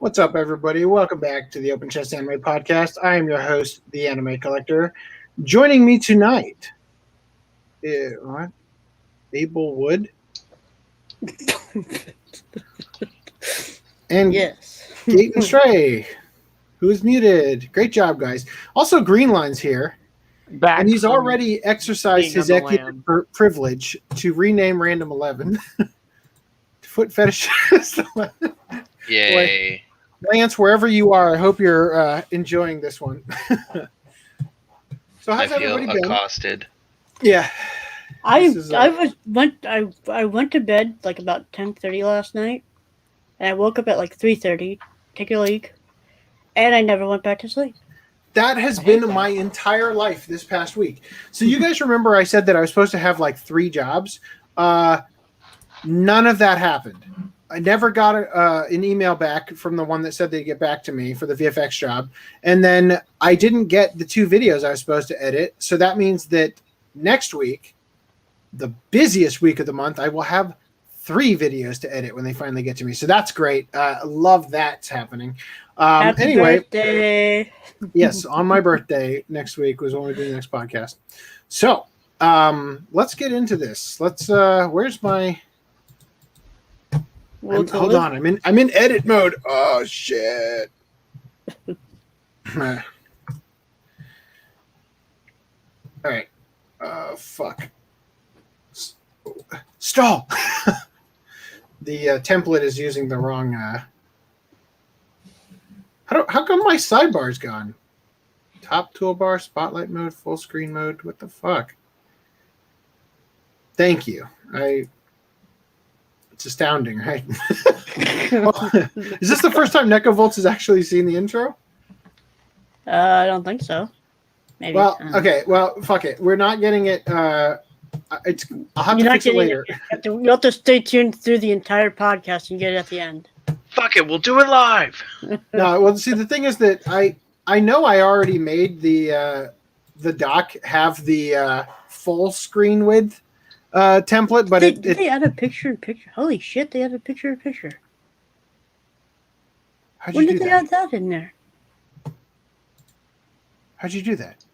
What's up, everybody? Welcome back to the Open Chest Anime Podcast. I am your host, the Anime Collector. Joining me tonight, what? Abel Wood? And yes, Gate and Stray, who is muted. Great job, guys. Also, Greenline's here. Back And he's from already exercised his being on the executive privilege to rename Random 11 Foot Fetishist 11. Yay. Lance, wherever you are, I hope you're enjoying this one. So I how's feel everybody been? accosted. Yeah. I This is, went to bed like about 10:30 last night, and I woke up at like 3:30, take a leak, and I never went back to sleep. That has been my entire life this past week. So you guys remember I said that I was supposed to have like 3 jobs? None of that happened. I never got an email back from the one that said they'd get back to me for the VFX job. And then I didn't get the 2 videos I was supposed to edit. So that means that next week, the busiest week of the month, I will have 3 videos to edit when they finally get to me. So that's great. Love that's happening. Happy birthday! Yes, on my birthday next week was when we do the next podcast. So let's get into this. Let's where's my hold on, I'm in edit mode. Oh shit. All right. Fuck. Stall. The template is using the wrong how come my sidebar's gone? Top toolbar, spotlight mode, full screen mode. What the fuck? Thank you. It's astounding, right? Is this the first time Necovolts has actually seen the intro? I don't think so. Maybe. Well, okay. Well, fuck it. We're not getting it. I'll have to fix it later. You have to stay tuned through the entire podcast and get it at the end. Fuck it, we'll do it live. No, well, see, the thing is that I know I already made the doc have the full screen width template, but did they add a picture-in-picture? Holy shit! They added a picture-in-picture. When did they add that in there? How'd you do that?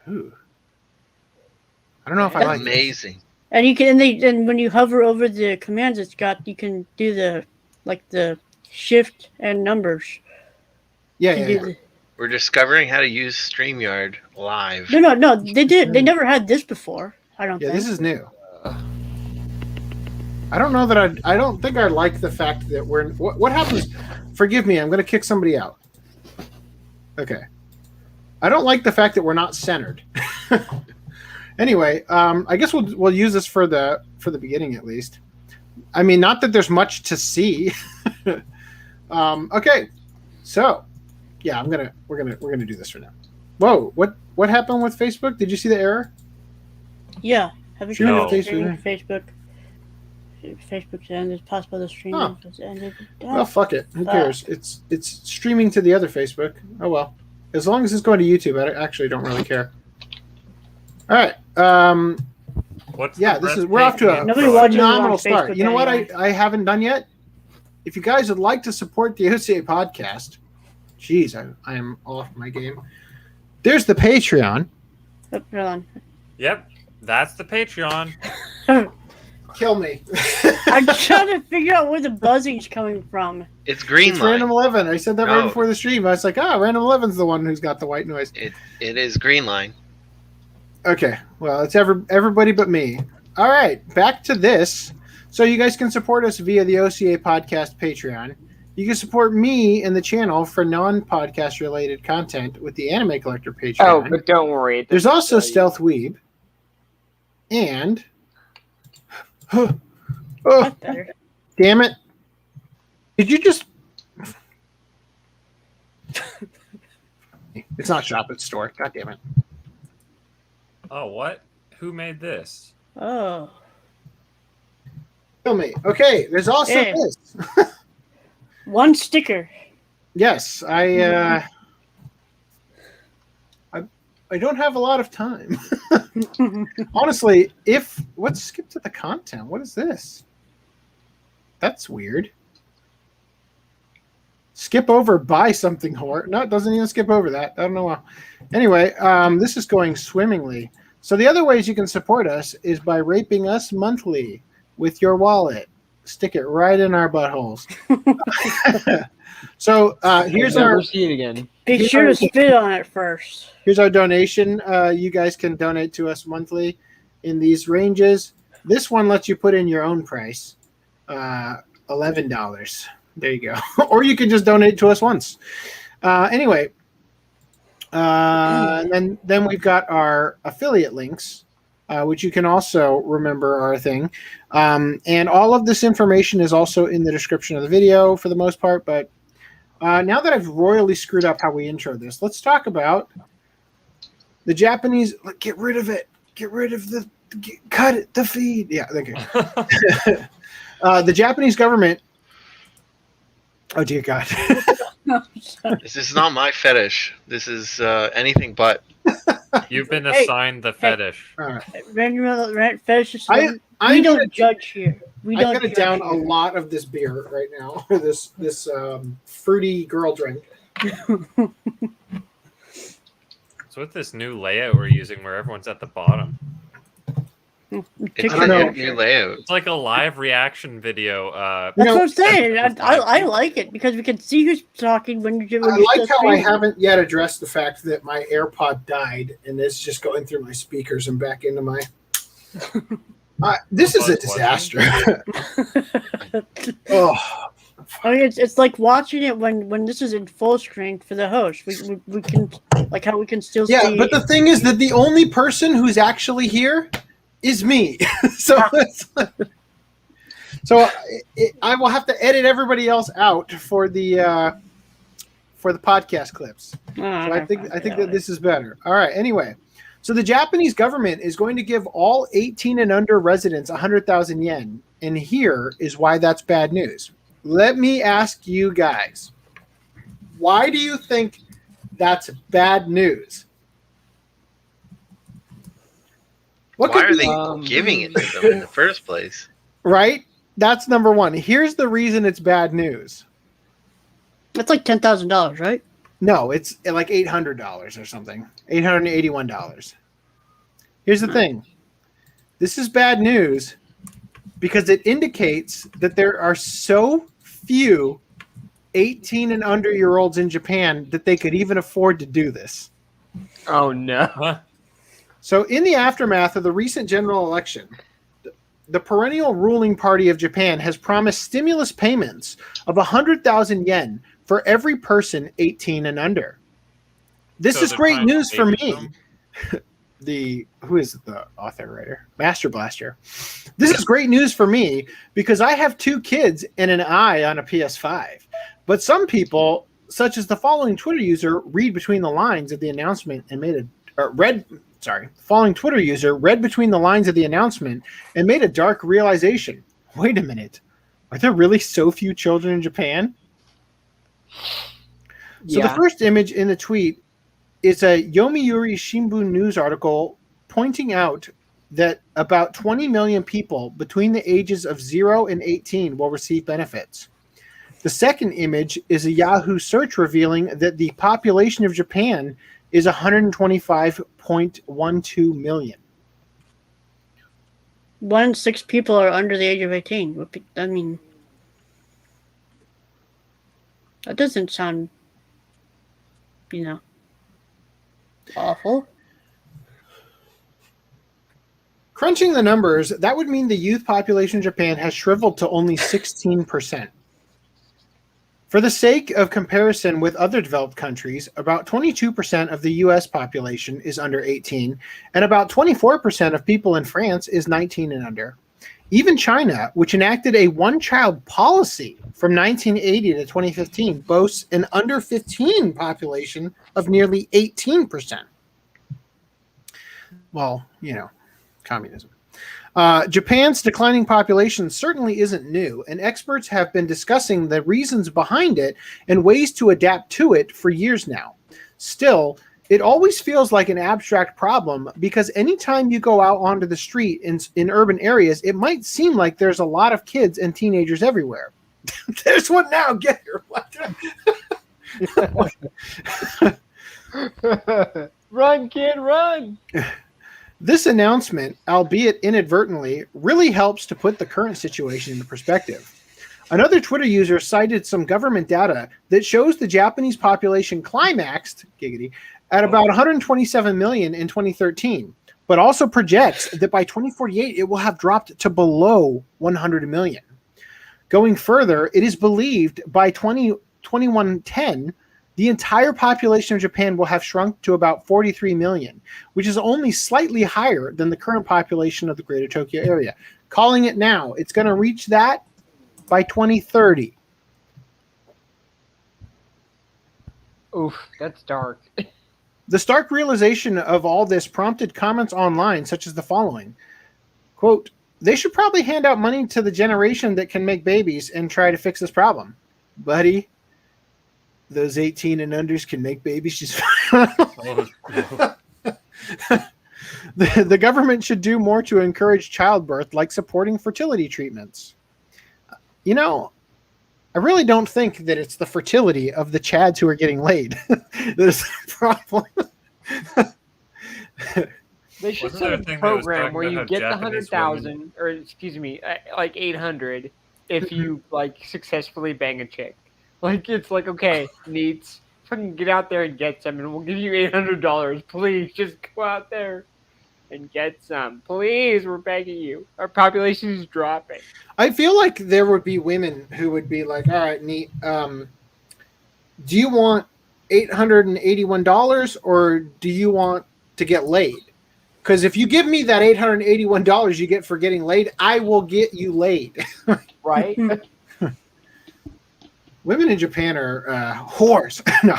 Ooh. I don't know if I like amazing. This. And you can and when you hover over the commands, you can do the shift and numbers. Yeah. We're discovering how to use StreamYard live. No. They did. They never had this before. I don't think. Yeah, this is new. I don't know that I don't think I like the fact that we're what happens. Forgive me, I'm going to kick somebody out. Okay. I don't like the fact that we're not centered. Anyway, I guess we'll use this for the beginning at least. I mean, not that there's much to see. Okay, so yeah, we're gonna do this for now. Whoa, what happened with Facebook? Did you see the error? Yeah, have you No. tried Facebook? Facebook's ended. It's possible the stream has ended. Well, fuck it. Who cares? It's streaming to the other Facebook. Oh well, as long as it's going to YouTube, I actually don't really care. All right. We're off to a phenomenal start. You know what I haven't done yet? If you guys would like to support the OCA podcast, geez, I am off my game. There's the Patreon. Oh, hold on. Yep, that's the Patreon. Kill me. I'm trying to figure out where the buzzing's coming from. It's Greenline. It's Random 11. I said that right before the stream. I was like, Random 11's the one who's got the white noise. It is Greenline. Okay, well, it's everybody but me. All right, back to this. So you guys can support us via the OCA Podcast Patreon. You can support me and the channel for non-podcast related content with the Anime Collector Patreon. Oh, but don't worry. There's also Stealth Weeb. And... oh, That's better. Damn it. Did you just... It's not shop, it's store. God damn it. Oh, what? Who made this? Oh. Kill me. Okay, there's also this. One sticker. Yes, I don't have a lot of time. Honestly, let's skip to the content. What is this? That's weird. skip over buy something whore. No, it doesn't even skip over that. I don't know why. Anyway, this is going swimmingly. So the other ways you can support us is by raping us monthly with your wallet. Stick it right in our buttholes. So here's Never our see it again. Be sure to spit on it first. here's our donation. You guys can donate to us monthly in these ranges. This one lets you put in your own price, $11. There you go. Or you can just donate to us once. Anyway, and then we've got our affiliate links, which you can also remember are a thing. And all of this information is also in the description of the video for the most part. But now that I've royally screwed up how we intro this, let's talk about the Japanese. Get rid of it. Get rid of cut it, the feed. Yeah, okay. The Japanese government. Oh dear God. This is not my fetish. This is anything but. You've been assigned the fetish. All right. Rent fetishes. I'm We don't gonna- judge here. We I don't gotta judge down a here. lot of this beer right now. this fruity girl drink. So with this new layout we're using where everyone's at the bottom, It's Take I don't a know. new layout. it's like a live reaction video. That's You know, what I'm saying. I like it because we can see who's talking when you're. I like how I haven't yet addressed the fact that my AirPod died and it's just going through my speakers and back into my. This is a disaster. Oh, I mean, it's like watching it when this is in full screen for the host. We can like how we can still yeah, see. but the thing is that the only person who's actually here is me. I will have to edit everybody else out for the podcast clips. So I think that this is better. All right. Anyway, so the Japanese government is going to give all 18 and under residents 100,000 yen, and here is why that's bad news. Let me ask you guys, why do you think that's bad news? Why could are be- they giving it to them in the first place? Right? That's number one. Here's the reason it's bad news. That's like $10,000, right? No, it's like $800 or something. $881. Here's the thing. This is bad news because it indicates that there are so few 18 and under year olds in Japan that they could even afford to do this. Oh no. Huh? So in the aftermath of the recent general election, the perennial ruling party of Japan has promised stimulus payments of 100,000 yen for every person 18 and under. This So is they're great trying to news for baby me. them? Who is the author writer? Master Blaster. This is great news for me because I have 2 kids and an eye on a PS5. But some people, such as the following Twitter user, read between the lines of the announcement and following Twitter user read between the lines of the announcement and made a dark realization. Wait a minute. Are there really so few children in Japan? So the first image in the tweet is a Yomiuri Shimbun news article pointing out that about 20 million people between the ages of 0 and 18 will receive benefits. The second image is a Yahoo search revealing that the population of Japan is 125.12 million. 1 in 6 people are under the age of 18. I mean, that doesn't sound, awful. Crunching the numbers, that would mean the youth population in Japan has shriveled to only 16%. For the sake of comparison with other developed countries, about 22% of the U.S. population is under 18, and about 24% of people in France is 19 and under. Even China, which enacted a one-child policy from 1980 to 2015, boasts an under 15 population of nearly 18%. Well, communism. Japan's declining population certainly isn't new, and experts have been discussing the reasons behind it and ways to adapt to it for years now. Still, it always feels like an abstract problem because anytime you go out onto the street in urban areas, it might seem like there's a lot of kids and teenagers everywhere. There's one now. Get here. Run, kid, run! This announcement, albeit inadvertently, really helps to put the current situation into perspective. Another Twitter user cited some government data that shows the Japanese population climaxed, giggity, at about 127 million in 2013, but also projects that by 2048 it will have dropped to below 100 million. Going further, it is believed by 2110, the entire population of Japan will have shrunk to about 43 million, which is only slightly higher than the current population of the Greater Tokyo area. Calling it now, it's going to reach that by 2030. Oof, that's dark. The stark realization of all this prompted comments online such as the following. Quote, they should probably hand out money to the generation that can make babies and try to fix this problem. Buddy, those 18 and unders can make babies just fine. The government should do more to encourage childbirth, like supporting fertility treatments. You know, I really don't think that it's the fertility of the Chads who are getting laid that is the problem. They should Wasn't set there a a thing that was program talking where about you how get the Japanese 100,000, or excuse me, like 800, if you like successfully bang a chick. Like it's like, okay, neats, fucking get out there and get some, and we'll give you $800. Please, just go out there and get some. Please, we're begging you. Our population is dropping. I feel like there would be women who would be like, all right, neat. Do you want $881 or do you want to get laid? Because if you give me that $881 you get for getting laid, I will get you laid. Right? Women in Japan are whores. No.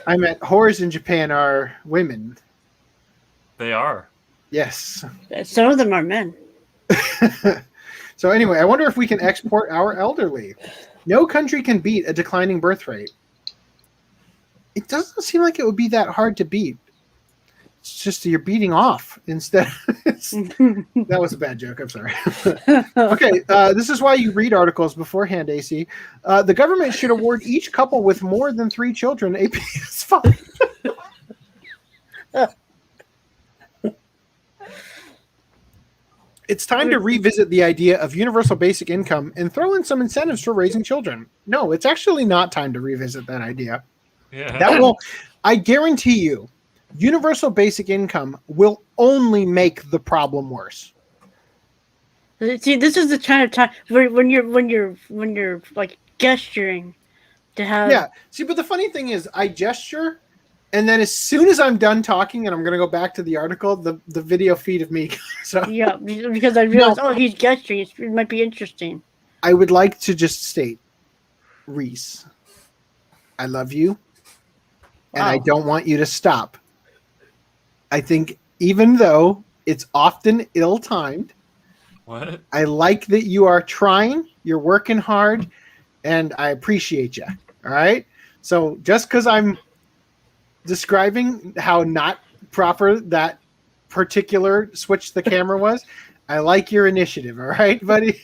I meant whores in Japan are women. They are. Yes. Some of them are men. So anyway, I wonder if we can export our elderly. No country can beat a declining birth rate. It doesn't seem like it would be that hard to beat. It's just you're beating off instead. That was a bad joke. I'm sorry. Okay, this is why you read articles beforehand, AC. The government should award each couple with more than 3 children a PS5. It's time to revisit the idea of universal basic income and throw in some incentives for raising children. No, it's actually not time to revisit that idea. Yeah. That will, I guarantee you, universal basic income will only make the problem worse. See, this is the kind of time when you're like gesturing to have. Yeah. See, but the funny thing is, I gesture, and then as soon as I'm done talking, and I'm going to go back to the article, the video feed of me. So Yeah, because I realized, oh, he's gesturing. It might be interesting. I would like to just state, Rhys, I love you, and I Wow. don't want you to stop. I think even though it's often ill-timed, What? I like that you are trying, you're working hard, and I appreciate you. All right? So just because I'm describing how not proper that particular switch the camera was, I like your initiative. All right, buddy?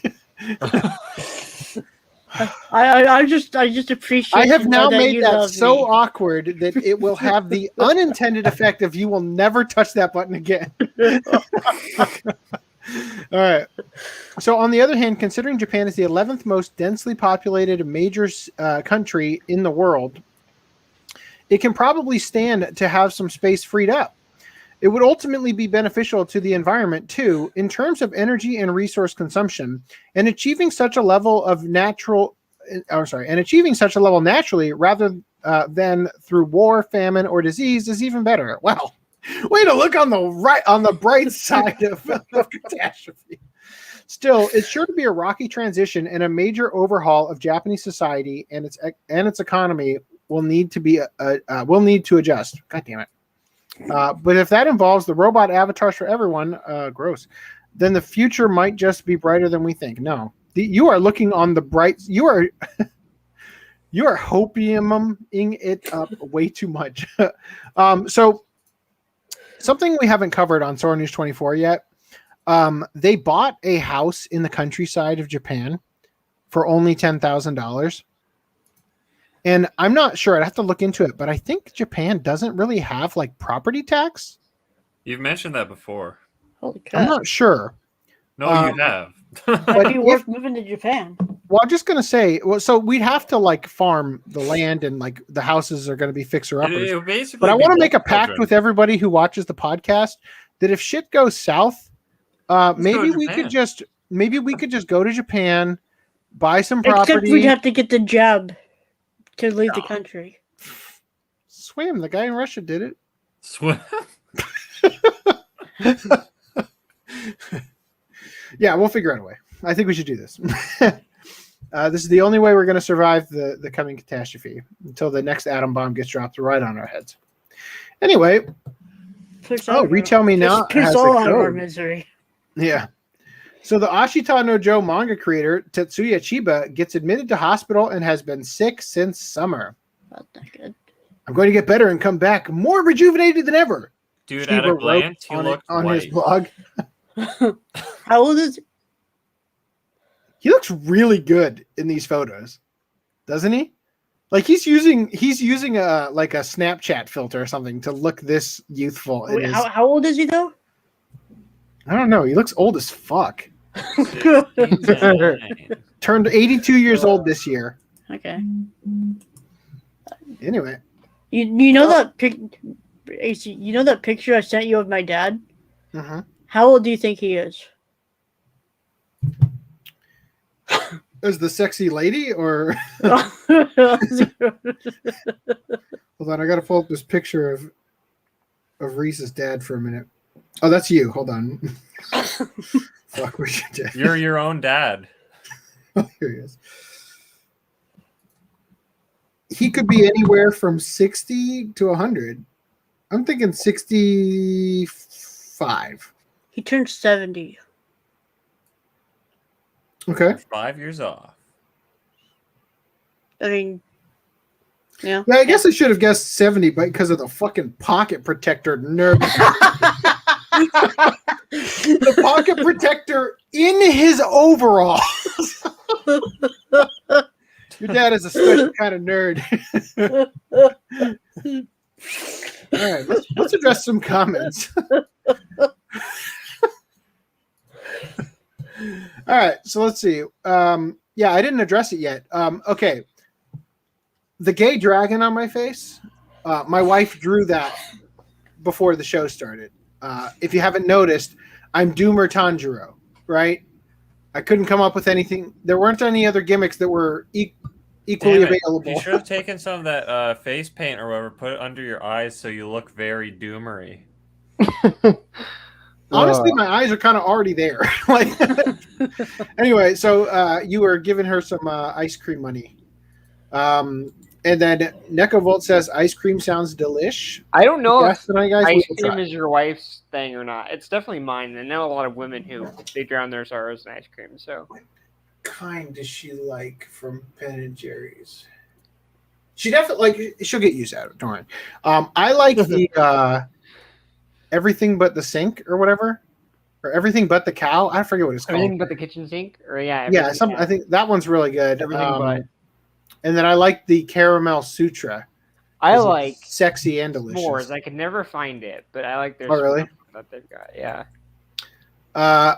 I just appreciate. I have to now know made you that love so me. awkward that it will have the unintended effect of you will never touch that button again. All right. So on the other hand, considering Japan is the 11th most densely populated major country in the world, it can probably stand to have some space freed up. It would ultimately be beneficial to the environment too, in terms of energy and resource consumption, and achieving such a level naturally rather than through war, famine, or disease is even better. Wow. Way to look on the bright side of catastrophe. Still, it's sure to be a rocky transition, and a major overhaul of Japanese society and its economy will need to adjust. God damn it! But if that involves the robot avatars for everyone, gross, then the future might just be brighter than we think. No, you are looking on the bright. You are hopiuming it up way too much. So. Something we haven't covered on Sora News 24 yet. They bought a house in the countryside of Japan for only $10,000. And I'm not sure. I'd have to look into it, but I think Japan doesn't really have like property tax. You've mentioned that before. Holy I'm crap! not sure. No, you have. Might be worth if- moving to Japan. Well, I'm just gonna say, so we'd have to like farm the land, and like the houses are gonna be fixer uppers. It would basically But I be want to make a both pact children. with everybody who watches the podcast that if shit goes south, maybe to we Japan. could just go to Japan, buy some Except property. we'd have to get the job to leave the No. country. Swim. The guy in Russia did it. Swim. Yeah, we'll figure out a way. I think we should do this. This is the only way we're going to survive the coming catastrophe until the next atom bomb gets dropped right on our heads. Anyway, Retell Me Now Piss has all a out of our code. misery. Yeah. So the Ashita no Joe manga creator, Tetsuya Chiba, gets admitted to hospital and has been sick since summer. That's not good. I'm going to get better and come back more rejuvenated than ever. Dude, Chiba at a wrote glance, he on looked his white. blog. How old is he? He looks really good in these photos, doesn't he? Like he's using a like a Snapchat filter or something to look this youthful. in Wait, his- how old is he though? I don't know. He looks old as fuck. 69. Turned 82 years old this year. Okay. Anyway, You know that you know that picture I sent you of my dad? uh-huh. How old do you think he is? Is the sexy lady or hold on? I gotta pull up this picture of Rhys's dad for a minute. Oh, that's you. Hold on. Fuck, where's your dad? You're your own dad. Oh, here he is. He could be anywhere from 60 to 100. I'm thinking 65. He turned 70. Okay. 5 years off. I mean, yeah. Yeah, I guess I should have guessed 70, but because of the fucking pocket protector nerd. The pocket protector in his overalls. Your dad is a special kind of nerd. All right, let's address some comments. All right, so let's see. Yeah, I didn't address it yet. Okay. The gay dragon on my face, my wife drew that before the show started. If you haven't noticed, I'm Doomer Tanjiro, right? I couldn't come up with anything. There weren't any other gimmicks that were equally Damn it. available. You should have taken some of that face paint or whatever, put it under your eyes so you look very doomery. Honestly, my eyes are kind of already there. Like, anyway, so you were giving her some ice cream money. And then Nekovolt says ice cream sounds delish. I don't know Yes, if tonight, guys, we ice will cream try. is your wife's thing or not. It's definitely mine. I know a lot of women who they drown their sorrows in ice cream. So Kind does she like from Ben and Jerry's? She definitely she'll get used to it. Don't worry. I like the everything but the sink or whatever, or everything but the cow. I forget what it's called. everything but the kitchen sink, or Yeah, everything, I think that one's really good. Everything but. And then I like the caramel sutra. I 'cause like it's sexy and delicious. s'mores. I could never find it, but I like their Oh, really? s'mores that they've got. Yeah.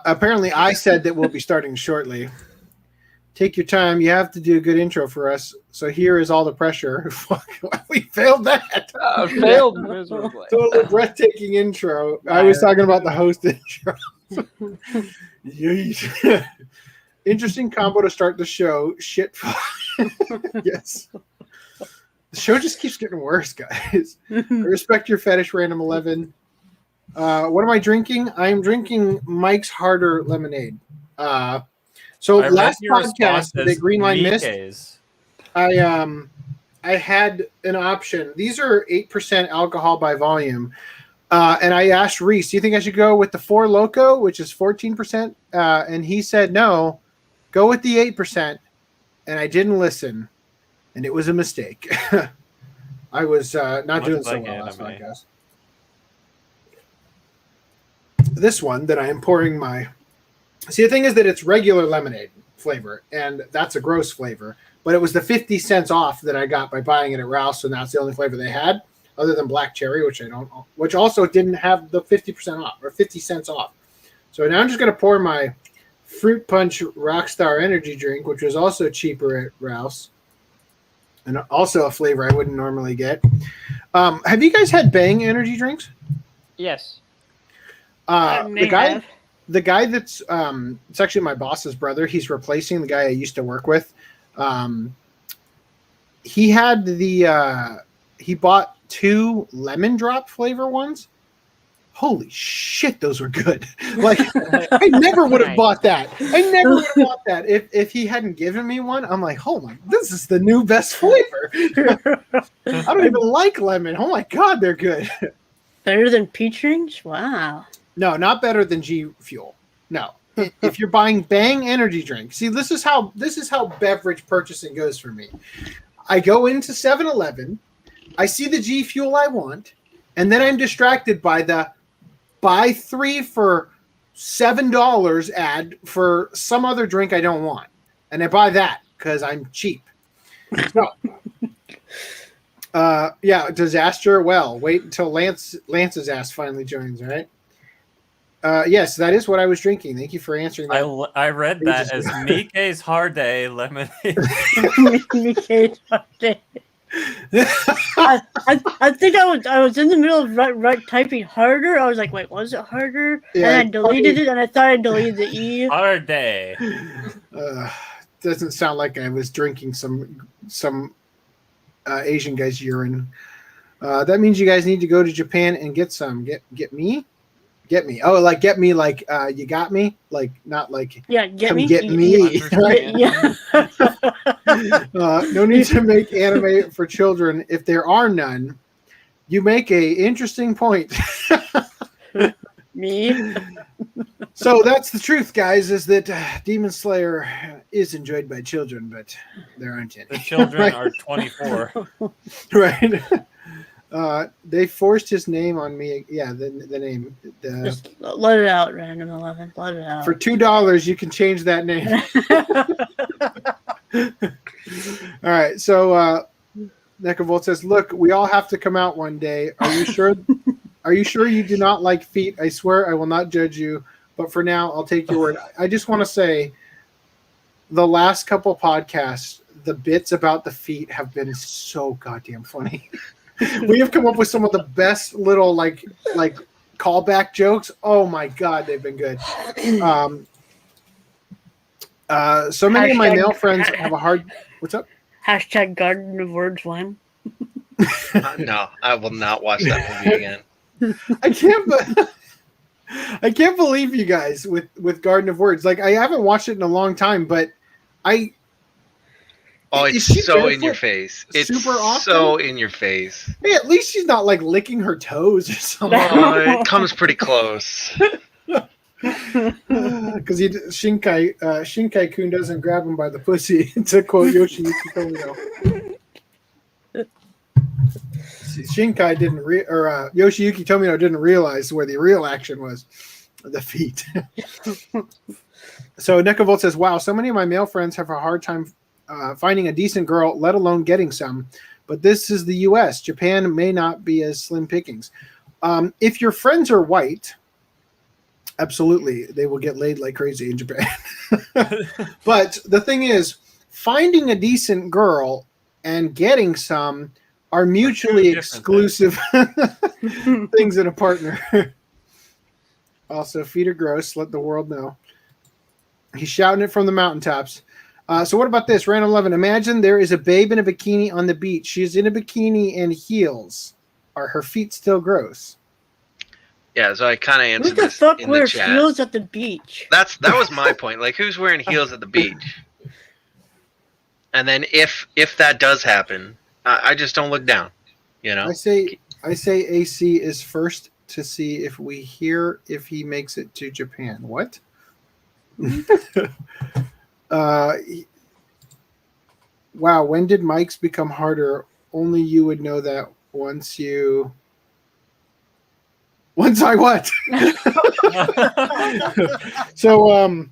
Apparently, I said that we'll be starting shortly. Take your time. You have to do a good intro for us. So here is all the pressure. Fuck, we failed that. Failed miserably. Totally breathtaking intro. I was talking about the host intro. Yeesh. Interesting combo to start the show. Shit. Yes. The show just keeps getting worse, guys. I respect your fetish, Random 11. What am I drinking? I'm drinking Mike's Harder Lemonade. So I read last your response podcast, the as Green Line Mist, Mickey's. I had an option. These are 8% alcohol by volume. And I asked Rhys, do you think I should go with the Four Loko, which is 14%? And he said, no, go with the 8%. And I didn't listen. And it was a mistake. I was not Much doing so like well last anime. podcast. This one that I am pouring my... See, the thing is that it's regular lemonade, flavor, and that's a gross flavor. But it was the 50 cents off that I got by buying it at Ralph's, and that's the only flavor they had, other than black cherry, which also didn't have the 50% off or 50 cents off. So now I'm just gonna pour my Fruit Punch Rockstar Energy drink, which was also cheaper at Ralph's, and also a flavor I wouldn't normally get. Have you guys had Bang energy drinks? Yes. The guy that's it's actually my boss's brother. He's replacing the guy I used to work with. He had he bought 2 lemon drop flavor ones. Holy shit, those were good. Like, I never would have bought that. I never would have bought that if he hadn't given me one. I'm like, oh my, this is the new best flavor. I don't even like lemon. Oh my God, they're good. Better than peach rings? Wow. No, not better than G Fuel. No. If you're buying Bang energy drink, see, this is how beverage purchasing goes for me. I go into 7-Eleven, I see the G Fuel I want, and then I'm distracted by the buy 3 for $7 ad for some other drink I don't want. And I buy that because I'm cheap. So, disaster. Well, wait until Lance's ass finally joins, right? Yes, that is what I was drinking. Thank you for answering that. I read that as Mike's Hard Day lemonade. Mike's Hard Day. I think I was in the middle of right typing harder. I was like, wait, was it harder? Yeah, and I deleted it, and I thought I deleted the E. Hard Day. Doesn't sound like I was drinking some Asian guy's urine. That means you guys need to go to Japan and get some. Get me. Oh, like get me, like you got me, like not like get me. Get me. Yeah. No need to make anime for children if there are none. You make a interesting point. Me. So that's the truth, guys, is that Demon Slayer is enjoyed by children, but there aren't any. The children are 24. Right. They forced his name on me. Yeah, the name. Just let it out, Random 11. Let it out. For $2, you can change that name. All right. So Nekavolt says, "Look, we all have to come out one day. Are you sure? Are you sure you do not like feet? I swear I will not judge you. But for now, I'll take your word." I just want to say, the last couple podcasts, the bits about the feet have been so goddamn funny. We have come up with some of the best little like callback jokes. Oh my God, they've been good. So many of my male friends have a hard. What's up? Hashtag Garden of Words 1. No, I will not watch that movie again. I can't believe you guys with Garden of Words. Like, I haven't watched it in a long time, but it's so in your face. It's super often? So in your face. Hey, at least she's not like licking her toes or something. It comes pretty close. Because Shinkai-kun doesn't grab him by the pussy, to quote Yoshiyuki Tomino. Shinkai Yoshiyuki Tomino didn't realize where the real action was, the feet. So Nekavolt says, "Wow, so many of my male friends have a hard time finding a decent girl, let alone getting some. But this is the U.S. Japan may not be as slim pickings. If your friends are white, absolutely, they will get laid like crazy in Japan. But the thing is, finding a decent girl and getting some are mutually exclusive things in a partner. Also, feet are gross. Let the world know." He's shouting it from the mountaintops. So what about this? Random 11. Imagine there is a babe in a bikini on the beach. She is in a bikini and heels. Are her feet still gross? Yeah, so I kind of answered Who the this fuck in the wears chat. heels at the beach? That was my point. Like, who's wearing heels at the beach? And then if that does happen, I just don't look down. You know. I say AC is first to see if we hear if he makes it to Japan. What? Wow, when did mics become harder? Only you would know that once you Once I what? So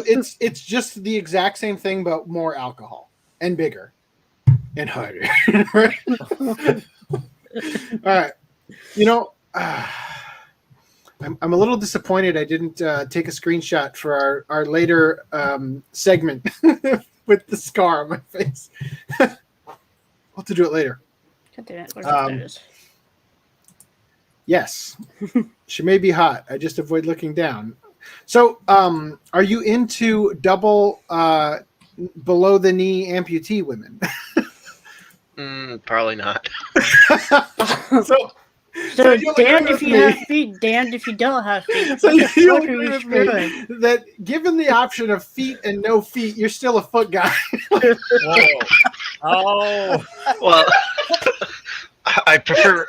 it's just the exact same thing, but more alcohol and bigger and harder. Right? All right. I'm a little disappointed I didn't take a screenshot for our later segment with the scar on my face. I'll have to do it later. God damn it, what that is. Yes. She may be hot. I just avoid looking down. So, are you into double below the knee amputee women? Probably not. So So damned if you have feet, damned if you don't have feet. So What the you fuck agree are you with me screwing? that given the option of feet and no feet, you're still a foot guy. Whoa. Oh. Well, I prefer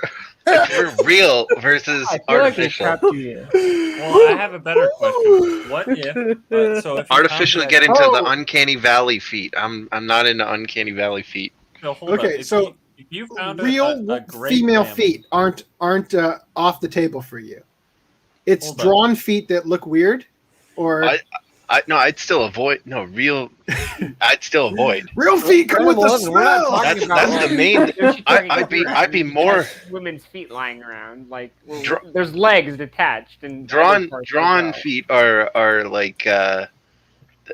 real versus I feel like they artificial. trapped you here. Well, I have a better question. What if so if you Artificially found get that- into the uncanny valley feet. I'm not into uncanny valley feet. No, hold up. Okay, so if you found real a great female grandma- feet aren't off the table for you. It's Hold on. drawn feet that look weird, or I'd still avoid. No, real. I'd still avoid. real feet come with the We're not smell. talking That's the main. There's you talking I'd be about more women's feet lying around. Like Dra- there's legs detached and drawn. other parts as Drawn well. feet are like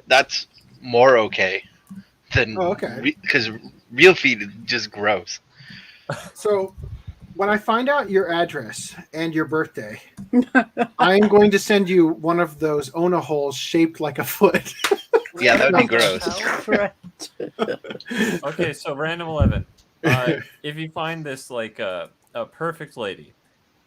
that's more okay than Oh, okay. because real feet is just gross. So, when I find out your address and your birthday, I am going to send you one of those Ona holes shaped like a foot. Yeah, that would be gross. Correct. Okay, so random 11. If you find this like a perfect lady,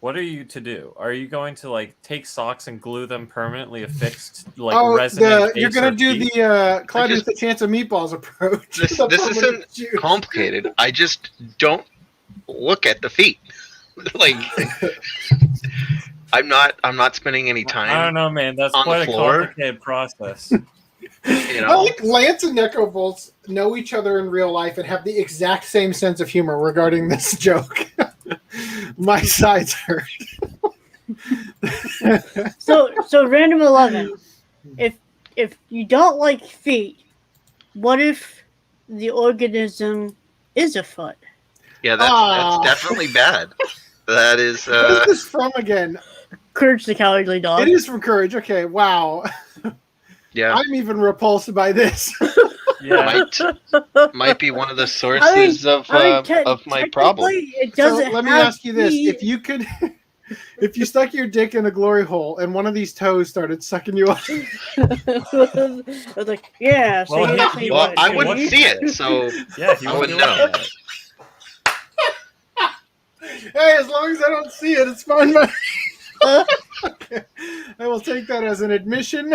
what are you to do? Are you going to like take socks and glue them permanently affixed like resonant? You're gonna do the Cloudy with a Chance of Meatballs approach. This The isn't permanent shoes. complicated. I just don't look at the feet. Like I'm not spending any time. I don't know, man. That's on quite the a floor. complicated process. You I know, like Lance and Necrobolts know each other in real life and have the exact same sense of humor regarding this joke. My sides hurt. So random 11. If you don't like feet, what if the organism is a foot? yeah, Aw. that's definitely bad. That is. What is this from again? Courage the Cowardly Dog. It is from Courage. Okay, wow. Yeah, I'm even repulsed by this. Yeah. might be one of the sources of my problem. technically, It So doesn't let me have ask you this: feet. if you could, if you stuck your dick in a glory hole and one of these toes started sucking you off, I was like, yeah. So Well, you he- actually he- Well, would. I He wouldn't would see it, so Yeah, he I would wouldn't do know. that. hey, as long as I don't see it, it's fine. Okay. I will take that as an admission.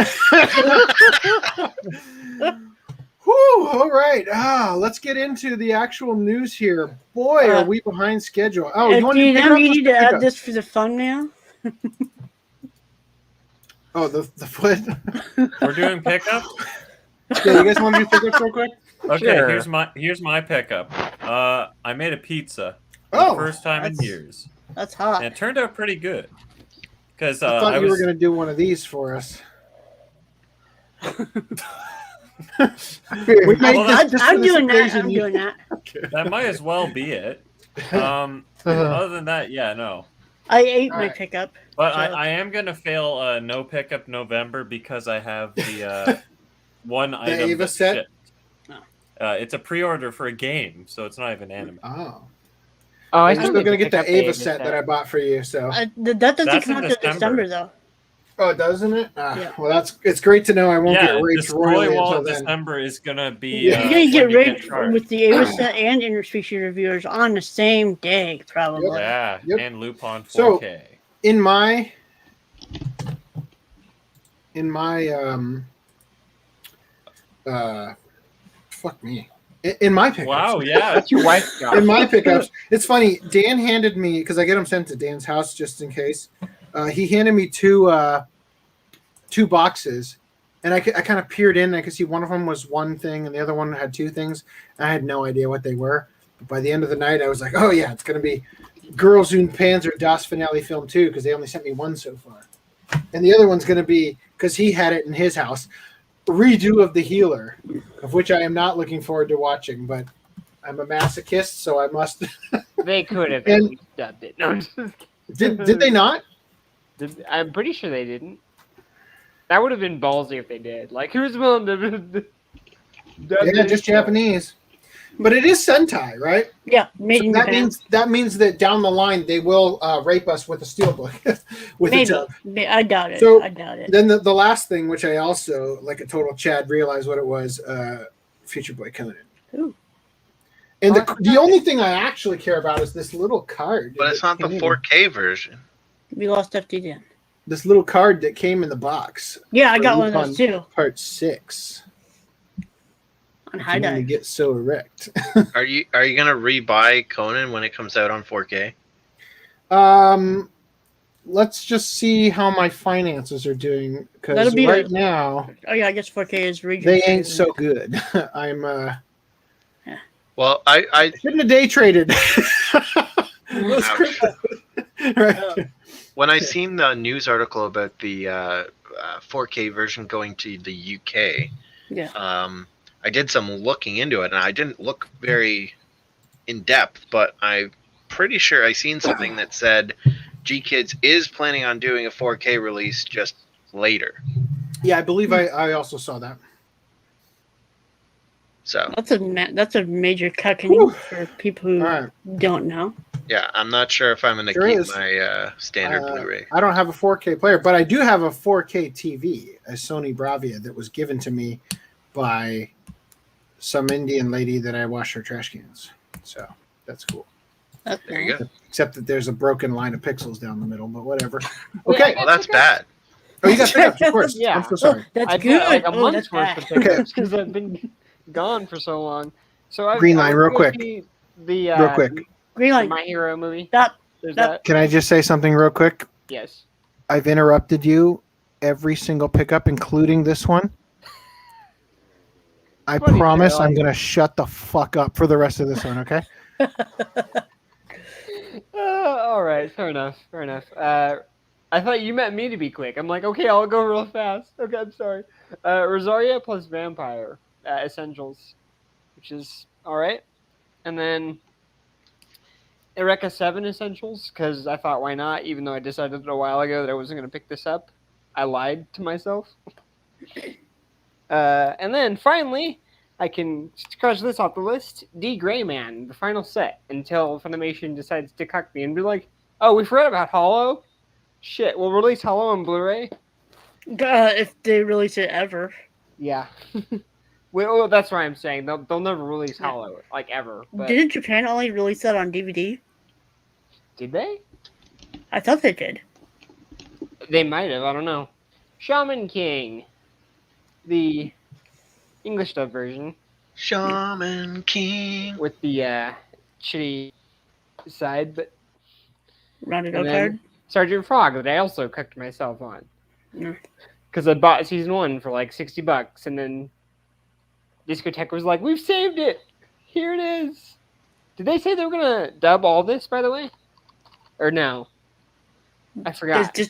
Whew, all right. Let's get into the actual news here. Boy, are we behind schedule. Oh, you want Do you to know you need to add this for the thumbnail? Oh, the foot. We're doing pickup. Yeah, you guys want to do pickups real quick? Okay, Sure. here's my pickup. I made a pizza. For Oh, the first time in that's- years, That's hot. and it turned out pretty good. Because I thought I you were was going to do one of these for us. We made Well, this just I'm for this doing that. occasion. I'm You- doing that. that might as well be it. Other than that, yeah, no. I ate my Alright. pickup. But So- I am gonna fail no pickup November because I have the one item Ava that's set? shipped. It's a pre-order for a game, so it's not even anime. Oh. Oh, I I'm still need going to pick get up the Ava set that I bought for you. So, That doesn't That's come in out till December. December, though. oh, doesn't it? Yeah. Well, it's great to know. I won't Yeah, get raped this royally Toy Wall until in then. December is gonna be. You're gonna when get you raped charged. with the Ava set and interspecies reviewers on the same day, probably. Yeah, Yep. and Lupin So- 4K. In my fuck me. In my pickups. Wow, yeah. That's your wife's job. In my pickups, it's funny. Dan handed me, because I get them sent to Dan's house just in case. He handed me two boxes, and I kind of peered in. I could see one of them was one thing, and the other one had two things. I had no idea what they were. But by the end of the night, I was like, "Oh yeah, it's gonna be Girls und Panzer Das finale film too, because they only sent me one so far. And the other one's going to be, because he had it in his house, redo of The Healer, of which I am not looking forward to watching, but I'm a masochist, so I must. They could have And- at least dubbed it. No, I'm just Did they not? I'm pretty sure they didn't. That would have been ballsy if they did. Like, who's willing to dub Yeah, this just show? Japanese. But it is Sentai, right? Yeah, made So in that Japan. means that down the line they will rape us with a steelbook with a Maybe. tub. I doubt it. So, I doubt it. Then the last thing, which I also, like a total Chad, realized what it was, Future Boy Conan. Ooh. And the only thing I actually care about is this little card. But it's that not the came- 4K version. We lost FDDN. This little card that came in the box. Yeah, I For got one of Lupin those too. Part 6. On If High you want to Dive. get so erect. Are you gonna rebuy Conan when it comes out on 4K? Let's just see how my finances are doing, because That'll be right a- now Oh yeah, I guess 4K is region. they ain't so good. I'm Well, I shouldn't have day traded. Let's Ouch. crypto. Right. when I seen the news article about the 4K version going to the UK, Yeah. I did some looking into it, and I didn't look very in depth, but I'm pretty sure I seen something that said G-Kids is planning on doing a 4K release just later. Yeah, I believe I also saw that. So That's a major cut Whew. for people who All right. don't know. yeah, I'm not sure if I'm gonna There keep is. my standard Blu-ray. I don't have a 4K player, but I do have a 4K TV, a Sony Bravia that was given to me by some Indian lady that I wash her trash cans. So that's cool. That's There you go. Except that there's a broken line of pixels down the middle, but whatever. Okay. Well, that's bad. Oh, you got pickups, of course. Yeah. I'm so sorry. That's I've good. got like a Oh, month's that's worth of bad. pickups because I've been gone for so long. So I've Green line, I'll real go quick. see The Real quick. Green the light. My Hero movie. Stop. There's Stop. that. Can I just say something real quick? Yes. I've interrupted you every single pickup, including this one. I Funny, promise Bill. I'm going to shut the fuck up for the rest of this one, okay? All right. Fair enough. Fair enough. I thought you meant me to be quick. I'm like, okay, I'll go real fast. Okay, I'm sorry. Rosaria plus Vampire Essentials, which is all right. And then Eureka 7 Essentials, because I thought, why not? Even though I decided a while ago that I wasn't going to pick this up. I lied to myself. And then finally, I can scratch this off the list. D Gray Man, the final set, until Funimation decides to cuck me and be like, oh, we forgot about Hollow? Shit, we'll release Hollow on Blu-ray? If they release it ever. Yeah. Well, that's why I'm saying. They'll never release Hollow, like, ever. But Didn't Japan only release that on DVD? did they? I thought they did. They might have, I don't know. Shaman King, the English dub version, Shaman King. with the shitty side, but Rounded And out then- card. Sergeant Frog that I also cooked myself on. Yeah. Because I bought season 1 for like $60, and then Discotheque was like, we've saved it! Here it is! Did they say they were gonna dub all this, by the way? Or no? I forgot. Does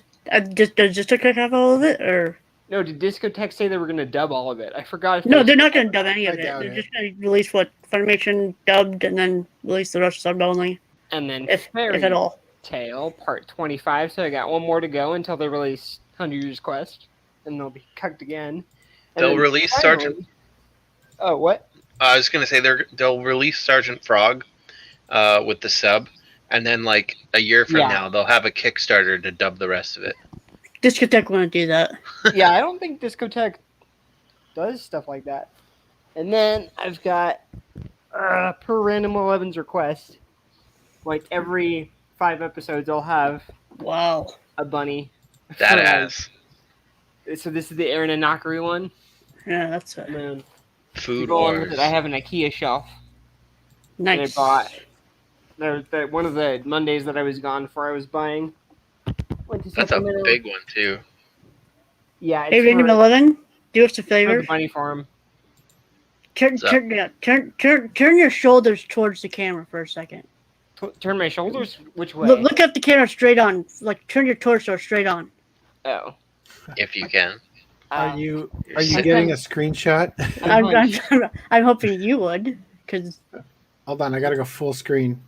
just a cut off all of it, or No, did Discotheque say they were gonna dub all of it? I forgot if no? they- They're not going to dub any of I it. doubt They're it. just going to release what Funimation dubbed, and then release the rest sub only, And then if Fairy at all. Tale Part 25, so I got one more to go until they release 100 Years Quest, and they'll be cucked again. And They'll then release finally- Sergeant. Oh, what? I was gonna say they'll release Sergeant Frog, with the sub, and then like a year from Yeah. now they'll have a Kickstarter to dub the rest of it. Discotheque won't do that. Yeah, I don't think Discotheque does stuff like that. And then I've got, per Random 11's request, like every 5 episodes I'll have Wow. a bunny. That For, ass. So this is the Aaron and Nakari one. Yeah, that's And then Food to go on with Wars. it, I have an IKEA shelf nice. that I bought. One of the Mondays that I was gone for, I was buying. Went to That's a Sacramento. big one too. Yeah, Hey, Random for 11, do us a the favor. bunny farm. Turn your shoulders towards the camera for a second. Turn my shoulders which way? Look at the camera straight on. Like turn your torso straight on. Oh. If you can. Are you I getting a can- screenshot? I'm hoping you would, because Hold on, I gotta go full screen.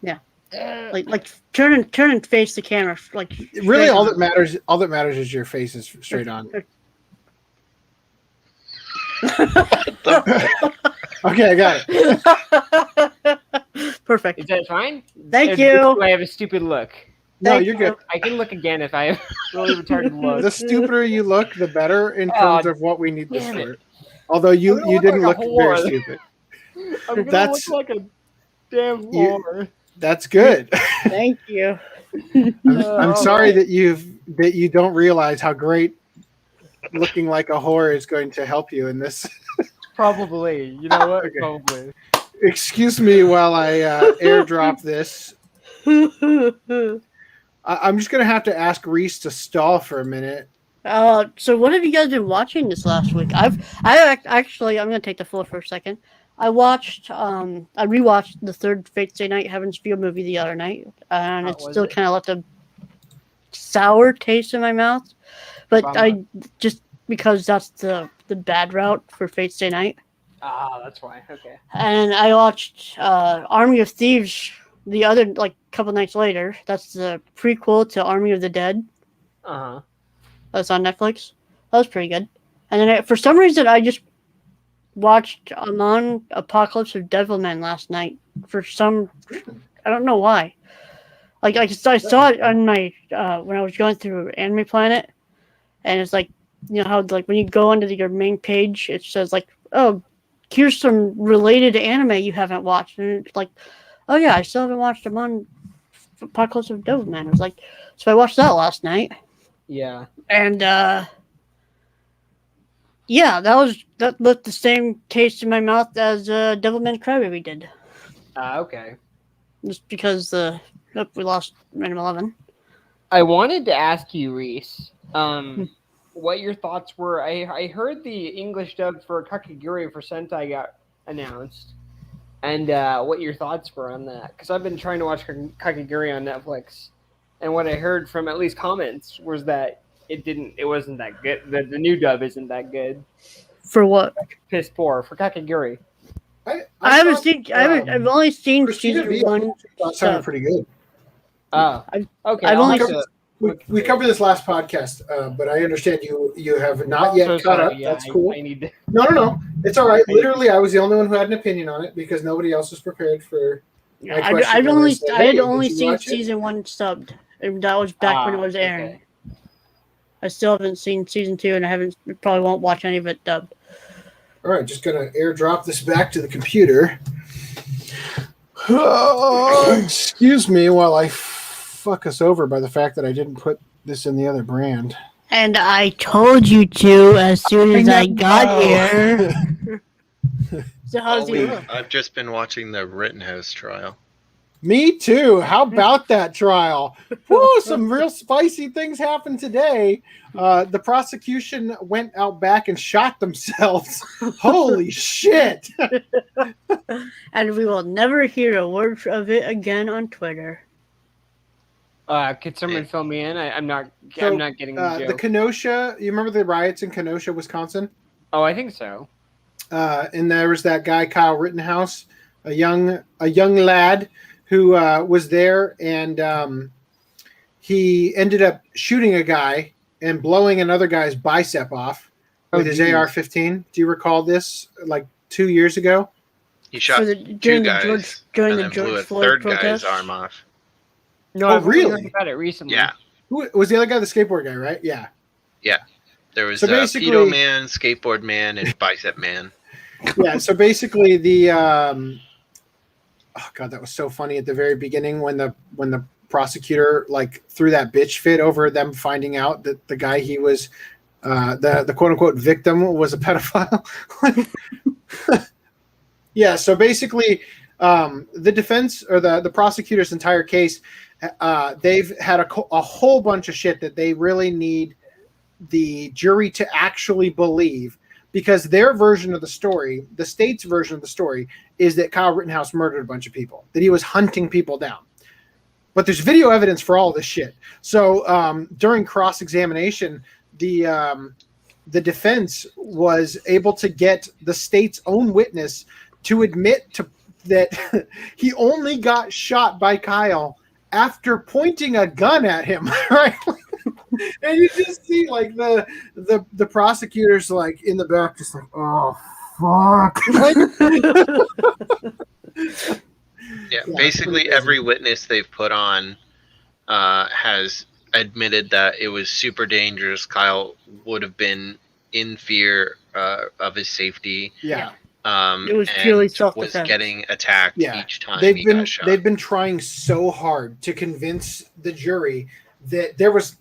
like turn and face the camera. Like Really, straight all on. that matters is your face is straight on. Okay, I got it. Perfect. Is that fine? Thank Or you. do I have a stupid look? No, Thank you're you. good. I can look again if I have really retarded look. The stupider you look, the better in terms of what we need this damn it. for. Although I'm you gonna look didn't like a look very whore. stupid. I'm gonna That's- look like a damn You- whore. That's good. Thank you. I'm sorry that you don't realize how great looking like a whore is going to help you in this. Probably. You know what? Okay. Probably. Excuse me while I airdrop this. I'm just gonna have to ask Rhys to stall for a minute. So what have you guys been watching this last week? I'm gonna take the floor for a second. I rewatched the third Fate Stay Night Heaven's Feel movie the other night, and How it was still it? kind of left a sour taste in my mouth. But Bummer. I just because that's the bad route for Fate Stay Night. Ah, that's why. Okay. And I watched Army of Thieves the other couple nights later. That's the prequel to Army of the Dead. Uh-huh. That's on Netflix. That was pretty good. And then for some reason, I just watched on Apocalypse of Devilman last night. I don't know why. I saw it on my when I was going through Anime Planet, and it's like, you know how when you go onto your main page, it says oh, here's some related anime you haven't watched, and it's like, oh yeah, I still haven't watched them on Apocalypse of Devilman. I was like, so I watched that last night. Yeah. And yeah, that left the same taste in my mouth as Devilman Crybaby did. Okay. Just because we lost Random 11. I wanted to ask you, Rhys, what your thoughts were. I heard the English dub for Kakegurui for Sentai got announced, and what your thoughts were on that. Because I've been trying to watch Kakegurui on Netflix, and what I heard from at least comments was that it wasn't that good. The new dub isn't that good. For what? Piss poor for Kakegurui. I've only seen Christina season V, 1. That sounded pretty good. Oh, okay. I've I'll only have seen- to- We covered this last podcast, but I understand you have not yet so caught sorry, up. yeah, That's cool. I need to. No. It's all right. Literally, I was the only one who had an opinion on it because nobody else was prepared for my question. I had only Did you seen watch it? season 1 subbed. And that was back when it was airing. Okay. I still haven't seen season 2, and I probably won't watch any of it dubbed. All right, just gonna airdrop this back to the computer. Excuse me while I fuck us over by the fact that I didn't put this in the other brand. And I told you to as soon as I got here. So how's Oh, it wait, look? I've just been watching the Rittenhouse trial. Me too. How about that trial? Woo, some real spicy things happened today. The prosecution went out back and shot themselves. Holy shit. And we will never hear a word of it again on Twitter. Could someone fill me in? I'm not So, getting the the joke. Kenosha, you remember the riots in Kenosha, Wisconsin? Oh, I think so. And there was that guy, Kyle Rittenhouse, a young lad who was there, and he ended up shooting a guy and blowing another guy's bicep off with his geez. AR-15. Do you recall this? 2 years ago? He shot during guys during and the then blew a George Floyd third protest. guy's arm off. No, Oh, I've only really? heard about it recently. Yeah. Who was the other guy? The skateboard guy, right? Yeah. There was So basically- Pedo Man, Skateboard Man, and Bicep Man. Yeah. So basically, the oh god, that was so funny at the very beginning when the prosecutor threw that bitch fit over them finding out that the guy he was the quote unquote victim was a pedophile. Yeah. So basically, the defense or the prosecutor's entire case, they've had a whole bunch of shit that they really need the jury to actually believe, because their version of the story, the state's version of the story, is that Kyle Rittenhouse murdered a bunch of people, that he was hunting people down. But there's video evidence for all this shit. So during cross-examination, the defense was able to get the state's own witness to admit that he only got shot by Kyle after pointing a gun at him, right? And you just see like the prosecutors like in the back, just like, oh fuck. Yeah, basically every witness they've put on has admitted that it was super dangerous. Kyle would have been in fear of his safety. Yeah. It was purely self-defense. Was getting attacked each time they've he been got shot. they've been trying so hard to convince the jury that there was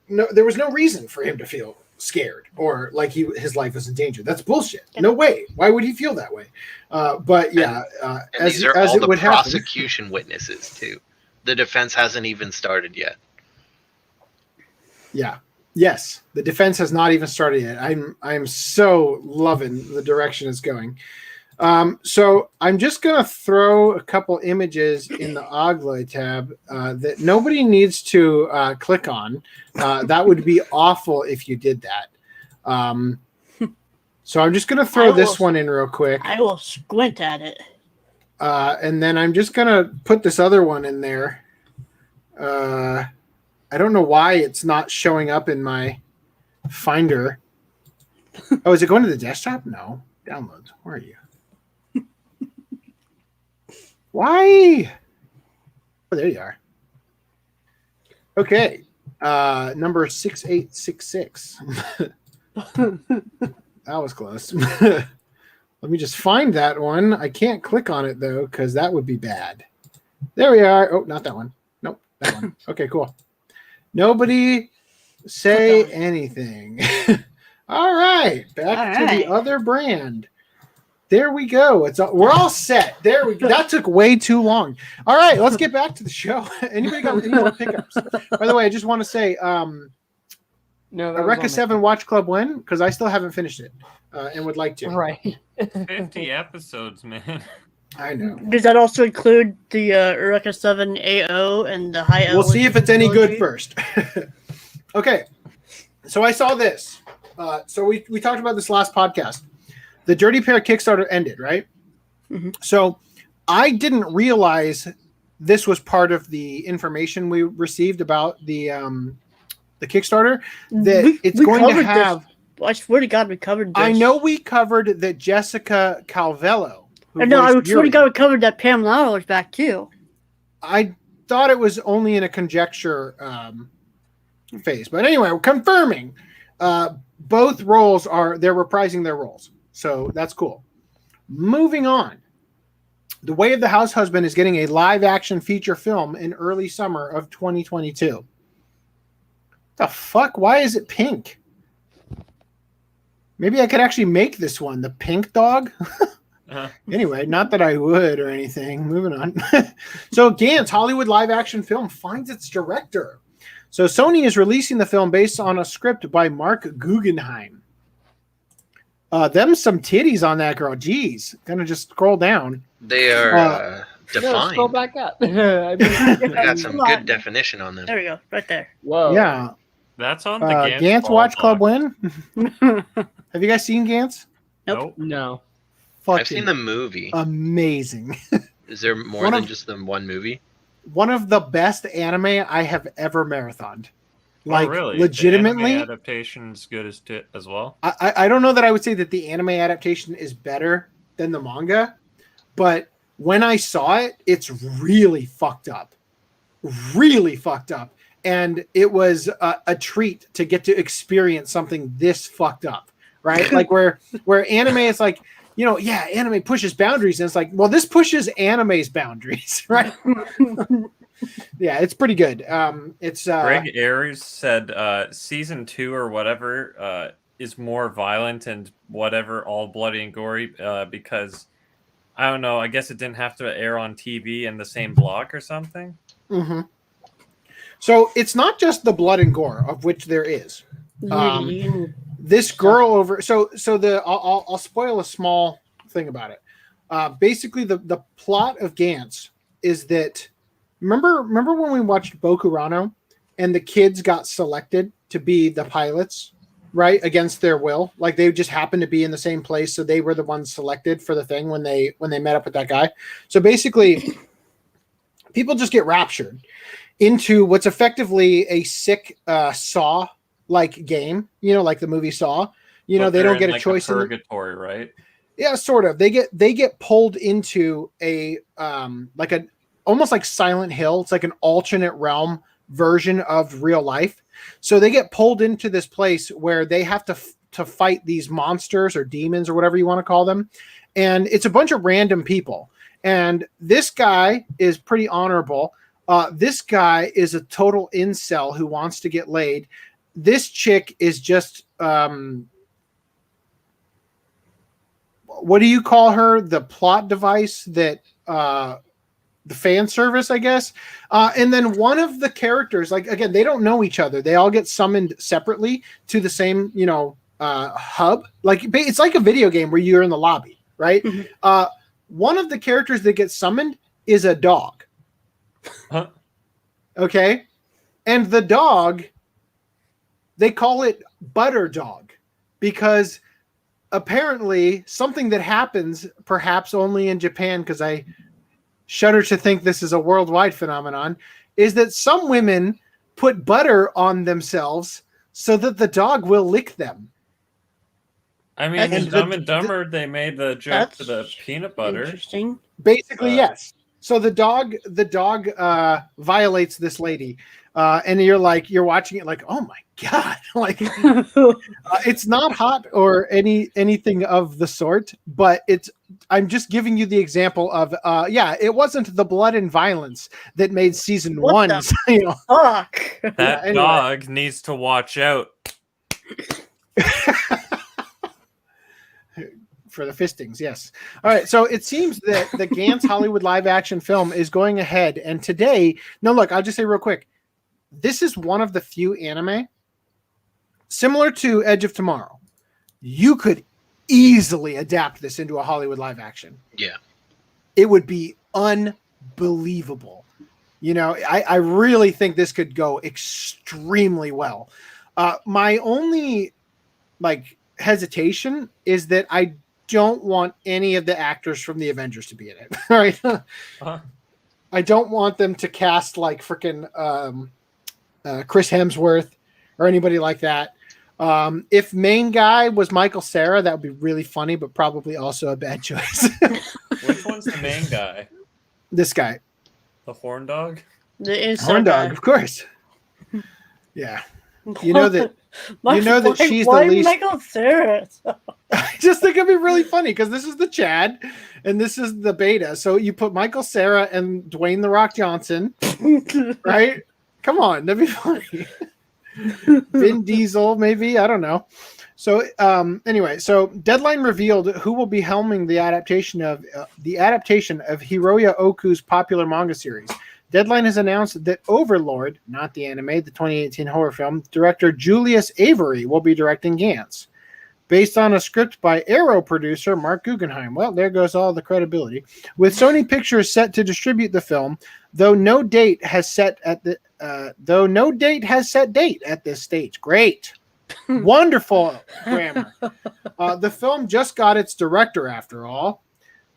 no reason for him to feel scared or like his life was in danger. That's bullshit. No way. Why would he feel that way? But yeah, and as these are as all it the would happen. prosecution witnesses too. The defense hasn't even started yet. Yeah. Yes, the defense has not even started yet. I'm so loving the direction it's going. So I'm just gonna throw a couple images in the Ogloy tab that nobody needs to click on. That would be awful if you did that. So I'm just gonna throw this one in real quick. I will squint at it. And then I'm just gonna put this other one in there. I don't know why it's not showing up in my Finder. Oh, is it going to the desktop? No. Downloads. Where are you? Why? Oh, there you are. Okay. Number 6866. That was close. Let me just find that one. I can't click on it, though, because that would be bad. There we are. Oh, not that one. Nope, that one. Okay, cool. Nobody say anything. All right, back to the other brand. There we go. We're all set. There we go. That took way too long. All right, let's get back to the show. Anybody got any more pickups? By the way, I just want to say, Eureka 7 Watch Club when? Because I still haven't finished it and would like to. Right. 50 episodes, man. I know. Does that also include the Eureka 7 AO and the high? We'll see if it's any good first. Okay, so I saw this. So we talked about this last podcast. The Dirty Pair Kickstarter ended, right? Mm-hmm. So I didn't realize this was part of the information we received about the Kickstarter. That it's going to have. I swear to God, we covered this. I know we covered that Jessica Calvello. No, I swear to God, we covered that Pam Lawler's back too. I thought it was only in a conjecture phase, but anyway, we're confirming both roles they're reprising their roles, so that's cool. Moving on, The Way of the Househusband is getting a live-action feature film in early summer of 2022. The fuck? Why is it pink? Maybe I could actually make this one the pink dog. Anyway, not that I would or anything. Moving on. So Gantz, Hollywood live-action film, finds its director. So Sony is releasing the film based on a script by Mark Guggenheim. Them some titties on that girl. Jeez. Gonna just scroll down. They are defined. Scroll back up. They got some good definition on them. There we go. Right there. Whoa. Yeah. That's on the Gantz Watch Club win. Have you guys seen Gantz? Nope. No. I've seen the movie. Amazing. Is there more than just the one movie? One of the best anime I have ever marathoned. Like, really? legitimately. The anime adaptation's good as well? I don't know that I would say that the anime adaptation is better than the manga, but when I saw it, it's really fucked up. Really fucked up. And it was a treat to get to experience something this fucked up, right? Like where anime is like, anime pushes boundaries, and it's like, well, this pushes anime's boundaries, right? Yeah, it's pretty good. It's Greg Ayres said season 2 or whatever is more violent and whatever, all bloody and gory because I don't know. I guess it didn't have to air on TV in the same block or something. Mm-hmm. So it's not just the blood and gore, of which there is. This girl over. So I'll spoil a small thing about it. Basically, the plot of Gantz is that remember when we watched Bokurano and the kids got selected to be the pilots, right, against their will, like they just happened to be in the same place, so they were the ones selected for the thing when they met up with that guy. So basically, people just get raptured into what's effectively a sick Saw like game, like the movie Saw. But they don't they're get in, a choice in purgatory, right? Yeah, sort of. They get pulled into a like a almost like Silent Hill. It's like an alternate realm version of real life. So they get pulled into this place where they have to fight these monsters or demons or whatever you want to call them. And it's a bunch of random people. And this guy is pretty honorable. This guy is a total incel who wants to get laid. This chick is just what do you call her? The plot device that the fan service, I guess. And then one of the characters, like again, they don't know each other. They all get summoned separately to the same, hub. Like it's like a video game where you're in the lobby, right? Mm-hmm. One of the characters that gets summoned is a dog. Huh? Okay. And the dog, they call it Butter Dog because apparently something that happens perhaps only in Japan, because I shudder to think this is a worldwide phenomenon, is that some women put butter on themselves so that the dog will lick them. I mean, in Dumb and Dumber, they made the joke to the peanut butter. Interesting. Basically, yes. So the dog violates this lady, and you're watching it like, oh my god, like it's not hot or anything of the sort, but I'm just giving you the example of it wasn't the blood and violence that made season one. Fuck. That dog needs to watch out. For the fistings, yes. All right, so it seems that the Gantz Hollywood live action film is going ahead, and today, look, I'll just say real quick, this is one of the few anime, similar to Edge of Tomorrow, you could easily adapt this into a Hollywood live action. Yeah. It would be unbelievable. I really think this could go extremely well. My only, hesitation is that I don't want any of the actors from the Avengers to be in it. All right. Uh-huh. I don't want them to cast freaking Chris Hemsworth or anybody like that. If main guy was Michael Cera, that would be really funny, but probably also a bad choice. Which one's the main guy? This guy. The horn dog? The horn dog, of course. Yeah. You know that she's the least. Michael Cera? I just think it'd be really funny because this is the Chad and this is the Beta. So you put Michael Cera and Dwayne the Rock Johnson, right? Come on, that'd be funny. Vin Diesel, maybe, I don't know. So anyway, so Deadline revealed who will be helming the adaptation of Hiroya Oku's popular manga series. Deadline has announced that Overlord, not the anime, the 2018 horror film, director Julius Avery will be directing Gantz. Based on a script by Arrow producer Mark Guggenheim. Well, there goes all the credibility. With Sony Pictures set to distribute the film, though no date has set date at this stage. Great. Wonderful grammar. The film just got its director, after all.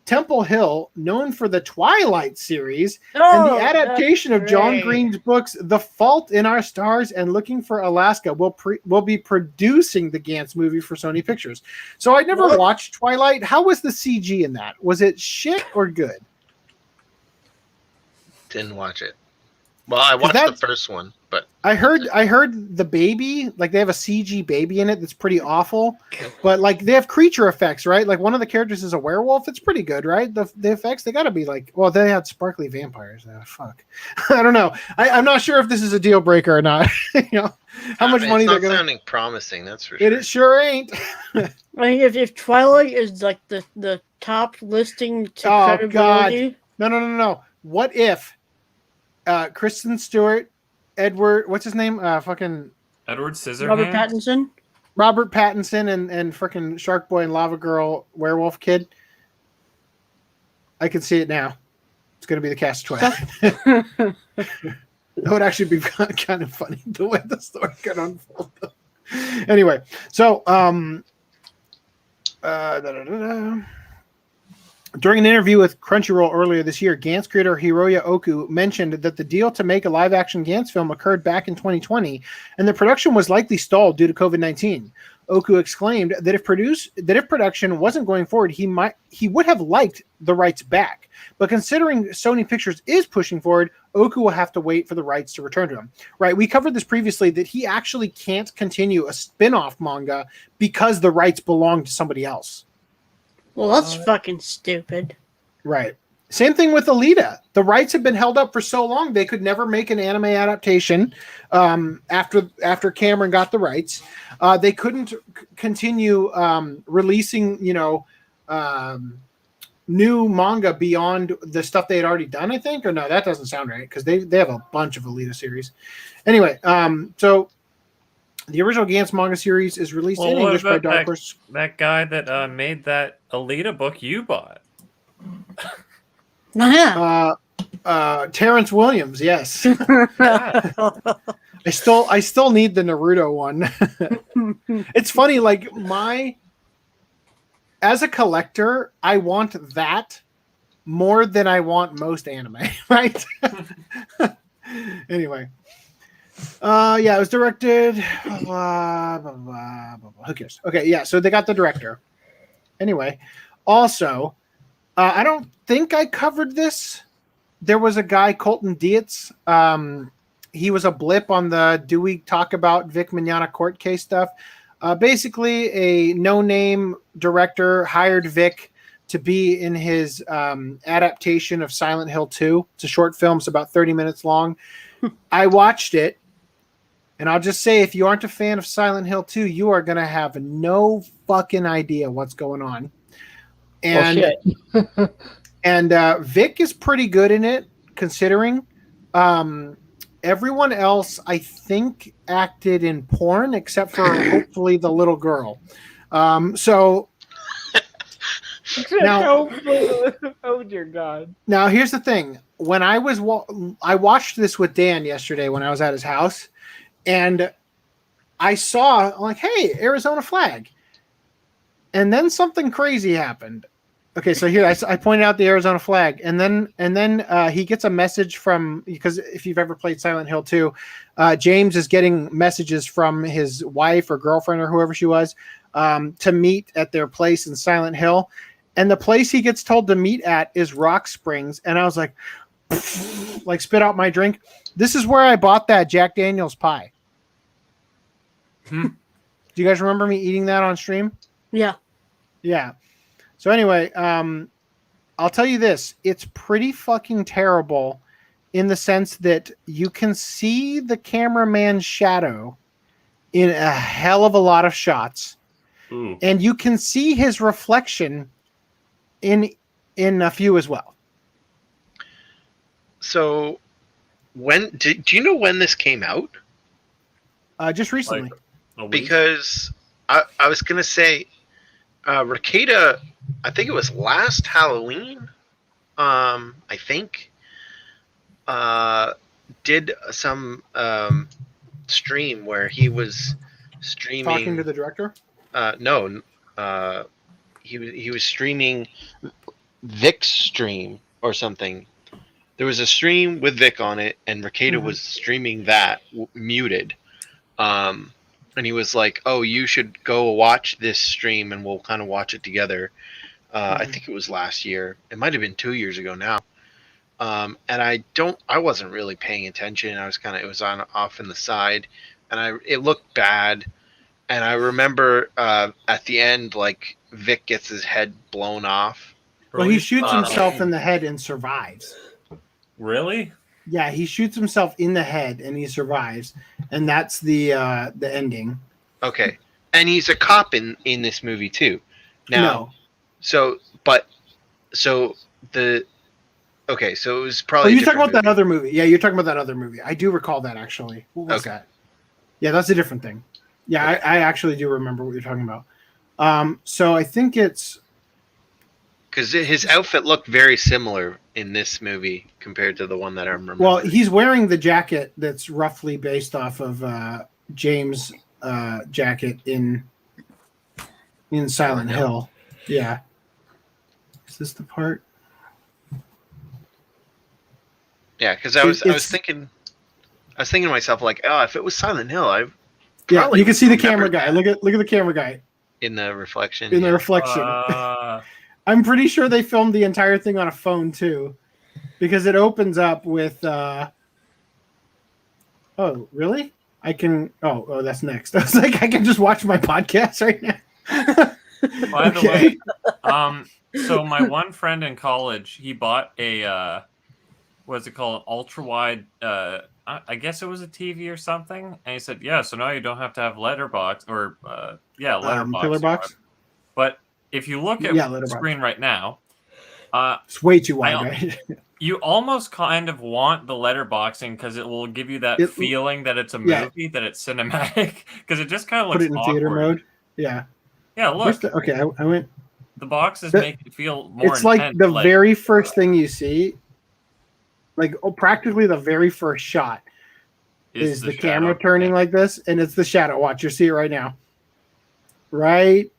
Temple Hill, known for the Twilight series and the adaptation of John Green's books The Fault in Our Stars and Looking for Alaska, will be producing the Gantz movie for Sony Pictures. So I never watched Twilight. How was the CG in that? Was it shit or good? Didn't watch it. Well, I watched the first one, but I heard the baby, they have a CG baby in it that's pretty awful, but they have creature effects, right? One of the characters is a werewolf. It's pretty good, right? The effects, they gotta be they had sparkly vampires. Fuck. I don't know. I'm not sure if this is a deal breaker or not. How much money they're gonna. It's sounding promising, that's for sure. It sure ain't. I mean, if Twilight is the top listing to credibility. God. No. What if Kristen Stewart, Edward, what's his name? Fucking Edward Scissorhands. Robert Pattinson and frickin' Shark Boy and Lava Girl werewolf kid. I can see it now. It's going to be the cast of Twilight. That would actually be kind of funny the way the story could unfold. Anyway, so during an interview with Crunchyroll earlier this year, Gantz creator Hiroya Oku mentioned that the deal to make a live-action Gantz film occurred back in 2020, and the production was likely stalled due to COVID-19. Oku exclaimed that if production wasn't going forward, he would have liked the rights back. But considering Sony Pictures is pushing forward, Oku will have to wait for the rights to return to him. Right? We covered this previously that he actually can't continue a spin-off manga because the rights belong to somebody else. Well, that's fucking stupid. Right. Same thing with Alita. The rights have been held up for so long they could never make an anime adaptation. After Cameron got the rights, they couldn't continue releasing, new manga beyond the stuff they had already done. I think, or no, that doesn't sound right because they have a bunch of Alita series. Anyway, so the original Gantz manga series is released in English by Dark Horse. That guy that made that Alita book you bought. Terrence Williams, yes. I still need the Naruto one. It's funny, like as a collector, I want that more than I want most anime, right? Anyway. Yeah, it was directed. Blah, blah, blah, blah, blah. Who cares? Okay, yeah, so they got the director. Anyway, also, I don't think I covered this. There was a guy, Colton Dietz. He was a blip on the Do We Talk About Vic Mignogna court case stuff. Basically, a no-name director hired Vic to be in his adaptation of Silent Hill 2. It's a short film. It's about 30 minutes long. I watched it. And I'll just say, if you aren't a fan of Silent Hill 2, you are going to have no fucking idea what's going on. And and Vic is pretty good in it, considering. Everyone else, I think, acted in porn, except for hopefully the little girl. So now, oh dear God! Now here's the thing: when I watched this with Dan yesterday when I was at his house. And I saw, I'm like, hey, Arizona flag. And then something crazy happened. Okay, so here I pointed out the Arizona flag. And then he gets a message from, because if you've ever played Silent Hill 2, James is getting messages from his wife or girlfriend or whoever she was to meet at their place in Silent Hill. And the place he gets told to meet at is Rock Springs. And I was like, like spit out my drink. This is where I bought that Jack Daniel's pie. Do you guys remember me eating that on stream? Yeah. Yeah. So anyway, I'll tell you this. It's pretty fucking terrible in the sense that you can see the cameraman's shadow in a hell of a lot of shots. Ooh. And you can see his reflection in a few as well. So do you know when this came out? Just recently. Because I was going to say, Ricada, I think it was last Halloween, I think, did some stream where he was streaming. Talking to the director? No. He was streaming Vic's stream or something. There was a stream with Vic on it, and Ricada was streaming that muted. And he was like, "Oh, you should go watch this stream, and we'll kind of watch it together." I think it was last year. It might have been 2 years ago now. And I wasn't really paying attention. I was it was on off in the side, and it looked bad. And I remember at the end, like Vic gets his head blown off. Well, he shoots himself in the head and survives. Really? Yeah, he shoots himself in the head and he survives, and that's the ending. Okay, and he's a cop in this movie too. Now, no. So it was probably. Oh, you're talking about that other movie? Yeah, you're talking about that other movie. I do recall that actually. What was that? Yeah, that's a different thing. Yeah, I actually do remember what you're talking about. So I think it's. Because his outfit looked very similar in this movie compared to the one that I'm remembering. Well, he's wearing the jacket that's roughly based off of James' jacket in Silent Hill. Yeah. Is this the part? Yeah, because I was thinking to myself like, oh, if it was Silent Hill, I Yeah, you can see the remember camera guy. Look at the camera guy in the reflection. in the reflection. I'm pretty sure they filmed the entire thing on a phone too, because it opens up with. Oh, really? I can. Oh, that's next. I was like, I can just watch my podcast right now. By the way, so my one friend in college, he bought a what's it called, ultra wide. I guess it was a TV or something, and he said, "Yeah, so now you don't have to have letterbox or letterbox, pillar box." But if you look at the screen right now, it's way too wide, right? You almost kind of want the letterboxing because it will give you that feeling that it's a movie, that it's cinematic, because it just kind of looks Put it in awkward. theater mode. Yeah. Yeah, look. Okay, I went. The boxes make it feel more It's like intense, the very first thing you see, like practically the very first shot is the camera turning like this, and it's the shadow. Watch, you see it right now. Right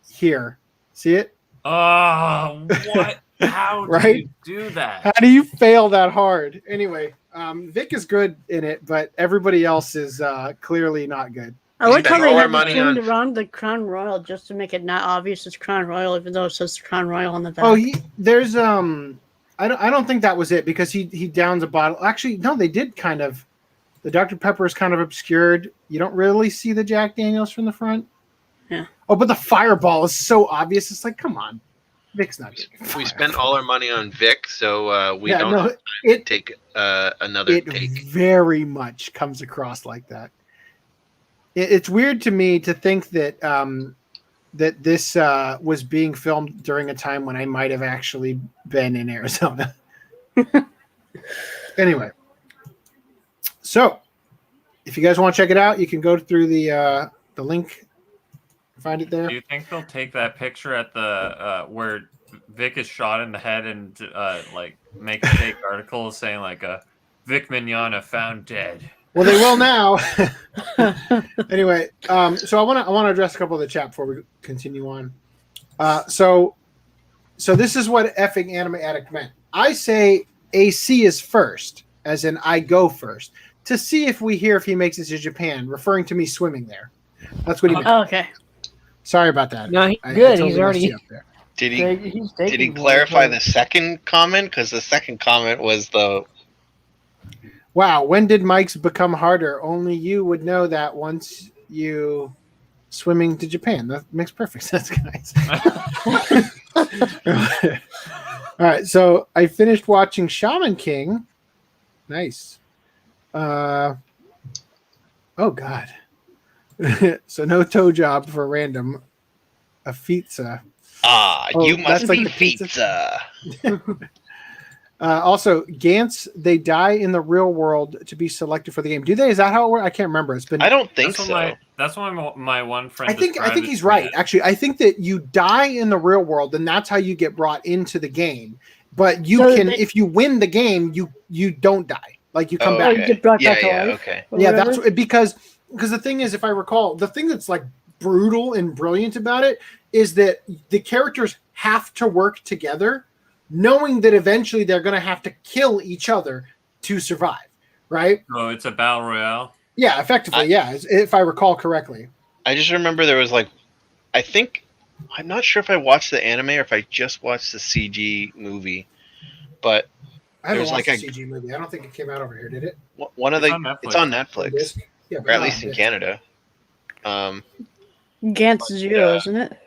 here. See it? Oh, what? How do you do that? How do you fail that hard? Anyway, Vic is good in it, but everybody else is clearly not good. I like how they have turned around the Crown Royal just to make it not obvious it's Crown Royal, even though it says Crown Royal on the back. Oh, there's I don't think that was it, because he downs a bottle. Actually, no, they did kind of. The Dr. Pepper is kind of obscured. You don't really see the Jack Daniels from the front. Yeah. Oh, but the fireball is so obvious. It's like, come on, Vic's not good. We spent all our money on Vic, so we don't have time to take another take. It very much comes across like that. It's weird to me to think that that this was being filmed during a time when I might have actually been in Arizona. Anyway, so if you guys want to check it out, you can go through the link. Find it there. Do you think they'll take that picture at the where Vic is shot in the head and like make a fake article saying like Vic Mignogna found dead? Well, they will now. Anyway, so I want to address a couple of the chat before we continue on. So this is what Effing Anime Addict meant. I say AC is first, as in I go first, to see if we hear if he makes it to Japan, referring to me swimming there. That's what he meant. Oh, okay. Sorry about that. No, he's good. He's already up there. Did he clarify the second comment? Because the second comment was the. Wow, when did Mike's become harder? Only you would know that once you swimming to Japan. That makes perfect sense, guys. All right, so I finished watching Shaman King. Nice. Oh, God. So no toe job for random. A pizza. You must be pizza. Also, Gantz, they die in the real world to be selected for the game. Do they? Is that how it works? I can't remember. It's been. I don't think so. That's why my one friend. I think he's right. Actually, I think that you die in the real world, and that's how you get brought into the game. But you can, if you win the game, you don't die. Like you come back. You get brought back to life. Okay. Yeah, that's because the thing is, if I recall, the thing that's like brutal and brilliant about it is that the characters have to work together, knowing that eventually they're going to have to kill each other to survive, right? Oh, it's a battle royale? Yeah, effectively, if I recall correctly. I just remember there was like, I'm not sure if I watched the anime or if I just watched the CG movie, but I haven't watched the CG movie. I don't think it came out over here, did it? It's on Netflix. Yeah, or at least in Canada. Gantz Zero, isn't it?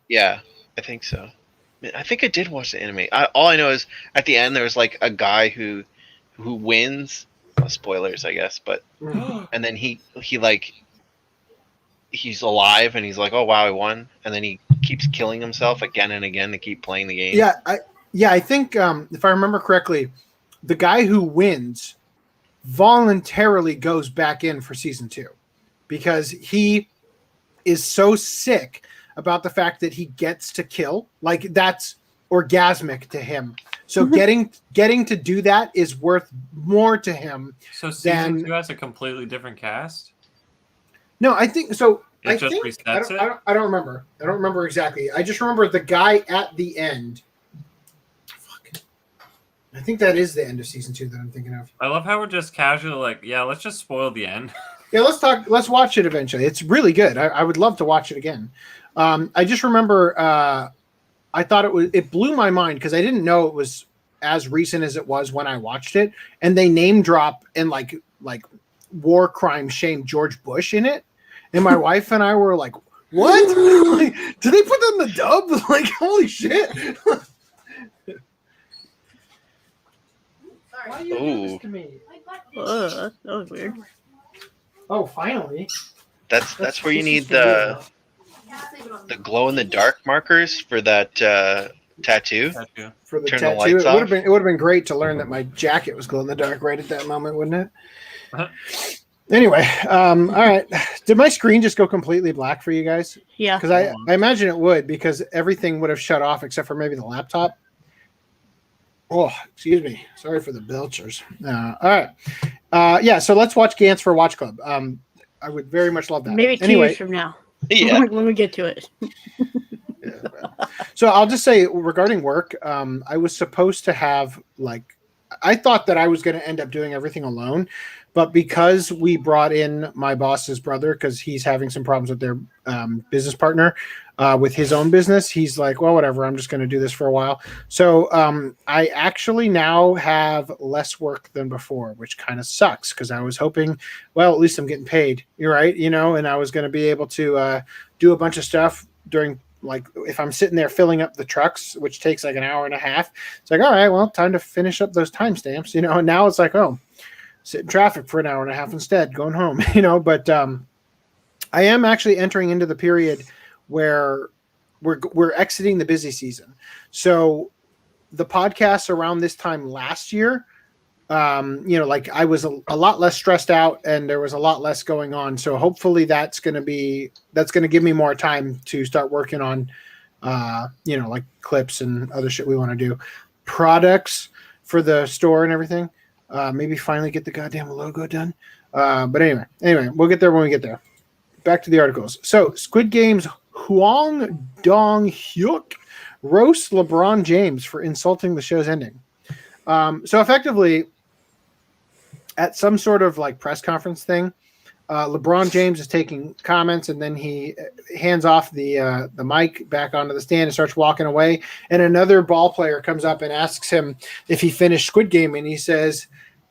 Yeah, I think so. I think I did watch the anime. All I know is at the end there was like a guy who wins. Spoilers, I guess, but and then he's alive and he's like, oh wow, I won, and then he keeps killing himself again and again to keep playing the game. I think if I remember correctly, the guy who wins voluntarily goes back in for season 2 because he is so sick about the fact that he gets to kill. Like that's orgasmic to him. So getting to do that is worth more to him. So season than 2 has a completely different cast? no. I think so. It I just think resets it? I don't remember. I don't remember exactly. I just remember the guy at the end. Fuck. I think that is the end of season 2 that I'm thinking of. I love how we're just casually like, yeah, let's just spoil the end. Yeah, let's watch it eventually. It's really good. I would love to watch it again. I just remember I thought it blew my mind because I didn't know it was as recent as it was when I watched it, and they name drop and like war crime shame George Bush in it, and my wife and I were like, "What? Like, did they put that in the dub? Like, holy shit!" Why you do this to me? That was weird. Oh, finally. That's where you need the glow in the dark markers for that tattoo. For the Turn the tattoo, lights off. it would have been great to learn that my jacket was glow in the dark right at that moment, wouldn't it? Uh-huh. Anyway, all right. Did my screen just go completely black for you guys? Yeah. Because I imagine it would, because everything would have shut off except for maybe the laptop. Oh, excuse me. Sorry for the belchers. All right. Yeah, so let's watch Gantz for Watch Club. I would very much love that. Maybe 2 anyway, years from now. Yeah. When we get to it. So I'll just say regarding work, I was supposed to have I thought that I was going to end up doing everything alone, but because we brought in my boss's brother, because he's having some problems with their business partner with his own business, he's like, well, whatever, I'm just going to do this for a while. So I actually now have less work than before, which kind of sucks because I was hoping, well, at least I'm getting paid, you're right, and I was going to be able to do a bunch of stuff during, like, if I'm sitting there filling up the trucks, which takes like an hour and a half, it's like, all right, well, time to finish up those timestamps, and now it's like, oh, sit in traffic for an hour and a half instead, going home, but I am actually entering into the period where we're exiting the busy season. So the podcasts around this time last year, I was a lot less stressed out and there was a lot less going on. So hopefully that's going to give me more time to start working on, like clips and other shit we want to do, products for the store and everything. Maybe finally get the goddamn logo done. But anyway, we'll get there when we get there. Back to the articles. So Squid Game's Huang Dong-hyuk roasts LeBron James for insulting the show's ending. So effectively, at some sort of like press conference thing, LeBron James is taking comments, and then he hands off the mic back onto the stand and starts walking away. And another ball player comes up and asks him if he finished Squid Game, and he says,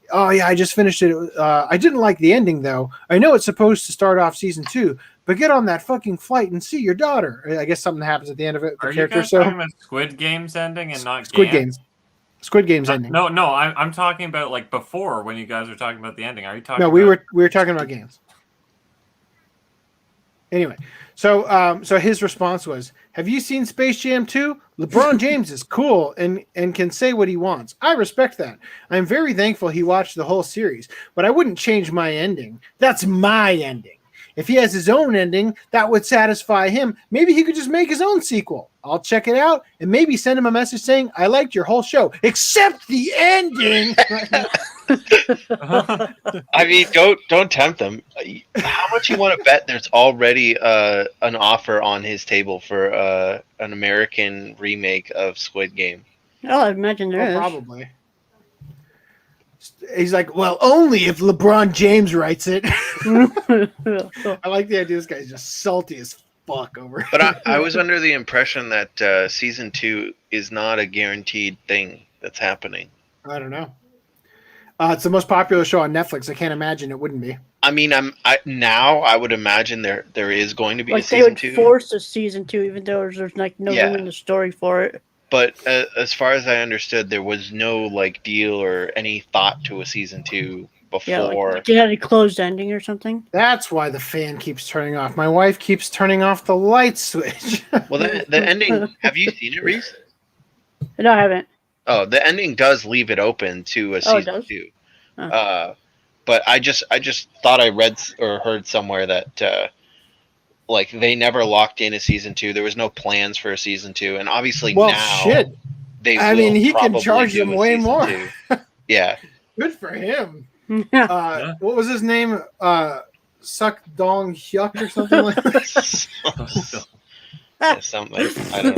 "Oh yeah, I just finished it. I didn't like the ending though. I know it's supposed to start off season 2, but get on that fucking flight and see your daughter." I guess something happens at the end of it. Are you guys talking about Squid Game's ending and not Squid Gantz? Games? Squid Game's ending. No, I'm talking about like before when you guys were talking about the ending. Are you talking? No, we were talking about games. Anyway, so his response was, "Have you seen Space Jam 2? LeBron James is cool and can say what he wants. I respect that. I'm very thankful he watched the whole series, but I wouldn't change my ending. That's my ending. If he has his own ending, that would satisfy him. Maybe he could just make his own sequel. I'll check it out and maybe send him a message saying, I liked your whole show, except the ending." I mean, don't tempt them. How much you want to bet there's already an offer on his table for an American remake of Squid Game? Oh, I imagine there is. Probably. He's like, well, only if LeBron James writes it. I like the idea this guy's just salty as fuck over it. But I was under the impression that season 2 is not a guaranteed thing that's happening. I don't know. It's the most popular show on Netflix. I can't imagine it wouldn't be. I mean, I would imagine there is going to be like a they season would 2. force a season 2, even though there's like no room in the story for it. But as far as I understood, there was no like deal or any thought to a season 2 before. Yeah, like it had a closed ending or something. That's why the fan keeps turning off. My wife keeps turning off the light switch. Well, the ending. Have you seen it, Rhys? No, I haven't. Oh, the ending does leave it open to a season 2. Oh. But I just thought I read or heard somewhere that like they never locked in a season 2. There was no plans for a season 2, and obviously Well, now shit. they. I will mean, he can probably charge do them a way season more. 2. Yeah. Good for him. Yeah. What was his name? Suck Dong Hyuk or something like that. Yeah, something. I don't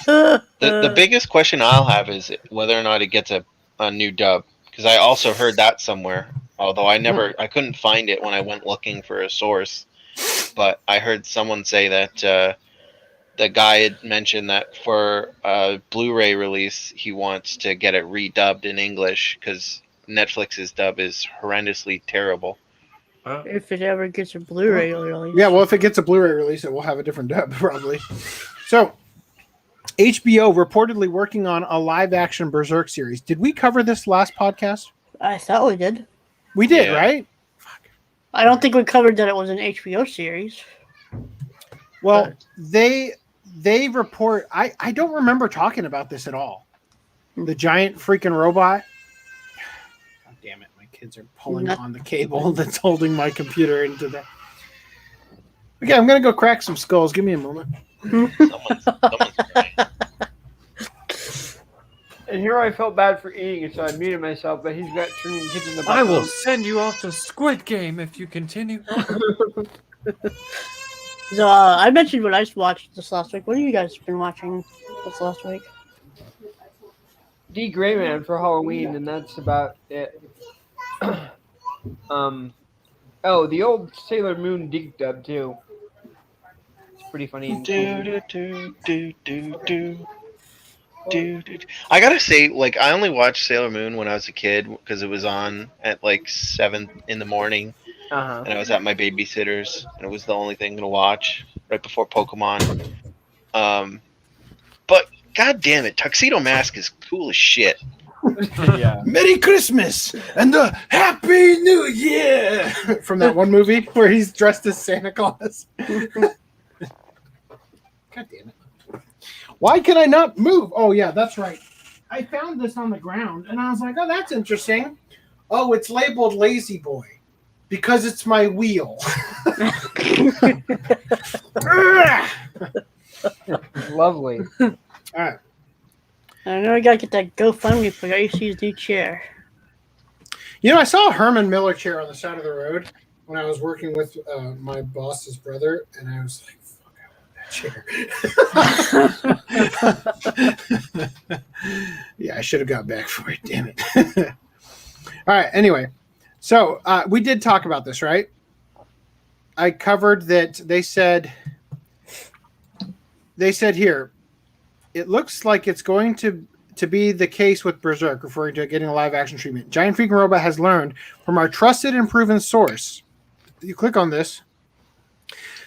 know. The biggest question I'll have is whether or not it gets a new dub, because I also heard that somewhere. Although I couldn't find it when I went looking for a source, but I heard someone say that the guy had mentioned that for a Blu-ray release, he wants to get it redubbed in English because Netflix's dub is horrendously terrible. If it ever gets a Blu-ray release. Yeah, well, if it gets a Blu-ray release, it will have a different dub, probably. So, HBO reportedly working on a live-action Berserk series. Did we cover this last podcast? I thought we did. We did, Yeah. right? I don't think we covered that it was an HBO series. Well, they report. I don't remember talking about this at all. The Giant Freakin Robot. God damn it! My kids are pulling on the cable that's holding my computer into the. Okay, I'm gonna go crack some skulls. Give me a moment. Someone's crying. And here I felt bad for eating it, so I muted myself, but he's got turning kids in the I will background. send you off to Squid Game if you continue. So I mentioned what I watched this last week. What have you guys been watching this last week? D. Greyman for Halloween, and that's about it. Oh, the old Sailor Moon Dig dub too. It's pretty funny. And I gotta say, like, I only watched Sailor Moon when I was a kid because it was on at like 7 in the morning, Uh-huh. and I was at my babysitter's, and it was the only thing to watch right before Pokemon. But god damn it, Tuxedo Mask is cool as shit. Yeah. Merry Christmas and a Happy New Year from that one movie where he's dressed as Santa Claus. God damn it. Why can I not move? Oh, yeah, that's right. I found this on the ground, and I was like, oh, that's interesting. Oh, it's labeled Lazy Boy because it's my wheel. Lovely. All right. I know I gotta get that GoFundMe for AC's new chair. You know, I saw a Herman Miller chair on the side of the road when I was working with my boss's brother, and I was like, chair. Yeah, I should have got back for it. Damn it. All right. Anyway, so we did talk about this, right? I covered that. They said here, it looks like it's going to be the case with Berserk, referring to getting a live action treatment. Giant Freakin Robot has learned from our trusted and proven source. You click on this.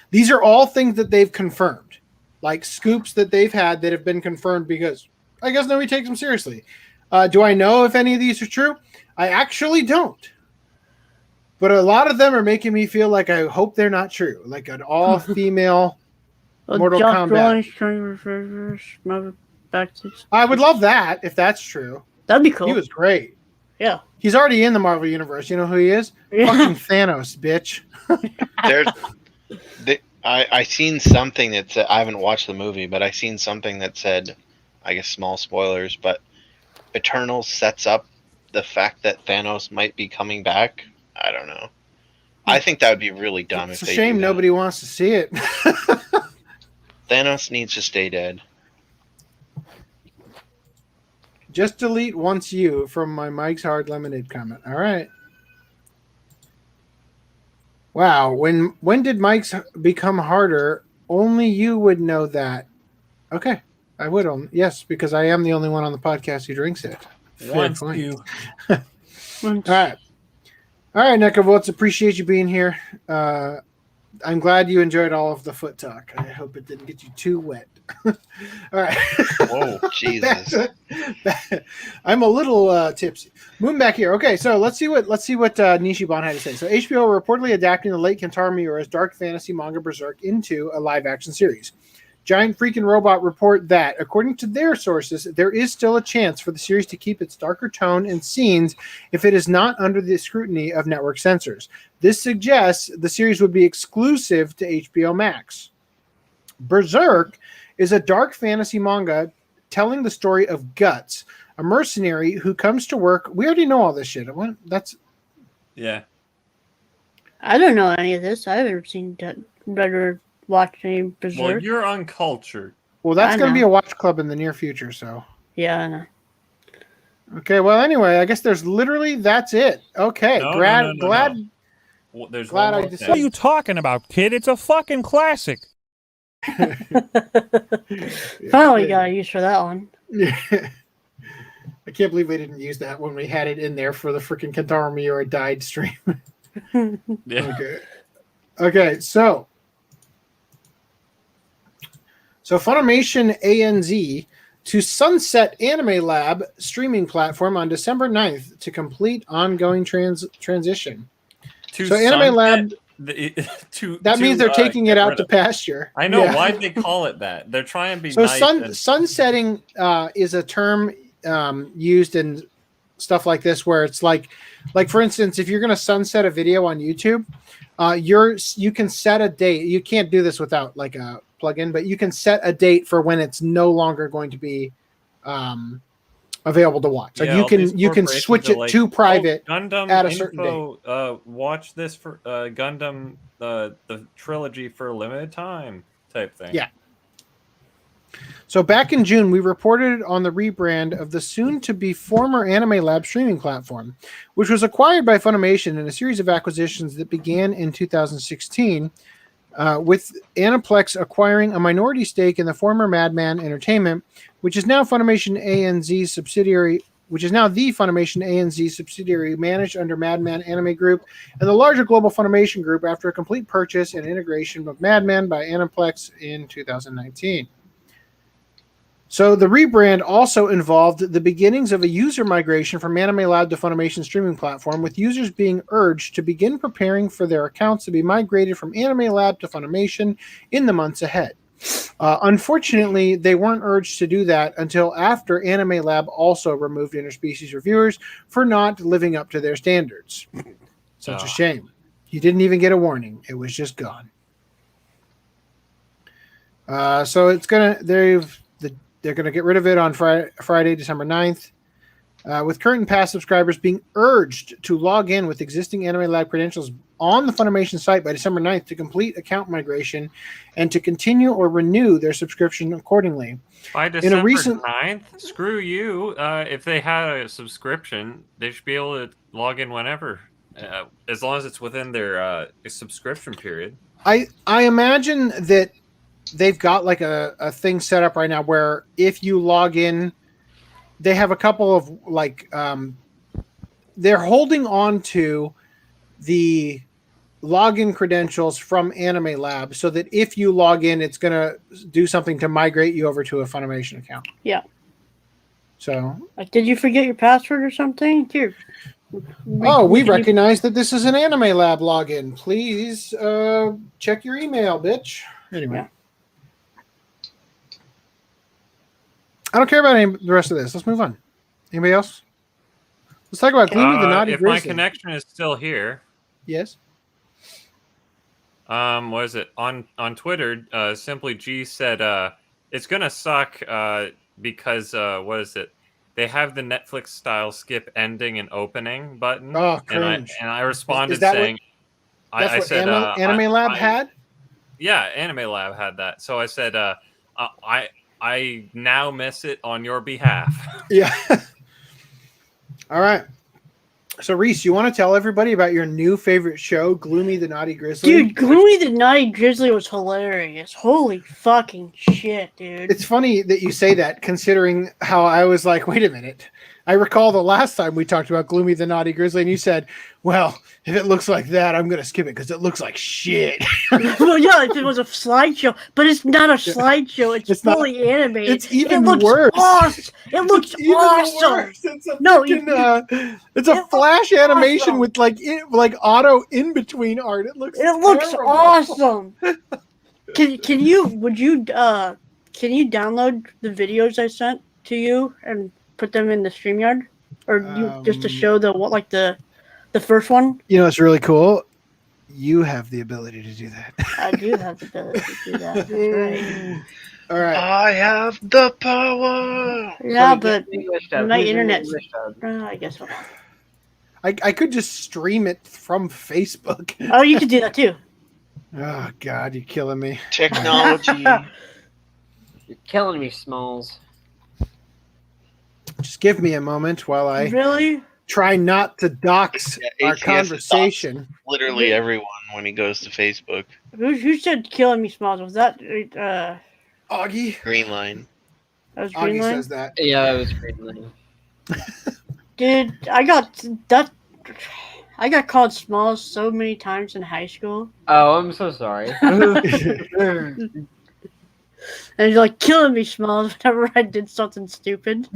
These are all things that they've confirmed, like scoops that they've had that have been confirmed because I guess nobody takes them seriously. Do I know if any of these are true? I actually don't. But a lot of them are making me feel like I hope they're not true. Like an all-female Mortal Kombat. I would love that if that's true. That'd be cool. He was great. Yeah. He's already in the Marvel Universe. You know who he is? Fucking Thanos, bitch. I seen something that said, I haven't watched the movie, but I seen something that said, I guess small spoilers, but Eternals sets up the fact that Thanos might be coming back. I don't know. I think that would be really dumb It's if a they shame do that. nobody wants to see it. Thanos needs to stay dead. Just delete once you from my Mike's Hard Lemonade comment. All right. Wow. When did Mike's become harder? Only you would know that. Okay. I would. Yes, because I am the only one on the podcast who drinks it. Fair Once point. you. All right. All right, Neck of Woods. Appreciate you being here. I'm glad you enjoyed all of the foot talk. I hope it didn't get you too wet. All right. Whoa, Jesus. I'm a little tipsy. Moving back here. Okay, so let's see what Nishiban had to say. So HBO are reportedly adapting the late Kentaro Miura's dark fantasy manga Berserk into a live action series. Giant Freakin Robot report that, according to their sources, there is still a chance for the series to keep its darker tone and scenes if it is not under the scrutiny of network censors. This suggests the series would be exclusive to HBO Max. Berserk is a dark fantasy manga telling the story of Guts, a mercenary who comes to work. We already know all this shit. Yeah. I don't know any of this. I haven't seen that. Better watch any Berserk. Well, you're uncultured. Well, that's I going to be know. a watch club in the near future, so. Yeah, I know. Okay, well, anyway, I guess that's it. Okay, No, glad no. Well, there's glad one I more decided- thing. What are you talking about, kid? It's a fucking classic. Finally got a use for that one. Yeah. I can't believe we didn't use that when we had it in there for the freaking Kentaro Miura died stream. Yeah. Okay, so Funimation ANZ to sunset Anime Lab streaming platform on December 9th to complete ongoing transition. So Anime Lab, that means they're taking it out to pasture. I know. Yeah. Why'd they call it that? They're trying to be So nice. sunsetting is a term used in stuff like this, where it's like for instance, if you're going to sunset a video on YouTube, you can set a date. You can't do this without like a plugin, but you can set a date for when it's no longer going to be available to watch. Like you can switch it to private Gundam at a certain date. Watch this for Gundam the trilogy for a limited time type thing. Yeah. So back in June, we reported on the rebrand of the soon-to-be former Anime Lab streaming platform, which was acquired by Funimation in a series of acquisitions that began in 2016, with Aniplex acquiring a minority stake in the former Madman Entertainment, which is now Funimation ANZ subsidiary, which is now the Funimation ANZ subsidiary managed under Madman Anime Group and the larger global Funimation Group after a complete purchase and integration of Madman by Aniplex in 2019. So the rebrand also involved the beginnings of a user migration from Anime Lab to Funimation streaming platform, with users being urged to begin preparing for their accounts to be migrated from Anime Lab to Funimation in the months ahead. Unfortunately, they weren't urged to do that until after Anime Lab also removed interspecies reviewers for not living up to their standards. Such a shame. You didn't even get a warning. It was just gone. So it's they're going to get rid of it on Friday, December 9th, with current and past subscribers being urged to log in with existing Anime Lab credentials on the Funimation site by December 9th to complete account migration and to continue or renew their subscription accordingly. By December 9th? Screw you. If they had a subscription, they should be able to log in whenever, as long as it's within their subscription period. I imagine that they've got like a thing set up right now where if you log in, they have a couple of like they're holding on to the login credentials from Anime Lab so that if you log in, it's going to do something to migrate you over to a Funimation account. Yeah. So did you forget your password or something? Here. We recognize that this is an Anime Lab login. Please check your email, bitch. Anyway. Yeah. I don't care about the rest of this. Let's move on. Anybody else? Let's talk about Gloomy the Naughty if Grizzly. my connection is still here. Yes. What is it? On Twitter, Simply G said it's gonna suck because what is it? They have the Netflix style skip ending and opening button. Oh, cringe. And I responded Is that saying That's I what said Anime Lab had? Yeah, Anime Lab had that. So I said I now miss it on your behalf. Yeah. All right. So, Rhys, you want to tell everybody about your new favorite show, Gloomy the Naughty Grizzly? Dude, Gloomy the Naughty Grizzly was hilarious. Holy fucking shit, dude. It's funny that you say that, considering how I was like, wait a minute. I recall the last time we talked about Gloomy the Naughty Grizzly, and you said, well, if it looks like that, I'm going to skip it because it looks like shit. Well, yeah, it was a slideshow, but it's not a slideshow. It's fully animated. It's even it looks worse. Awesome. It looks even awesome. Worse. It's a flash animation with like auto in between art. It looks terrible. Terrible. Awesome. Can you download the videos I sent to you and put them in the StreamYard, or just to show the first one? You know, it's really cool. You have the ability to do that. I do have the ability to do that. That's right. All right. I have the power. Yeah, So but English dub. my Who's in internet's. English dub? I guess. So. I could just stream it from Facebook. Oh, you could do that too. Oh God, you're killing me. Technology. You're killing me, Smalls. Just give me a moment while I Really? try not to dox Yeah, our ATS conversation. Literally everyone when he goes to Facebook. Who said killing me, Smalls? Was that Augie. Green line. that was Augie Greenland? says that. Yeah, that was Greenland. Dude, I got called Smalls so many times in high school. Oh, I'm so sorry. And you're like killing me, Smalls, whenever I did something stupid.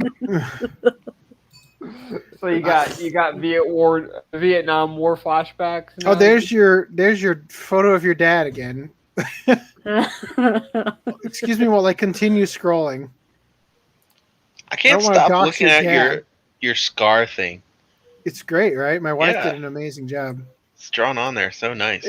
So you got Vietnam War flashbacks. Oh, now? there's your photo of your dad again. Excuse me while I continue scrolling. I can't I don't wanna stop dox looking your at dad. your scar thing. It's great, right? My wife Yeah. did an amazing job. It's drawn on there, so nice.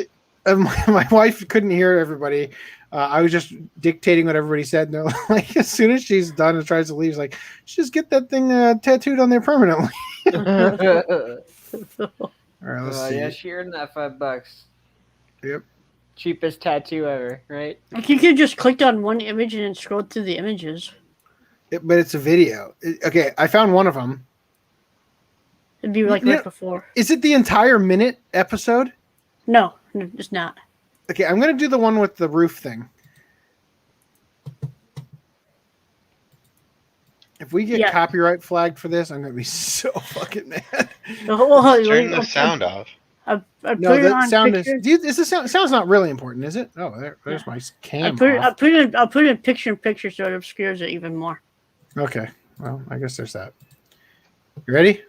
My wife couldn't hear everybody. I was just dictating what everybody said. No, like as soon as she's done and tries to leave, she's like, just get that thing tattooed on there permanently. All right, let's see. Yeah, she earned that $5. Yep. Cheapest tattoo ever, right? Like you could just click on one image and then scroll through the images. But it's a video. Okay, I found one of them. It'd be like Yeah. right before. Is it the entire minute episode? No, it's not. Okay, I'm gonna do the one with the roof thing. If we get Yeah. copyright flagged for this, I'm gonna be so fucking mad. Turn the sound off. I put No, it the on sound picture. is. Dude, this is sound's not really important, is it? Oh, there's my cam. I'll off. put it in picture so it obscures it even more. Okay, well, I guess there's that. You ready?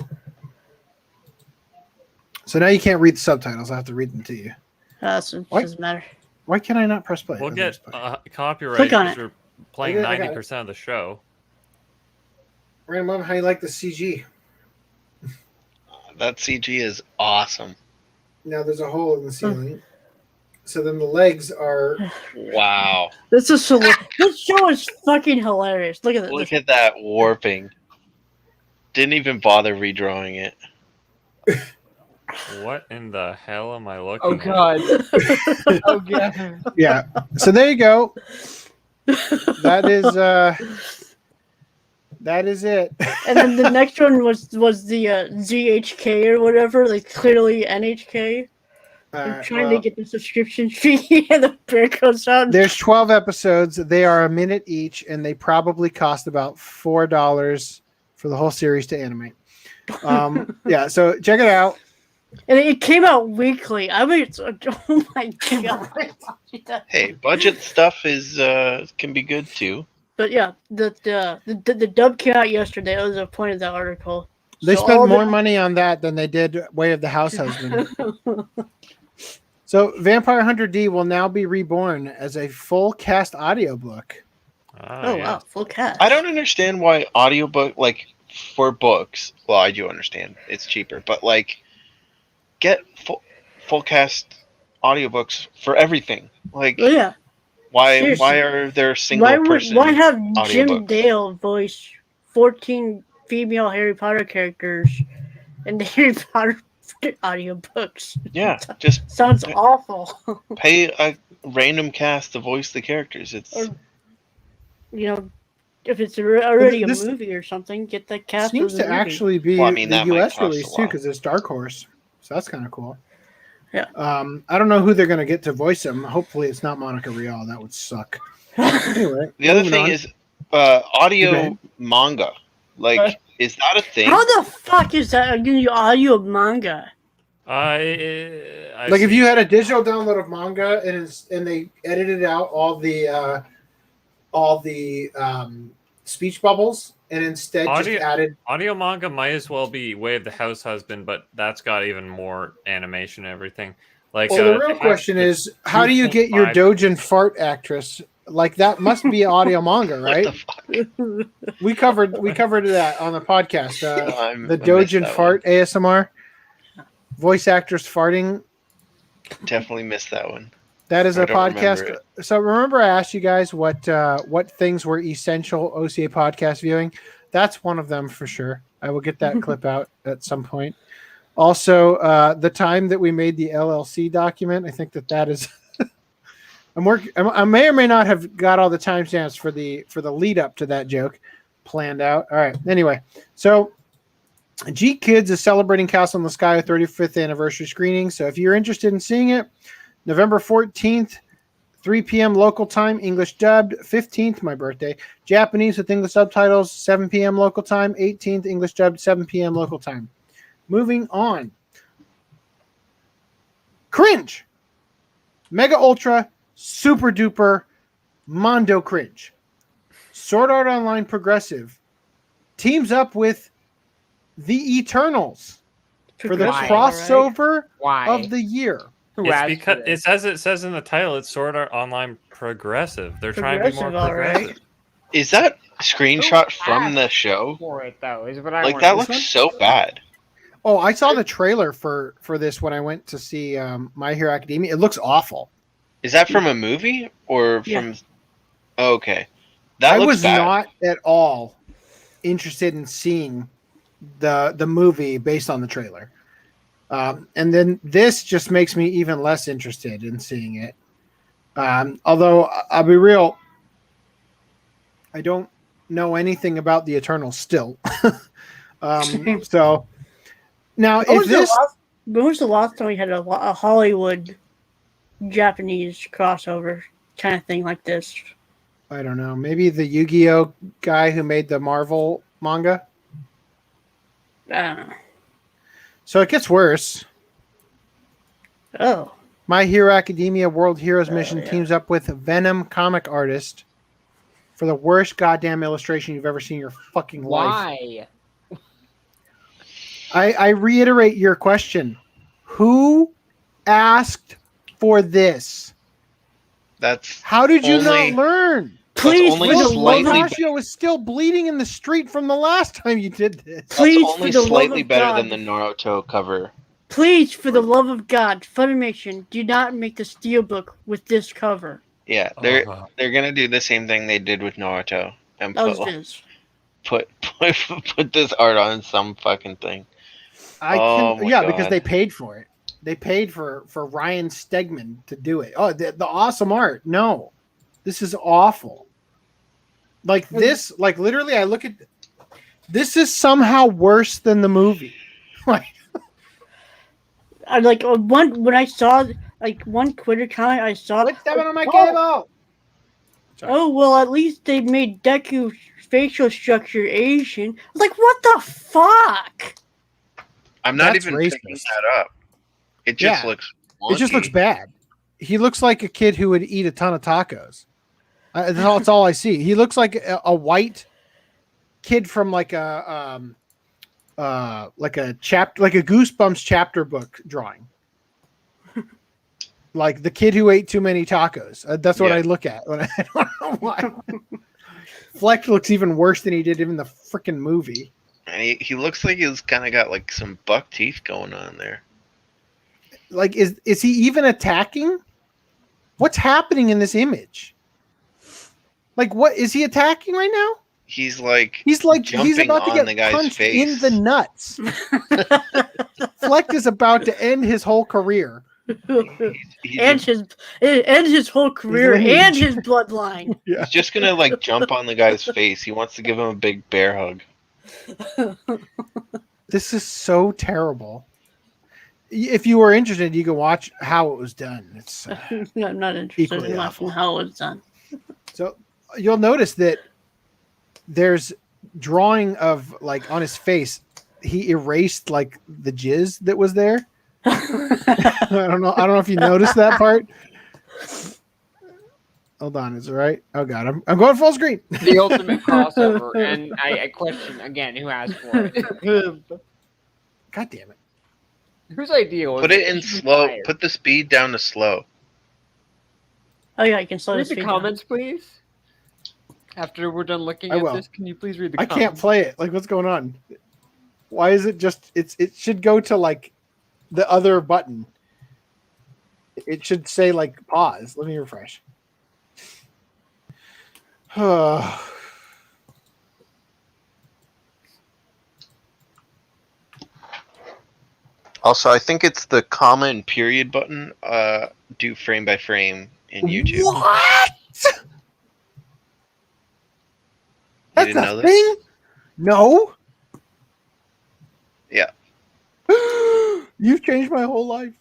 So now you can't read the subtitles. I have to read them to you. So it What? doesn't matter. Why can I not press play? We'll Oh, get there's play. copyright Click on because it. we're playing I got it. 90% of the show. Random Mom, how you like the CG? That CG is awesome. Now there's a hole in the ceiling. So then the legs are. Wow. This show is fucking hilarious. Look at this. Look at that warping. Didn't even bother redrawing it. What in the hell am I looking Oh at? god. Oh god. Yeah. So there you go. That is it. And then the next one was the ZHK or whatever, like clearly NHK. I'm trying to get the subscription fee, and the bear goes out. There's 12 episodes. They are a minute each, and they probably cost about $4 for the whole series to animate. Yeah, so check it out. And it came out weekly. I mean, oh my god. Hey, budget stuff is can be good too. But yeah, the dub came out yesterday. That was the point of that article. They So spent all more the- money on that than they did Way of the Househusband. So Vampire Hunter D will now be reborn as a full cast audiobook. Oh yeah. wow, full cast. I don't understand why audiobook, like for books. Well, I do understand it's cheaper, but like get full cast audiobooks for everything. Like Oh, yeah. why Seriously. are there single Why person? have Jim audiobooks? Dale voice 14 female Harry Potter characters in the Harry Potter audiobooks? Yeah, just Sounds awful. pay a random cast to voice the characters. It's Or, if it's already This- a movie or something, get the cast. Seems of the to movie. actually be Well, I mean, the that might US cost a release too, lot. because it's Dark Horse. So that's kind of cool. Yeah. I don't know who they're going to get to voice him. Hopefully, it's not Monica Rial. That would suck. Anyway, the other moving thing on. is audio Okay. manga. Like, is that a thing? How the fuck is that a audio manga? I've Like if seen- you had a digital download of manga and they edited out all the speech bubbles and instead Audio- just added. audio manga might as well be Way of the Househusband, but that's got even more animation and everything. Like, So the real question is, how do you get your 2.5 Dojin fart actress? Like that must be audio manga, What right? the fuck? We covered that on the podcast. I The missed Dojin that fart ASMR, voice actors farting. Definitely missed that one. That is I a don't remember podcast. it. So remember, I asked you guys what things were essential OCA podcast viewing. That's one of them for sure. I will get that clip out at some point. Also, the time that we made the LLC document, I think that is. I may or may not have got all the timestamps for the lead up to that joke planned out. All right. Anyway, so G Kids is celebrating Castle in the Sky with 35th anniversary screening. So if you're interested in seeing it, November 14th, 3 p.m. local time, English dubbed. 15th, my birthday, Japanese with English subtitles, 7 p.m. local time. 18th, English dubbed, 7 p.m. local time. Moving on. Cringe. Mega Ultra. Super duper Mondo cringe. Sword Art Online Progressive teams up with the Eternals for the Why? crossover Why? of the year. Who It's asked because for it's as it says in the title. It's Sword Art Online Progressive. They're trying to be more Progressive, all right. progressive. Is that screenshot Who from the asked show? for it though? Is what I Like want that to looks one? so bad. Oh, I saw the trailer for this when I went to see My Hero Academia. It looks awful. Is that from a movie or Yeah. from? Oh, okay, that I looks was bad. not at all interested in seeing the movie based on the trailer. And then this just makes me even less interested in seeing it. Although I'll be real, I don't know anything about the Eternals still. So now, When if was this, the last time we had a Hollywood Japanese crossover kind of thing like this? I don't know, maybe the Yu-Gi-Oh guy who made the Marvel manga. I don't know. So it gets worse. Oh, My Hero Academia World Heroes Mission yeah. teams up with Venom comic artist for the worst goddamn illustration you've ever seen in your fucking life. Why? I reiterate your question. Who asked for this? That's How did you Only- not learn? please, only for the love slightly of, Hoshio is still bleeding in the street from the last time you did this. please, that's only for the slightly love of better God, than the Naruto cover. please, for the love of God, Funimation, do not make the steelbook with this cover. Yeah, they're gonna do the same thing they did with Naruto and That was put Viz. put this art on some fucking thing. Oh my Yeah, because God. they paid for it. They paid for Ryan Stegman to do it. Oh, the awesome art. No, this is awful. Like this, like literally, I look at this is somehow worse than the movie. Like, I like when I saw like one Twitter comment I saw. what's that on my Oh, cable? Sorry. oh well, at least they made Deku's facial structure Asian. I was like, what the fuck? I'm not That's even picking racist. that up. It just Yeah. looks. It just looks wonky. bad. He looks like a kid who would eat a ton of tacos. That's all I see. He looks like a white kid from like a Goosebumps chapter book drawing. Like the kid who ate too many tacos. That's what Yeah. I look at when I don't know why. Fleck looks even worse than he did in the freaking movie. And he looks like he's kind of got like some buck teeth going on there. Like, is he even attacking? What's happening in this image? Like, what is he attacking right now? He's like He's about to jumping on get the guy's punched face. in the nuts. Fleck is about to end his whole career. He's and his whole career lineage. and his bloodline. He's just gonna like jump on the guy's face. He wants to give him a big bear hug. This is so terrible. If you were interested, you can watch how it was done. It's I'm not interested Equally in awful. watching how it's done. so you'll notice that there's drawing of like on his face. He erased like the jizz that was there. I don't know if you noticed that part. Hold on, is it right? Oh god, I'm going full screen. The ultimate crossover, and I question again who asked for it. God damn it. Whose idea was Put it in It should be slow. fired. Put the speed down to slow. Oh yeah, you can slow Read this the speed comments, please. After we're done looking I at will. this, can you please read the I comments? can't play it. Like, what's going on? Why is it just? It should go to like the other button. It should say like pause. Let me refresh. Also, I think it's the comma and period button. Do frame by frame in YouTube. What? You That's didn't a know this? thing? No. Yeah. You've changed my whole life.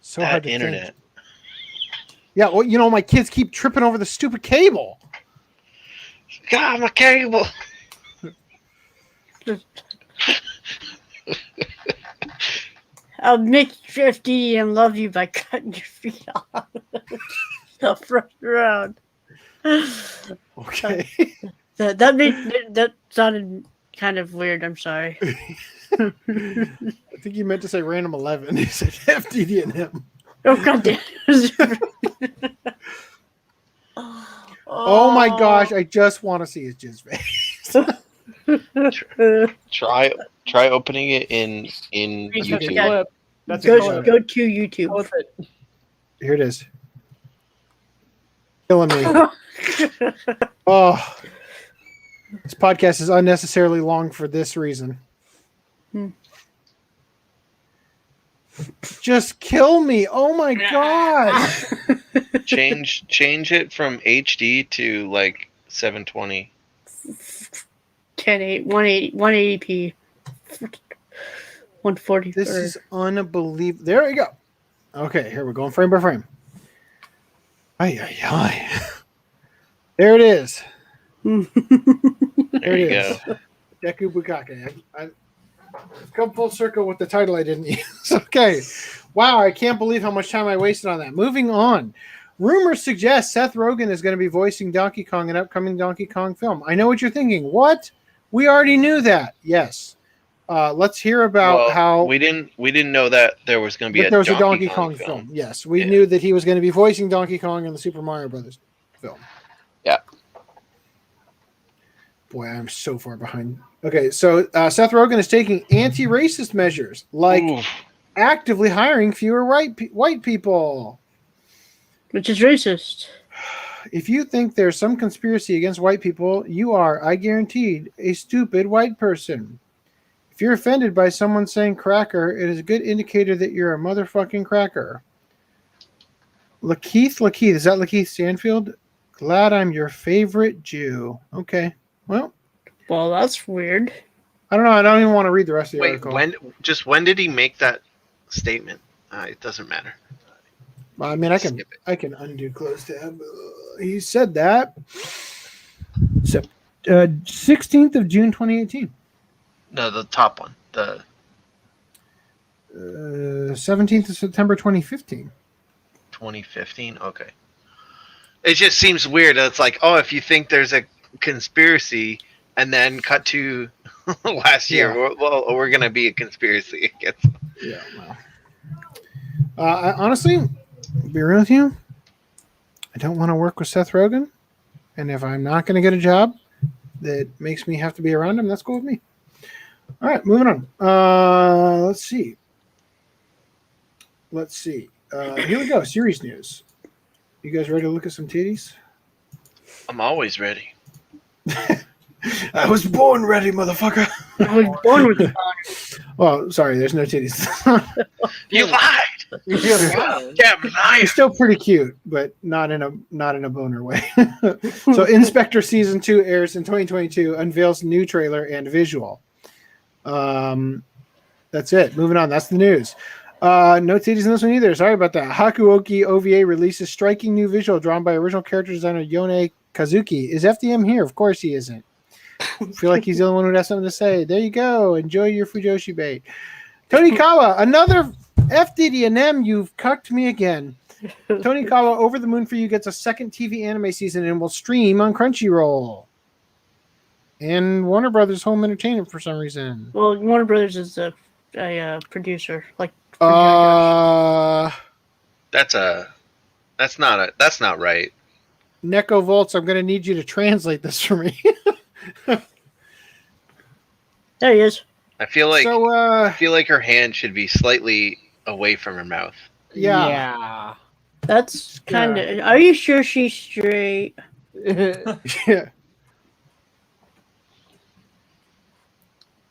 So hard That to internet. think. Yeah, well, you know, my kids keep tripping over the stupid cable. God, my cable. I'll make FDDNM love you by cutting your feet off. The front round. Okay. That sounded kind of weird. I'm sorry. I think you meant to say random 11. You said FDDNM. Oh god damn. Oh my gosh, I just want to see his jizz face. Try opening it in That's a YouTube. clip. That's a Go clip. to YouTube. Clip it. Here it is. Killing me. Oh. This podcast is unnecessarily long for this reason. Just kill me. Oh my gosh. Change it from HD to like 720. 1080, 180p, 140. This is unbelievable. There we go. Okay, here we're going frame by frame. Ay, ay, ay. There it is. There you is. go. Deku Bukake. I've come full circle with the title I didn't use. Okay. Wow, I can't believe how much time I wasted on that. Moving on. Rumors suggest Seth Rogen is going to be voicing Donkey Kong in an upcoming Donkey Kong film. I know what you're thinking. What? We already knew that. Yes. Let's hear about how we didn't know that there was going to be there was a Donkey Kong film. Yes, we knew that he was going to be voicing Donkey Kong in the Super Mario Brothers film. Yeah. Boy, I'm so far behind. Okay, so Seth Rogen is taking anti-racist measures, like actively hiring fewer white people. Which is racist. If you think there's some conspiracy against white people, you are, I guaranteed, a stupid white person. If you're offended by someone saying cracker, it is a good indicator that you're a motherfucking cracker. Lakeith, is that Lakeith Stanfield? Glad I'm your favorite Jew. Okay, well, that's weird. I don't know. I don't even want to read the rest of the Wait, article. when did he make that statement? It doesn't matter. I mean, I can undo close tab. He said that. 16th of June, 2018. No, the top one. The 17th of September, 2015. 2015. Okay. It just seems weird. It's like, oh, if you think there's a conspiracy, and then cut to last year, well, we're gonna be a conspiracy, I guess. Yeah. Well. I honestly, be real with you, I don't want to work with Seth Rogen, and if I'm not going to get a job that makes me have to be around him, that's cool with me. All right, moving on. Let's see. Here we go. Series news. You guys ready to look at some titties? I'm always ready. I was born ready, motherfucker. I was born with it. Well, sorry, there's no titties. You lied. Damn liar. It's still pretty cute, but not in a boner way. So, Inspector Season 2 airs in 2022, unveils new trailer and visual. That's it. Moving on. That's the news. No titties in this one either. Sorry about that. Hakuoki OVA releases striking new visual drawn by original character designer Yone Kazuki. Is FDM here? Of course he isn't. I feel like he's the only one who has something to say. There you go. Enjoy your Fujoshi bait. Tony Kawa, another FDDNM, you've cucked me again. Tony Kawa, Over the Moon for You gets a second TV anime season and will stream on Crunchyroll. And Warner Brothers Home Entertainment for some reason. Well, Warner Brothers is a producer, like. That's not right. Neko Volts, I'm going to need you to translate this for me. There he is. I feel like so, her hand should be slightly away from her mouth. Yeah. That's kind of. Are you sure she's straight? Yeah.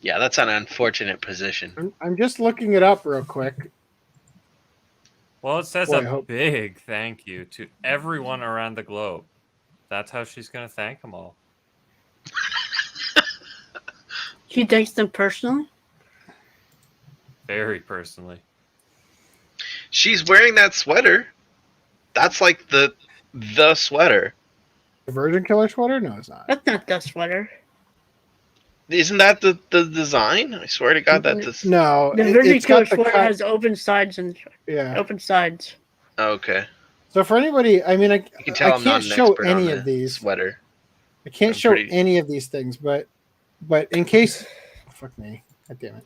Yeah, that's an unfortunate position. I'm just looking it up real quick. Well, it says Boy, I hope- big thank you to everyone around the globe. That's how she's going to thank them all. She thanks them personally? Very personally. She's wearing that sweater. That's like the sweater. The Virgin Killer sweater? No, it's not. That's not that sweater. Isn't that the design? I swear to God, that's No. The Virgin Killer sweater has open sides and open sides. Okay. So for anybody, I mean, I can tell I'm not can't an show expert on any the of these. sweater. I can't I'm show pretty- any of these things, but in case, fuck me, God damn it.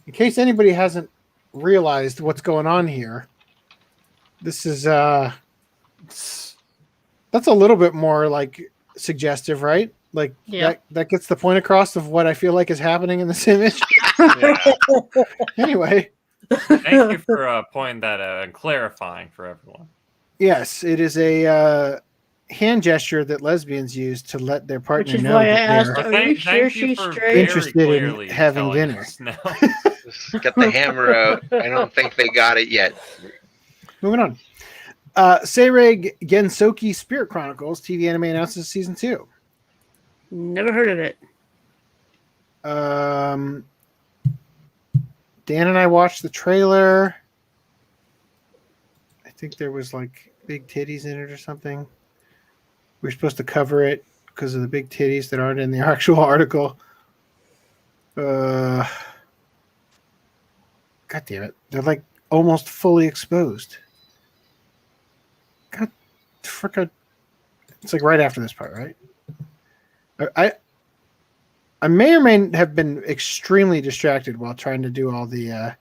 In case anybody hasn't realized what's going on here, this is that's a little bit more like suggestive, right? Like that gets the point across of what I feel like is happening in this image. Anyway, thank you for pointing that out and clarifying for everyone. Yes, it is a hand gesture that lesbians use to let their partner Which is know why I that asked, they're are you sure she's straight? interested in having dinner. Get the hammer out. I don't think they got it yet. Moving on. Seirei Gensoki Spirit Chronicles TV anime announces season 2. Never heard of it. Dan and I watched the trailer. I think there was like big titties in it or something. We were supposed to cover it because of the big titties that aren't in the actual article. God damn it. They're like almost fully exposed. God frickin'. It's like right after this part, right? I may or may have been extremely distracted while trying to do all the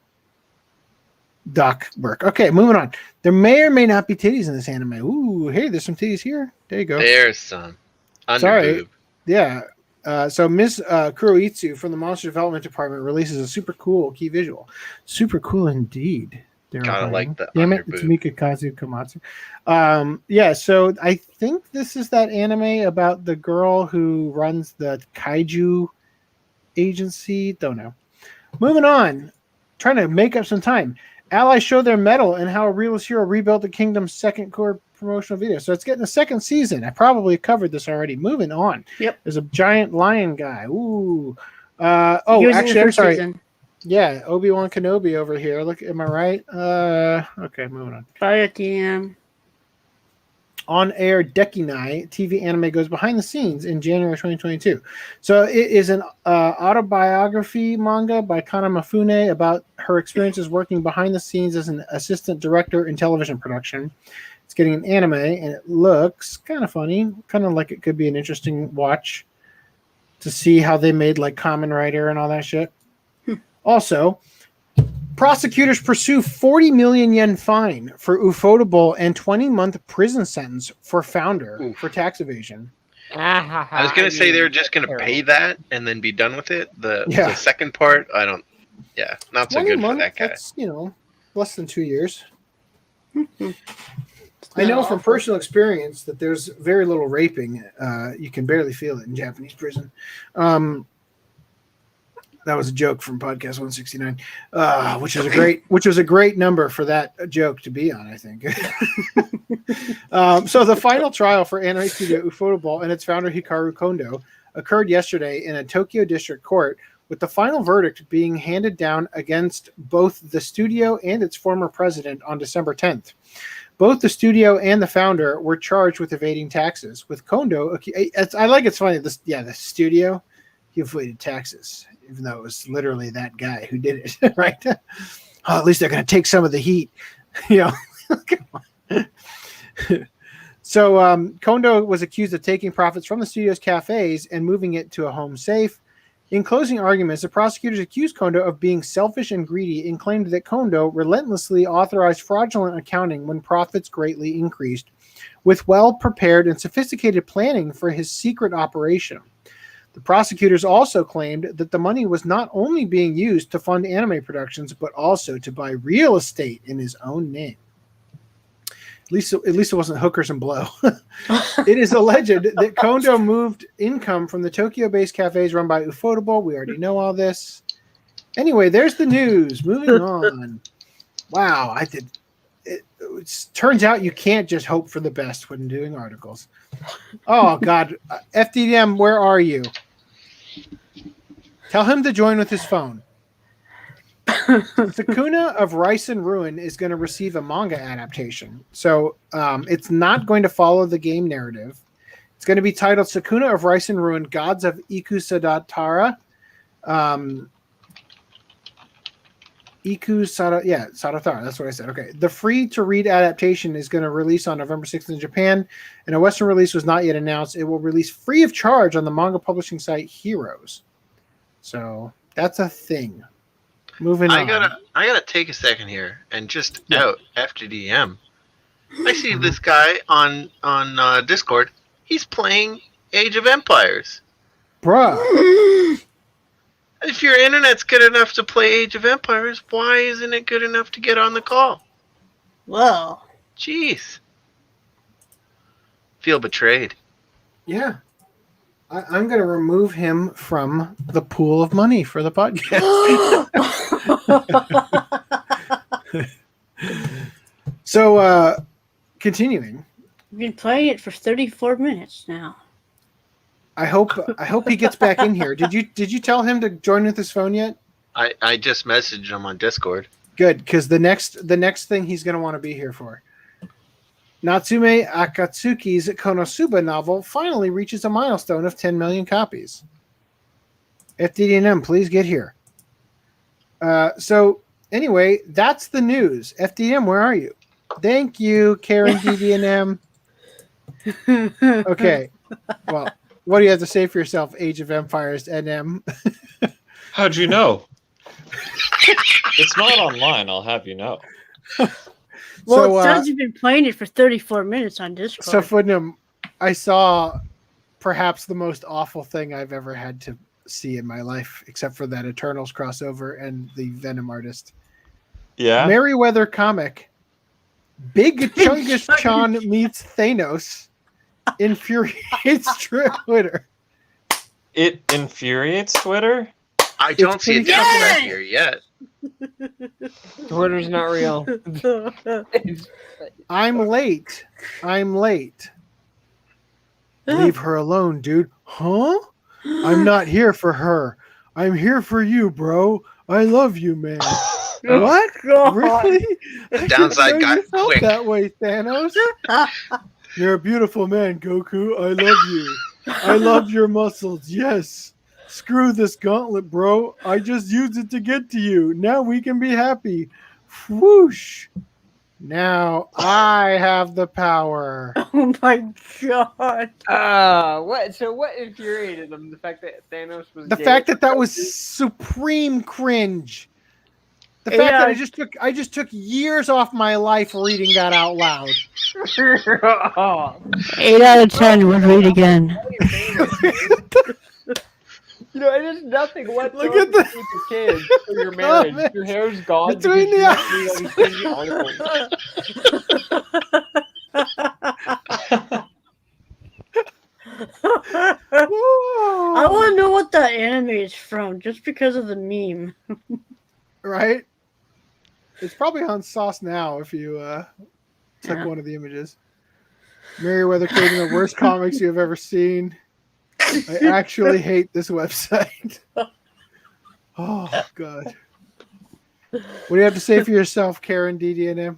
doc work. Okay, moving on. There may or may not be titties in this anime. Ooh, hey, there's some titties here. There you go. There's some. Sorry. Yeah. So Ms. Kuroitsu from the Monster Development Department releases a super cool key visual. Super cool indeed. Gotta like the damn it, it's Mikakazu Komatsu. Yeah, so I think this is that anime about the girl who runs the kaiju agency. Don't know. Moving on. Trying to make up some time. Allies show their mettle and how a realist hero rebuilt the kingdom's second core promotional video. So it's getting a second season. I probably covered this already. Moving on. Yep. There's a giant lion guy. Ooh. Actually, I'm sorry. Season. Yeah, Obi-Wan Kenobi over here. Look, am I right? Okay, moving on. 5 p.m. On air Dekinai TV anime goes behind the scenes in January 2022. So it is an autobiography manga by Kana Mifune about her experiences working behind the scenes as an assistant director in television production. It's getting an anime, and it looks kind of funny, kind of like it could be an interesting watch to see how they made like Kamen Rider and all that shit. Also, prosecutors pursue 40 million yen fine for Ufotable and 20-month prison sentence for founder for tax evasion. I was going to say they're just going to pay that and then be done with it. The second part, not so good for that guy. That's, less than 2 years. I know from personal experience that there's very little raping. You can barely feel it in Japanese prison. That was a joke from podcast 169, which was a great number for that joke to be on, I think. So the final trial for anime studio Ufotable and its founder Hikaru Kondo occurred yesterday in a Tokyo district court, with the final verdict being handed down against both the studio and its former president on December 10th. Both the studio and the founder were charged with evading taxes. With Kondo, it's funny. The studio, he avoided taxes, even though it was literally that guy who did it, right? oh, at least they're going to take some of the heat. You know. So Kondo was accused of taking profits from the studio's cafes and moving it to a home safe. In closing arguments, the prosecutors accused Kondo of being selfish and greedy and claimed that Kondo relentlessly authorized fraudulent accounting when profits greatly increased, with well-prepared and sophisticated planning for his secret operation. The prosecutors also claimed that the money was not only being used to fund anime productions, but also to buy real estate in his own name. At least it wasn't hookers and blow. It is alleged that Kondo moved income from the Tokyo-based cafes run by Ufotable. We already know all this. Anyway, there's the news. Moving on. Wow, it turns out you can't just hope for the best when doing articles. Oh, God. FDDM, where are you? Tell him to join with his phone. Sakuna of Rice and Ruin is going to receive a manga adaptation. So it's not going to follow the game narrative. It's going to be titled Sakuna of Rice and Ruin, Gods of Ikusadatara. Sadatara, that's what I said. Okay. The free-to-read adaptation is going to release on November 6th in Japan, and a Western release was not yet announced. It will release free of charge on the manga publishing site Heroes. So that's a thing. Moving on. I gotta take a second here and just out FDDM. I see this guy on Discord. He's playing Age of Empires. Bruh. If your internet's good enough to play Age of Empires, why isn't it good enough to get on the call? Well, Jeez. Feel betrayed. Yeah. I'm going to remove him from the pool of money for the podcast. So, continuing. We've been playing it for 34 minutes now. I hope he gets back in here. Did you tell him to join with his phone yet? I just messaged him on Discord. Good, because the next thing he's going to want to be here for. Natsume Akatsuki's Konosuba novel finally reaches a milestone of 10 million copies. FDDNM, please get here. So anyway, that's the news. FDDM, where are you? Thank you, Karen DDNM. Okay. Well, what do you have to say for yourself, Age of Empires NM? How'd you know? It's not online, I'll have you know. Well, So, it says you've been playing it for 34 minutes on Discord. So, Footnum, I saw perhaps the most awful thing I've ever had to see in my life, except for that Eternals crossover and the Venom artist. Yeah? Merryweather comic, Big Chungus-Chan meets Thanos, infuriates Twitter. It infuriates Twitter? I don't see it pretty coming good. out here yet. Twitter's not real. I'm late. Leave her alone, dude. Huh? I'm not here for her. I'm here for you, bro. I love you, man. What? God. Really? I Downside didn't know got you felt quick. that way, Thanos. You're a beautiful man, Goku. I love you. I love your muscles. Yes. Screw this gauntlet, bro. I just used it to get to you. Now we can be happy. Whoosh. Now I have the power. Oh my god. What? So what infuriated them? The fact that Thanos was The gay? fact that was supreme cringe. The fact that I just took years off my life reading that out loud. 8 out of 10 would read again. You know, it is nothing whatsoever Look at the- with your kids or your marriage. man. Your hair's gone. Between because the you have to read all these crazy articles. I want to know what that anime is from, just because of the meme. Right? It's probably on Sauce now if you took Yeah. one of the images. Merryweather creating the worst comics you have ever seen. I actually hate this website. Oh, God. What do you have to say for yourself, Karen DDNM?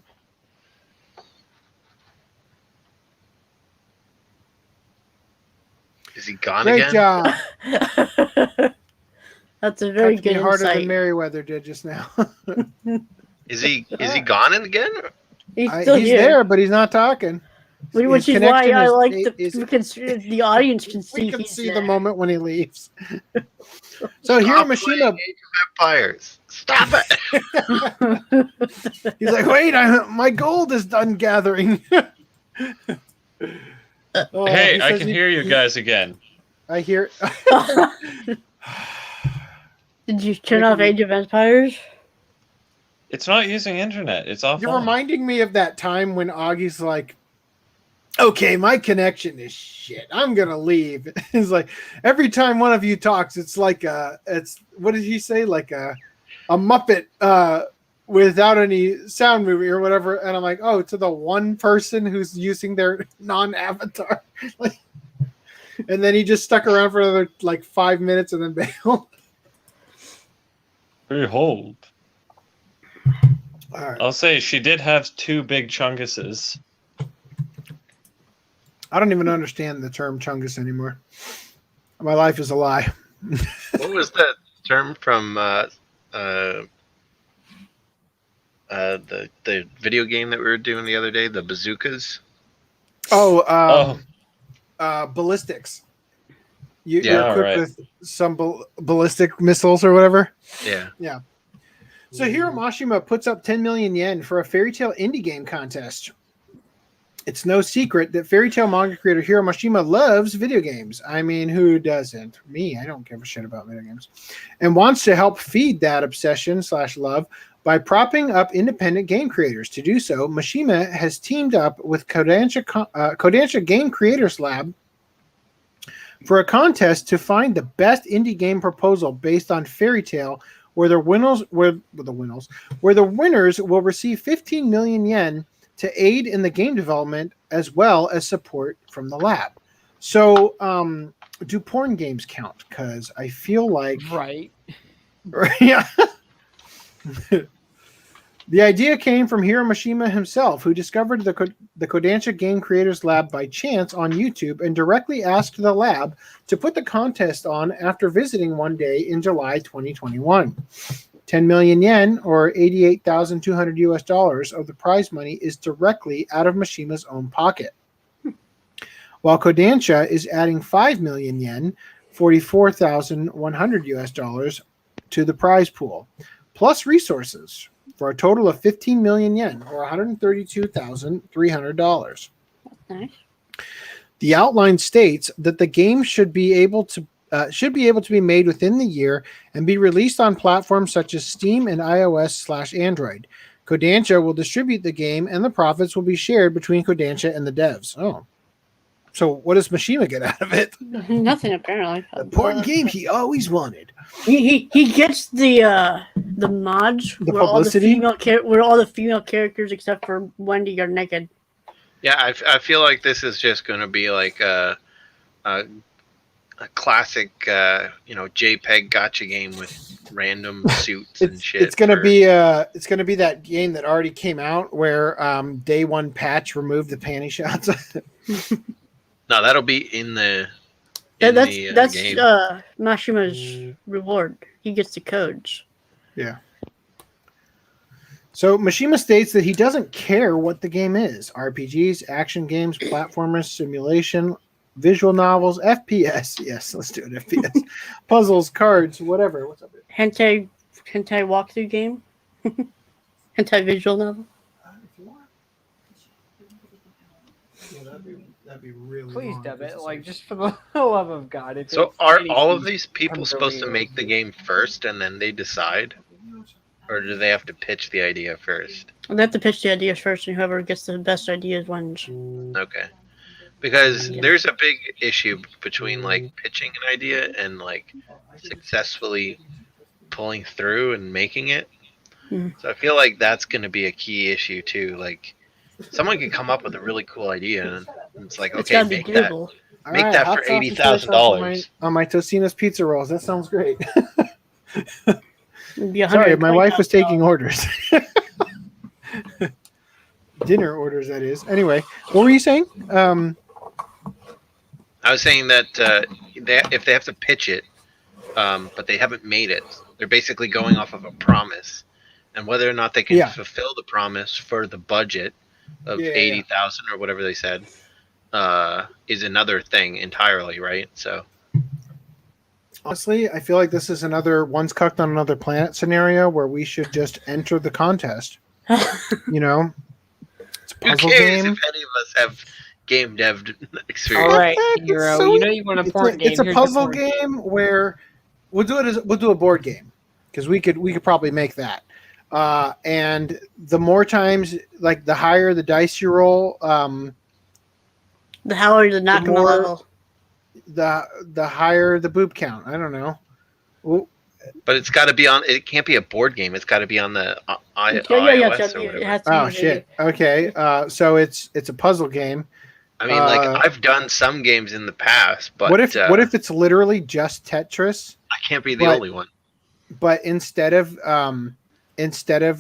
Is he gone Great again? job. That's a very Touched me good harder insight. than Merryweather did just now. Is he gone again? He's still he's here. there, but he's not talking. Which His is why connection I is- like is- the audience can see We can he's see there. the moment when he leaves. So Hiro Stop Mashima, playing Age of Empires. Stop it. he's like, wait, my gold is done gathering. Oh, Hey, he I says can he- hear you guys again. I hear. Did you turn off Age of Empires? It's not using internet. It's offline. You're reminding me of that time when Augie's like, okay, my connection is shit. I'm gonna leave. It's like every time one of you talks, it's like it's what did he say? Like a Muppet without any sound movie or whatever. And I'm like, oh, to the one person who's using their non-avatar. Like, and then he just stuck around for another like 5 minutes and then bailed. Behold. All right. I'll say she did have 2 big chunguses. I don't even understand the term chungus anymore. My life is a lie. What was that term from the video game that we were doing the other day? The bazookas. Ballistics. You're Yeah, equipped right. with some ballistic missiles or whatever. Yeah. So Hiro Mashima puts up 10 million yen for a fairy tale indie game contest. It's no secret that fairy tale manga creator Hiro Mashima loves video games. I mean, who doesn't? Me, I don't give a shit about video games. And wants to help feed that obsession/love by propping up independent game creators. To do so, Mashima has teamed up with Kodansha Game Creators Lab for a contest to find the best indie game proposal based on fairy tale, where the winners will receive 15 million yen to aid in the game development as well as support from the lab. So, do porn games count? Because I feel like Right. yeah. The idea came from Hiro Mashima himself, who discovered the Kodansha Game Creators Lab by chance on YouTube and directly asked the lab to put the contest on after visiting one day in July 2021. 10 million yen, or $88,200 of the prize money, is directly out of Mashima's own pocket, while Kodansha is adding 5 million yen, $44,100 to the prize pool, plus resources, for a total of 15 million yen, or $132,300. Nice. The outline states that the game should be able to be made within the year and be released on platforms such as Steam and iOS/Android. Kodansha will distribute the game, and the profits will be shared between Kodansha and the devs. Oh, so what does Mashima get out of it? Nothing apparently. The important game he always wanted. He gets the mods The where publicity? where all the female characters except for Wendy are naked. Yeah, I feel like this is just going to be like a classic, JPEG gotcha game with random suits and shit. It's gonna be that game that already came out where day one patch removed the panty shots. No, that'll be in the That's game. Mashima's reward. He gets the codes. Yeah. So Mashima states that he doesn't care what the game is: RPGs, action games, platformers, simulation, visual novels, FPS. Yes, let's do it. FPS, puzzles, cards, whatever. What's up? Hentai walkthrough game. Hentai visual novel. Yeah, that'd be really. Please long dub if it, it's like just for the love of God. If So it's are anything, all of these people I'm supposed to really- make the game first and then they decide? Or do they have to pitch the idea first? They have to pitch the ideas first, and whoever gets the best ideas wins. Okay. Because Yeah. there's a big issue between like pitching an idea and like successfully pulling through and making it. Mhm. So I feel like that's going to be a key issue too. Like someone can come up with a really cool idea and it's like, It's okay, gotta be make that. doable. All Make right, that hot for sauce and soy sauce $80,000. on my Totino's pizza rolls. That sounds great. It'd be Sorry, my wife was $120,000. taking orders. Dinner orders, that is. Anyway, what were you saying? I was saying that if they have to pitch it, but they haven't made it, they're basically going off of a promise and whether or not they can Yeah. fulfill the promise for the budget of Yeah, 80,000 or whatever they said is another thing entirely, right? So Honestly, I feel like this is another one's cooked on another planet scenario where we should just enter the contest. You know, it's a who puzzle cares game. if any of us have game dev experience? All right, It's Hero. so- You know you want a porn game. It's a Here's the puzzle porn game where we'll do a board game because we could probably make that. And the more times, like the higher the dice you roll, The higher the Nakama more- level. the higher the boob count. I don't know. Well, But it's got to be on. It can't be a board game. It's got to be on the Yeah, iOS or it whatever. has to be oh the- shit. Okay. So it's a puzzle game. I mean, like Uh, I've done some games in the past, but what if it's literally just Tetris, I can't be the but- only one? but instead of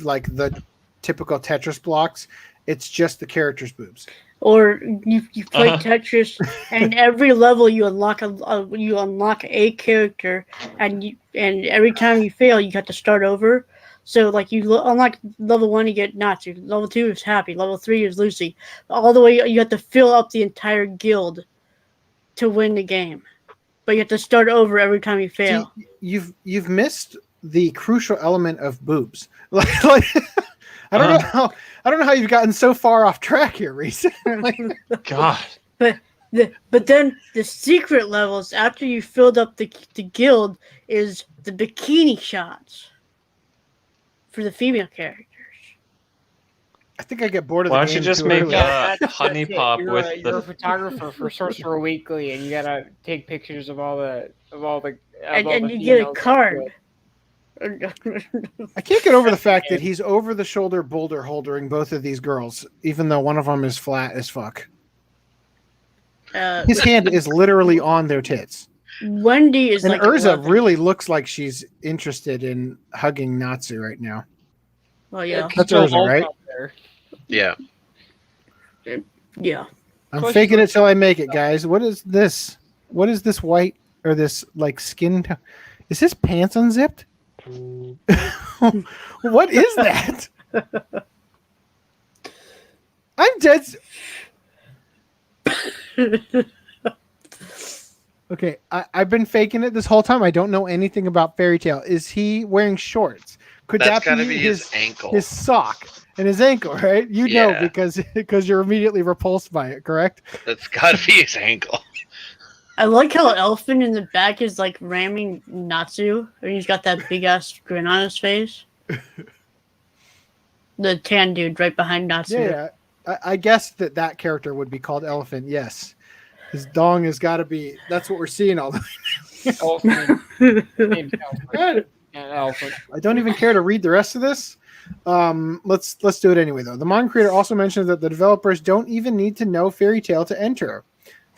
like the typical Tetris blocks, it's just the characters' boobs. Or you play Uh-huh. Tetris, and every level you unlock a character, and every time you fail, you have to start over. So like you unlock level 1, you get Natsu. Level 2 is Happy. Level 3 is Lucy. All the way you have to fill up the entire guild to win the game, but you have to start over every time you fail. See, you've missed the crucial element of boobs. like I don't know how you've gotten so far off track here, Rhys. Like, God. But then the secret levels after you filled up the guild is the bikini shots for the female characters. I think I get bored of Why the don't you game just too make early. Honey it. Pop You're with you're the a photographer for Sorcerer Weekly, and you gotta take pictures of all the And you get a females. card. I can't get over the fact that he's over the shoulder boulder holdering both of these girls, even though one of them is flat as fuck. His hand is literally on their tits. Wendy is And like Urza 11. really looks like she's interested in hugging Natsu right now. Well, yeah, That's Joe Urza, Wolf right? out there. Yeah. yeah. I'm Close faking to- it till I make it, guys. What is this? What is this white or this like skin? Is this pants unzipped? What is that? I'm dead. Okay, I've been faking it this whole time. I don't know anything about Fairy Tail. Is he wearing shorts? Could That's that got to be be his ankle. his sock and his ankle, right? You know Yeah. because you're immediately repulsed by it, correct? That's got to be his ankle. I like how Elfin in the back is like ramming Natsu, and he's got that big ass grin on his face. The tan dude right behind Natsu. Yeah, I guess that character would be called Elephant. Yes, his dong has got to be. That's what we're seeing all the Elfman. Name's Elfman. Good. Yeah, Elfman. I don't even care to read the rest of this. Let's do it anyway, though. The manga creator also mentions that the developers don't even need to know Fairy Tail to enter.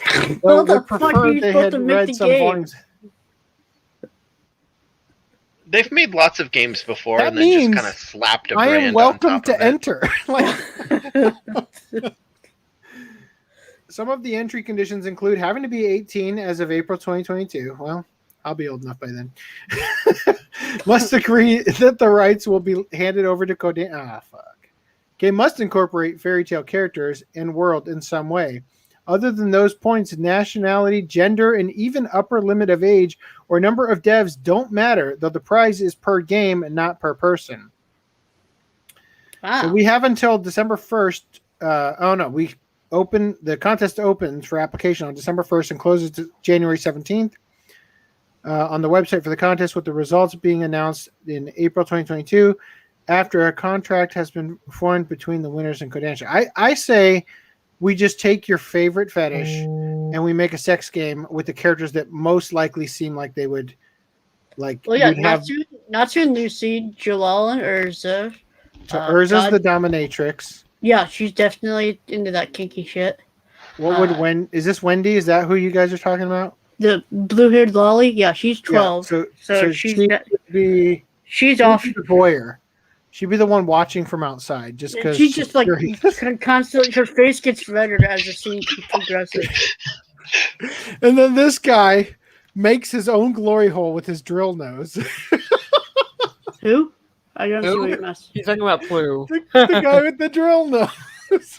How Though the would fuck prefer are you they supposed had to make read the some game? volumes. They've made lots of games before That and then just means kind of slapped a I brand am welcome on top to of it. enter. Like, some of the entry conditions include having to be 18 as of April 2022. Well, I'll be old enough by then. Must agree that the rights will be handed over to Kodan. Ah, fuck. Game must incorporate Fairy Tail characters and world in some way. Other than those points, nationality, gender, and even upper limit of age or number of devs don't matter, though the prize is per game and not per person. Wow. So we have until December 1st. The contest opens for application on December 1st and closes January 17th. On the website for the contest, with the results being announced in April 2022 after a contract has been formed between the winners and Kodansha. I say we just take your favorite fetish and we make a sex game with the characters that most likely seem like they would like. Well, yeah, you'd have, Natsu and Lucy, Jalal and Urza. so Urza's God- the dominatrix. Yeah, she's definitely into that kinky shit. What would is this Wendy? Is that who you guys are talking about? The blue-haired lolly, yeah, she's 12. Yeah, so she's she's she'd off. be the voyeur. She'd be the one watching from outside, just because She's just like constantly. Her face gets redder as the scene progresses. And then this guy makes his own glory hole with his drill nose. Who? I don't see what you mess. He's talking about Plu. The guy with the drill nose.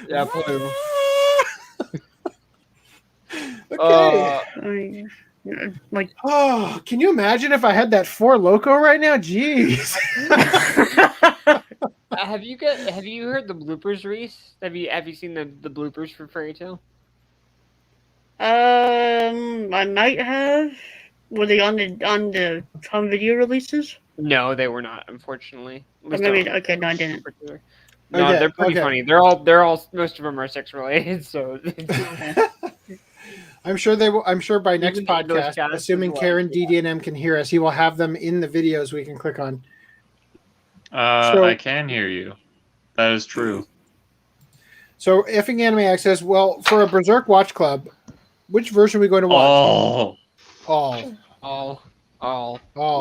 Yeah, Plu. Okay. Like, Oh, can you imagine if I had that Four Loco right now? Jeez. Have you heard the bloopers, Rhys? Have you seen the bloopers for Fairy Tail? I might have. Were they on the home video releases? No, they were not, unfortunately. At Or least maybe not okay, no, I didn't. particular. No, Okay, they're pretty okay. funny. They're all most of them are sex related, so I'm sure they will. I'm sure by next can get those podcast, cats assuming as well, Karen yeah. DDNM can hear us, he will have them in the videos we can click on. I can hear you. That is true. So, Effing Anime Addict says, well, for a Berserk Watch Club, which version are we going to watch? All. all.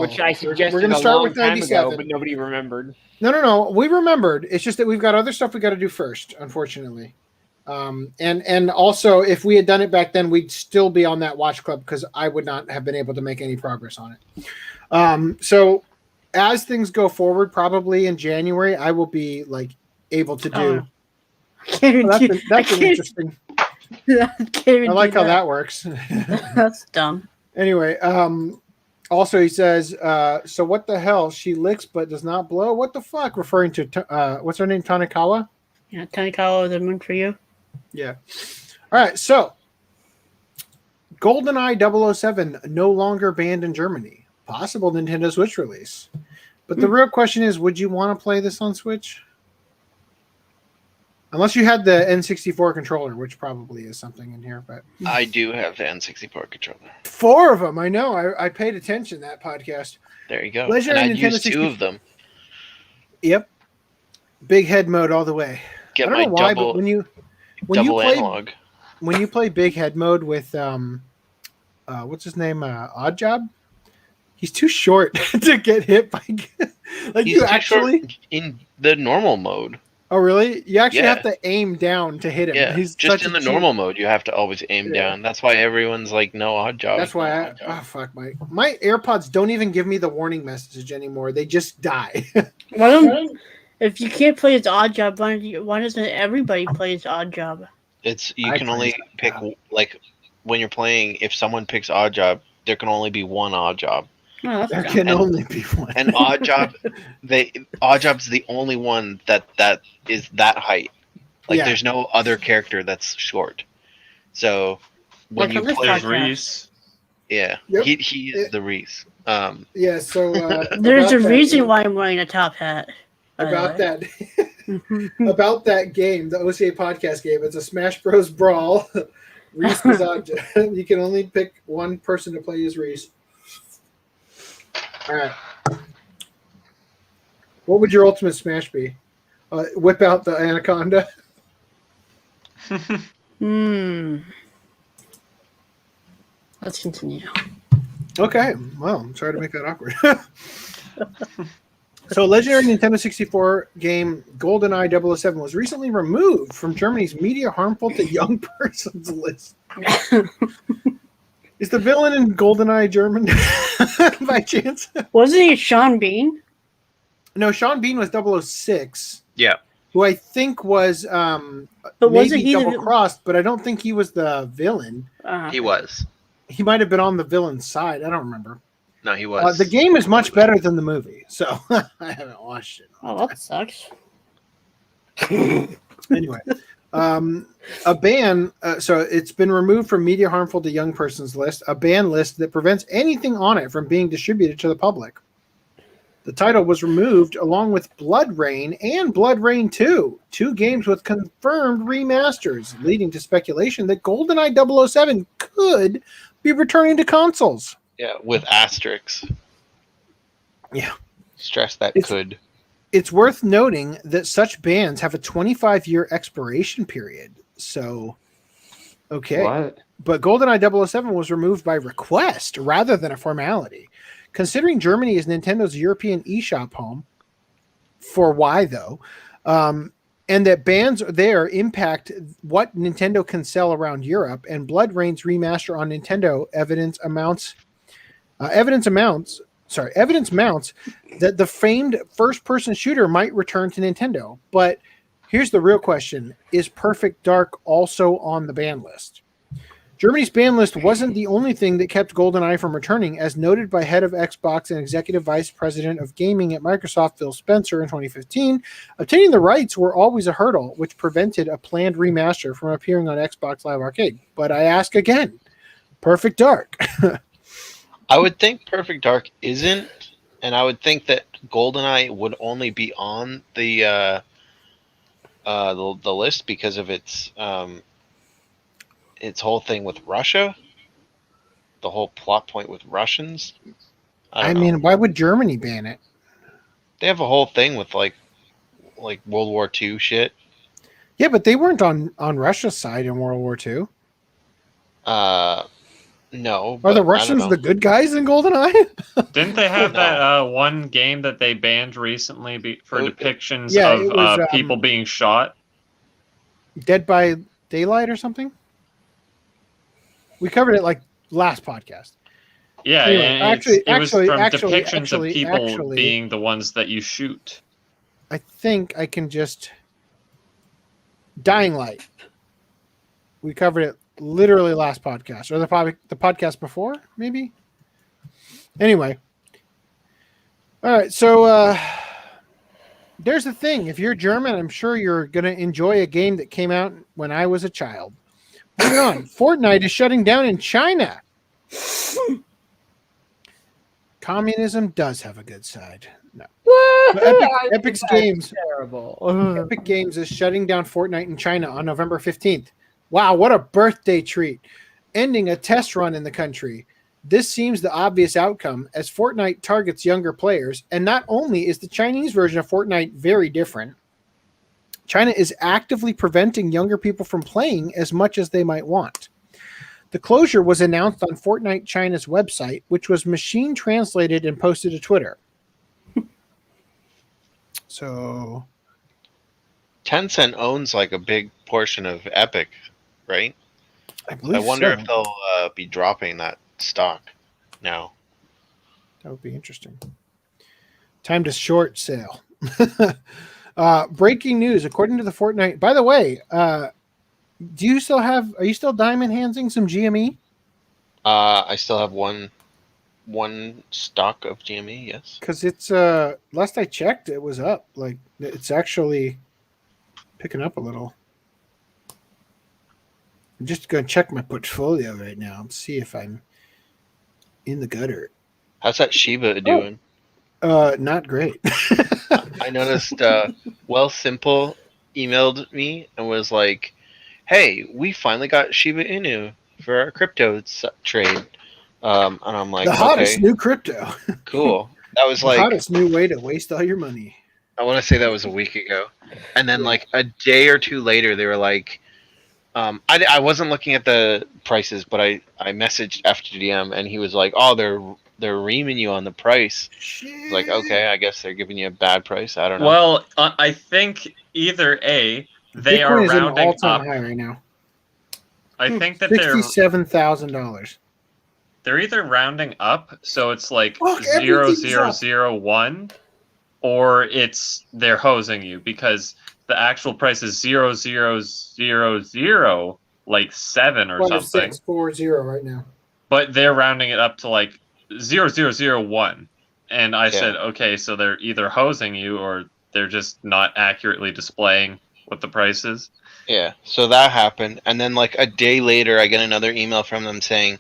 Which I suggested We're gonna a start long with time 97. ago, but nobody remembered. No. We remembered. It's just that we've got other stuff we got to do first, unfortunately. And also, if we had done it back then, we'd still be on that watch club because I would not have been able to make any progress on it. So as things go forward, probably in January, I will be like able to do. That's an interesting. I like how that works. That's dumb. Anyway, also he says, so what the hell? She licks but does not blow? What the fuck? Referring to what's her name? Tanikawa? Yeah, Tanikawa, the moon for you. Yeah. All right. So, GoldenEye 007 no longer banned in Germany. Possible Nintendo Switch release. But the real question is, would you want to play this on Switch? Unless you had the N64 controller, which probably is something in here. But I do have the N64 controller. 4 of them. I know. I paid attention that podcast. There you go. Legendary And I'd Nintendo use 2 of them. Yep. Big head mode all the way. Get I don't my know why, double, but when you double play analog. when you play big head mode with what's his name, Odd Job, he's too short to get hit by. Like He's you too actually short in the normal mode. Oh really? You actually Yeah. have to aim down to hit him. Yeah, He's just such in a the cheat. normal mode, you have to always aim Yeah. down. That's why everyone's like, no Odd Job. That's why fuck my AirPods don't even give me the warning message anymore. They just die. Why don't if you can't play as Odd Job, why doesn't everybody play as Odd Job? It's you I can play only as Odd pick Job. like when you're playing. If someone picks Odd Job, there can only be one Odd Job. Oh, that's There dumb. can only be one. And Odd Job, Odd Job's the only one that is that height. Like Yeah. there's no other character that's short. So when Like you on this play, There's podcast. Rhys. yeah, Yep. he is the Rhys. Yeah. So There's a about that- reason why I'm wearing a top hat. by the about way. that. About that game, the OCA podcast game. It's a Smash Bros. Brawl. Rhys is on. You can only pick one person to play as Rhys. All right. What would your ultimate Smash be? Whip out the Anaconda. Let's continue. Okay. Well, I'm sorry to make that awkward. So, legendary Nintendo 64 game GoldenEye 007 was recently removed from Germany's media harmful to young persons list. Is the villain in GoldenEye German by chance? Wasn't he Sean Bean? No, Sean Bean was 006, Yeah, who I think was But wasn't maybe he the double crossed, but I don't think he was the villain. he was. He might have been on the villain's side. I don't remember. No, he was. The game is much better than the movie, so I haven't watched it. Oh, that sucks. Anyway, a ban. So it's been removed from media harmful to young persons list, a ban list that prevents anything on it from being distributed to the public. The title was removed along with Blood Rain and Blood Rain 2, 2 games with confirmed remasters, leading to speculation that GoldenEye 007 could be returning to consoles. Yeah, with asterisks. Yeah. Stress that It's- could. It's worth noting that such bans have a 25-year expiration period. So, okay. What? But GoldenEye 007 was removed by request rather than a formality. Considering Germany is Nintendo's European eShop home, for why though, and that bans there impact what Nintendo can sell around Europe, and Blood Rain's remaster on Nintendo evidence amounts evidence mounts that the famed first-person shooter might return to Nintendo. But here's the real question: is Perfect Dark also on the ban list? Germany's ban list wasn't the only thing that kept GoldenEye from returning, as noted by head of Xbox and executive vice president of gaming at Microsoft, Phil Spencer, in 2015. Obtaining the rights were always a hurdle, which prevented a planned remaster from appearing on Xbox Live Arcade. But I ask again, Perfect Dark. I would think Perfect Dark isn't, and I would think that GoldenEye would only be on the list because of its whole thing with Russia, the whole plot point with Russians. I mean, why would Germany ban it? They have a whole thing with like World War II shit. Yeah, but they weren't on Russia's side in World War II. No. Are the Russians the good guys in GoldenEye? Didn't they have that one game that they banned recently for depictions of people being shot? Dead by Daylight or something? We covered it like last podcast. Yeah, anyway, and it was from depictions of people being the ones that you shoot. I think I can just... Dying Light. We covered it literally last podcast, or the podcast before, maybe? Anyway. All right, so there's the thing. If you're German, I'm sure you're going to enjoy a game that came out when I was a child. Moving on. Fortnite is shutting down in China. Communism does have a good side. No. Epic's Games. Terrible. Epic Games is shutting down Fortnite in China on November 15th. Wow, what a birthday treat. Ending a test run in the country. This seems the obvious outcome, as Fortnite targets younger players, and not only is the Chinese version of Fortnite very different, China is actively preventing younger people from playing as much as they might want. The closure was announced on Fortnite China's website, which was machine translated and posted to Twitter. So, Tencent owns like a big portion of Epic, right? I wonder if they'll be dropping that stock now. That would be interesting. Time to short sale. Breaking news, according to the Fortnite. By the way, are you still diamond handsing some GME? I still have one stock of GME, yes. Because it's last I checked, it was up. Like, it's actually picking up a little. I'm just going to check my portfolio right now and see if I'm in the gutter. How's that Shiba doing? Not great. I noticed Well Simple emailed me and was like, hey, we finally got Shiba Inu for our crypto trade. And I'm like, the hottest new crypto. Cool. That was the hottest new way to waste all your money. I want to say that was a week ago. And then like a day or two later, they were like, I wasn't looking at the prices, but I messaged FDDNM and he was like, oh, they're reaming you on the price. Shit. Like, okay, I guess they're giving you a bad price. I don't know. Well, I think either A, they Bitcoin are is rounding an all-time up. high right now. I think that $67,000. They're either rounding up, so it's like 0001, or they're hosing you because the actual price is 0000 like 7 or something. 640 right now. But they're rounding it up to like 0001. And I said, okay, so they're either hosing you or they're just not accurately displaying what the price is. Yeah, so that happened. And then like a day later, I get another email from them saying,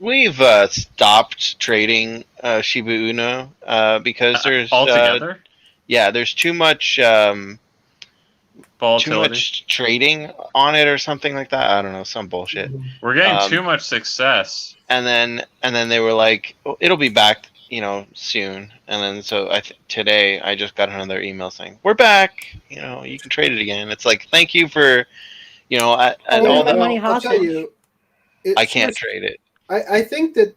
we've stopped trading Shiba Inu because there's... altogether? There's too much... volatility. Too much trading on it or something like that. I don't know, some bullshit. We're getting too much success. And then they were like, oh, it'll be back, soon. And then so today I just got another email saying, we're back. You can trade it again. It's like, thank you for, all the money I'll tell you, I can't trade it. I think that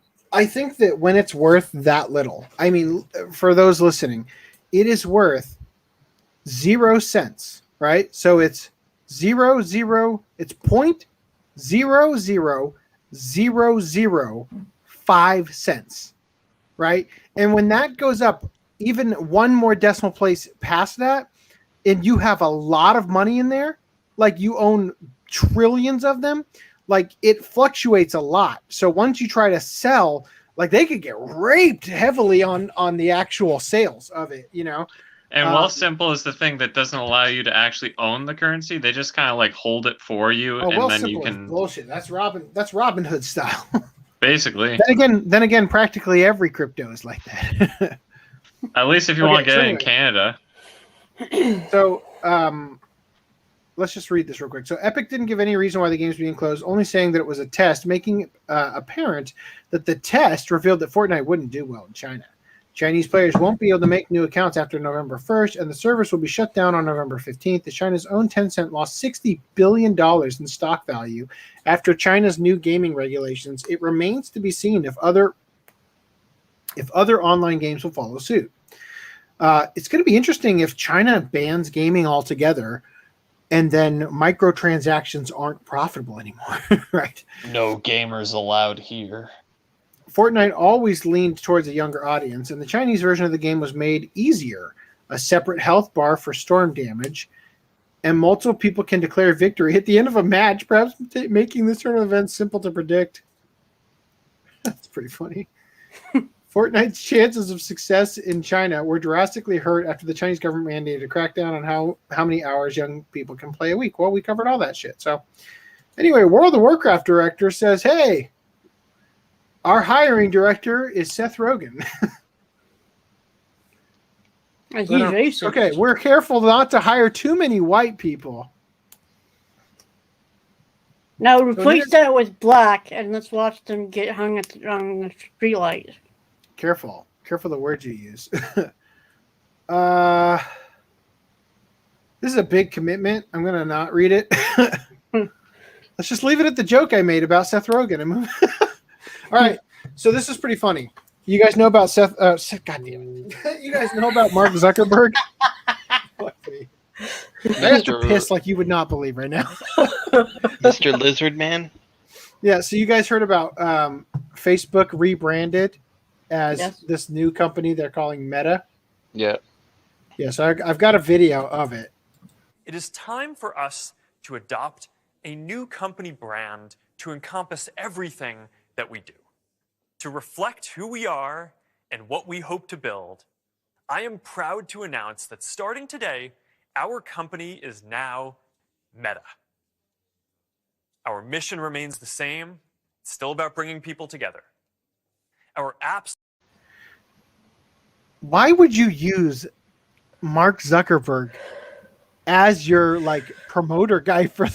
when it's worth that little, I mean, for those listening, it is worth 0 cents. Right, so it's 0.0000005 cents. right? And when that goes up even one more decimal place past that, and you have a lot of money in there, like you own trillions of them, like it fluctuates a lot. So once you try to sell, like they could get raped heavily on the actual sales of it, you know. And Wealthsimple is the thing that doesn't allow you to actually own the currency. They just kind of like hold it for you, and then you Wealthsimple is can bullshit. That's Robin Hood style. basically. Then again, practically every crypto is like that. At least if you want to get it in Canada. So, let's just read this real quick. So Epic didn't give any reason why the game's being closed, only saying that it was a test, making it apparent that the test revealed that Fortnite wouldn't do well in China. Chinese players won't be able to make new accounts after November 1st, and the service will be shut down on November 15th. As China's own Tencent lost $60 billion in stock value after China's new gaming regulations. It remains to be seen if other online games will follow suit. It's going to be interesting if China bans gaming altogether, and then microtransactions aren't profitable anymore, right? No gamers allowed here. Fortnite always leaned towards a younger audience, and the Chinese version of the game was made easier. A separate health bar for storm damage, and multiple people can declare victory at the end of a match, perhaps making this sort of event simple to predict. That's pretty funny. Fortnite's chances of success in China were drastically hurt after the Chinese government mandated a crackdown on how many hours young people can play a week. Well, we covered all that shit. So anyway, World of Warcraft director says, hey, our hiring director is Seth Rogan. He's racist. Okay, we're careful not to hire too many white people. Now replace that with black, and let's watch them get hung on the street light. Careful the words you use. This is a big commitment. I'm gonna not read it. Let's just leave it at the joke I made about Seth Rogan and move. All right, so this is pretty funny. You guys know about Seth? God damn it! You guys know about Mark Zuckerberg? I have to piss like you would not believe right now. Mr. Lizard Man? Yeah, so you guys heard about Facebook rebranded as this new company they're calling Meta? Yeah. Yeah, so I've got a video of it. It is time for us to adopt a new company brand to encompass everything that we do. To reflect who we are and what we hope to build, I am proud to announce that starting today, our company is now Meta. Our mission remains the same. It's still about bringing people together. Our apps. Why would you use Mark Zuckerberg as your promoter guy for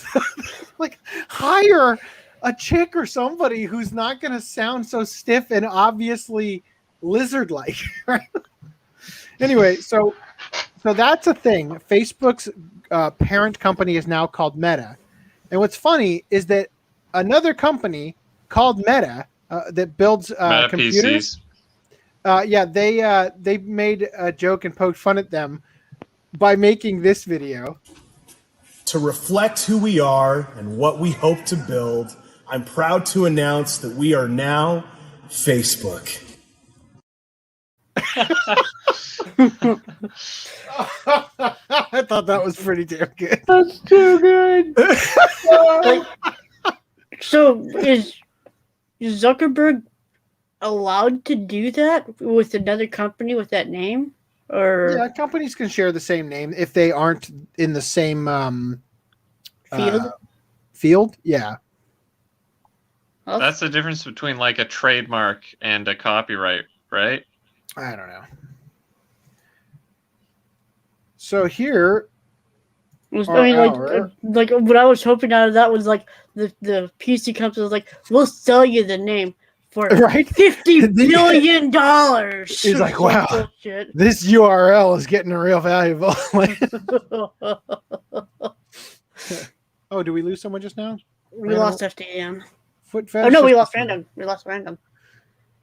hire a chick or somebody who's not going to sound so stiff and obviously lizard-like, right? Anyway, so that's a thing. Facebook's parent company is now called Meta. And what's funny is that another company called Meta that builds Meta computers. PCs. They made a joke and poked fun at them by making this video. To reflect who we are and what we hope to build, I'm proud to announce that we are now Facebook. I thought that was pretty damn good. That's too good. So is Zuckerberg allowed to do that with another company with that name? Or yeah, companies can share the same name if they aren't in the same field. Yeah. That's the difference between a trademark and a copyright, right? I don't know. So here, what I was hoping out of that was the PC company was we'll sell you the name for $50 billion. He's like, wow, this URL is getting real valuable. Oh, did we lose someone just now? We lost FDDNM. Foot oh no, we lost random. We lost random.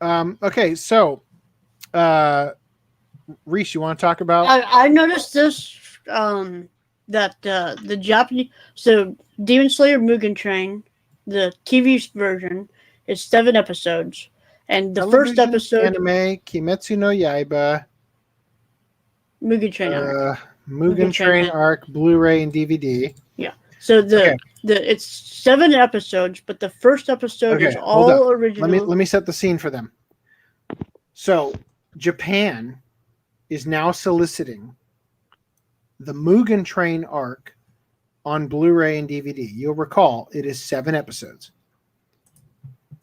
Okay, so Rhys, you want to talk about? I noticed this that the Japanese Demon Slayer Mugen Train, the TV version, is 7 episodes, And the first Television, episode, anime, Kimetsu no Yaiba, Mugen Train arc. Mugen Train arc, Blu-ray and DVD. Yeah. So Okay. it's 7 episodes, but the first episode is hold all up. original. Let me set the scene for them. So Japan is now soliciting the Mugen Train arc on Blu-ray and DVD. You'll recall it is 7 episodes.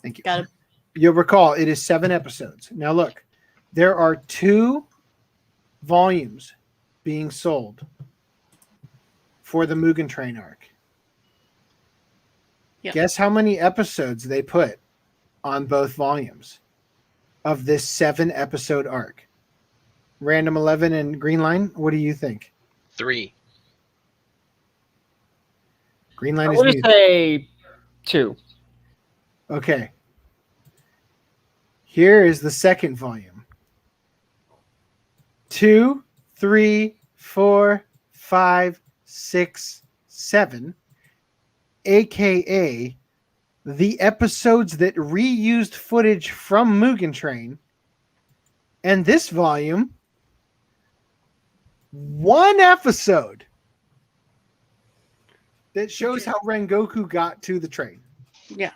Thank you. Got it. You'll recall it is 7 episodes. Now look, there are 2 volumes being sold for the Mugen Train arc. Yeah. Guess how many episodes they put on both volumes of this 7 episode arc? Random 11 and Green Line, what do you think? 3. Green Line I is want to muted. say 2. Okay. Here is the second volume. 2, 3, 4, 5, 6, 7. AKA the episodes that reused footage from Mugen Train. And this volume, 1 episode that shows how Rengoku got to the train. Yeah.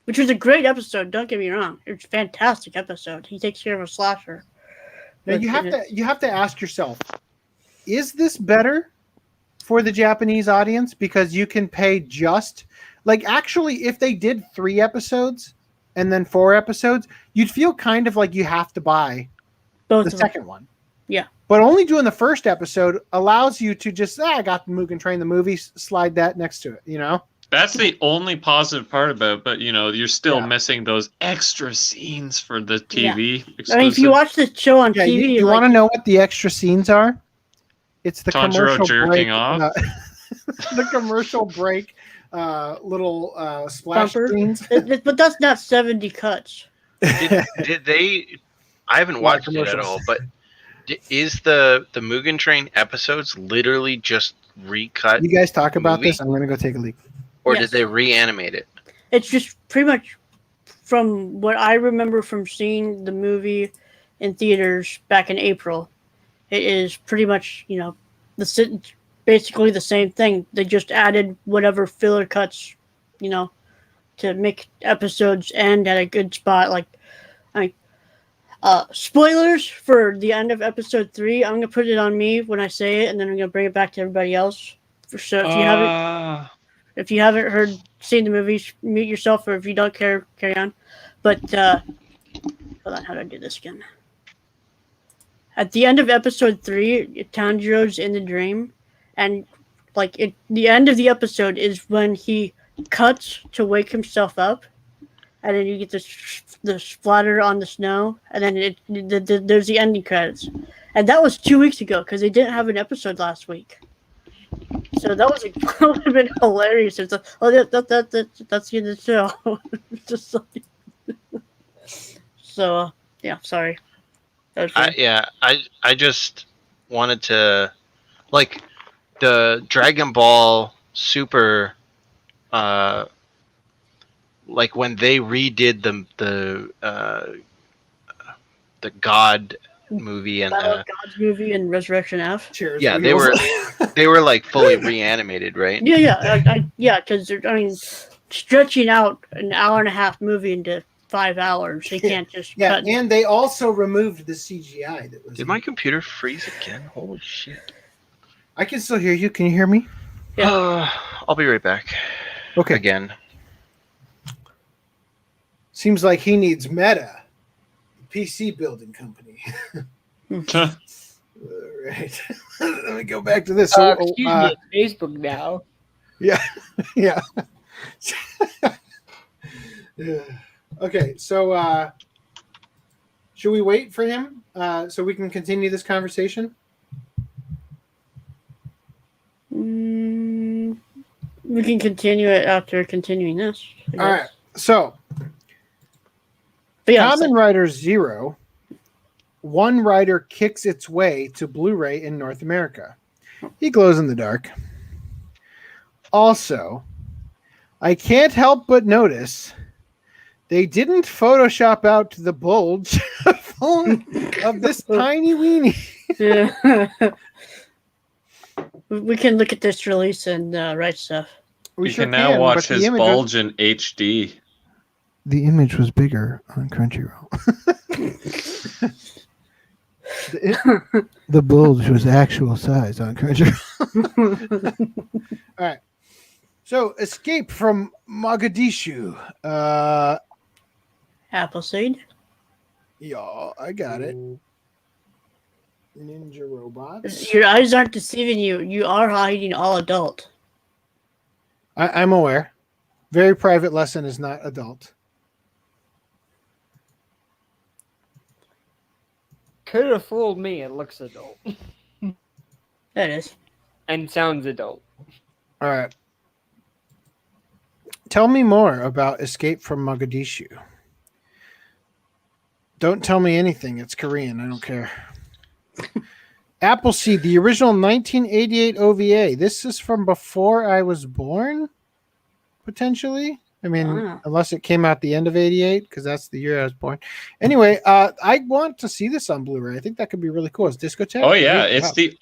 Which was a great episode, don't get me wrong. It's a fantastic episode. He takes care of a slasher. Now But you have to ask yourself, is this better for the Japanese audience? Because you can pay just actually if they did 3 episodes and then 4 episodes, you'd feel kind of like you have to buy both the of them. second one. Yeah. But only doing the first episode allows you to just I got the Mugen Train the movie, slide that next to it, you know? That's the only positive part about it, but you're still Yeah. missing those extra scenes for the TV. I mean, if you watch the show on Yeah, TV, you want to know what the extra scenes are? It's the Tanjiro commercial jerking break, off. the commercial break, little splash Bumper. scenes. But that's not 70 cuts. Did they? I haven't watched it at all, but is the Mugen Train episodes literally just recut, You guys talk about movie? this. I'm gonna go take a leak. or Yes. did they reanimate it? It's just pretty much from what I remember from seeing the movie in theaters back in April. It is pretty much, basically the same thing. They just added whatever filler cuts, to make episodes end at a good spot. Spoilers for the end of episode 3. I'm gonna put it on me when I say it, and then I'm gonna bring it back to everybody else. So if you haven't seen the movies, mute yourself, or if you don't care, carry on. But hold on, how do I do this again? At the end of episode 3, Tanjiro's in the dream, and the end of the episode is when he cuts to wake himself up, and then you get the splatter on the snow, and then there's the ending credits, and that was 2 weeks ago because they didn't have an episode last week. So that would have been hilarious. It's that's the end of the show. Just so yeah, sorry. That was I just wanted to the Dragon Ball Super, when they redid the God movie and Battle of Gods movie and Resurrection F. Cheers. yeah, they were fully reanimated, right? Yeah, because stretching out an hour and a half movie into 5 hours, they can't just Yeah, cut. and they also removed the CGI that was. Did my computer freeze again? Holy shit! I can still hear you. Can you hear me? I'll be right back. Okay. Again. Seems like he needs Meta, PC building company. All right. Let me go back to this. Excuse me, it's Facebook now. Yeah. Yeah. Yeah. Okay, so should we wait for him so we can continue this conversation? We can continue it after continuing this. I All right. guess. So, But yeah, Kamen Rider Zero, one rider kicks its way to Blu-ray in North America. He glows in the dark. Also, I can't help but notice They didn't Photoshop out the bulge of this tiny weenie. Yeah. We can look at this release and write stuff. We can now watch his bulge in HD. The image was bigger on Crunchyroll. The bulge was actual size on Crunchyroll. All right. So, Escape from Mogadishu. Appleseed. Y'all, I got it. Ninja robots. Your eyes aren't deceiving you. You are hiding all adult. I'm aware. Very private lesson is not adult. Could have fooled me. It looks adult. That is. And sounds adult. All right. Tell me more about Escape from Mogadishu. Don't tell me anything. It's Korean. I don't care. Appleseed, the original 1988 OVA. This is from before I was born, potentially. I mean, unless it came out the end of 88, because that's the year I was born. Anyway, I want to see this on Blu-ray. I think that could be really cool. It's Discotheque. Oh yeah, it's the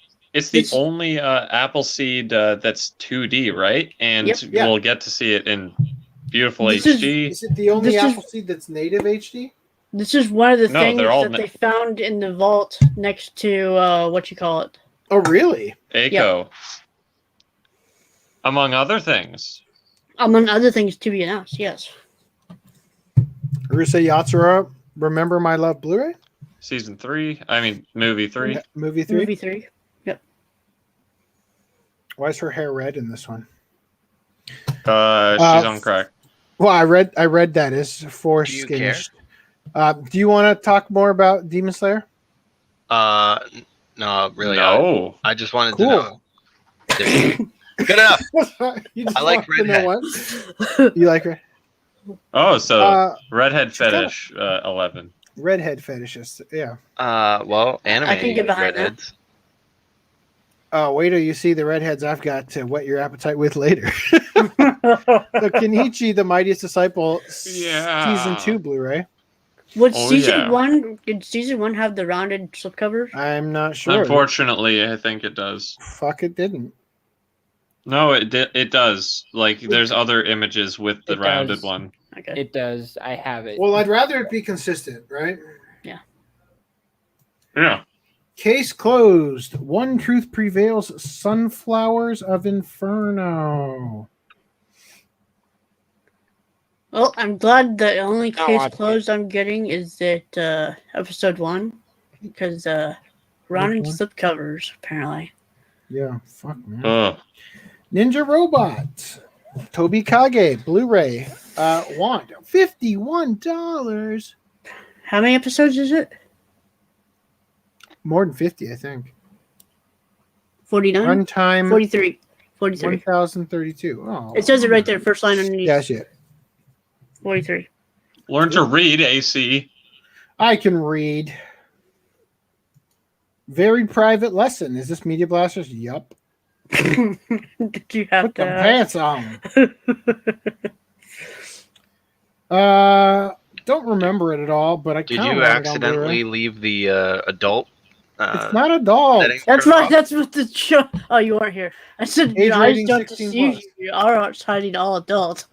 only Appleseed that's 2D, right? And we'll get to see it in beautiful HD. Is it the only Appleseed that's native HD? This is one of the things that they found in the vault next to what you call it. Oh, really? Eiko. Yep. Among other things. Among other things to be announced, yes. Urusei Yatsura, Remember My Love Blu-ray? Season 3. I mean, movie 3. Movie 3? Movie 3. Yep. Why is her hair red in this one? She's on crack. Well, I read that as force finished. Do you want to talk more about Demon Slayer? No, really. No. I just wanted to know. Good enough. I like redhead. You like her? Oh, so redhead fetish 11. Redhead fetishist, yeah. Well, anime I can get behind redheads. that. Oh, wait till you see the redheads I've got to whet your appetite with later. So Kenichi, the Mightiest Disciple, Season 2 Blu-ray. Did season 1 have the rounded slipcovers? I'm not sure. Unfortunately, I think it does. Fuck, it didn't. No, it does. Like, there's other images with the rounded one. Okay. It does. I have it. Well, I'd rather it be consistent, right? Yeah. Yeah. Case closed. One Truth Prevails. Sunflowers of Inferno. Well, I'm glad the only case closed I'm getting is that episode 1, because rounded slipcovers apparently. Yeah, fuck man. Ninja Robot. Toby Kage Blu-ray. Want $51. How many episodes is it? More than 50, I think. 49? Runtime 43. 43. 1032. Oh. It says it right there, first line underneath. Yeah, shit. 43. Learn to read, AC. I can read. Very private lesson. Is this Media Blasters? Yup. Did you have Put the to pants on. Don't remember it at all, but I Did kinda you want it on accidentally Blu-ray. leave the adult? It's not adult. That's what the show. Oh, you weren't here. I said Age your eyes rating don't 16 deceive plus. you. You are hiding all adult.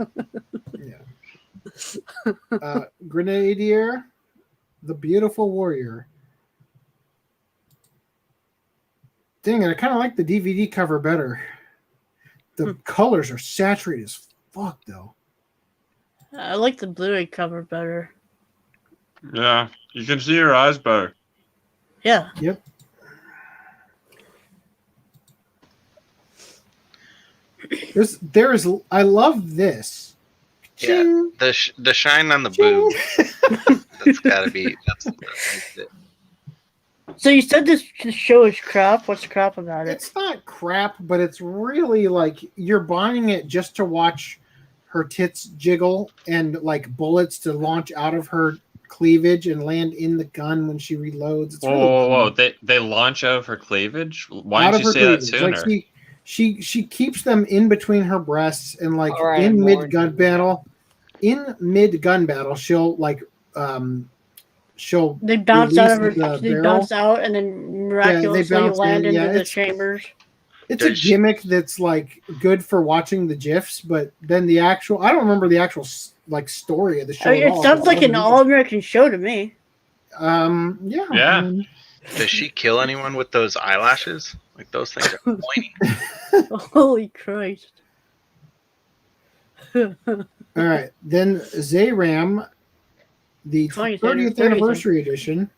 Grenadier, the Beautiful Warrior. Dang it, I kind of like the DVD cover better. The colors are saturated as fuck, though. I like the Blu-ray cover better. Yeah, you can see your eyes better. Yeah. Yep. I love this. Yeah, the shine on the boob. That's gotta be. That's it. So you said this show is crap. What's crap about it? It's not crap, but it's really like you're buying it just to watch her tits jiggle and like bullets to launch out of her cleavage and land in the gun when she reloads. It's Whoa! They launch out of her cleavage. Why didn't you say that sooner? Like she keeps them in between her breasts and like in mid gun battle. in mid gun battle, she'll they bounce out of her. release the They barrel. bounce out and then miraculously bounce land in. Yeah, into the it's- chambers. It's a gimmick that's like good for watching the gifs, but then the actual I don't remember the actual like story of the show. I mean, at it all. sounds It's like an unbelievable. all-American show to me. Yeah. Yeah. Does she kill anyone with those eyelashes? Like those things are pointy. Holy Christ! All right. Then Zayram, the 30th anniversary edition.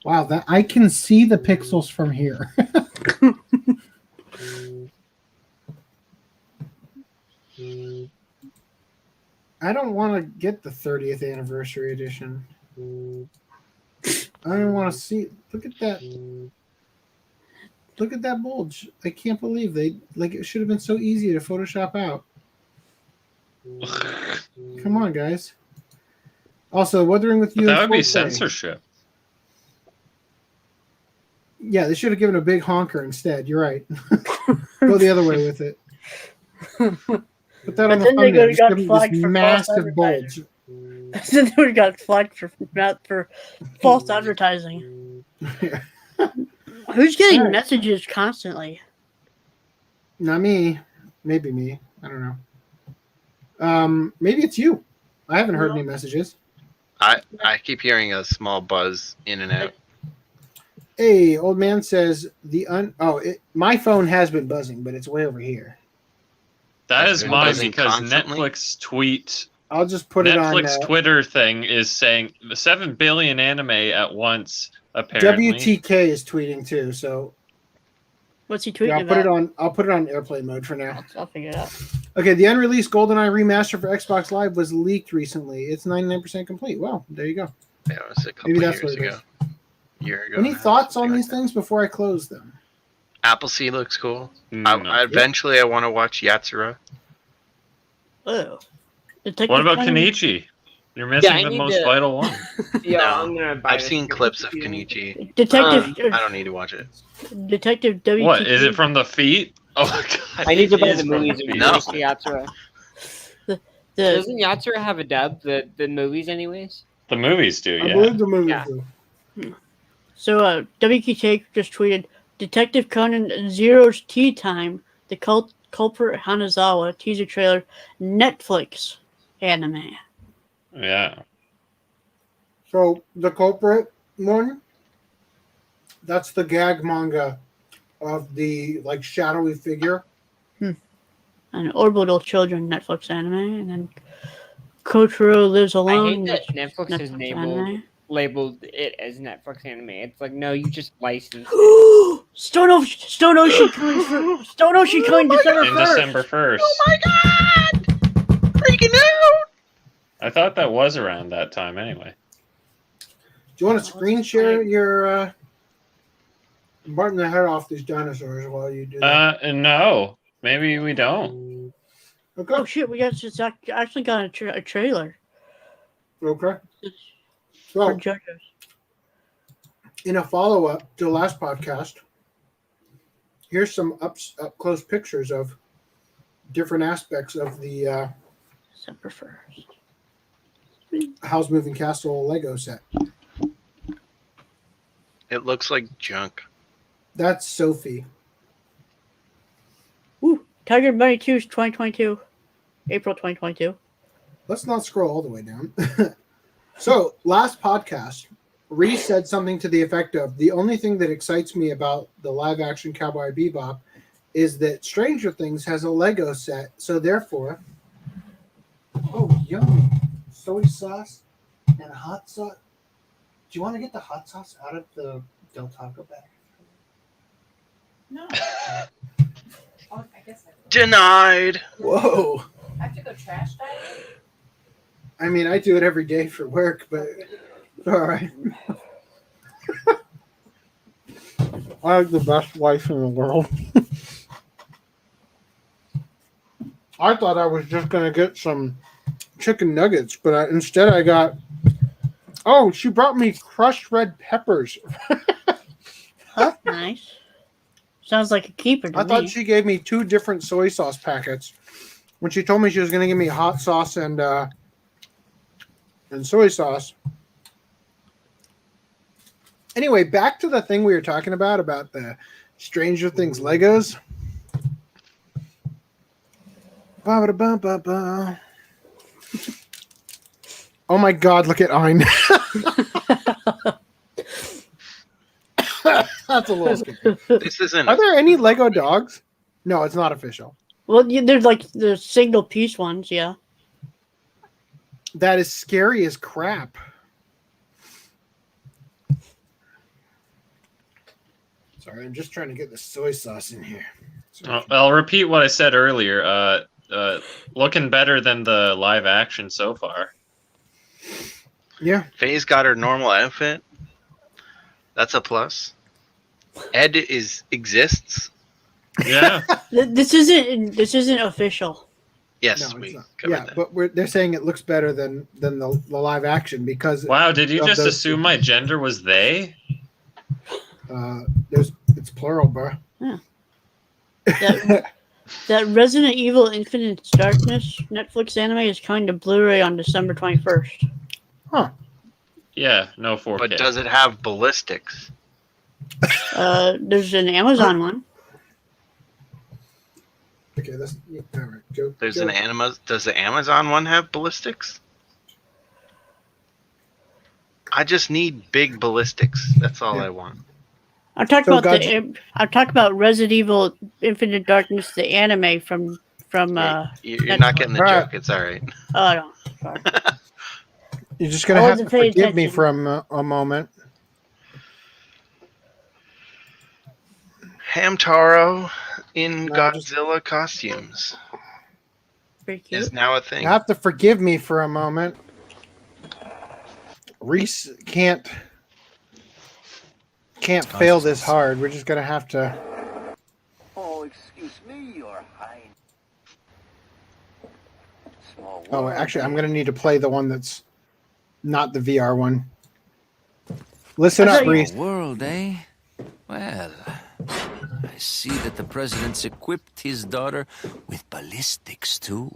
Wow, that I can see the pixels from here. I don't want to get the 30th anniversary edition. I don't want to see. Look at that. Look at that bulge. I can't believe they it should have been so easy to Photoshop out. Come on, guys. Also, Wuthering with You. But that would be 4K. censorship. Yeah, they should have given a big honker instead. You're right. Go the other way with it. Put that on the then they thumbnail. Just got give them flagged this for false massive bulge. Then we got flagged for false advertising. Who's getting messages constantly? Not me. Maybe me. I don't know. Maybe it's you. I haven't heard any messages. I keep hearing a small buzz in and out. Hey, old man says my phone has been buzzing, but it's way over here. That Has is been mine buzzing because constantly? Netflix tweet. I'll just put it on. Netflix Twitter thing is saying 7 billion anime at once. Apparently, WTK is tweeting too. So What's he tweeting yeah, about? I'll put it on airplane mode for now. I'll figure it out. Okay, the unreleased GoldenEye remaster for Xbox Live was leaked recently. It's 99% complete. Well, there you go. Yeah, it was a couple Maybe that's years what it ago. Year ago. Any now, thoughts on something these like that. things before I close them? Appleseed looks cool. No. Eventually, I want to watch Yatsura. Oh. What about Kenichi? You're missing I the need most to- vital one. Yeah, No, I'm gonna buy I've this seen for clips of you. Kenichi. Detective I don't need to watch it. Detective W. What is it from the feet? Oh my god! I need to it buy is the from movies the and feet. No. watch the Yatsura. Doesn't Yatsura have a dub? The movies, anyways. The movies do, I yeah. believe the movies Yeah. do. So, WKK just tweeted Detective Conan Zero's Tea Time, the culprit Hanazawa teaser trailer, Netflix anime. Yeah. So the culprit one, that's the gag manga of the like shadowy figure. An Orbital Children Netflix anime, and then Kotaro Lives I Alone. hate that Netflix has anime. labeled it as Netflix anime. It's like, no, you just licensed. Stone Ocean coming December In 1st. December 1st. Oh my god! Freaking out! I thought that was around that time anyway. Do you want to screen share your biting the head off these dinosaurs while you do that? No. Maybe we don't. Okay. Oh shit, we actually got a trailer Okay. for So JoJo's. in a follow-up to the last podcast, here's some up close pictures of different aspects of the December 1st. Howl's Moving Castle Lego set. It looks like junk. That's Sophie. Woo! Tiger Bunny 2 is 2022. April 2022. Let's not scroll all the way down. So, last podcast, Rhys said something to the effect of, the only thing that excites me about the live-action Cowboy Bebop is that Stranger Things has a Lego set, so therefore... Oh, yummy. Soy sauce and hot sauce. Do you want to get the hot sauce out of the Del Taco bag? No. Oh, I guess I will. Denied. Whoa. I have to go trash diving? I mean, I do it every day for work, but all right. I have the best wife in the world. I thought I was just going to get some chicken nuggets, but instead I got... Oh, she brought me crushed red peppers. That's nice. Sounds like a keeper to I me. thought she gave me 2 different soy sauce packets. when she told me she was going to give me hot sauce and soy sauce. Anyway, back to the thing we were talking about the Stranger Things Legos. Ba-ba-da-ba-ba-ba. Oh my God! Look at Ein. That's a little scary. This isn't. Are there any Lego dogs? No, it's not official. Well, there's like the single piece ones, yeah. That is scary as crap. Sorry, I'm just trying to get the soy sauce in here. I'll repeat what I said earlier. Looking better than the live action so far. Yeah. Faye's got her normal outfit. That's a plus. Ed exists. Yeah. This isn't official. Yes, No, we it's covered yeah, that. but they're saying it looks better than the live action because Wow, did you of just those- assume my gender was they? it's plural, bro. Yeah. That Resident Evil Infinite Darkness Netflix anime is coming to Blu-ray on December 21st. Huh. Yeah, no 4K. But does it have ballistics? There's an Amazon one. Okay, that's all right. Go. There's go. an anima. Does the Amazon one have ballistics? I just need big ballistics. That's all I want. I'm talking So about I'm talking about Resident Evil Infinite Darkness, the anime from You're not getting the Alright. joke. It's all right. Oh, I don't. Sorry. You're just gonna I have to wasn't paying forgive me attention. for a moment. Hamtaro in No, Godzilla costumes Pretty cute. is now a thing. You have to forgive me for a moment. Rhys can't fail this hard. We're just gonna have to. Oh, excuse me, Your Highness. Small Oh, world, actually, I'm eh? gonna need to play the one that's not the VR one. Listen I up, thought you- Rhys. Small world, eh? Well, I see that the president's equipped his daughter with ballistics, too.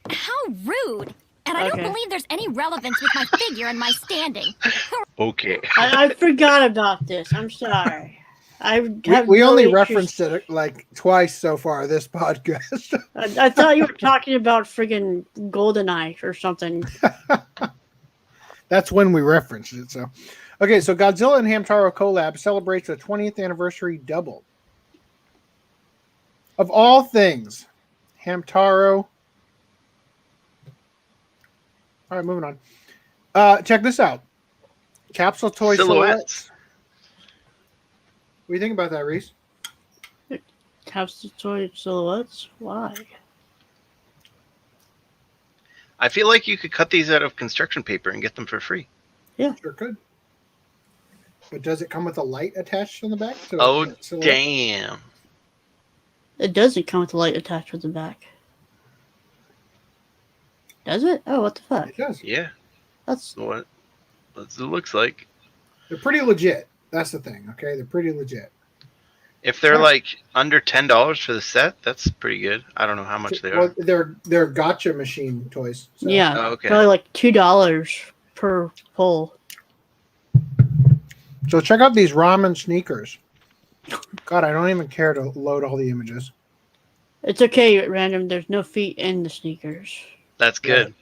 How rude! And I Okay. don't believe there's any relevance with my figure and my standing. Okay. I forgot about this. I'm sorry. We only referenced it like twice so far this podcast. I thought you were talking about friggin' GoldenEye or something. That's when we referenced it. So, okay, so Godzilla and Hamtaro collab celebrates the 20th anniversary double. Of all things, Hamtaro. All right, moving on. Check this out. Capsule toy silhouettes. What do you think about that, Rhys? Capsule toy silhouettes? Why? I feel like you could cut these out of construction paper and get them for free. Yeah. Sure could. But does it come with a light attached on the back? to Oh, the silhouette? damn. It doesn't come with a light attached with the back. Does it? Oh, what the fuck? It does. Yeah. That's What it looks like. They're pretty legit. That's the thing, okay? They're pretty legit. If they're like under $10 for the set, that's pretty good. I don't know how much they Well, are. they're gotcha machine toys. So. yeah. Oh, okay. Probably like $2 per pull. So check out these ramen sneakers. God, I don't even care to load all the images. It's okay, Random. There's no feet in the sneakers. That's good.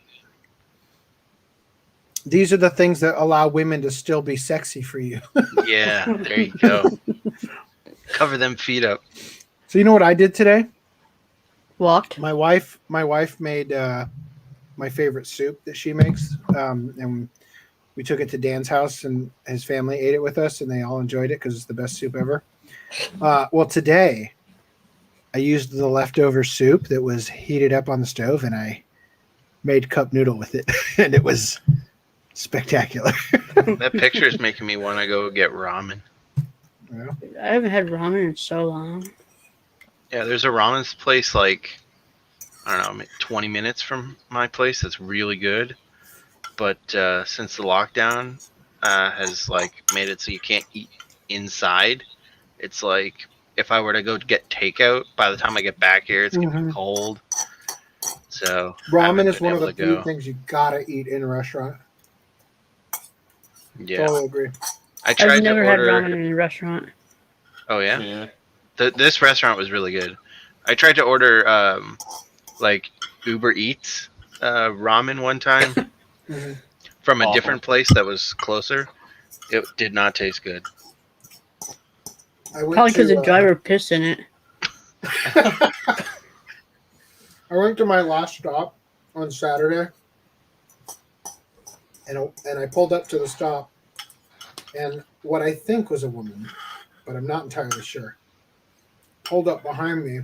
These are the things that allow women to still be sexy for you. Yeah, there you go. Cover them feet up. So you know what I did today? Walked. My wife made my favorite soup that she makes, and we took it to Dan's house, and his family ate it with us, and they all enjoyed it because it's the best soup ever. Well, today I used the leftover soup that was heated up on the stove, and I made cup noodle with it, and it was spectacular. That picture is making me want to go get ramen. Yeah. I haven't had ramen in so long. Yeah, there's a ramen place like, I don't know, 20 minutes from my place that's really good. But since the lockdown has like made it so you can't eat inside, it's like if I were to go get takeout, by the time I get back here, it's gonna be cold. So Ramen is been one of able the to few go. things you gotta eat in a restaurant. Yeah, Totally agree. I tried I've never to had order. ramen in a restaurant. Oh yeah, Yeah. this restaurant was really good. I tried to order like Uber Eats ramen one time Mhm. from a Awful. different place that was closer. It did not taste good. I went Probably because to the driver pissed in it. I went to my last stop on Saturday, and I pulled up to the stop, and what I think was a woman, but I'm not entirely sure, pulled up behind me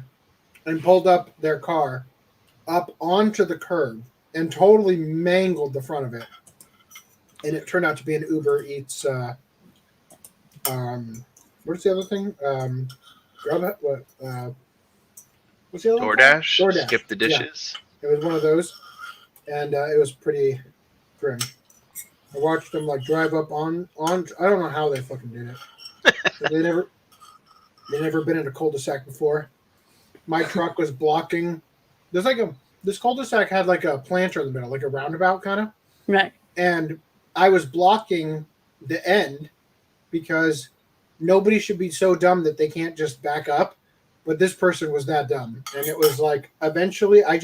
and pulled up their car up onto the curb and totally mangled the front of it. And it turned out to be an Uber Eats. What's the other thing? Grubhub. What? What's the other one? DoorDash. Skip the dishes. Yeah. It was one of those, and it was pretty grim. I watched them like drive up on. I don't know how they fucking did it. They never been in a cul-de-sac before. My truck was blocking. This cul-de-sac had like a planter in the middle, like a roundabout kind of. Right. And I was blocking the end because nobody should be so dumb that they can't just back up. But this person was that dumb. And it was like, eventually I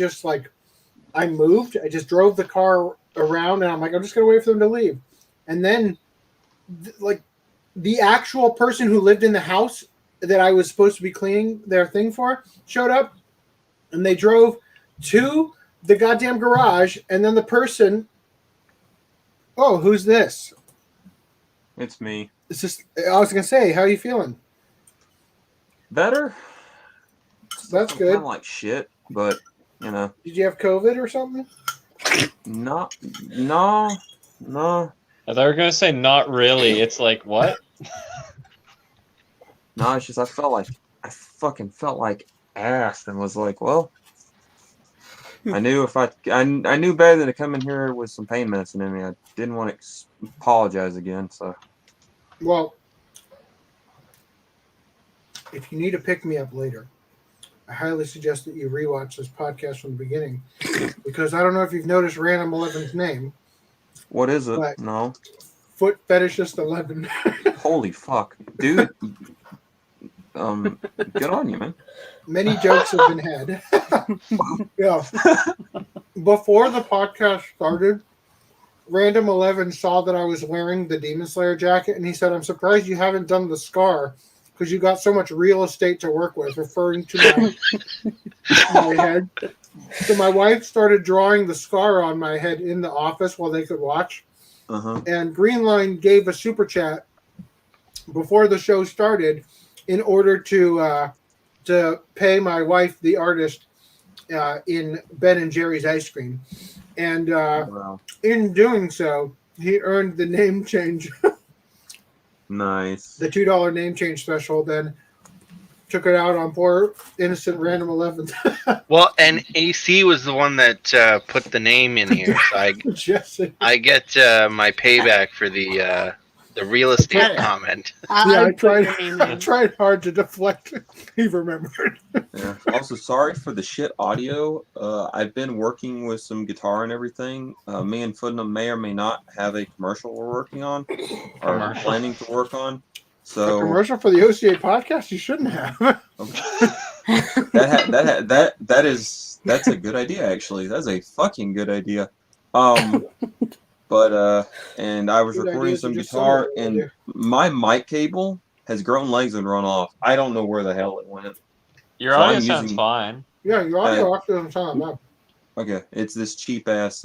moved. I just drove the car around and I'm like, I'm just going to wait for them to leave. And then like the actual person who lived in the house that I was supposed to be cleaning their thing for showed up, and they drove to the goddamn garage. And then the person, oh, who's this? It's me. It's just, I was going to say, how are you feeling? Better? That's I'm good. kinda like shit, but, you know. Did you have COVID or something? No. I thought you were gonna say not really. It's like what? No, it's just I fucking felt like ass and was like, well, I knew I knew better than to come in here with some pain medicine in me. I didn't want to apologize again, so. Well, if you need to pick me up later, I highly suggest that you rewatch this podcast from the beginning, because I don't know if you've noticed Random 11's name. What is it? But No. Foot Fetishist 11. Holy fuck. Dude. Good on you, man. Many jokes have been had. Yeah. Before the podcast started, Random 11 saw that I was wearing the Demon Slayer jacket, and he said, I'm surprised you haven't done the scar because you got so much real estate to work with, referring to my head. So my wife started drawing the scar on my head in the office while they could watch. Uh-huh. And Greenline gave a super chat before the show started in order to pay my wife, the artist, in Ben and Jerry's ice cream. And wow. In doing so, he earned the name change. Nice. The $2 name change special, then took it out on poor innocent Random 11. Well, and AC was the one that put the name in here, so I get my payback for the real estate comment. I tried hard to deflect. He remembered. Yeah. Also, sorry for the shit audio. I've been working with some guitar and everything. Me and Footnum may or may not have a commercial we're working on, or planning to work on. So a commercial for the OCA podcast? You shouldn't have. That's a good idea, actually. That's a fucking good idea. But and I was Good recording ideas some are just guitar, somewhere, and my mic cable has grown legs and run off. I don't know where the hell it went. Your So audio I'm sounds using- fine. Yeah, your audio actually doesn't sound bad. Okay, it's this cheap ass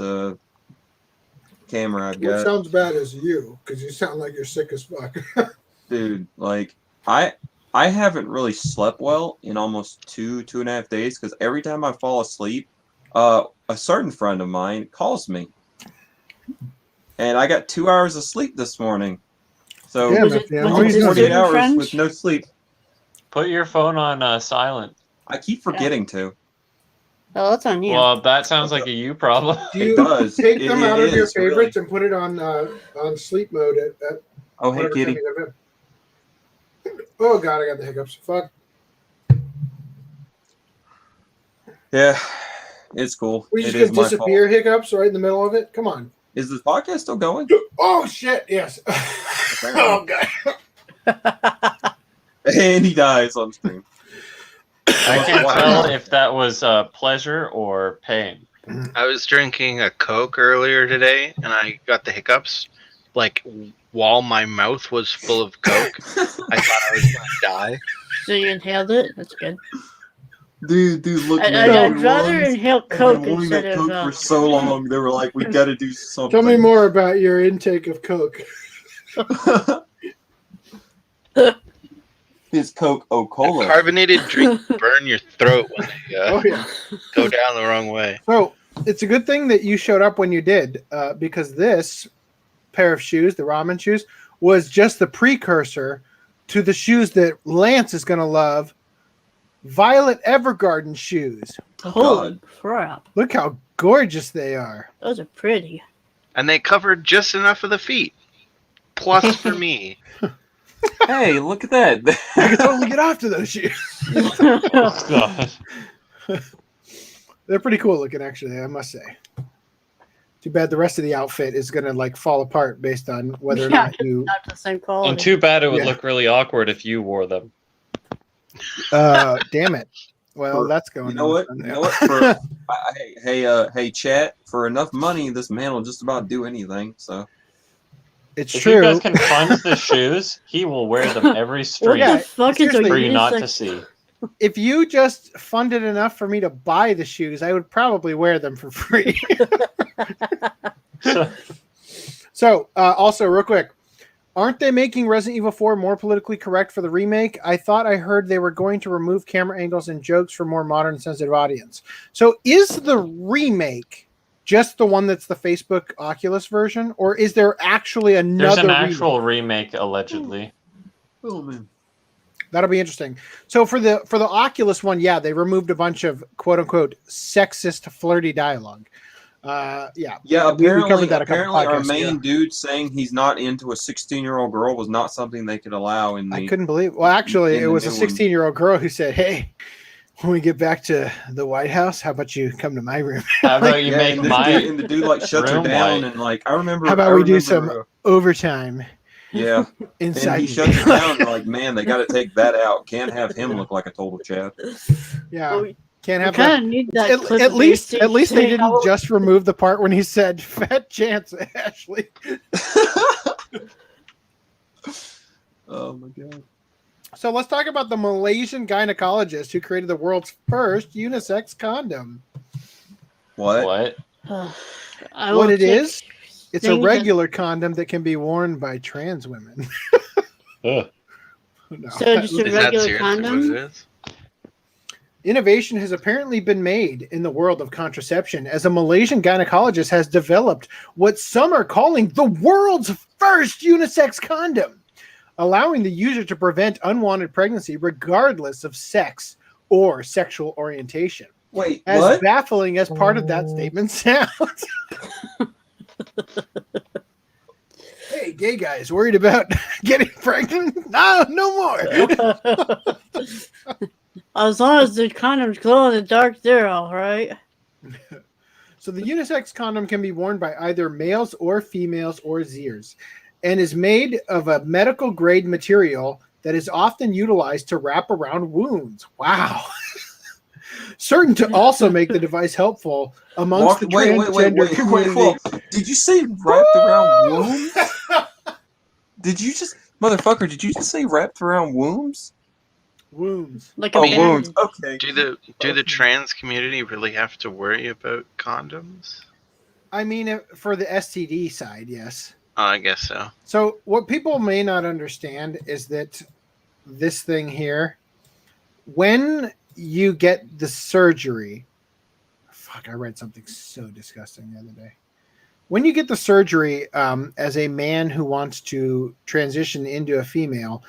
camera I've What got. sounds bad is you, because you sound like you're sick as fuck. Dude, like I haven't really slept well in almost 2.5 days, because every time I fall asleep, a certain friend of mine calls me. And I got 2 hours of sleep this morning. So Damn it, man. almost Was it 48 certain hours friends? with no sleep. Put your phone on silent. I keep forgetting to. Oh, that's on you. Well, that sounds like a you problem. Do you It does. take It- them it out of your is, really. favorites and put it on sleep mode at Oh, hey, whatever kitty. time you go to bed? Oh god, I got the hiccups. Fuck. Yeah. It's cool. We It just is gonna my disappear fault. hiccups right in the middle of it. Come on. Is the podcast still going? Oh shit! Yes. Oh god. And he dies on stream. I can't tell if that was pleasure or pain. I was drinking a Coke earlier today, and I got the hiccups. Like, while my mouth was full of Coke, I thought I was going to die. So you inhaled it? That's good. Dude, look. I'd rather inhale Coke wanting instead that of. Coke for so long. They were like, "We got to do something." Tell me more about your intake of Coke. His Coke Cola. Carbonated drinks burn your throat when they Oh yeah. go down the wrong way. So it's a good thing that you showed up when you did, because this pair of shoes, the ramen shoes, was just the precursor to the shoes that Lance is going to love. Violet Evergarden shoes. Holy crap. Look how gorgeous they are. Those are pretty. And they covered just enough of the feet. Plus for me. Hey, look at that. I can totally get off to those shoes. Oh, God. They're pretty cool looking, actually, I must say. Too bad the rest of the outfit is going to like fall apart based on whether or not you... Not the same quality. And too bad it would look really awkward if you wore them. Damn it. Well, that's going You know what? on. You know what? Hey, chat. For enough money, this man will just about do anything. So it's if true. you guys can fund the shoes, he will wear them every stream What the fuck is for a you not unisex- to see. If you just funded enough for me to buy the shoes, I would probably wear them for free. So, also, real quick, aren't they making Resident Evil 4 more politically correct for the remake? I thought I heard they were going to remove camera angles and jokes for more modern sensitive audience. So is the remake just the one that's the Facebook Oculus version, or is there actually another There's an actual remake allegedly. Oh man. That'll be interesting. So for the Oculus one, yeah, they removed a bunch of quote unquote sexist flirty dialogue. Yeah, Apparently, covered that a couple our podcasts main ago. dude saying he's not into a 16-year-old girl was not something they could allow in the. I couldn't believe. Well, actually, in it the was a new one. 16-year-old girl who said, "Hey, when we get back to the White House, how about you come to my room? How about you make and my the dude like shuts her room down white? and like I remember. How about I we do remember, some overtime?" Yeah, inside. and he shuts her down. And like, man, they got to take that out. Can't have him look like a total Chad. Yeah, can't have We kinda that. need that At, clip at of least, AC at least they saying didn't how- just remove the part when he said "fat chance, Ashley." Oh my god. So let's talk about the Malaysian gynecologist who created the world's first unisex condom. What? I What will it take is? It's a things regular condom that can be worn by trans women. No. So just a Is that regular seriously condom? what it is? Innovation has apparently been made in the world of contraception as a Malaysian gynecologist has developed what some are calling the world's first unisex condom, allowing the user to prevent unwanted pregnancy regardless of sex or sexual orientation. Wait, As what? baffling as part of that statement sounds. Hey, gay guys, worried about getting pregnant? No more. As long as the condoms glow in the dark, they're all right. So the unisex condom can be worn by either males or females or Zers, and is made of a medical grade material that is often utilized to wrap around wounds. Wow. Certain to also make the device helpful amongst the transgender community. Whoa. Did you say wrapped around wombs? Did you just say wrapped around wombs? Wounds. Like Oh, wounds. Okay. Do the trans community really have to worry about condoms? I mean, for the STD side, yes. Oh, I guess so. So what people may not understand is that this thing here, when you get the surgery, fuck, I read something so disgusting the other day. When you get the surgery, as a man who wants to transition into a female,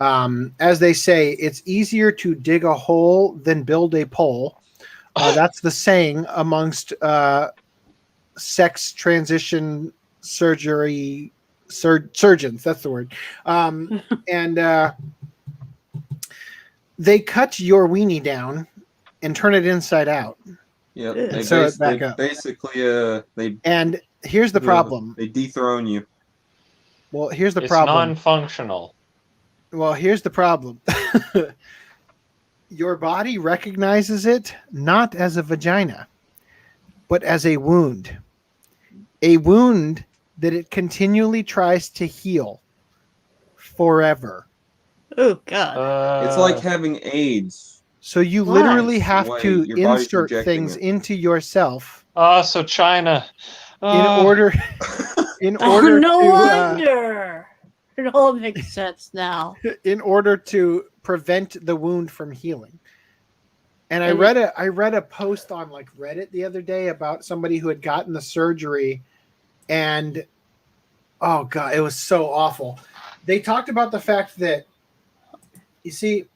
as they say, it's easier to dig a hole than build a pole. That's the saying amongst sex transition surgery surgeons. That's the word. And they cut your weenie down and turn it inside out. Yeah, Yeah. they, Sew it back they up. basically they And here's the problem. They dethrone you. Well, here's the It's problem. non-functional. Well, here's the problem. Your body recognizes it not as a vagina, but as a wound. A wound that it continually tries to heal forever. Oh God! It's like having AIDS. So you Why? literally have Why to your body's insert rejecting things it. into yourself So China. in order in Oh, order no to wonder. It all makes sense now. in order to prevent the wound from healing. And I And read a post on like Reddit the other day about somebody who had gotten the surgery, and oh God, it was so awful. They talked about the fact that, you see,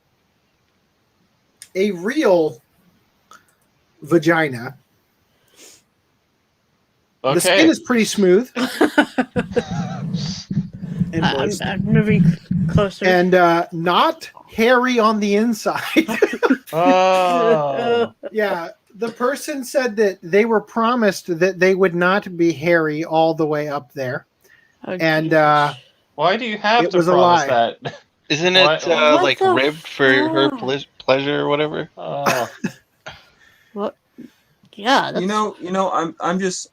a real vagina, Okay. the skin is pretty smooth and moist, I'm moving closer. and not hairy on the inside. Oh. Yeah, the person said that they were promised that they would not be hairy all the way up there, Oh, and Why do you have it to was a promise lie. that? Isn't What? it What like the ribbed for her fuck? pleasure or whatever? Oh. What? Yeah, that's... You know, I just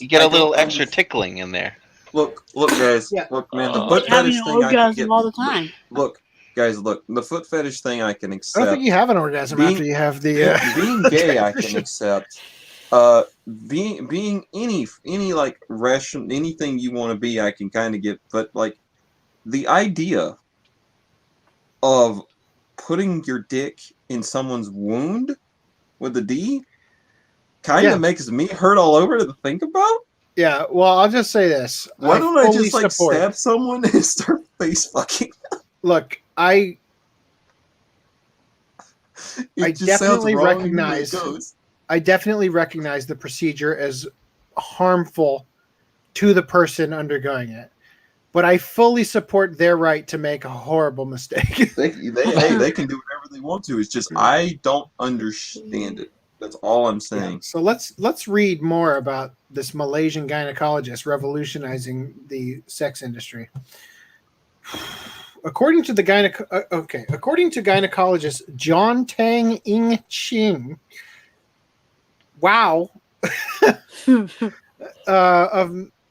You get I a little don't extra understand. tickling in there. Look, guys. Yeah. Look, man, the It's foot like having fetish an thing I can orgasm get. all the time. Look, guys, look. The foot fetish thing I can I don't accept. think you have an orgasm Being- after you have the. Being gay, I can accept. Being any like ration, anything you want to be, I can kind of get. But like, the idea of putting your dick in someone's wound with a D kind of Yeah. makes me hurt all over to think about. Yeah, well, I'll just say this. Why don't I fully just like support- stab someone and start face fucking? Look, I It just sounds definitely wrong when it recognize. goes. I definitely recognize the procedure as harmful to the person undergoing it, but I fully support their right to make a horrible mistake. They they can do whatever they want to. It's just I don't understand it. That's all I'm saying. So let's read more about this Malaysian gynecologist revolutionizing the sex industry. According to gynecologist John Tang Ing Ching, wow,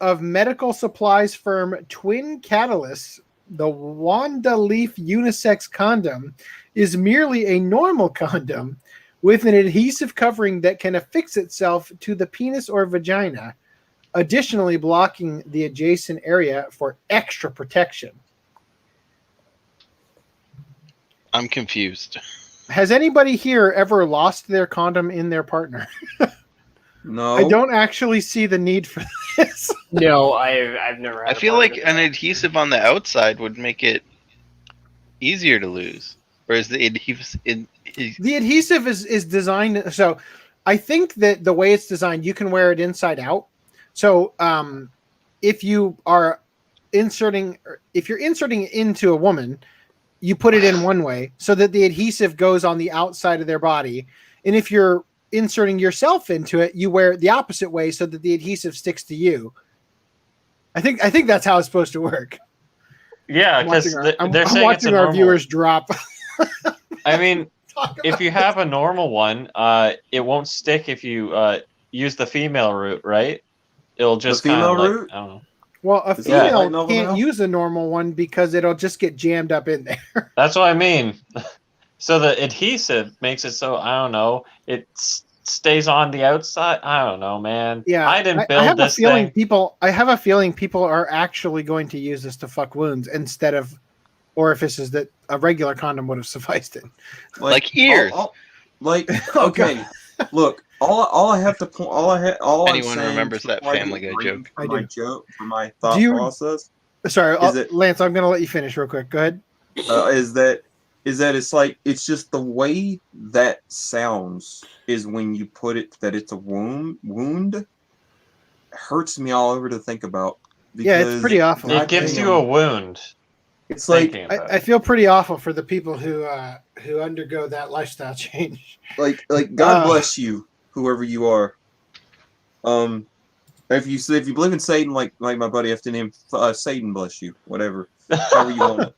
of medical supplies firm Twin Catalyst, the Wanda Leaf unisex condom is merely a normal condom with an adhesive covering that can affix itself to the penis or vagina, additionally blocking the adjacent area for extra protection. I'm confused. Has anybody here ever lost their condom in their partner? No. I don't actually see the need for this. No, I've never had I feel like an adhesive on the outside would make it easier to lose. Or is the adhesive... The adhesive is designed... So I think that the way it's designed, you can wear it inside out. So if you are inserting... If you're inserting it into a woman, you put it in one way so that the adhesive goes on the outside of their body. And if you're inserting yourself into it, you wear it the opposite way so that the adhesive sticks to you. I think that's how it's supposed to work. Yeah, because I'm they're saying it's a watching our normal. viewers drop. I mean, if you have a normal one, it won't stick if you use the female route, right? It'll just The female kinda, like, route? I don't know. Well, a Is that right, female Nova can't Mel? use a normal one because it'll just get jammed up in there. That's what I mean. So the adhesive makes it so, I don't know, it stays on the outside. I don't know, man. Yeah, I didn't I build have this a feeling thing. I have a feeling people are actually going to use this to fuck wounds instead of orifices that a regular condom would have sufficed in. Like ears. Okay, look. All I have to point. All Anyone I'm saying remembers to that try to Family Guy bring joke? For I my do. joke, for my thought Do you- process, Sorry, Is it- Lance, I'm going to let you finish real quick. Go ahead. is that it's like it's just the way that sounds is when you put it that it's a wound hurts me all over to think about. Yeah, it's pretty awful. It gives you a wound. It's like thinking about I feel pretty awful for the people who undergo that lifestyle change. like God Uh, bless you, whoever you are. If you believe in Satan, like my buddy FDDNM, Satan bless you, whatever, however you want it.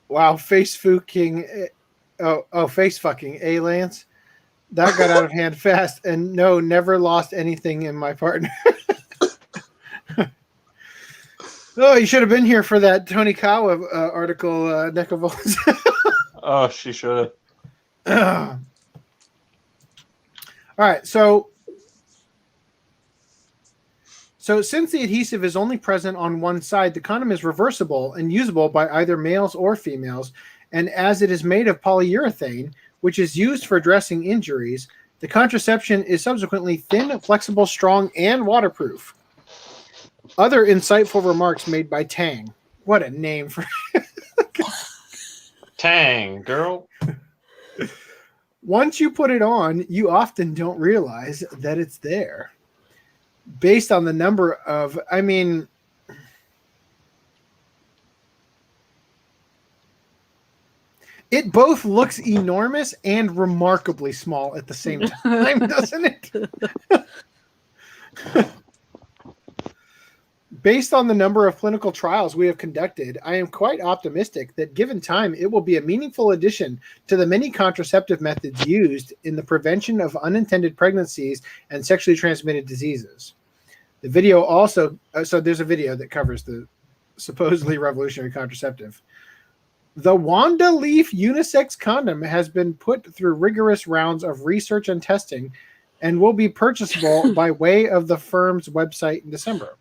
Wow, face fucking. Face fucking. Lance. That got out of hand fast, and no, never lost anything in my partner. Oh, you should have been here for that Tony Kawa article, Neck of Wolves. Oh, she should All have. right, so since the adhesive is only present on one side, the condom is reversible and usable by either males or females, and as it is made of polyurethane, which is used for dressing injuries, the contraception is subsequently thin, flexible, strong, and waterproof. Other insightful remarks made by Tang. What a name for Tang, girl. Once you put it on, you often don't realize that it's there. Based on the number of, it both looks enormous and remarkably small at the same time, doesn't it? Based on the number of clinical trials we have conducted, I am quite optimistic that given time, it will be a meaningful addition to the many contraceptive methods used in the prevention of unintended pregnancies and sexually transmitted diseases. The video also, so there's a video that covers the supposedly revolutionary contraceptive. The Wanda Leaf unisex condom has been put through rigorous rounds of research and testing and will be purchasable by way of the firm's website in December.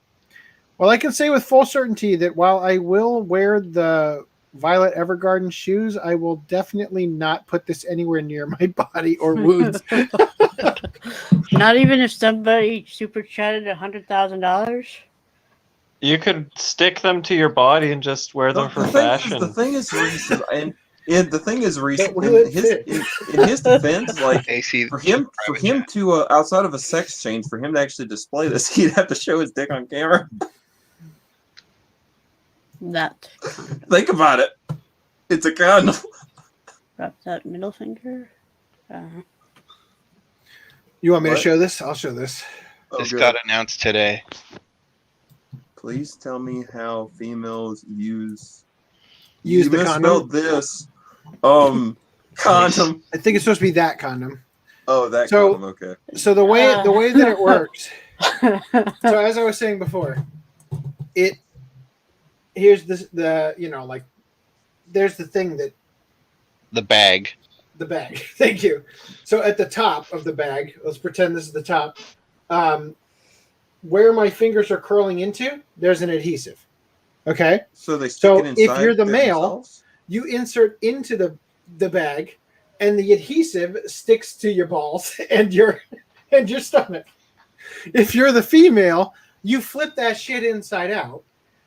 Well, I can say with full certainty that while I will wear the Violet Evergarden shoes, I will definitely not put this anywhere near my body or wounds. Not even if somebody super chatted $100,000? You could stick them to your body and just wear them for fashion. The thing is, Rhys, in his defense, like for him to outside of a sex change, for him to actually display this, he'd have to show his dick on camera. Think about it. It's a condom. Wrap that middle finger. You want me to show this? I'll show this. This got announced today. Please tell me how females use the condom. This condom. I think it's supposed to be that condom. Oh, that condom. Okay. So the way that it works. So as I was saying before, here's there's the thing that the bag. The bag. Thank you. So at the top of the bag, let's pretend this is the top. Where my fingers are curling into, there's an adhesive. Okay. So they stick it inside. If you're the male, themselves? you insert into the bag, and the adhesive sticks to your balls and your stomach. If you're the female, you flip that shit inside out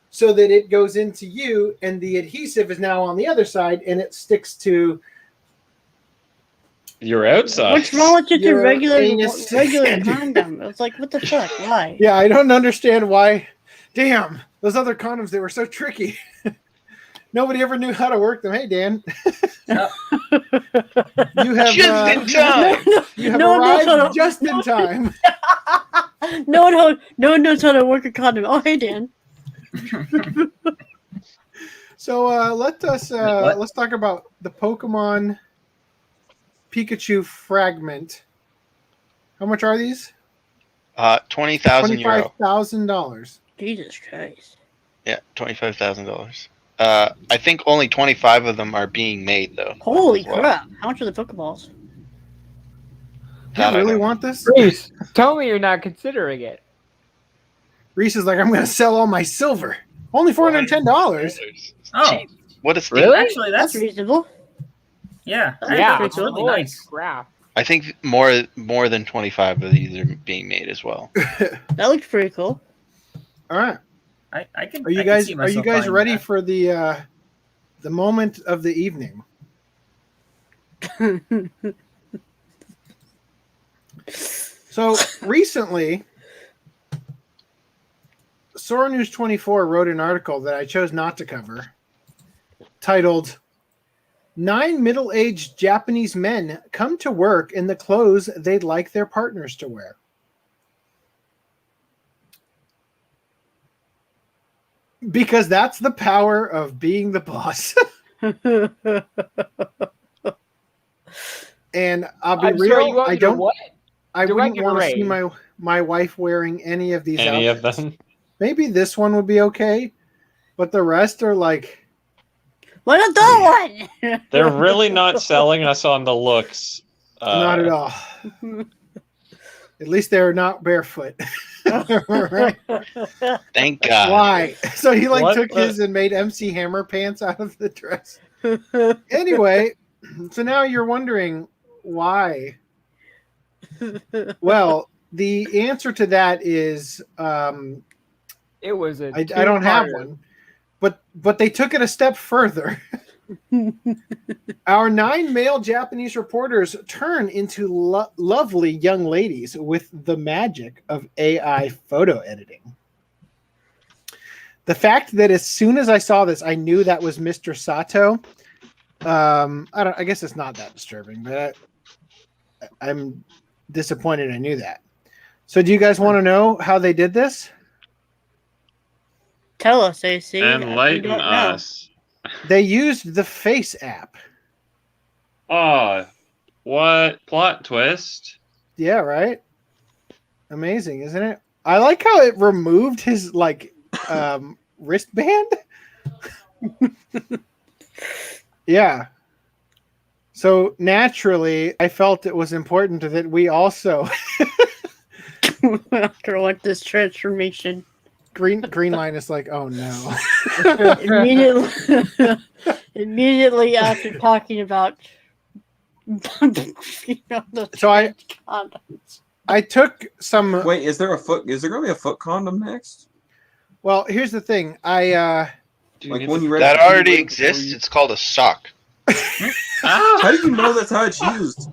so that it goes into you, and the adhesive is now on the other side, and it sticks to your outside. What's wrong with just a regular anus. condom? It's like, what the fuck? Why? Yeah, I don't understand why. Damn, those other condoms, they were so tricky. Nobody ever knew how to work them. Hey, Dan. You have just in time. You have arrived just in time. No one knows how to work a condom. Oh, hey, Dan. So let's talk about the Pokemon Pikachu fragment. How much are these? 20,000 euro. $25,000. Jesus Christ. Yeah, $25,000. I think only 25 of them are being made, though. Holy crap! How much are the Pokeballs? Do you really want this? Rhys, tell me you're not considering it. Rhys is like, I'm going to sell all my silver. Only $410. Oh, what is really? Actually, that's reasonable. Yeah, it's really nice. Crap. I think more than 25 of these are being made as well. That looks pretty cool. All right. I can. Are you guys ready for the moment of the evening? So recently, Sora News 24 wrote an article that I chose not to cover, titled 9 middle-aged Japanese men come to work in the clothes they'd like their partners to wear. Because that's the power of being the boss. And I'll be real, I don't. What? I wouldn't Direct want to see array. my wife wearing any of these Any of outfits. them? Maybe this one would be okay, but the rest are like. Why not that one? They're really not selling us on the looks. Not at all. At least they're not barefoot. Right? Thank God. Why? So he like What took the- his and made MC Hammer pants out of the dress. Anyway, so now you're wondering why. Well, the answer to that is It was a. I don't have two-parter. one, but they took it a step further. Our 9 male Japanese reporters turn into lovely young ladies with the magic of AI photo editing. The fact that as soon as I saw this, I knew that was Mr. Sato. I guess it's not that disturbing, but I'm disappointed I knew that. So do you guys want to know how they did this? Tell us, AC. Enlighten We don't know. us. They used the Face app. Oh, what plot twist? Yeah, right? Amazing, isn't it? I like how it removed his wristband. Yeah. So naturally, I felt it was important that we also After what this transformation. green line is like, oh no. Immediately after talking about the So condoms. I took some. Wait, is there going to be a foot condom next? Well, here's the thing. I Like when you read That already exists. It's called a sock. How do you know that's how it's used?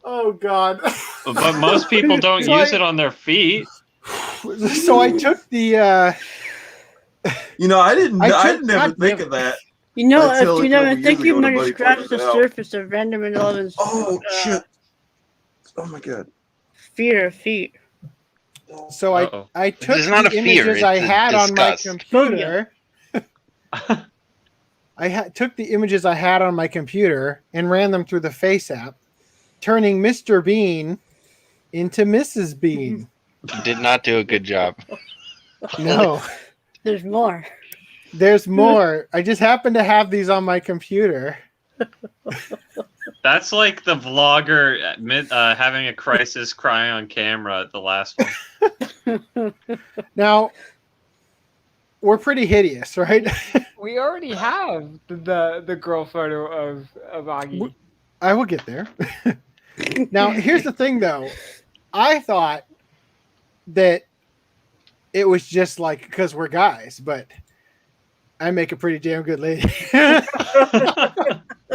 Oh God. But most people don't So use it on their feet. So I took the. You know, I didn't God ever think damn of that. You know, Until if you a never couple think years you ago, might have nobody scratched pointed the it out. surface of Random and Eleven's Oh shit! Oh my God! fear of feet. So I took It's not the a fear, images I it's a had on my disgust. computer. Took the images I had on my computer and ran them through the Face app, turning Mr. Bean into Mrs. Bean. You did not do a good job. No, There's more. there's more. I just happen to have these on my computer. That's like the vlogger having a crisis crying on camera, the last one. Now, we're pretty hideous, right? We already have the girl photo of Agi. I will get there. Now, here's the thing, though. I thought that it was just like because we're guys, but I make a pretty damn good lady.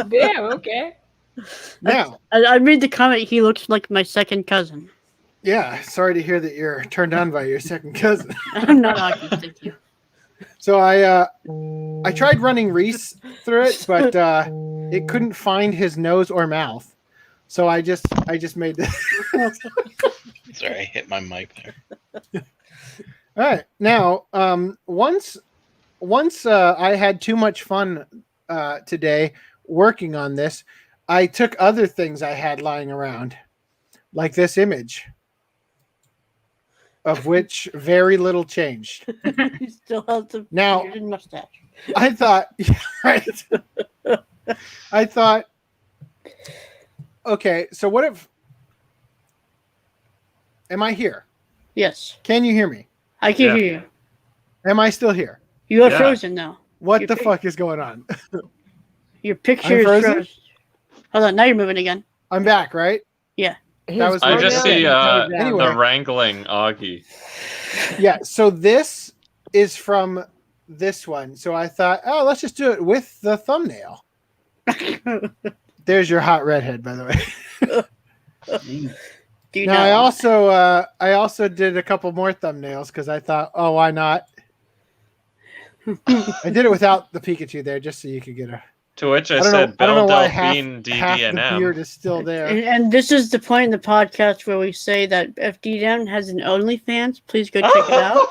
Damn, okay. Now, I made the comment he looks like my second cousin. yeah, sorry to hear that you're turned on by your second cousin. I'm not Aki, thank you. So I tried running Rhys through it, but it couldn't find his nose or mouth. So I just made this. Sorry, I hit my mic there. All right. Now, once I had too much fun today working on this, I took other things I had lying around, like this image, of which very little changed. He still has the Now, beard and mustache. I thought, right? I thought, okay, so what if? Am I here? Yes, Can you hear me? I can hear you. Am I still here? You are Yeah. frozen now. What Your the pic- fuck is going on? Your picture I'm is frozen? frozen. Hold on, now you're moving again. I'm back, right? Yeah. That was I just okay. see Anyway. the wrangling Augie. Yeah, so this is from this one. So I thought, oh, let's just do it with the thumbnail. There's your hot redhead, by the way. Do you Now not I also did a couple more thumbnails because I thought, oh, why not? I did it without the Pikachu there, just so you could get a. To which I don't said, know Belle why Delphine half the beard DDNM. is still there. And this is the point in the podcast where we say that FDDNM has an OnlyFans. Please go check it out.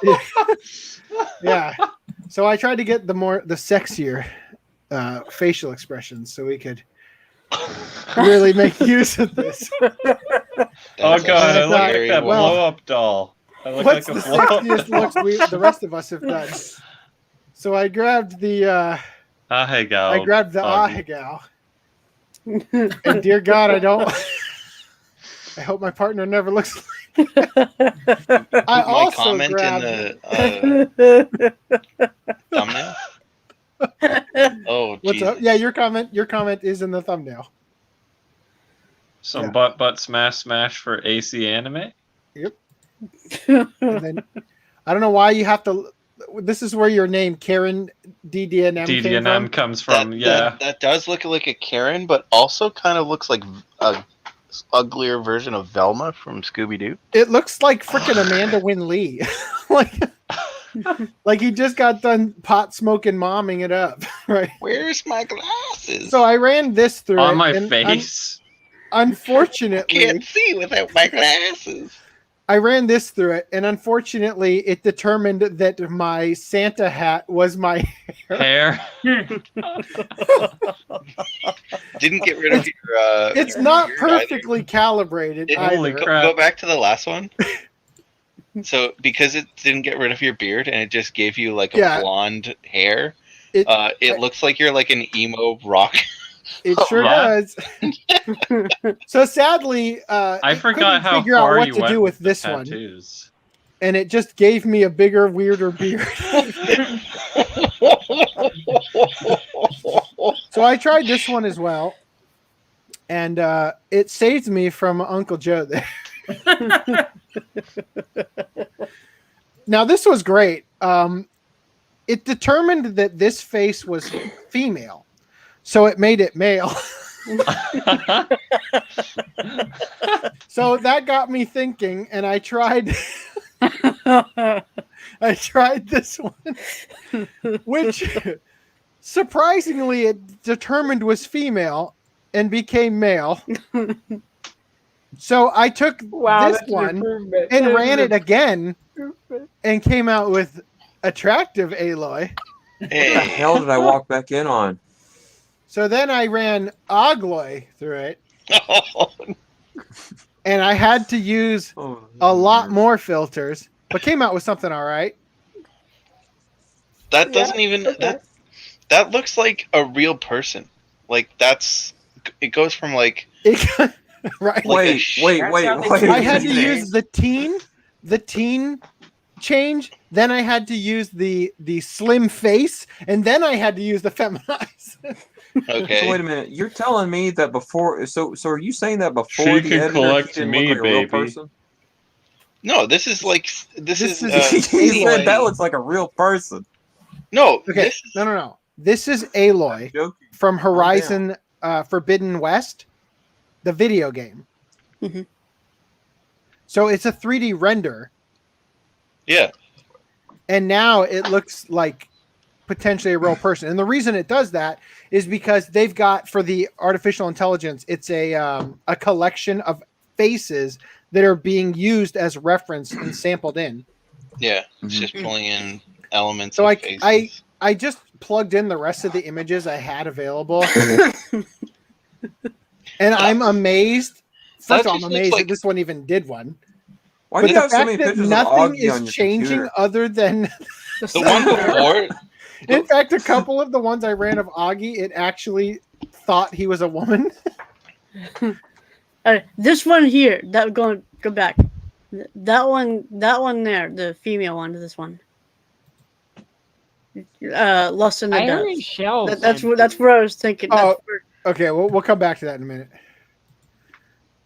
Yeah. So I tried to get the sexier facial expressions so we could really make use of this. Oh god, I look like that blow-up doll. I look What's like a the blow-up sexiest looks the rest of us have done? So I grabbed the Ahegao. I grabbed the doggy. Ahegao. And dear God, I don't. I hope my partner never looks like that. I also comment grabbed in the thumbnail. Oh, what's Jesus. up? Yeah, your comment is in the thumbnail. Some butt smash for AC Anime. Yep. And then I don't know why you have to. This is where your name Karen DDNM DDNM comes from. Yeah, that does look like a Karen, but also kind of looks like a uglier version of Velma from Scooby Doo. It looks like freaking Amanda Wynn Lee, like he just got done pot smoking, momming it up. Right? Where's my glasses? So I ran this through on it, my and face. Unfortunately, Can't see without my glasses. I ran this through it, and unfortunately, it determined that my Santa hat was my hair. Didn't get rid of your. It's your not beard perfectly calibrated. Holy either. crap. Go back to the last one. So, because it didn't get rid of your beard and it just gave you like a blonde hair, it looks like you're like an emo rock. It sure does. So sadly, I forgot how figure out far what you to went do with the this tattoos. one, and it just gave me a bigger, weirder beard. So I tried this one as well, and it saved me from Uncle Joe there. Now this was great. It determined that this face was female. So it made it male. So that got me thinking, and I tried this one, which surprisingly it determined was female and became male. So I took this one and ran it again and came out with attractive Aloy. What the hell did I walk back in on? So then I ran Ogloy through it. And I had to use a lot more filters, but came out with something all right. That doesn't even that looks like a real person. Like it goes from like right. Wait. I had to use the teen change, then I had to use the slim face, and then I had to use the feminize. Okay. So wait a minute. You're telling me that before? So are you saying that before She the can editor, collect he didn't me, look like a real baby. person? No, this is He said that looks like a real person. No. Okay. No. This is Aloy from Horizon Forbidden West, the video game. Mm-hmm. So it's a 3D render. Yeah. And now it looks like potentially a real person. And the reason it does that is because they've got, for the artificial intelligence, it's a collection of faces that are being used as reference and sampled in. Yeah. It's just pulling in elements. So of faces. I just plugged in the rest of the images I had available. And I'm amazed. First of all, I'm amazed that this one even did one. Why But do you the have so fact many that pictures of nothing Augie on is your changing computer? other than the one before. In fact, a couple of the ones I ran of Augie, it actually thought he was a woman. This one here, go back. That one there, the female one to this one. Lost in the Depths. That's where I was thinking. Oh, okay. We'll come back to that in a minute.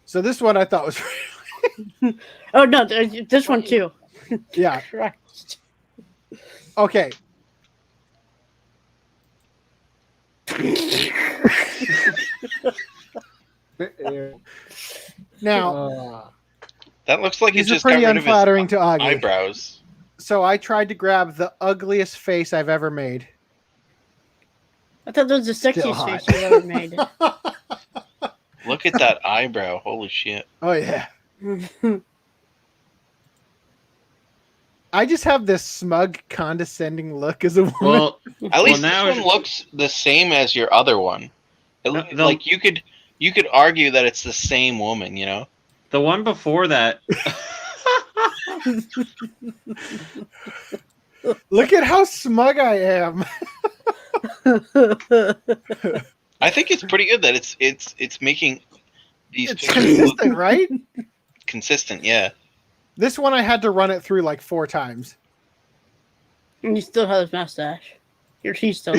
So this one I thought was. Oh no, this one too. Yeah. Christ. Okay. Now that looks like it these are just got pretty rid of his unflattering to Augie. eyebrows. So I tried to grab the ugliest face I've ever made. I thought that was the Still sexiest hot. face you've ever made. Look at that eyebrow. Holy shit. Oh yeah. I just have this smug, condescending look as a woman. Well, At least now this one looks the same as your other one. Like you could argue that it's the same woman, you know? the one before that. Look at how smug I am. I think it's pretty good that it's making these It's pictures look consistent, right? consistent, yeah. This one I had to run it through like 4 times. And you still have his mustache. Your teeth still.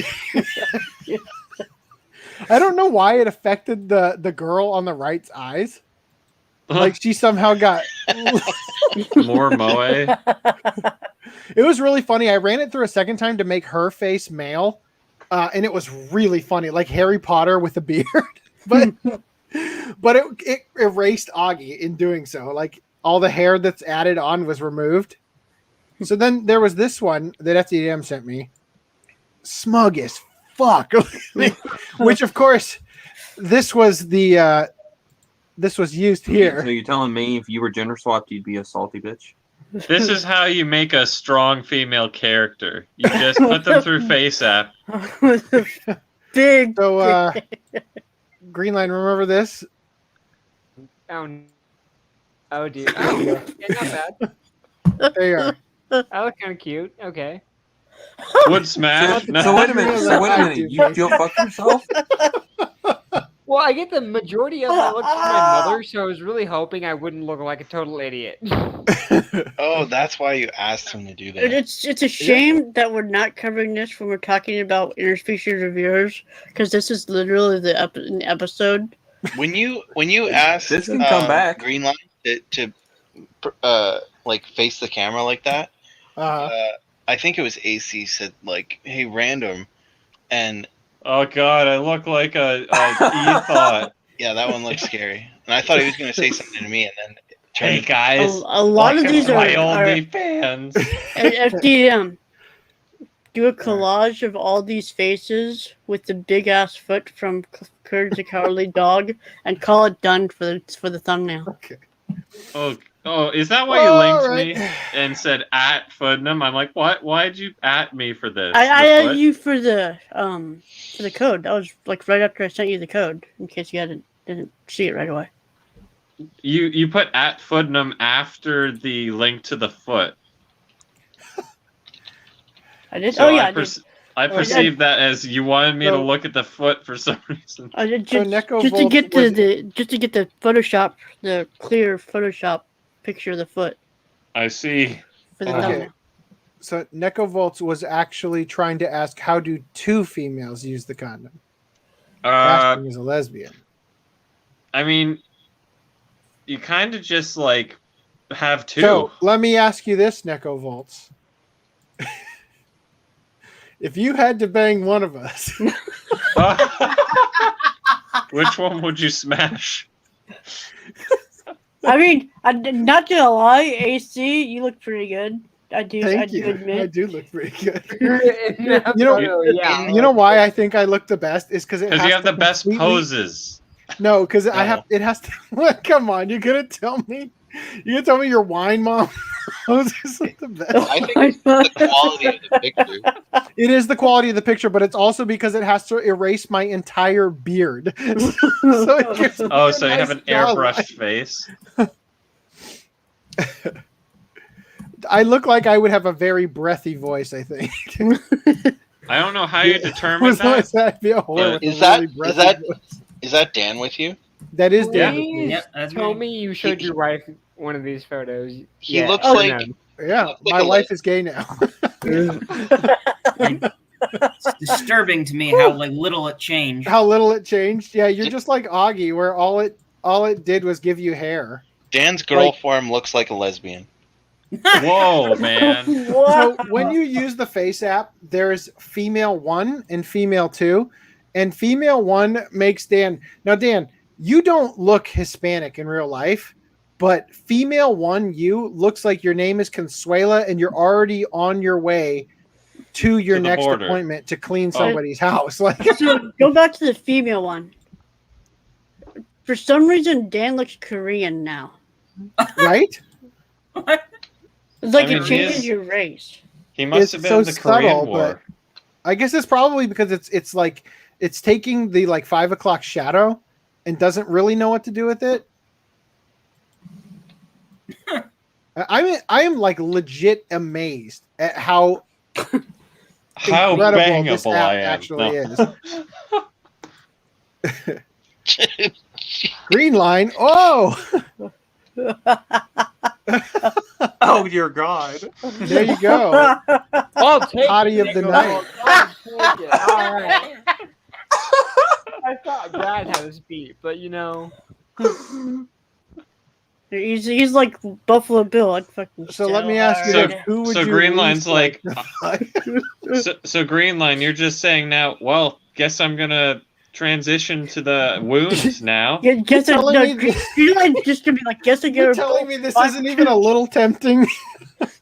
I don't know why it affected the girl on the right's eyes. Like she somehow got more moe. It was really funny. I ran it through a second time to make her face male, and it was really funny, like Harry Potter with a beard. but it erased Augie in doing so. Like all the hair that's added on was removed. So then there was this one that FDDNM sent me. Smug as fuck. Which of course this was used here. So you're telling me if you were gender swapped, you'd be a salty bitch? This is how you make a strong female character. You just put them through FaceApp. Big. So, Greenline, remember this? Oh, dude. Oh, yeah, not bad. There you are. I look kind of cute. Okay. Would smash. So wait a minute. You fuck yourself? Well, I get the majority of my looks from my mother, so I was really hoping I wouldn't look like a total idiot. Oh, that's why you asked him to do that. It's a shame that we're not covering this when we're talking about interspecies reviewers, because this is literally the episode. When you asked This can come back. Greenline to like face the camera like that, I think it was AC said like, "Hey, random," and oh god, I look like a e-thought. Yeah, that one looks scary. And I thought he was going to say something to me, and then hey guys, a lot of these are OnlyFans. FDM. Do a collage of all these faces with the big ass foot from Courage the Cowardly Dog, and call it done for the thumbnail. Okay. Oh, is that why you linked me and said at Footnum? I'm like, what? Why'd you at me for this? I added you for the code. That was like right after I sent you the code, in case you didn't see it right away. You put at Footnum after the link to the foot. I did. So I perceived that as you wanted me to look at the foot for some reason. I did just to get the Photoshop, the clear Photoshop picture of the foot. I see. For the thumbnail. So Nekovolts was actually trying to ask, how do 2 females use the condom? Asking is a lesbian. I mean, you kind of just like have 2. So let me ask you this, Nekovolts. If you had to bang one of us, which one would you smash? I mean, not gonna lie, AC, you look pretty good. I do admit. I do look pretty good. You know why I think I look the best is because you have the best poses. No, because it has to. Come on, you're gonna tell me? You're gonna tell me your wine mom poses look the best? I think it's the quality of the picture. It is the quality of the picture, but it's also because it has to erase my entire beard. So so you have an airbrushed face. I look like I would have a very breathy voice, I think. I don't know how you determine that. Is that Dan with you? That is Dan. Please tell me you showed your wife one of these photos. He looks like... Yeah, my wife is gay now. It's disturbing to me how little it changed. How little it changed? Yeah, you're just like Augie, where all it did was give you hair. Dan's girl form looks like a lesbian. Whoa, man. So when you use the face app, there's female 1 and female 2, and female 1 makes Dan. Now, Dan, you don't look Hispanic in real life, but female 1U looks like your name is Consuela and you're already on your way to your next border. appointment to clean somebody's house. Like, So go back to the female one. For some reason, Dan looks Korean now. right? It's like I mean, it changes your race. He must have been in the Korean War. But I guess it's probably because it's like it's taking the like 5 o'clock shadow and doesn't really know what to do with it. I am like legit amazed at how incredible this bangable app I am. actually is. Green line. Oh. Oh dear God! There you go. Hottie of the night. All right. I thought Brad had his beat, but you know. He's like Buffalo Bill. I'd fucking so let me ask you So, this. Who would so you Green Line's least like, so Green Line, you're just saying now, well, guess I'm going to transition to the wounds now. Yeah, guess You're telling me Green Line's just gonna be like, guess I get You're a telling me this isn't even a little tempting.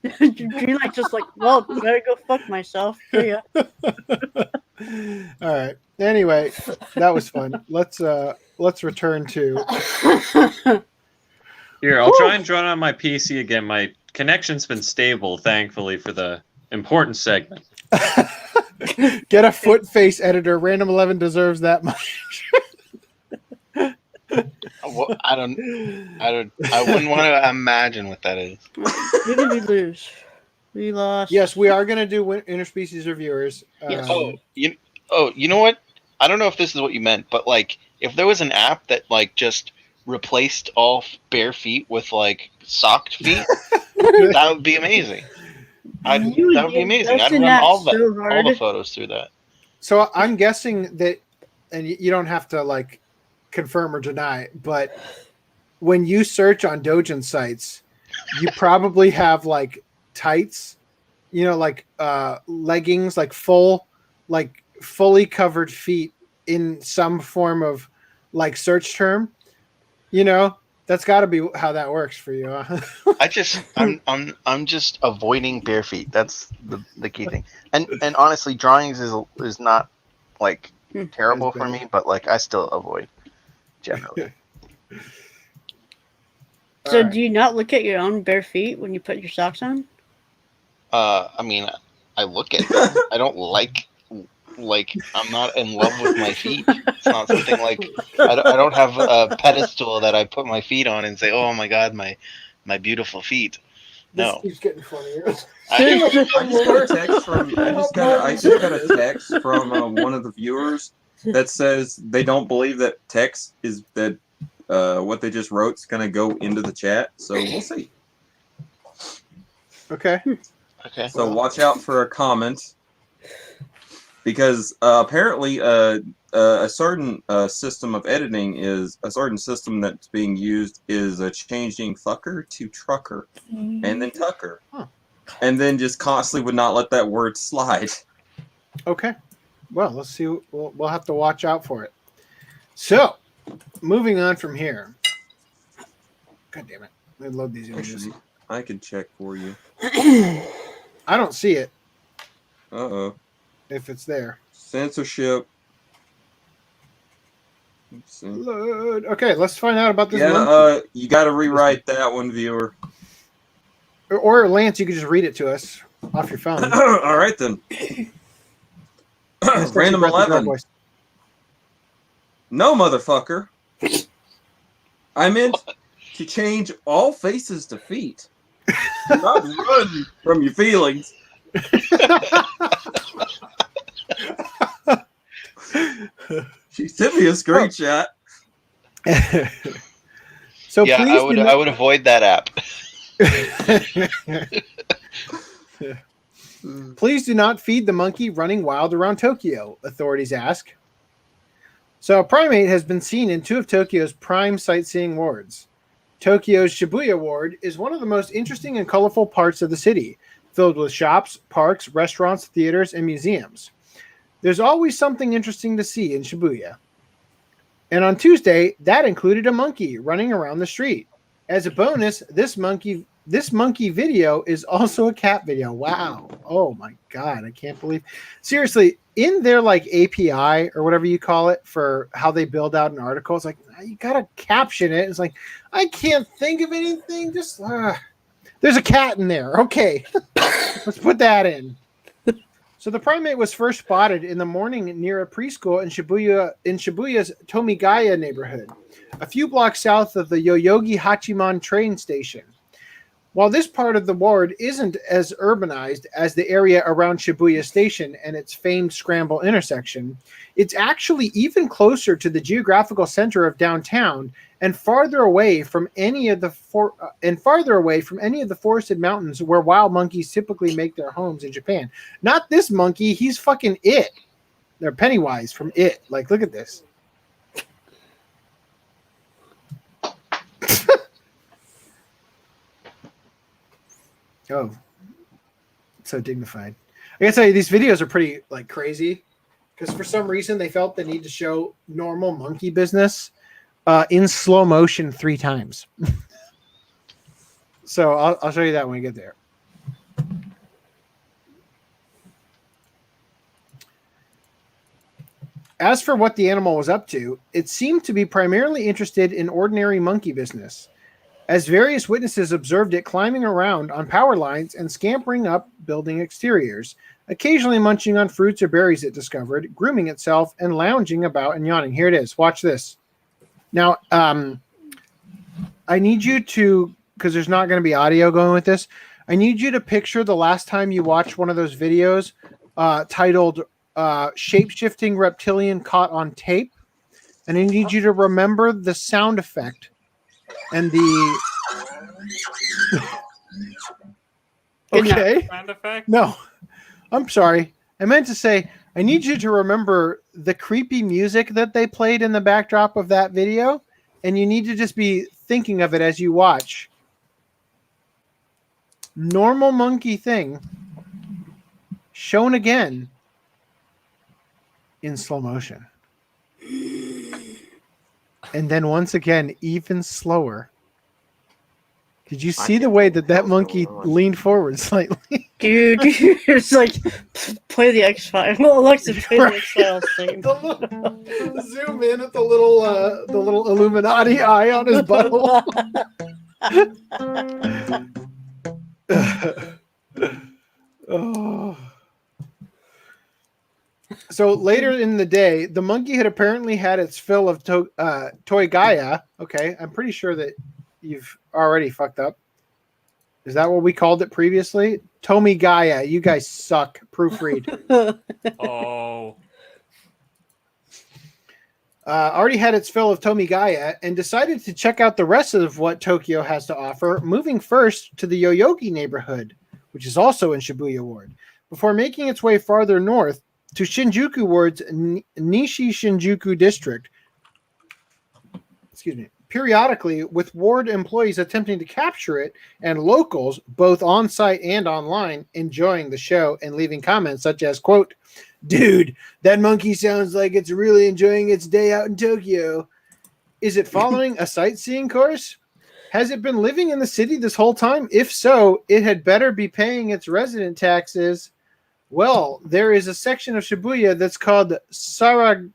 Green Line's just like, well, better go fuck myself. Yeah. All right. Anyway, that was fun. Let's return to. Here, I'll try and join on my PC again. My connection's been stable, thankfully, for the important segment. Get a foot face editor. Random 11 deserves that much. Well, I wouldn't want to imagine what that is. Who did we lose? We lost. Yes, we are going to do interspecies reviewers. Yes. You know what? I don't know if this is what you meant, but like, if there was an app that like just replaced all bare feet with like socked feet, that would be amazing. That would be amazing. I'd run all the photos through that. So I'm guessing that, and you don't have to like confirm or deny, but when you search on Dojin sites, you probably have like tights, like leggings, like fully covered feet in some form of like search term. That's got to be how that works for you. I'm just avoiding bare feet. That's the key thing. And honestly, drawings is not like terrible for me, but like I still avoid generally. So do you not look at your own bare feet when you put your socks on? I mean, I look at them. I don't like I'm not in love with my feet. It's not something like I don't have a pedestal that I put my feet on and say, "Oh my God, my beautiful feet." No. This keeps getting funnier. I just got a text from one of the viewers that says they don't believe that text is that what they just wrote is going to go into the chat. So we'll see. Okay. So watch out for a comment. Because apparently a certain system of editing is a certain system that's being used is changing fucker to trucker and then tucker. And then just constantly would not let that word slide. Okay. Well, let's see. We'll have to watch out for it. So, moving on from here. God damn it. Let me load these images. Actually, I can check for you. I don't see it. Uh-oh. If it's there. Censorship. Load. Okay, let's find out about this. Yeah, you got to rewrite that one, viewer. Or Lance, you can just read it to us off your phone. All right, then. Random 11. No, motherfucker. I meant to change all faces to feet. Not run from your feelings. She sent me a screenshot. So yeah, please I would avoid that app. Please do not feed the monkey running wild around Tokyo, authorities ask. So a primate has been seen in 2 of Tokyo's prime sightseeing wards. Tokyo's Shibuya ward is one of the most interesting and colorful parts of the city, filled with shops, parks, restaurants, theaters, and museums. There's always something interesting to see in Shibuya. And on Tuesday, that included a monkey running around the street. As a bonus, this monkey video is also a cat video. Wow. Oh my god, I can't believe. Seriously, in their like API or whatever you call it for how they build out an article, it's like you gotta caption it. It's like I can't think of anything. Just there's a cat in there. Okay, let's put that in. So the primate was first spotted in the morning near a preschool in Shibuya's Tomigaya neighborhood, a few blocks south of the Yoyogi Hachiman train station. While this part of the ward isn't as urbanized as the area around Shibuya Station and its famed Scramble intersection, it's actually even closer to the geographical center of downtown and farther away from any of the forested mountains where wild monkeys typically make their homes in Japan. Not this monkey, he's fucking It. They're Pennywise from It. Like, look at this. Oh, so dignified. I gotta tell you, these videos are pretty like crazy because for some reason they felt the need to show normal monkey business in slow motion 3 times. So I'll show you that when we get there. As for what the animal was up to, it seemed to be primarily interested in ordinary monkey business, as various witnesses observed it climbing around on power lines and scampering up building exteriors, occasionally munching on fruits or berries it discovered, grooming itself, and lounging about and yawning. Here it is. Watch this. Now, I need you to, because there's not going to be audio going with this, I need you to picture the last time you watched one of those videos titled Shape-Shifting Reptilian Caught on Tape, and I need you to remember the sound effect and the okay. Sound effect? No, I'm sorry. I meant to say I need you to remember the creepy music that they played in the backdrop of that video, and you need to just be thinking of it as you watch. Normal monkey thing shown again in slow motion. And then once again, even slower. Did you see the way that monkey leaned forward slightly? Dude, it's like play the X-Files. Well, Alexa, play the X-Files thing. Zoom in at the little Illuminati eye on his butthole. Oh. So later in the day, the monkey had apparently had its fill of toy Gaia. Okay, I'm pretty sure that you've already fucked up. Is that what we called it previously? Tomi Gaia. You guys suck. Proofread. Oh. Already had its fill of Tomi Gaia and decided to check out the rest of what Tokyo has to offer, moving first to the Yoyogi neighborhood, which is also in Shibuya Ward, before making its way farther north to Shinjuku Ward's Nishi Shinjuku district. Excuse me. Periodically, with ward employees attempting to capture it and locals, both on site and online, enjoying the show and leaving comments such as, quote, "Dude, that monkey sounds like it's really enjoying its day out in Tokyo. Is it following a sightseeing course? Has it been living in the city this whole time? If so, it had better be paying its resident taxes. Well, there is a section of Shibuya that's called Sarugakucho,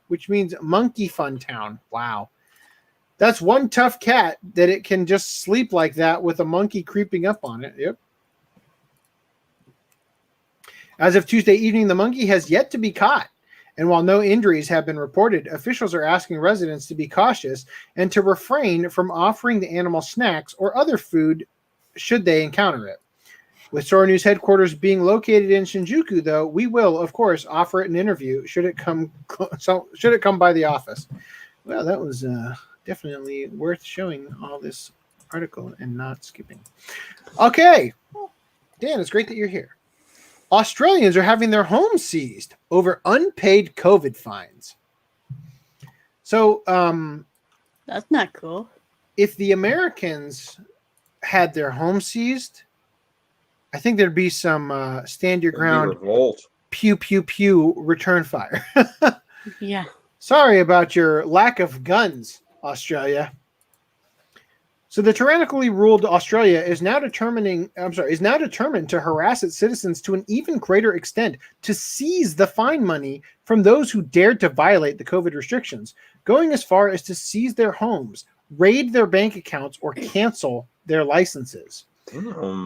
which means monkey fun town." Wow. That's one tough cat that it can just sleep like that with a monkey creeping up on it. Yep. As of Tuesday evening, the monkey has yet to be caught. And while no injuries have been reported, officials are asking residents to be cautious and to refrain from offering the animal snacks or other food should they encounter it. With Sora News headquarters being located in Shinjuku, though, we will, of course, offer it an interview should it come by the office. Well, that was definitely worth showing all this article and not skipping. Okay. Dan, it's great that you're here. Australians are having their homes seized over unpaid COVID fines. So, that's not cool. If the Americans had their homes seized, I think there'd be some stand your ground, pew, pew, pew, return fire. Yeah. Sorry about your lack of guns, Australia. So the tyrannically ruled Australia is now determined to harass its citizens to an even greater extent, to seize the fine money from those who dared to violate the COVID restrictions, going as far as to seize their homes, raid their bank accounts, or cancel their licenses.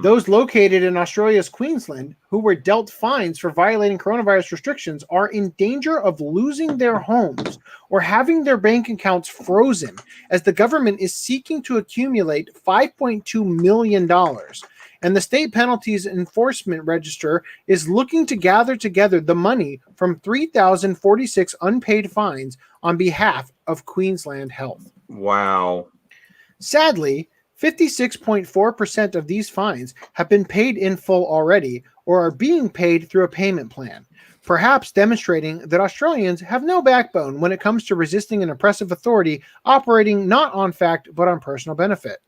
Those located in Australia's Queensland who were dealt fines for violating coronavirus restrictions are in danger of losing their homes or having their bank accounts frozen, as the government is seeking to accumulate $5.2 million. And the state penalties enforcement register is looking to gather together the money from 3,046 unpaid fines on behalf of Queensland Health. Wow. Sadly, 56.4% of these fines have been paid in full already or are being paid through a payment plan, perhaps demonstrating that Australians have no backbone when it comes to resisting an oppressive authority operating not on fact but on personal benefit.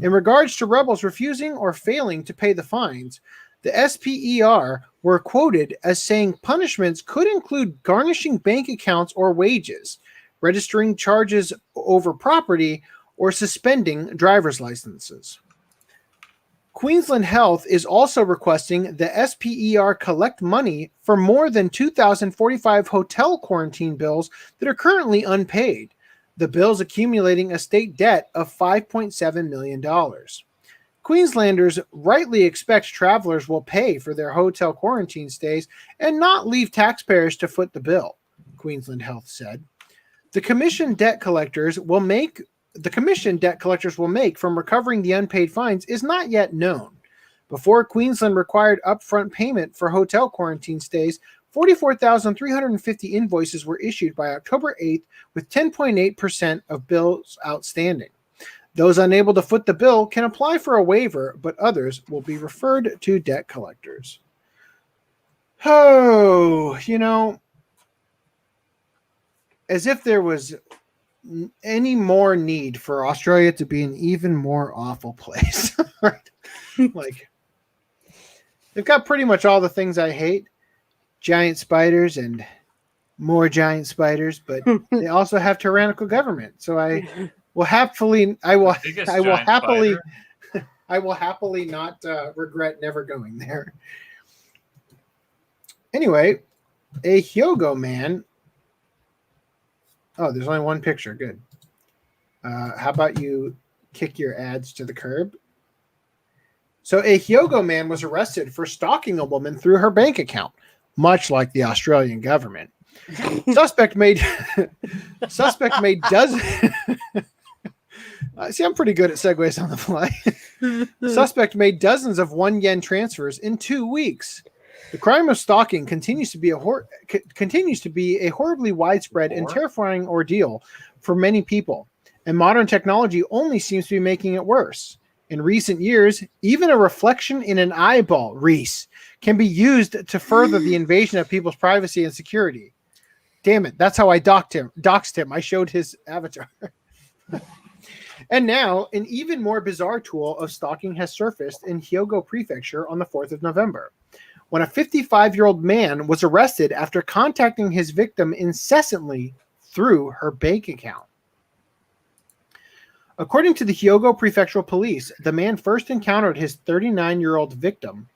In regards to rebels refusing or failing to pay the fines, the SPER were quoted as saying punishments could include garnishing bank accounts or wages, registering charges over property, or suspending driver's licenses. Queensland Health is also requesting the SPER collect money for more than 2,045 hotel quarantine bills that are currently unpaid, the bills accumulating a state debt of $5.7 million. Queenslanders rightly expect travelers will pay for their hotel quarantine stays and not leave taxpayers to foot the bill, Queensland Health said. The commission debt collectors will make from recovering the unpaid fines is not yet known. Before Queensland required upfront payment for hotel quarantine stays, 44,350 invoices were issued by October 8th, with 10.8% of bills outstanding. Those unable to foot the bill can apply for a waiver, but others will be referred to debt collectors. Oh, as if there was any more need for Australia to be an even more awful place. Right? Like, they've got pretty much all the things I hate. Giant spiders and more giant spiders, but they also have tyrannical government. So I will happily not regret never going there. Anyway, a Hyogo man. Oh, there's only one picture. Good. How about you kick your ads to the curb? So a Hyogo man was arrested for stalking a woman through her bank account, much like the Australian government. Suspect made dozens. See, I'm pretty good at segues on the fly. Suspect made dozens of 1 yen transfers in 2 weeks. The crime of stalking continues to be a horribly widespread and terrifying ordeal for many people, and modern technology only seems to be making it worse. In recent years, even a reflection in an eyeball, Rhys, can be used to further the invasion of people's privacy and security. Damn it, that's how I doxed him. I showed his avatar. And now, an even more bizarre tool of stalking has surfaced in Hyogo Prefecture on the 4th of November, when a 55-year-old man was arrested after contacting his victim incessantly through her bank account. According to the Hyogo Prefectural Police, the man first encountered his 39-year-old victim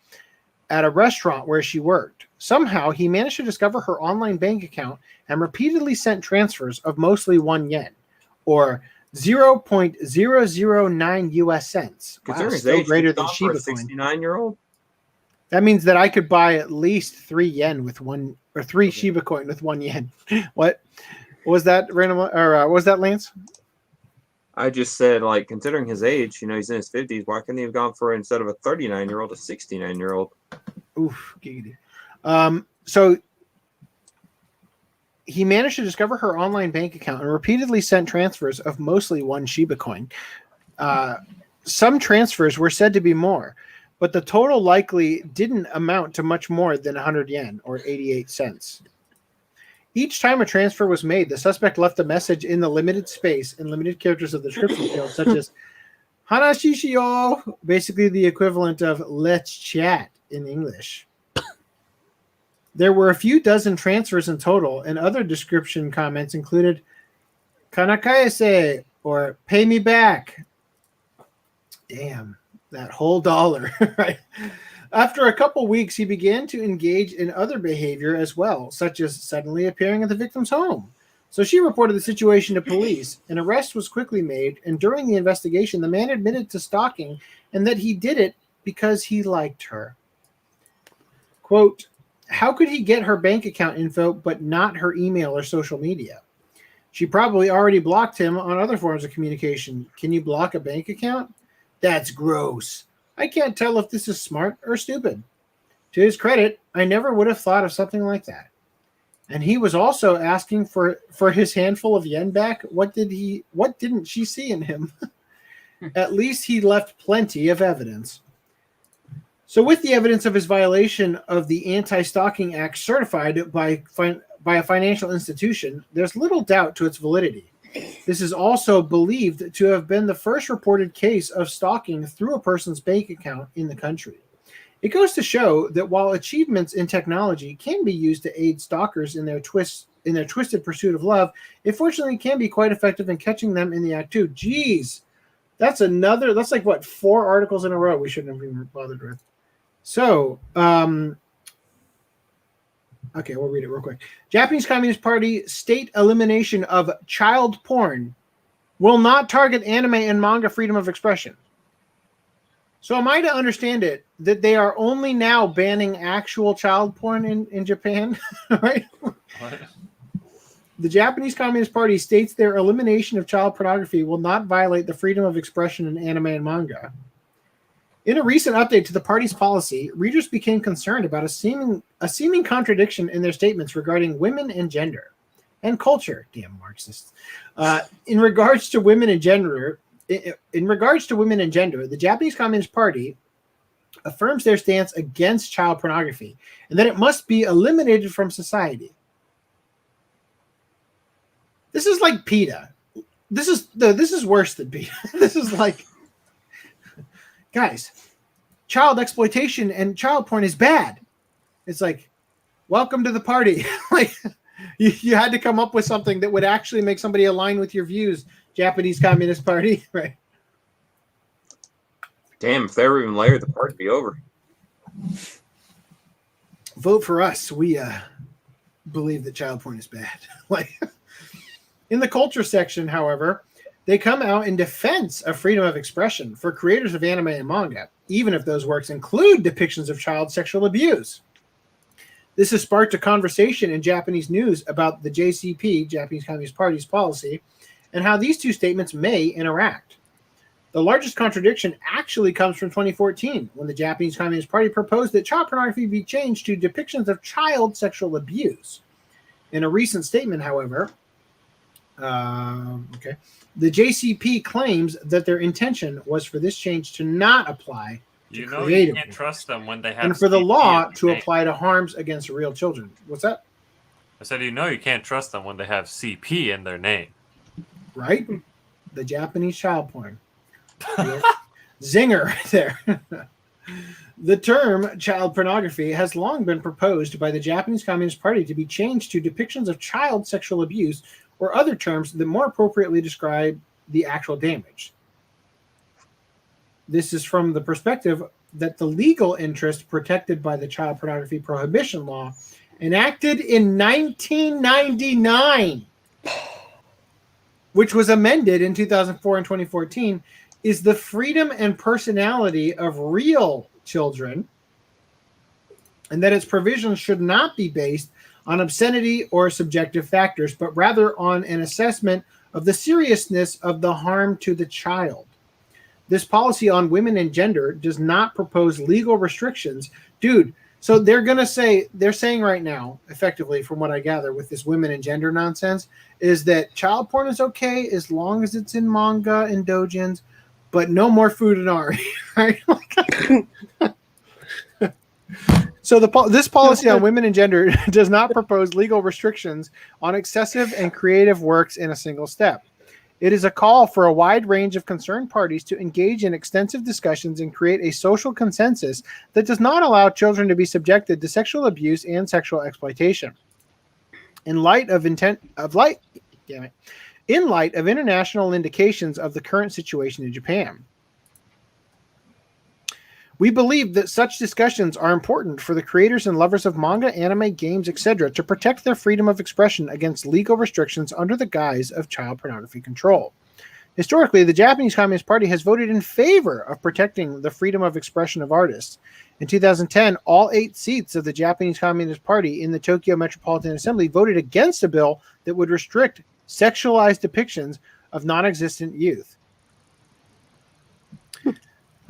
at a restaurant where she worked. Somehow, he managed to discover her online bank account and repeatedly sent transfers of mostly 1 yen, or 0.009 US cents. Wow, still greater than Shiba coin. 69-year-old? That means that I could buy at least 3 yen with 1, or 3 Shiba coin with 1 yen. What was that, random? Or what was that, Lance? I just said, like, considering his age, he's in his 50s. Why couldn't he have gone for, instead of a 39-year-old, a 69-year-old? Oof, giggity. So he managed to discover her online bank account and repeatedly sent transfers of mostly 1 Shiba coin. Some transfers were said to be more, but the total likely didn't amount to much more than 100 yen, or 88 cents. Each time a transfer was made, the suspect left a message in the limited space and limited characters of the description field, such as Hanashishiyo, basically the equivalent of let's chat in English. There were a few dozen transfers in total, and other description comments included Kanakaese, or pay me back, Damn, that whole dollar, right? After a couple weeks, he began to engage in other behavior as well, such as suddenly appearing at the victim's home. So she reported the situation to police. An arrest was quickly made, and during the investigation, the man admitted to stalking and that he did it because he liked her. Quote, how could he get her bank account info but not her email or social media? She probably already blocked him on other forms of communication. Can you block a bank account? That's gross. I can't tell if this is smart or stupid. To his credit, I never would have thought of something like that. And he was also asking for his handful of yen back. What didn't she see in him? At least he left plenty of evidence. So with the evidence of his violation of the Anti-Stalking Act certified by a financial institution, there's little doubt to its validity. This is also believed to have been the first reported case of stalking through a person's bank account in the country. It goes to show that while achievements in technology can be used to aid stalkers in their twisted pursuit of love, it fortunately can be quite effective in catching them in the act too. Jeez, that's like what, 4 articles in a row we shouldn't have even bothered with. So, okay, we'll read it real quick. Japanese Communist Party state elimination of child porn will not target anime and manga freedom of expression. So am I to understand it that they are only now banning actual child porn in Japan? Right? What? The Japanese Communist Party states their elimination of child pornography will not violate the freedom of expression in anime and manga. In a recent update to the party's policy, readers became concerned about a seeming contradiction in their statements regarding women and gender and culture. Damn Marxists. In regards to women and gender, the Japanese Communist Party affirms their stance against child pornography and that it must be eliminated from society. This is like PETA. This is worse than PETA. This is like, guys, child exploitation and child porn is bad. It's like, welcome to the party. Like, you had to come up with something that would actually make somebody align with your views, Japanese Communist Party, right? Damn, if they were even later, the party'd be over. Vote for us. We believe that child porn is bad. Like, in the culture section, however, they come out in defense of freedom of expression for creators of anime and manga, even if those works include depictions of child sexual abuse. This has sparked a conversation in Japanese news about the JCP, Japanese Communist Party's policy, and how these two statements may interact. The largest contradiction actually comes from 2014, when the Japanese Communist Party proposed that child pornography be changed to depictions of child sexual abuse. In a recent statement, however, the JCP claims that their intention was for this change to not apply to You creative can't work, trust them when they have and for the CP law in to their name. apply to harms against real children. What's that? I said, you can't trust them when they have CP in their name. Right? The Japanese child porn. Zinger right there. The term child pornography has long been proposed by the Japanese Communist Party to be changed to depictions of child sexual abuse or other terms that more appropriately describe the actual damage. This is from the perspective that the legal interest protected by the child pornography prohibition law enacted in 1999, which was amended in 2004 and 2014, is the freedom and personality of real children, and that its provisions should not be based on obscenity or subjective factors, but rather on an assessment of the seriousness of the harm to the child. This policy on women and gender does not propose legal restrictions. Dude, so they're saying right now, effectively, from what I gather with this women and gender nonsense, is that child porn is okay as long as it's in manga and doujins, but no more food and Ari, right? So this policy on women and gender does not propose legal restrictions on excessive and creative works in a single step. It is a call for a wide range of concerned parties to engage in extensive discussions and create a social consensus that does not allow children to be subjected to sexual abuse and sexual exploitation. In light of international indications of the current situation in Japan. We believe that such discussions are important for the creators and lovers of manga, anime, games, etc. to protect their freedom of expression against legal restrictions under the guise of child pornography control. Historically, the Japanese Communist Party has voted in favor of protecting the freedom of expression of artists. In 2010, all 8 seats of the Japanese Communist Party in the Tokyo Metropolitan Assembly voted against a bill that would restrict sexualized depictions of non-existent youth.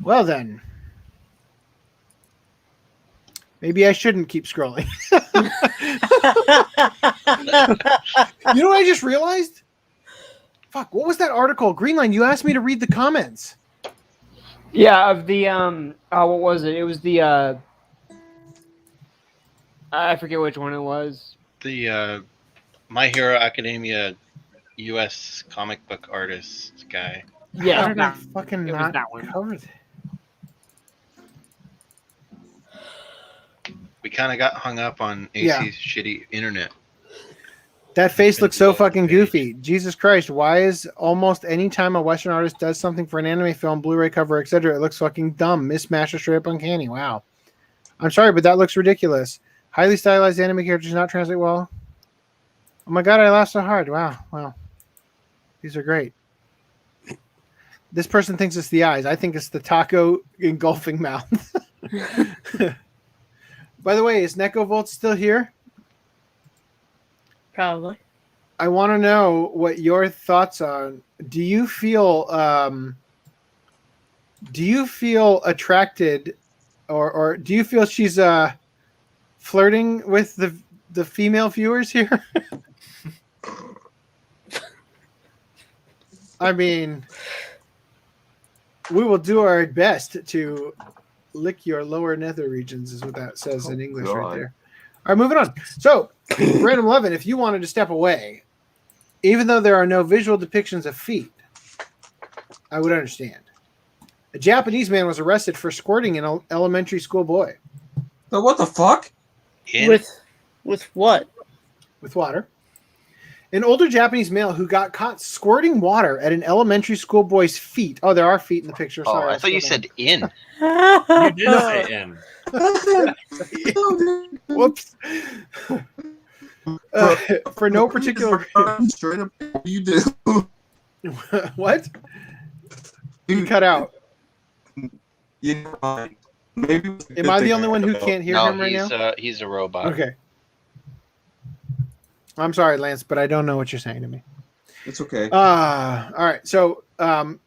Well then, maybe I shouldn't keep scrolling. You know what I just realized? Fuck, what was that article? Greenline, you asked me to read the comments. Yeah, of the what was it? It was the I forget which one it was. The My Hero Academia U.S. comic book artist guy. Yeah, How did I fucking it was not that one. cover that? We kind of got hung up on AC's Yeah. shitty internet. That face looks so fucking goofy. Jesus Christ, why is almost any time a Western artist does something for an anime film, Blu-ray cover, etc., it looks fucking dumb, mismatched, or straight up uncanny? Wow. I'm sorry, but that looks ridiculous. Highly stylized anime characters not translate well. Oh my god, I laughed so hard. Wow. These are great. This person thinks it's the eyes. I think it's the taco engulfing mouth. By the way, is Neko Volt still here? Probably. I want to know what your thoughts are. Do you feel attracted or do you feel she's flirting with the female viewers here? I mean, we will do our best to lick your lower nether regions, is what that says in English right there. All right, moving on. So, Random 11, if you wanted to step away, even though there are no visual depictions of feet, I would understand. A Japanese man was arrested for squirting an elementary school boy. So what the fuck? With what? With water. An older Japanese male who got caught squirting water at an elementary school boy's feet. Oh, there are feet in the picture. Oh, Sorry, I thought you said in. You did say in. Whoops. For no particular straight up, you do. What? You cut out. Yeah, maybe. Am I the only one who can't hear him right now? He's a robot. Okay. I'm sorry, Lance, but I don't know what you're saying to me. It's okay. All right. So an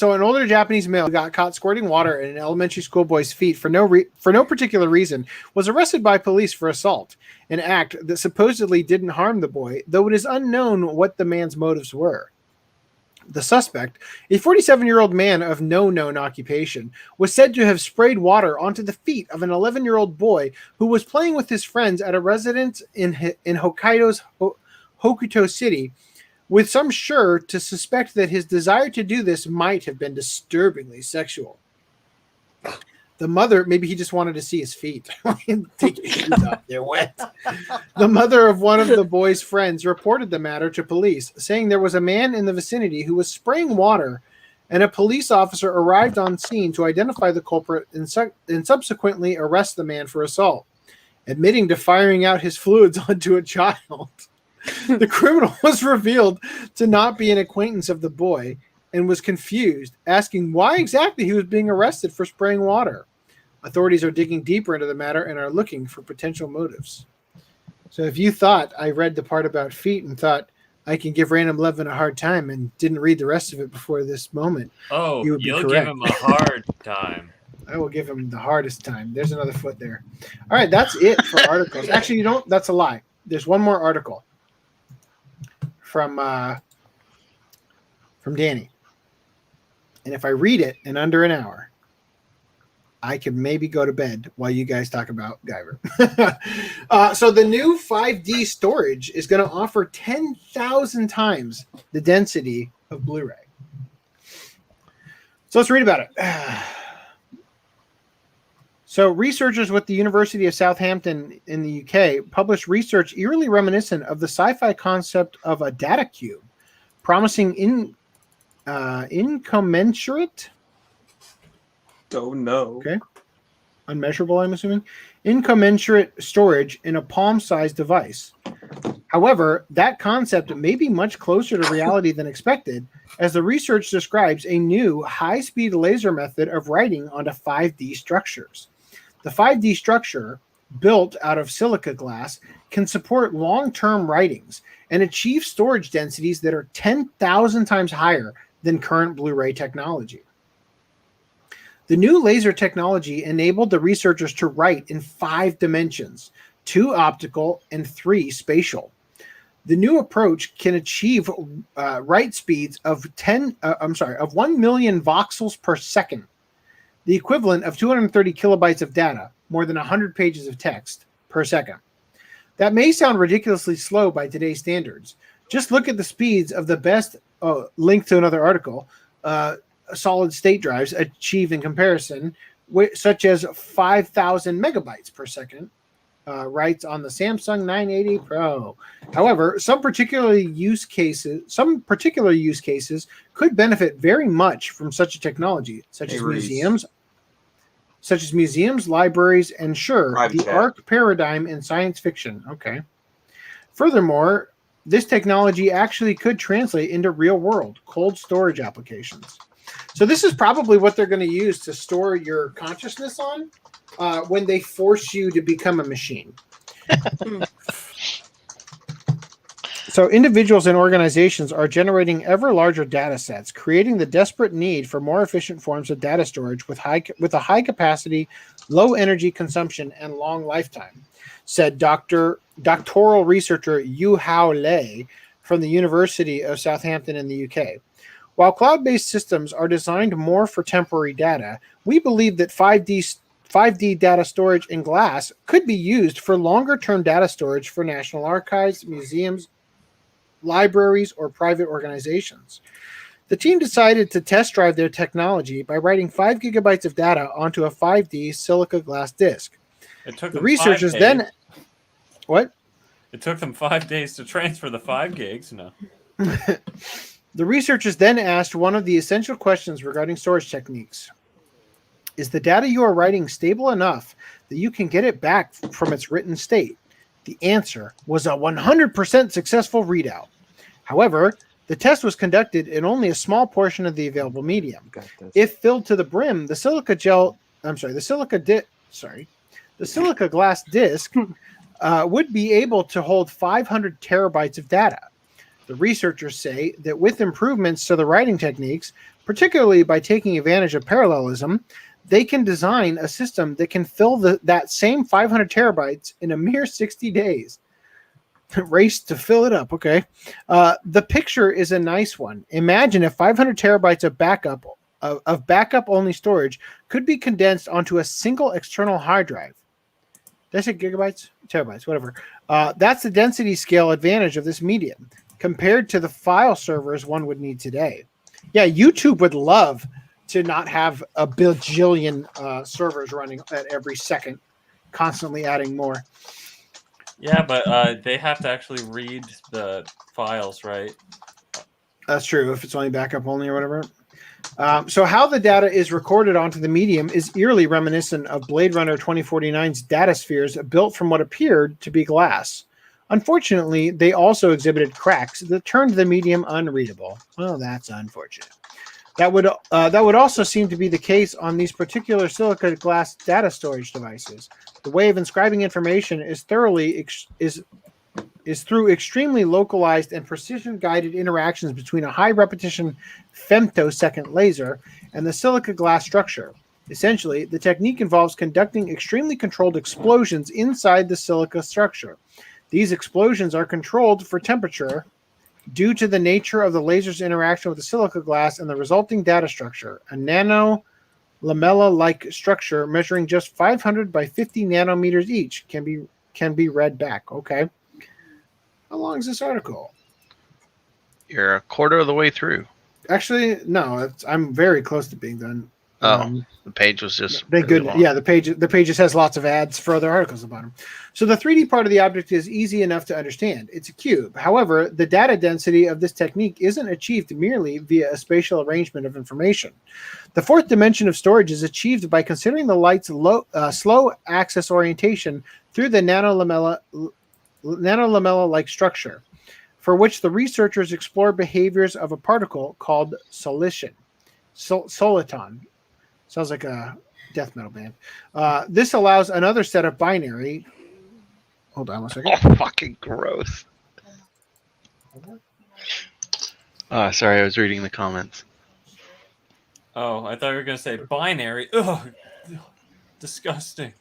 older Japanese male who got caught squirting water at an elementary school boy's feet for no particular reason was arrested by police for assault, an act that supposedly didn't harm the boy, though it is unknown what the man's motives were. The suspect, a 47-year-old man of no known occupation, was said to have sprayed water onto the feet of an 11-year-old boy who was playing with his friends at a residence in Hokkaido's Hokuto City, with some sure to suspect that his desire to do this might have been disturbingly sexual. The mother, maybe he just wanted to see his feet. Take your shoes off, they're wet. The mother of one of the boy's friends reported the matter to police, saying there was a man in the vicinity who was spraying water, and a police officer arrived on scene to identify the culprit and subsequently arrest the man for assault, admitting to firing out his fluids onto a child. The criminal was revealed to not be an acquaintance of the boy and was confused, asking why exactly he was being arrested for spraying water. Authorities are digging deeper into the matter and are looking for potential motives. So if you thought I read the part about feet and thought I can give Random 11 a hard time and didn't read the rest of it before this moment, Oh, you would be you'll correct. give him a hard time. I will give him the hardest time. There's another foot there. All right, that's it for articles. Actually, you don't. That's a lie. There's one more article from Danny. And if I read it in under an hour, I can maybe go to bed while you guys talk about Guyver. So the new 5D storage is going to offer 10,000 times the density of Blu-ray. So let's read about it. So researchers with the University of Southampton in the UK published research eerily reminiscent of the sci-fi concept of a data cube, promising incommensurate Don't know. Okay. Unmeasurable, I'm assuming. Incommensurate storage in a palm-sized device. However, that concept may be much closer to reality than expected, as the research describes a new high-speed laser method of writing onto 5D structures. The 5D structure, built out of silica glass, can support long-term writings and achieve storage densities that are 10,000 times higher than current Blu-ray technology. The new laser technology enabled the researchers to write in 5 dimensions, 2 optical and 3 spatial. The new approach can achieve write speeds of 1 million voxels per second, the equivalent of 230 kilobytes of data, more than 100 pages of text per second. That may sound ridiculously slow by today's standards. Just look at the speeds of the best, link to another article, solid state drives achieve in comparison, such as 5,000 megabytes per second, writes on the Samsung 980 Pro. However, some particular use cases could benefit very much from such a technology, such as museums, libraries, and the ARC paradigm in science fiction. Okay. Furthermore, this technology actually could translate into real-world cold storage applications. So this is probably what they're going to use to store your consciousness on when they force you to become a machine. So individuals and organizations are generating ever larger data sets, creating the desperate need for more efficient forms of data storage with a high capacity, low energy consumption, and long lifetime, said doctoral researcher Yu Hao Lei from the University of Southampton in the UK. While cloud-based systems are designed more for temporary data, we believe that 5D data storage in glass could be used for longer-term data storage for national archives, museums, libraries, or private organizations. The team decided to test drive their technology by writing 5 gigabytes of data onto a 5D silica glass disc. It took the them researchers 5 days. then... What? It took them 5 days to transfer the 5 gigs. No. The researchers then asked one of the essential questions regarding storage techniques. Is the data you are writing stable enough that you can get it back from its written state? The answer was a 100% successful readout. However, the test was conducted in only a small portion of the available medium. If filled to the brim, the silica glass disc would be able to hold 500 terabytes of data. The researchers say that with improvements to the writing techniques, particularly by taking advantage of parallelism, they can design a system that can fill that same 500 terabytes in a mere 60 days. Race to fill it up, okay? The picture is a nice one. Imagine if 500 terabytes of backup-only storage could be condensed onto a single external hard drive. Did I say gigabytes? Terabytes, whatever. That's the density scale advantage of this medium compared to the file servers one would need today. Yeah, YouTube would love to not have a bajillion servers running at every second, constantly adding more. Yeah, but they have to actually read the files, right? That's true, if it's only backup only or whatever. So how the data is recorded onto the medium is eerily reminiscent of Blade Runner 2049's data spheres built from what appeared to be glass. Unfortunately, they also exhibited cracks that turned the medium unreadable. Well, that's unfortunate. That would also seem to be the case on these particular silica glass data storage devices. The way of inscribing information is through extremely localized and precision-guided interactions between a high-repetition femtosecond laser and the silica glass structure. Essentially, the technique involves conducting extremely controlled explosions inside the silica structure. These explosions are controlled for temperature due to the nature of the laser's interaction with the silica glass and the resulting data structure, a nano lamella-like structure measuring just 500 by 50 nanometers each can be read back. Okay. How long is this article? You're a quarter of the way through. Actually, no. I'm very close to being done. The page was just thank really goodness. long. Yeah, the page just has lots of ads for other articles at the bottom. So the 3D part of the object is easy enough to understand. It's a cube. However, the data density of this technique isn't achieved merely via a spatial arrangement of information. The fourth dimension of storage is achieved by considering the light's slow axis orientation through the nanolamella-like structure, for which the researchers explore behaviors of a particle called soliton. Sounds like a death metal band. This allows another set of binary. Hold on one second. Oh, fucking gross. Sorry, I was reading the comments. Oh, I thought you were going to say binary. Ugh, disgusting.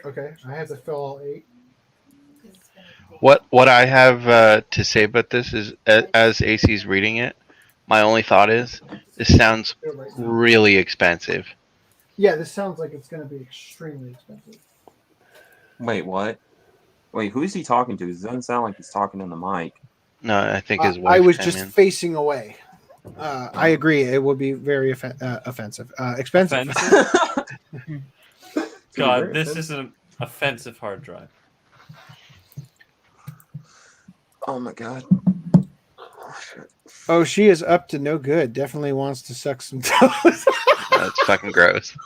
Okay, I have to fill all 8. What I have to say about this is, as AC's reading it, my only thought is, this sounds really expensive. Yeah, this sounds like it's going to be extremely expensive. Wait, what? Wait, who is he talking to? It doesn't sound like he's talking in the mic. No, I think his wife. I was came just in. facing away. I agree. It would be very offensive. Expensive. God, this is an offensive hard drive. Oh my god. Oh, she is up to no good. Definitely wants to suck some toes. That's fucking gross.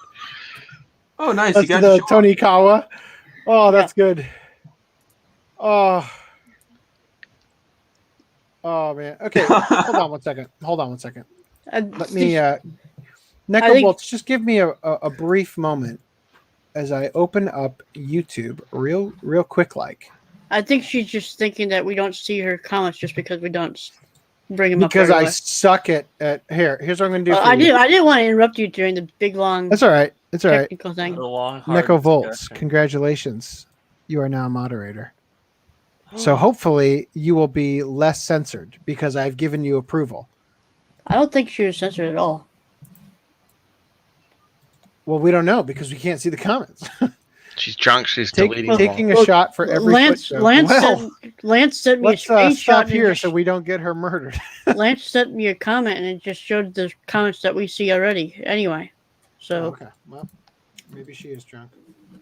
Oh, nice. That's You got the to show Tony Kawa. Oh, that's good. Oh. Oh, man. Okay. Hold on one second. Let me, Neko Bolts, just give me a brief moment as I open up YouTube real quick like. I think she's just thinking that we don't see her comments just because we don't bring them up. Because right I away. suck at here's what I'm going to do. I didn't want to interrupt you during the big long. That's all right. It's all right. Technical thing. Neko Volts, congratulations. You are now a moderator. So hopefully you will be less censored because I've given you approval. I don't think she was censored at all. Well, we don't know because we can't see the comments. She's drunk. She's deleting them taking all. a shot for every Lance foot show. Lance sent me a let's screenshot. stop and here just- so we don't get her murdered. Lance sent me a comment and it just showed the comments that we see already. Anyway, so Okay, well, maybe she is drunk.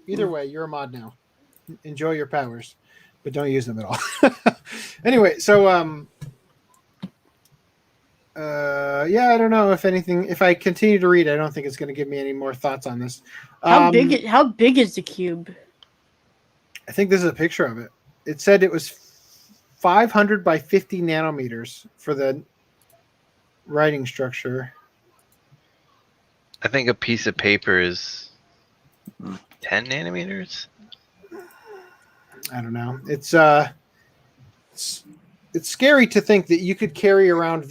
Either way, you're a mod now. Enjoy your powers, but don't use them at all. Anyway, so yeah, I don't know if I continue to read, I don't think it's going to give me any more thoughts on this. how big is the cube? I think this is a picture of it. It said it was 500 by 50 nanometers for the writing structure. I think a piece of paper is 10 nanometers. I don't know. It's scary to think that you could carry around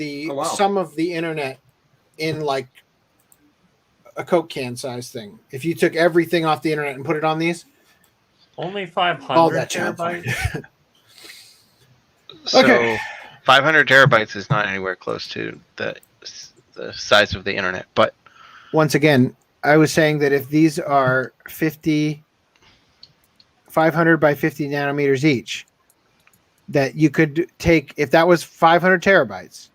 some of the internet in like a Coke can size thing. If you took everything off the internet and put it on these, Only 500 all that jam. terabytes. So Okay. 500 terabytes is not anywhere close to the size of the internet. But Once again, I was saying that if these are 500 by 50 nanometers each, that you could take, if that was 500 terabytes,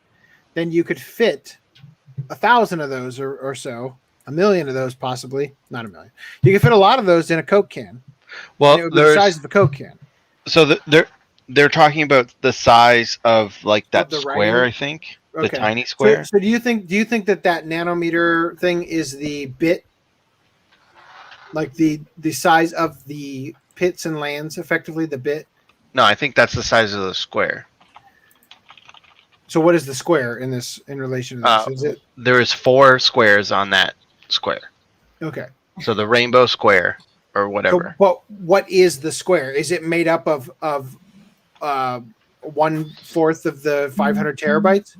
then you could fit 1,000 of those or so, 1,000,000 of those possibly, not 1,000,000. You could fit a lot of those in a Coke can. well, and it would be the size of a Coke can. So they're talking about the size of like that the square, writing? I think, Okay. the tiny square. So do you think that nanometer thing is the bit, like the size of the pits and lands, effectively the bit? No, I think that's the size of the square. So what is the square in relation to this? Is it There is 4 squares on that square. okay? So the rainbow square or So, whatever. what is the square? Is it made up of 1/4 of the 500 terabytes?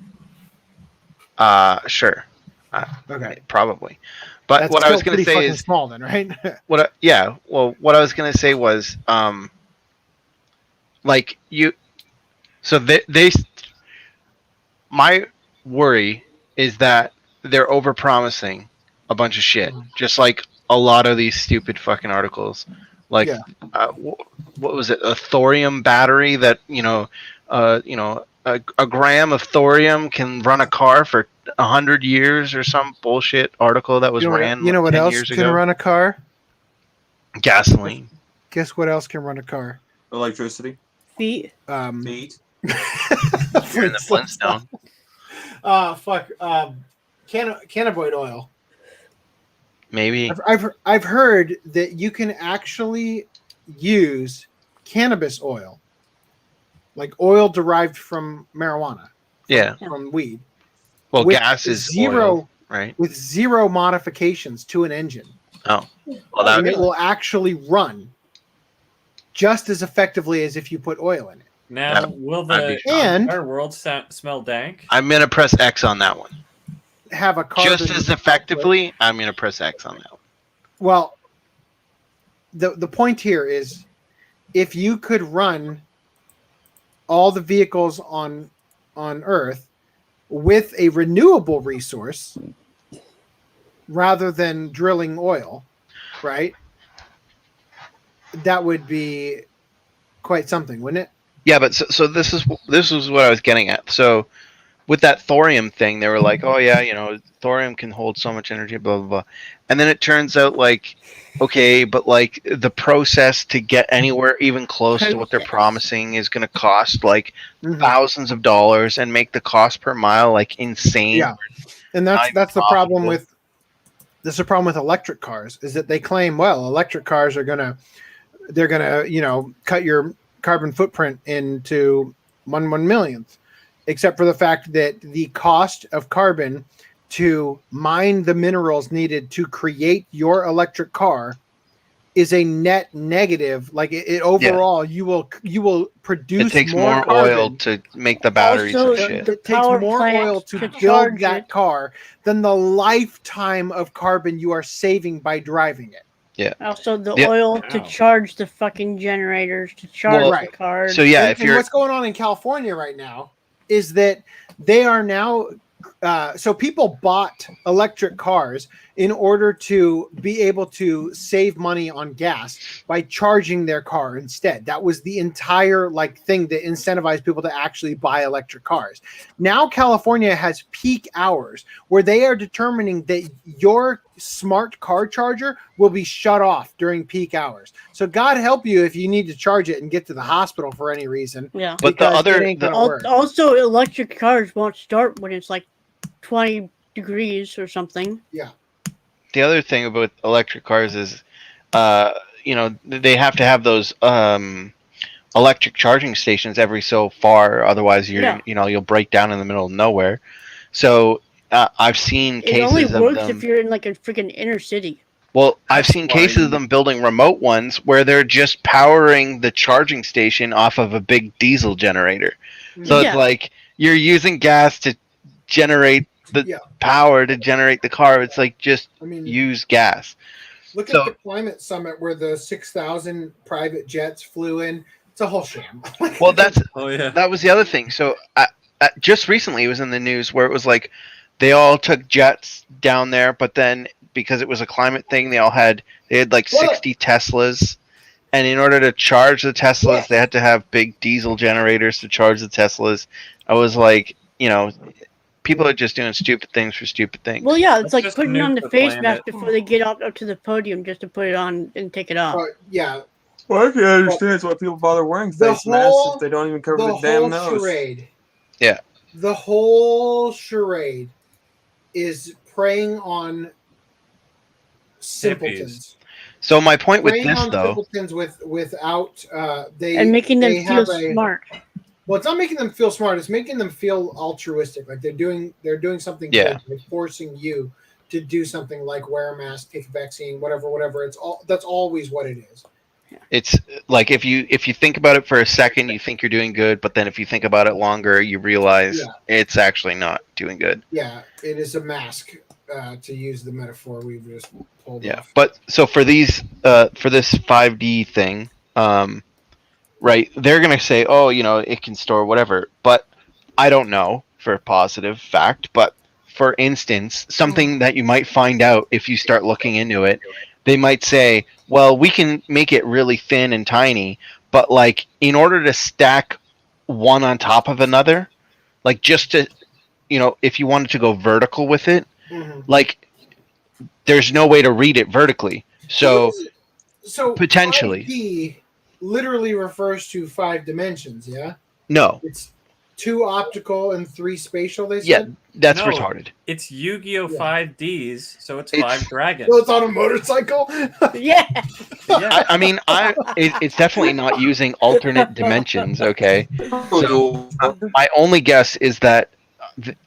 Sure. Okay. Probably. But That's what I was still going to pretty say fucking is small, then, right? what I was going to say was like you. So they my worry is that they're overpromising a bunch of shit, just like a lot of these stupid fucking articles. Like, Yeah. what was it? A thorium battery that a gram of thorium can run a car for 100 years or some bullshit article that was ran. You know what 10 else years can ago? run a car? Gasoline. Guess what else can run a car? Electricity. Feet. Feet. You're in the Flintstone. Fuck. Cannabinoid oil. Maybe. I've heard that you can actually use cannabis oil, like oil derived from marijuana. Yeah. From weed. Well, with gas is zero, oil, right? With zero modifications to an engine. Oh. Well, that And it will actually run just as effectively as if you put oil in it. Now, will the entire world smell dank? I'm gonna press X on that one. Have a carbon Just as effectively, I'm gonna press X on that one. Well, the point here is, if you could run all the vehicles on Earth with a renewable resource rather than drilling oil, right? That would be quite something, wouldn't it? Yeah, but so this is what I was getting at. So with that thorium thing, they were like, oh yeah, thorium can hold so much energy, blah blah blah, and then it turns out like, okay, but like the process to get anywhere even close to what they're promising is going to cost like thousands of dollars and make the cost per mile like insane. Yeah, and that's the problem with electric cars, is that they claim, well, electric cars are gonna cut your carbon footprint into 1/1,000,000th, except for the fact that the cost of carbon to mine the minerals needed to create your electric car is a net negative. Like it overall, you will produce. It takes more more carbon. oil to make the batteries and shit. It takes more oil to build that car than the lifetime of carbon you are saving by driving it. Yeah. Also, the oil to charge the fucking generators, to charge the cars. So yeah, and what's going on in California right now is that they are now. So people bought electric cars in order to be able to save money on gas by charging their car instead. That was the entire thing that incentivized people to actually buy electric cars. Now California has peak hours where they are determining that your smart car charger will be shut off during peak hours. So God help you if you need to charge it and get to the hospital for any reason. Yeah. But also electric cars won't start when it's like 20 degrees or something. Yeah. The other thing about electric cars is, they have to have those electric charging stations every so far. Otherwise, you'll break down in the middle of nowhere. So I've seen cases of them. It only works if you're in like a freaking inner city. Well, I've seen cases of them building remote ones where they're just powering the charging station off of a big diesel generator. So it's like you're using gas to generate the power to generate the car. It's like just use gas. Look at the climate summit where the 6,000 private jets flew in. It's a whole sham. Well, that was the other thing. So just recently it was in the news where it was like they all took jets down there, but then because it was a climate thing, they had like 60 Teslas, and in order to charge the Teslas, they had to have big diesel generators to charge the Teslas. I was like, people are just doing stupid things for stupid things. Well, yeah, it's like putting on the face mask before they get up to the podium just to put it on and take it off. Yeah. Well, I can't understand why people bother wearing face masks if they don't even cover the damn nose. Charade. Yeah. The whole charade is preying on simpletons. So my point with this, though, simpletons without and making them feel smart. Well, it's not making them feel smart. It's making them feel altruistic. Like they're doing something good. They're forcing you to do something like wear a mask, take a vaccine, whatever. That's always what it is. It's like if you think about it for a second, you think you're doing good, but then if you think about it longer, you realize it's actually not doing good. Yeah, it is a mask, to use the metaphor we've just pulled off. But so for these for this 5D thing, right, they're gonna say, oh, it can store whatever, but I don't know for a positive fact. But for instance, something that you might find out if you start looking into it, they might say, well, we can make it really thin and tiny, but like in order to stack one on top of another, like just to, if you wanted to go vertical with it, like there's no way to read it vertically. So potentially 5D literally refers to 5 dimensions. Yeah. No. It's 2 optical and 3 spatial. They said. Yeah, that's No, retarded. It's Yu-Gi-Oh! Yeah. 5Ds, so it's 5 dragons. So it's on a motorcycle. Yeah. I mean, it's definitely not using alternate dimensions. Okay, so my only guess is that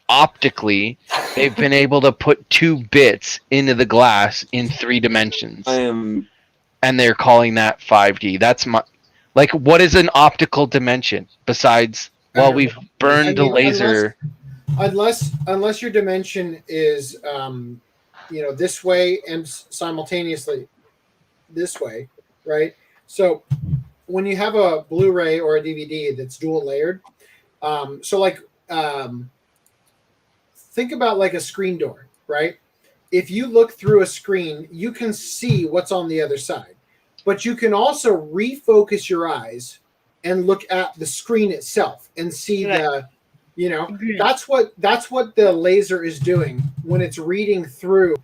optically they've been able to put 2 bits into the glass in 3 dimensions. And they're calling that 5D. That's my what is an optical dimension besides? Well, we've burned the laser. Unless your dimension is this way and simultaneously this way, right? So when you have a Blu-ray or a DVD that's dual layered, think about like a screen door, right? If you look through a screen, you can see what's on the other side, but you can also refocus your eyes and look at the screen itself and see that's what the laser is doing when it's reading through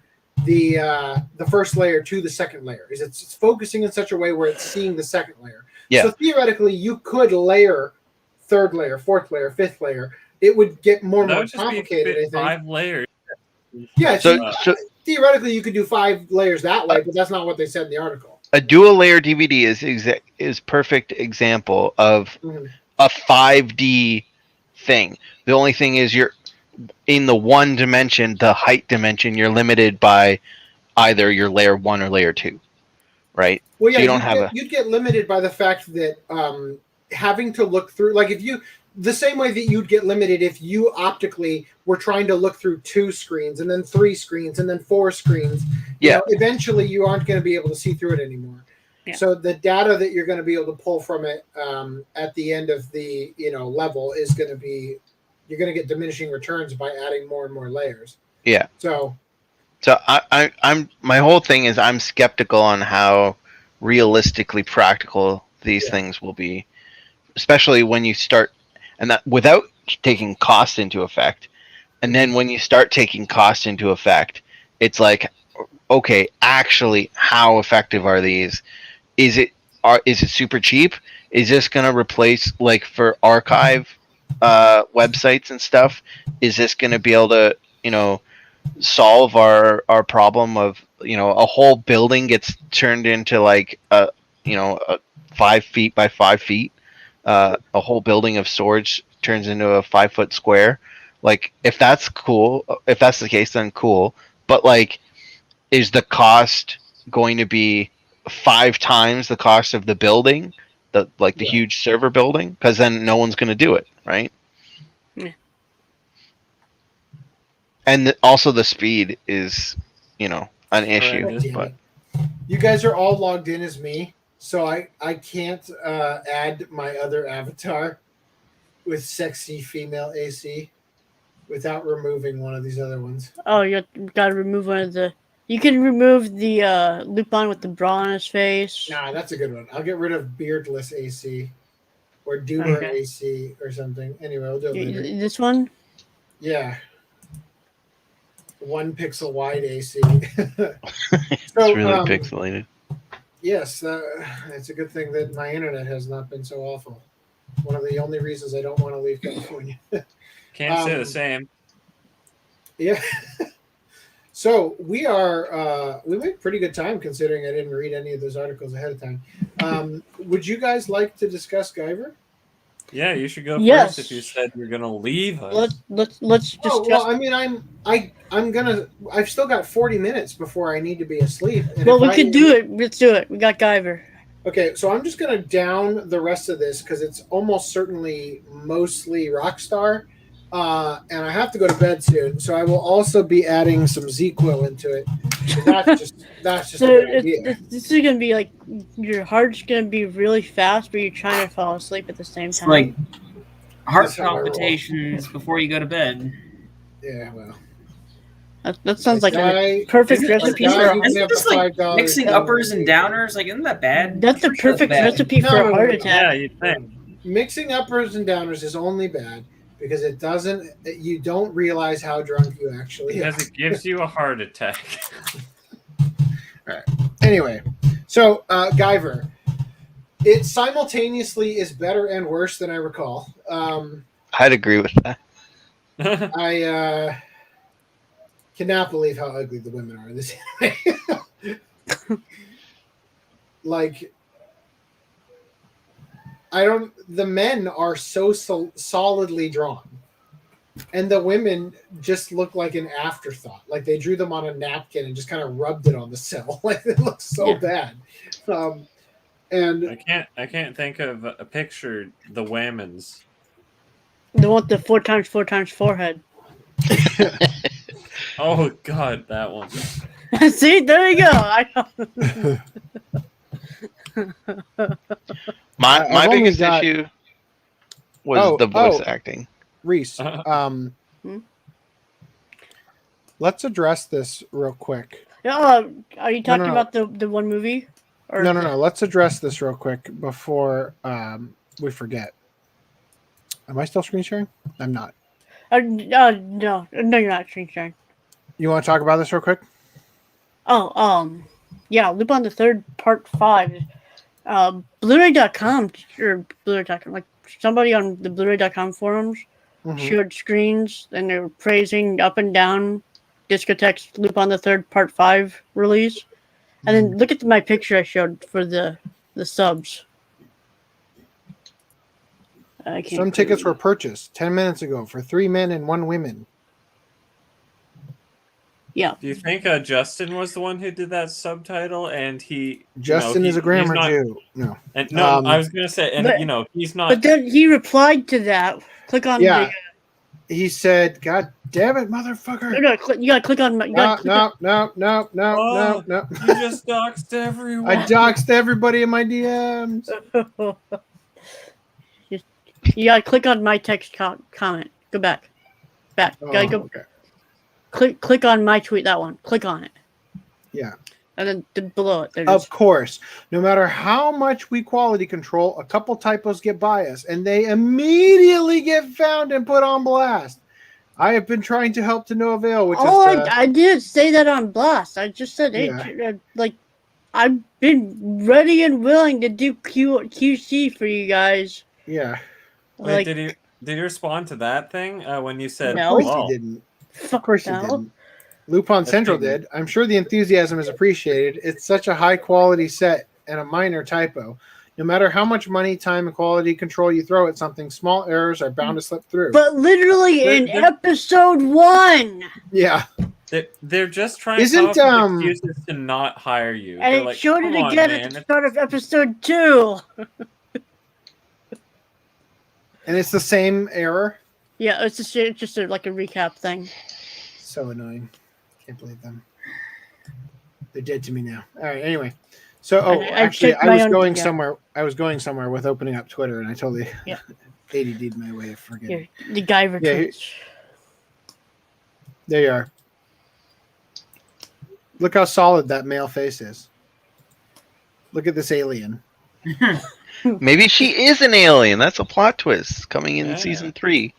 the first layer to the second layer. Is it's focusing in such a way where it's seeing the second layer. Yeah. So theoretically, you could layer 3rd layer, 4th layer, 5th layer. It would get more and more complicated. I think 5 layers. Yeah. So theoretically, you could do 5 layers that way, but that's not what they said in the article. A dual layer DVD is perfect example of a 5D thing. The only thing is you're in the 1 dimension, the height dimension, you're limited by either your layer 1 or layer 2, right? Well, yeah, so you'd get limited by the fact that having to look through, like the same way that you'd get limited if you optically were trying to look through 2 screens and then 3 screens and then 4 screens. Eventually you aren't going to be able to see through it anymore. Yeah. So the data that you're going to be able to pull from it at the end of the level is going to be, you're going to get diminishing returns by adding more and more layers. Yeah. So I'm my whole thing is I'm skeptical on how realistically practical these things will be, especially when you start. And that without taking cost into effect. And then when you start taking cost into effect, it's like, okay, actually, how effective are these? Is it super cheap? Is this going to replace, like, for archive websites and stuff? Is this going to be able to, solve our problem of, a whole building gets turned into like a 5 feet by 5 feet? A whole building of storage turns into a 5-foot square. Like, if that's cool, if that's the case, then cool. But like, is the cost going to be 5 times the cost of the building, the huge server building? Because then no one's going to do it, right? Yeah. And also the speed is, an issue. But you guys are all logged in as me. So I can't add my other avatar with sexy female AC without removing one of these other ones. Oh, you got to remove one of the... You can remove the Lupin with the bra on his face. Nah, that's a good one. I'll get rid of beardless AC or Doomer AC or something. Anyway, we'll do it later. This one? Yeah. 1 pixel wide AC. It's really pixelated. Yes, it's a good thing that my internet has not been so awful. One of the only reasons I don't want to leave California. Can't say the same. Yeah. So we made pretty good time considering I didn't read any of those articles ahead of time. Would you guys like to discuss Guyver? Yeah, you should go first if you said you're gonna leave us. Let's discuss. Oh, well, I mean, I've still got 40 minutes before I need to be asleep. And well, we could do it. Let's do it. We got Guyver. Okay, so I'm just gonna down the rest of this because it's almost certainly mostly Rockstar, and I have to go to bed soon. So I will also be adding some Z-Quill into it. That's just a good idea. This is gonna be like your heart's gonna be really fast, but you're trying to fall asleep at the same time. Like heart palpitations before you go to bed. Yeah, well. That sounds like a perfect recipe for. Isn't this like mixing uppers and downers? Like, isn't that bad? That's a perfect recipe for a heart attack. Yeah, you think. Mixing uppers and downers is only bad because it doesn't. You don't realize how drunk you actually are. Because it gives you a heart attack. All right. Anyway, so Guyver, it simultaneously is better and worse than I recall. I'd agree with that. I cannot believe how ugly the women are in this anime. Like, the men are so solidly drawn, and the women just look like an afterthought. Like they drew them on a napkin and just kind of rubbed it on the cell. Like it looks so bad. And I can't think of a picture. The Whammons. They want the 4x4x forehead. Oh God, that one. See, there you go. My biggest issue was the voice acting. Rhys, let's address this real quick. Are you talking about the one movie? Or No. Let's address this real quick before we forget. Am I still screen sharing? I'm not. No, you're not screen sharing. You want to talk about this real quick? Yeah, Lupin the Third Part 5. Blu-ray.com or Blu-ray.com, like somebody on the Blu-ray.com forums showed screens and they were praising up and down Discotheque's Lupin the Third Part 5 release. And then look at my picture I showed for the subs. Some tickets were purchased 10 minutes ago for 3 men and 1 woman. Yeah. Do you think Justin was the one who did that subtitle? And Justin is a grammar Jew. No. And I was gonna say, and he's not. But then he replied to that. Click on. Yeah. He said, "God damn it, motherfucker!" You gotta click on. No. You just doxed everyone. I doxed everybody in my DMs. You gotta click on my text comment. Go back. Gotta go. Okay. Click on my tweet. That one. Click on it. Yeah. And then below it. Of course, no matter how much we quality control, a couple typos get by us, and they immediately get found and put on blast. I have been trying to help to no avail. Which I did say that on blast. I just said, hey, I've been ready and willing to do QC for you guys. Yeah. Wait, did he respond to that thing when you said no? Of course he didn't. Of course he didn't. Lupin Central did. I'm sure the enthusiasm is appreciated. It's such a high quality set and a minor typo. No matter how much money, time, and quality control you throw at something, small errors are bound to slip through. But literally in episode 1. Yeah. They're just trying to come up with excuses to not hire you. And it showed it again at the start of episode 2. And it's the same error? Yeah, it's just like a recap thing. So annoying. Can't believe them. They're dead to me now. All right, anyway. So, actually, I was going somewhere. I was going somewhere with opening up Twitter, and I totally ADD'd my way of forgetting. The Guyver tweets. There you are. Look how solid that male face is. Look at this alien. Maybe she is an alien. That's a plot twist coming in season 3.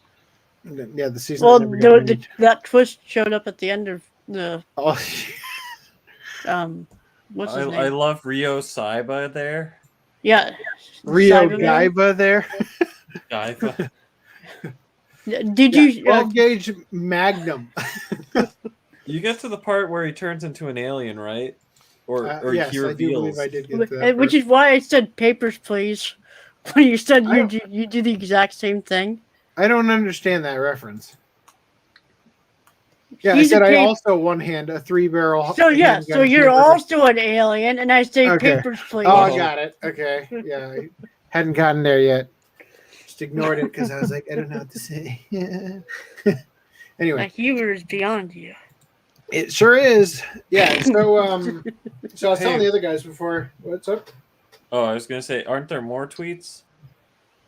Yeah, the season. Well, that twist showed up at the end of the. What's his name? I love Rio Saiba there. Yeah. Rio Guyver there. Guyver. Did you 12 gauge Magnum? You get to the part where he turns into an alien, right? Or yes, he reveals. I do believe I did get to that which is why I said papers, please. When you said you do the exact same thing. I don't understand that reference. Yeah, I said I also one-hand a 3-barrel. So yeah, so you're also an alien, and I say papers, please. Oh, I got it. Okay, yeah, I hadn't gotten there yet. Just ignored it because I was like, I don't know what to say. Anyway, that humor is beyond you. It sure is. Yeah. So I was telling the other guys before. What's up? Oh, I was gonna say, aren't there more tweets?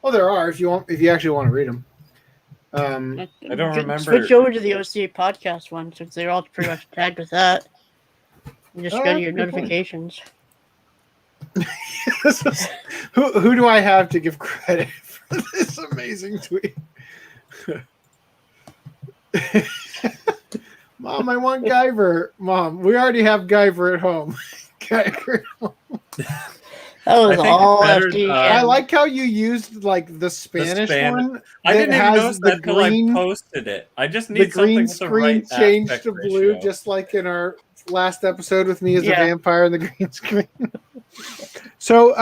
Oh, there are. If you actually want to read them. I don't remember. Switch over to the OCA podcast one since they're all pretty much tagged with that. You just go to your notifications. Who do I have to give credit for this amazing tweet? Mom, I want Guyver. Mom, we already have Guyver at home. Guyver at home. That was all better, FDDNM. I like how you used like the Spanish one. I didn't even notice the that until I posted it. I just the need something green with the screen right changed aspect to blue, ratio. just like in our last episode with me as Yeah. a vampire in the green screen. So,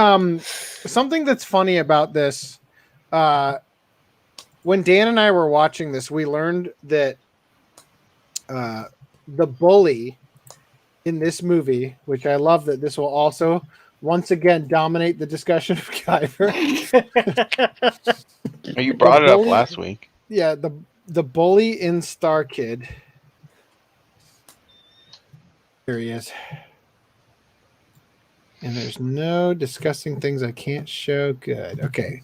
something that's funny about this, when Dan and I were watching this, we learned that the bully in this movie, which I love that this will also once again dominate the discussion of Guyver. You brought it up bully- last week. Yeah, the bully in Star Kid. Here he is. And there's no discussing things I can't show. Good. Okay.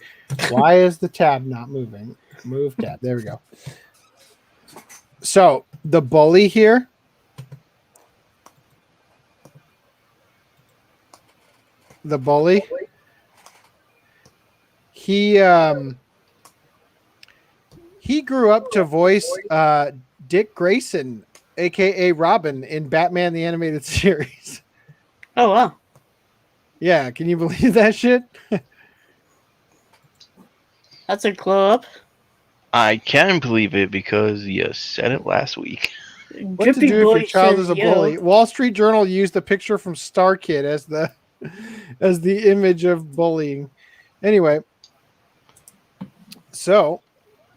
Why is the tab not moving? Move tab. There we go. So the bully here. The bully. He grew up to voice Dick Grayson, aka Robin, in Batman the Animated Series. Oh wow. Yeah, can you believe that shit? That's a glow up. I can believe it because you said it last week. What to do if your child is a bully? Wall Street Journal used a picture from Star Kid as the image of bullying. Anyway, so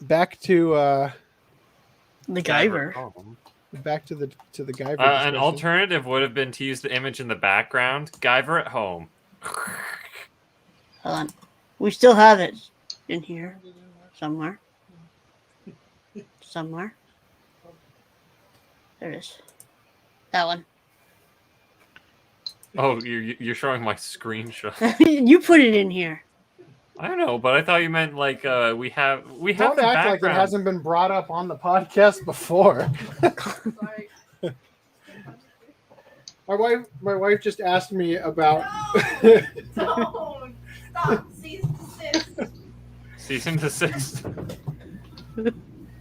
back to the Guyver. Back to the Guyver. An discussion. alternative would have been to use the image in the background. Guyver at home. Hold on. We still have it in here somewhere. Somewhere. There it is. That one. Oh, you're showing my screenshot. You put it in here. I don't know, but I thought you meant like we have Don't the act like it background. hasn't been brought up on the podcast before. My wife just asked me about. Don't stop. Cease and desist. Cease and desist.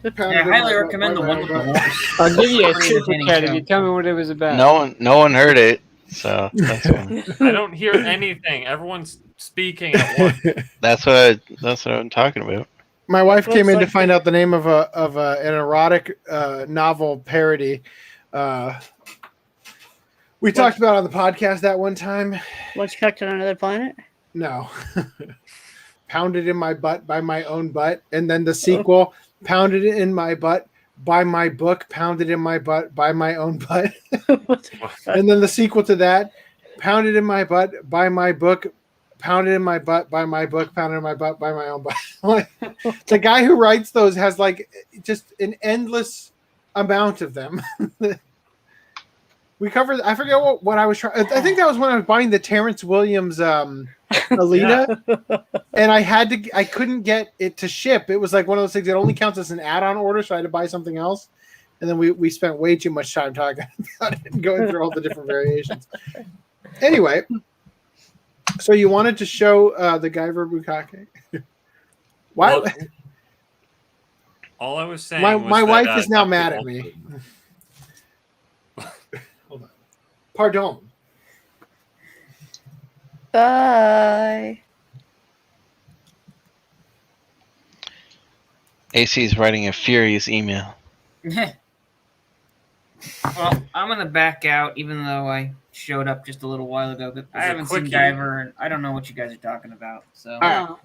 Yeah, I highly recommend the one with the horse. I'll give you a Pretty super entertaining chat if show. you tell me what it was about. No one heard it, so that's fine. I don't hear anything. Everyone's speaking at once. That's what I'm talking about. My wife came in to like find out the name of an erotic novel parody. We talked about it on the podcast that one time. What's Cooked on Another Planet? No. Pounded in my butt by my own butt. And then the sequel, Pounded in my butt by my book, Pounded in my butt by my own butt. And then the sequel to that, Pounded in my butt by my book, Pounded in my butt by my book, Pounded in my butt by my own butt. The guy who writes those has like just an endless amount of them. We covered. I forget what I was trying. I think that was when I was buying the Terrence Williams Alita, and I couldn't get it to ship. It was like one of those things that only counts as an add-on order, so I had to buy something else. And then we spent way too much time talking about it and going through all the different variations. Anyway, so you wanted to show the Guyver Bukake? Why? Well, all I was saying. My wife is now mad at me. Hold on. Pardon. Bye. AC is writing a furious email. Well, I'm gonna back out, even though I showed up just a little while ago. But I haven't seen Guyver, and I don't know what you guys are talking about. So, All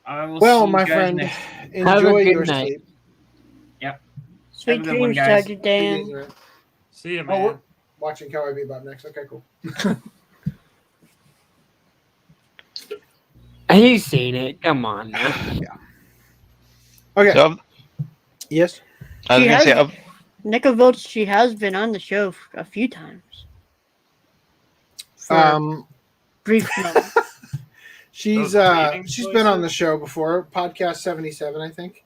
I will well, see my you guys friend, next- enjoy your sleep. Yep. Sweet Have a good one, dreams, guys. Dr. Dan. See you, Oh, man. we're watching Cowboy Bebop next. Okay, cool. He's seen it. Come on now. Yeah. Okay. So, Yes. I was She gonna say, has- Nika Vilch, she has been on the show a few times. For brief moments. She's been on the show before, podcast 77, I think.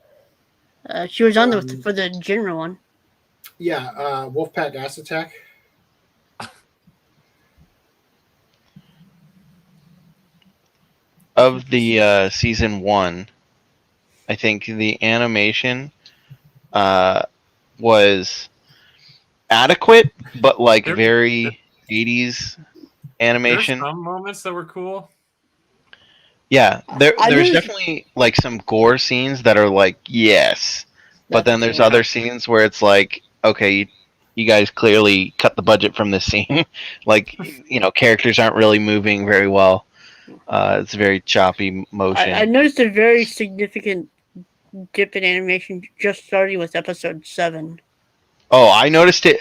She was on for the general one. Yeah, Wolfpack Ass Attack. of the season 1, I think the animation was adequate, but like very 80s animation. There's some moments that were cool. Yeah, there's definitely like some gore scenes that are like yes, but then there's other scenes where it's like okay, you guys clearly cut the budget from this scene. Like characters aren't really moving very well. It's very choppy motion. I noticed a very significant dip in animation just starting with episode 7. Oh, I noticed it.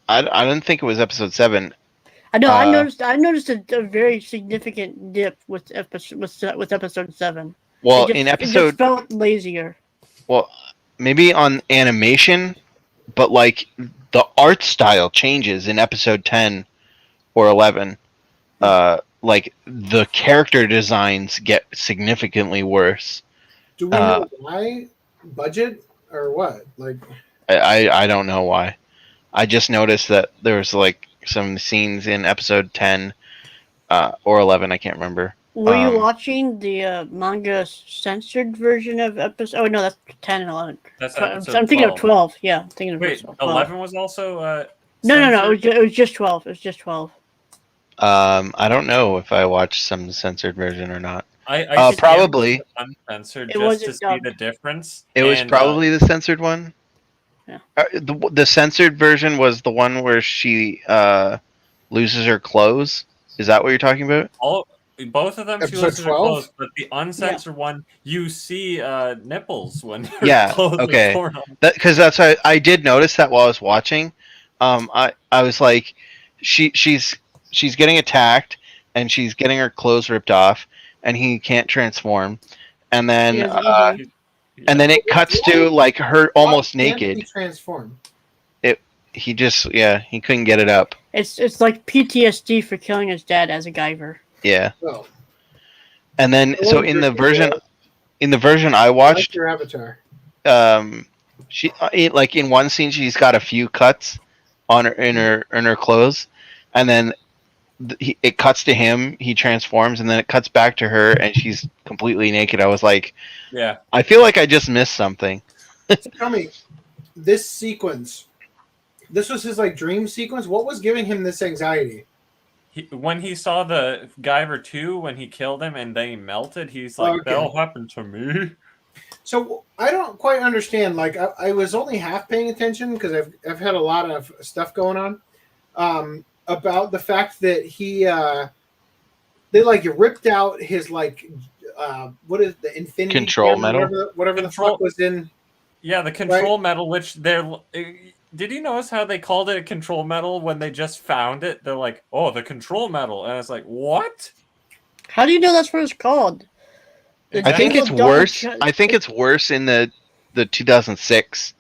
I didn't think it was episode 7. I know. I noticed a very significant dip with episode 7. Well, it just felt lazier. Well, maybe on animation, but like the art style changes in episode 10 or 11. Like the character designs get significantly worse. Do we know why? Budget or what? Like, I don't know why. I just noticed that there was like some scenes in episode 10 or 11. I can't remember. Were you watching the manga censored version of episode? Oh no, that's 10 and 11. That's I'm thinking of 12. Yeah, I'm thinking of Wait, 12. 11 was also. No. It was just 12. It was just 12. I don't know if I watched some censored version or not. I probably uncensored just to see the difference. It was probably the censored one. Yeah. The censored version was the one where she loses her clothes. Is that what you're talking about? Both of them, she loses her clothes, but the uncensored one, you see nipples when her clothes are torn off. Because that's I did notice that while I was watching. I was like, she's getting attacked and she's getting her clothes ripped off, and he can't transform, and then it cuts to like her almost naked. He transform. He couldn't get it up. It's like PTSD for killing his dad as a Guyver. Yeah. Oh. And then in the version I watched, your avatar. She like in one scene she's got a few cuts on her in her clothes, and then it cuts to him, he transforms, and then it cuts back to her and she's completely naked. I was like, yeah, I feel like I just missed something. So tell me, this sequence, this was his like dream sequence. What was giving him this anxiety? When he saw the Guyver 2, when he killed him and then he melted, he's like, that'll happen to me. So I don't quite understand. Like I was only half paying attention because I've had a lot of stuff going on about the fact that they like ripped out his like what is the infinity control metal, whatever the fuck was in. Yeah, the control metal, which they're. Did you notice how they called it a control metal when they just found it? They're like, oh, the control metal. And it's like, what? How do you know that's what it's called? I think it's worse. I think it's worse in the 2006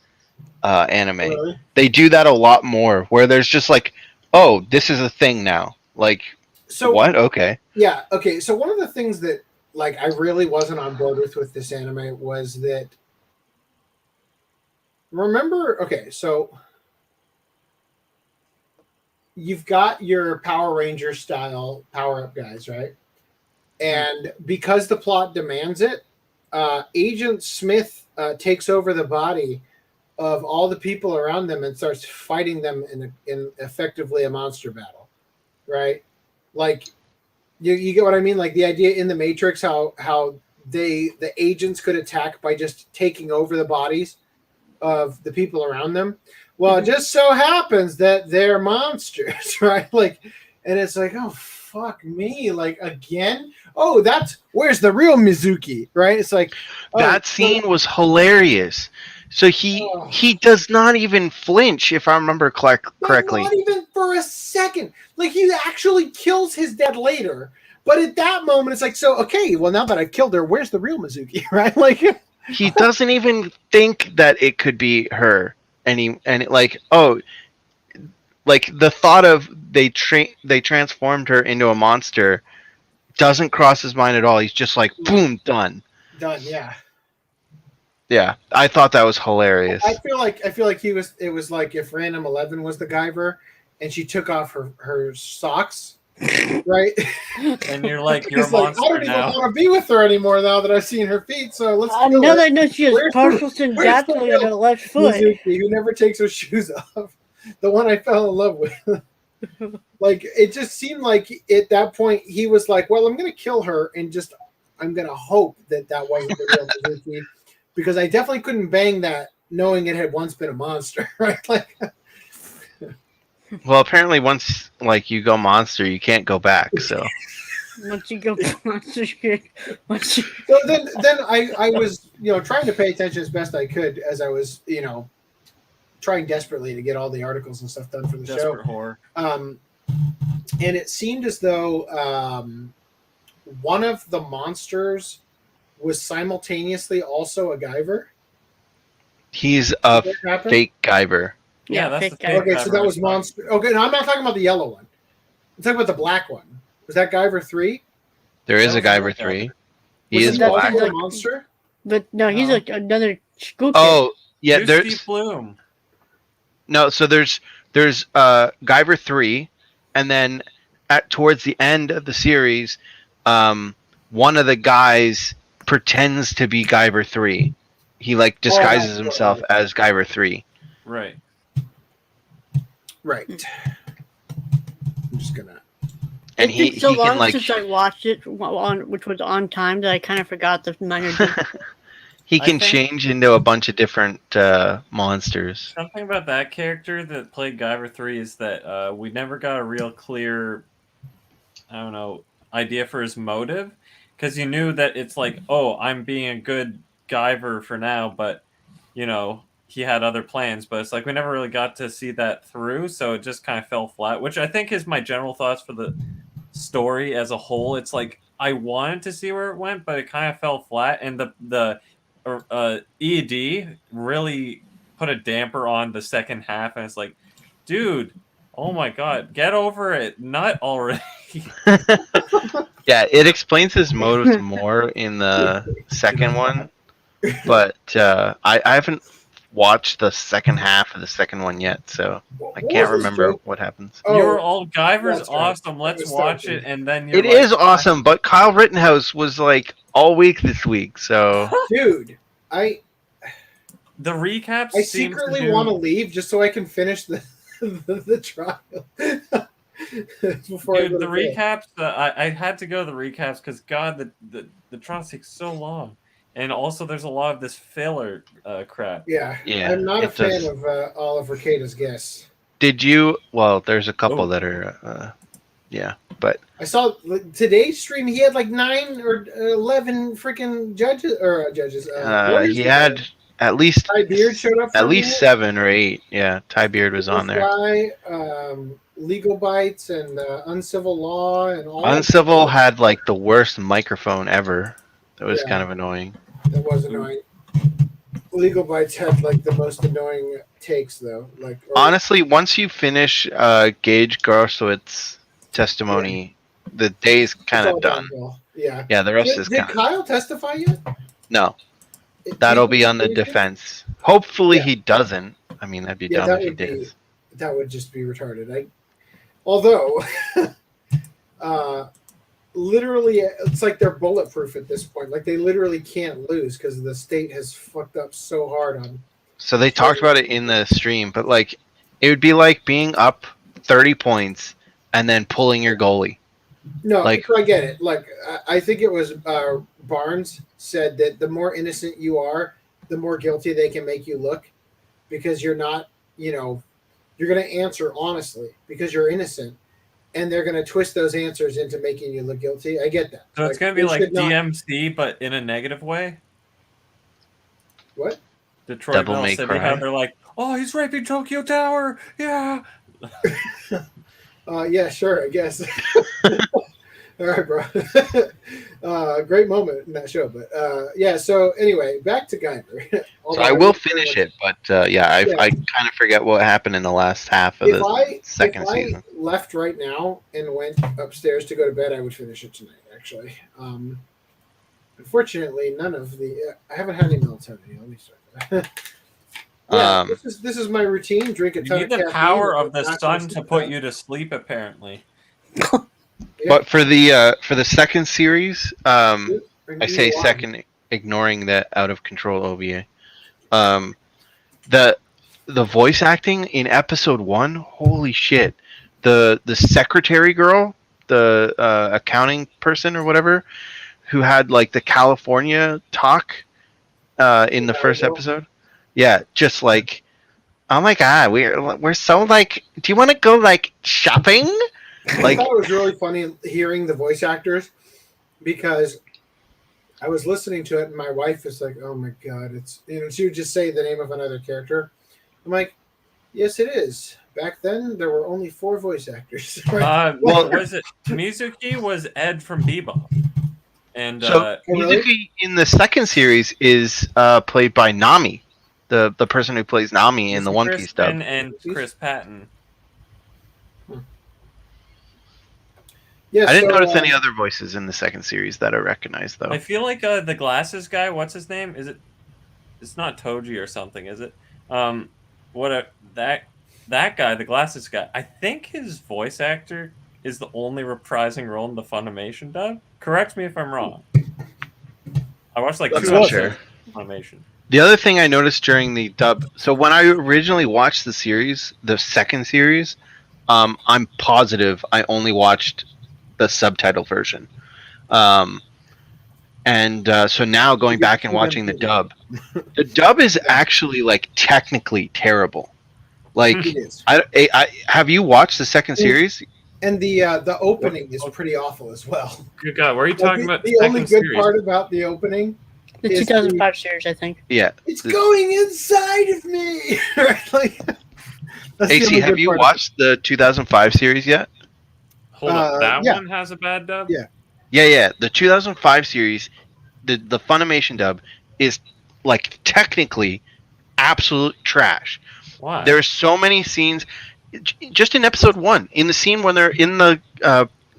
anime. Really? They do that a lot more, where there's just like, oh, this is a thing now. Like, so what? Okay. Yeah. Okay. So one of the things that like I really wasn't on board with this anime was that. Remember, okay, so you've got your Power Ranger style power-up guys, right? And because the plot demands it, Agent Smith takes over the body of all the people around them and starts fighting them in effectively a monster battle, right? Like, you get what I mean? Like the idea in the Matrix, how the agents could attack by just taking over the bodies of the people around them. Well, it just so happens that they're monsters, right? Like, and it's like, oh fuck me, like again. Oh, where's the real Mizuki, right? It's like that scene was hilarious. So he does not even flinch, if I remember correctly. Not even for a second. Like he actually kills his dad later, but at that moment, it's like, so okay. Well, now that I've killed her, where's the real Mizuki, right? Like. He doesn't even think that it could be her, and like the thought of they transformed her into a monster doesn't cross his mind at all. He's just like, boom, done. Yeah. Yeah, I thought that was hilarious. I feel like it was like if Random 11 was the Guyver, and she took off her socks, right? And you're like, you're a He's like, monster I don't even now. want to be with her anymore now that I've seen her feet. So let's. Now kill that her. I know she has Where's partial the syndactyly on her left foot. Mizuki, who never takes her shoes off, the one I fell in love with. Like, it just seemed like at that point he was like, well, I'm gonna kill her and just I'm gonna hope that wasn't the real Mizuki, because I definitely couldn't bang that knowing it had once been a monster, right? Like, Well, apparently once like you go monster, you can't go back. So Once you go monster, so then I was trying to pay attention as best I could as I was trying desperately to get all the articles and stuff done for the Desperate show. whore. And it seemed as though one of the monsters was simultaneously also a Guyver. he's a Did that happen? fake Guyver. Yeah, that's fake the guy. fake Okay, so that Guyver. was monster. Okay, no, I'm not talking about the yellow one. I'm talking about the black one. Was that Guyver 3? There is a That was Guyver like 3. He Was is he black. also a monster? But no, he's No. like another school kid. Oh, yeah. Who's There's Steve Bloom? no. So there's Guyver 3, and then towards the end of the series, one of the guys pretends to be Guyver 3. He like disguises that's himself right. as Guyver 3. Right. Right. I'm just gonna. And It's been so he long can like since I watched it, which was on time, that I kind of forgot the minor details. he I can think- change into a bunch of different monsters. Something about that character that played Guyver 3 is that we never got a real clear, I don't know, idea for his motive. Because you knew that it's like, oh, I'm being a good Guyver for now, but, he had other plans. But it's like we never really got to see that through, so it just kind of fell flat, which I think is my general thoughts for the story as a whole. It's like I wanted to see where it went, but it kind of fell flat, and the ED really put a damper on the second half, and it's like, dude, oh my god, get over it, not already. Yeah, it explains his motives more in the second one, but I haven't watched the second half of the second one yet, so I What can't was his remember joke? what happens. Oh, You were all Guyver's that's right. awesome. Let's It was watch something. it, and then you're It like, is awesome, but Kyle Rittenhouse was like all week this week, so Dude, I The recaps. I seem secretly want to leave just so I can finish the trial. Before I Dude, go the to bed. recaps. I had to go to the recaps because God, the trial takes so long, and also there's a lot of this filler crap. Yeah, yeah. I'm not a it fan does. of Oliver Cada's guess. Did you? Well, there's a couple Oh. that are, yeah, but I saw today's stream. He had like 9 or 11 freaking judges. lawyers he in had there. at least Ty Beard showed up. at for least me. 7 or 8. Yeah, Ty Beard was on there. Fly, Legal Bites and Uncivil Law and all. Uncivil had like the worst microphone ever. That was Yeah. kind of annoying. That was annoying. Legal Bites had like the most annoying takes though. Like Honestly, once you finish Gage Garsowitz's testimony, the day's kind it's all of done. downhill. Yeah. Yeah, the rest Did, is did kind of Kyle testify yet? no. Did That'll he- be on the did he? defense. Hopefully Yeah. he doesn't. I mean, that'd be Yeah, dumb that if he would be did. that would just be retarded. Although, literally, it's like they're bulletproof at this point. Like they literally can't lose because the state has fucked up so hard on. So they talked about it in the stream, but like it would be like being up 30 points and then pulling your goalie. No, Like- so I get it. Like I think it was Barnes said that the more innocent you are, the more guilty they can make you look, because you're not, you're going to answer honestly because you're innocent, and they're going to twist those answers into making you look guilty. I get that. So it's gonna be they like should not- DMC, but in a negative way. What? Detroit Devil Bell May City, Cry. how they're like, oh, he's raping Tokyo Tower. Yeah. Yeah, sure, I guess. All right, bro. Great moment in that show, but yeah. So anyway, back to Guyver. So I will finish it, but yeah, I kind of forget what happened in the last half of the second season. If I left right now and went upstairs to go to bed, I would finish it tonight. Actually, unfortunately, none of the I haven't had any melatonin. Let me start. Yeah, this is my routine. Drink a You ton need of the caffeine, power of the not sun just to put you to sleep, apparently. But for the second series, I say second, ignoring the out of control OVA. The voice acting in episode 1, holy shit! The secretary girl, the accounting person or whatever, who had like the California talk in the first episode. Yeah, just like, oh my god, we're so like, do you want to go like shopping? I thought it was really funny hearing the voice actors because I was listening to it and my wife was like, "Oh my god, it's," she would just say the name of another character. I'm like, "Yes, it is." Back then, there were only 4 voice actors. Well, was it Mizuki was Ed from Bebop, and So Mizuki in the second series is played by Nami, the person who plays Nami in the One Piece dub. And Chris Patton. Yeah, I didn't notice any other voices in the second series that I recognized, though. I feel like the glasses guy. What's his name? Is it? It's not Toji or something, is it? That guy, the glasses guy. I think his voice actor is the only reprising role in the Funimation dub. Correct me if I'm wrong. I watched like 2 episodes of Funimation. The other thing I noticed during the dub, so when I originally watched the series, the second series, I'm positive I only watched the subtitle version. So now going back and watching the dub is actually like technically terrible. Like, I have you watched the second series? And the opening is pretty awful as well. Good God, what are you talking about? The only good part about the opening, the 2005 series, I think. Yeah, it's going inside of me. Like, AC, have you watched the 2005 series yet? Hold up, that one has a bad dub? Yeah. The 2005 series, the Funimation dub is like technically absolute trash. Why? There's so many scenes, just in episode 1, in the scene when they're in the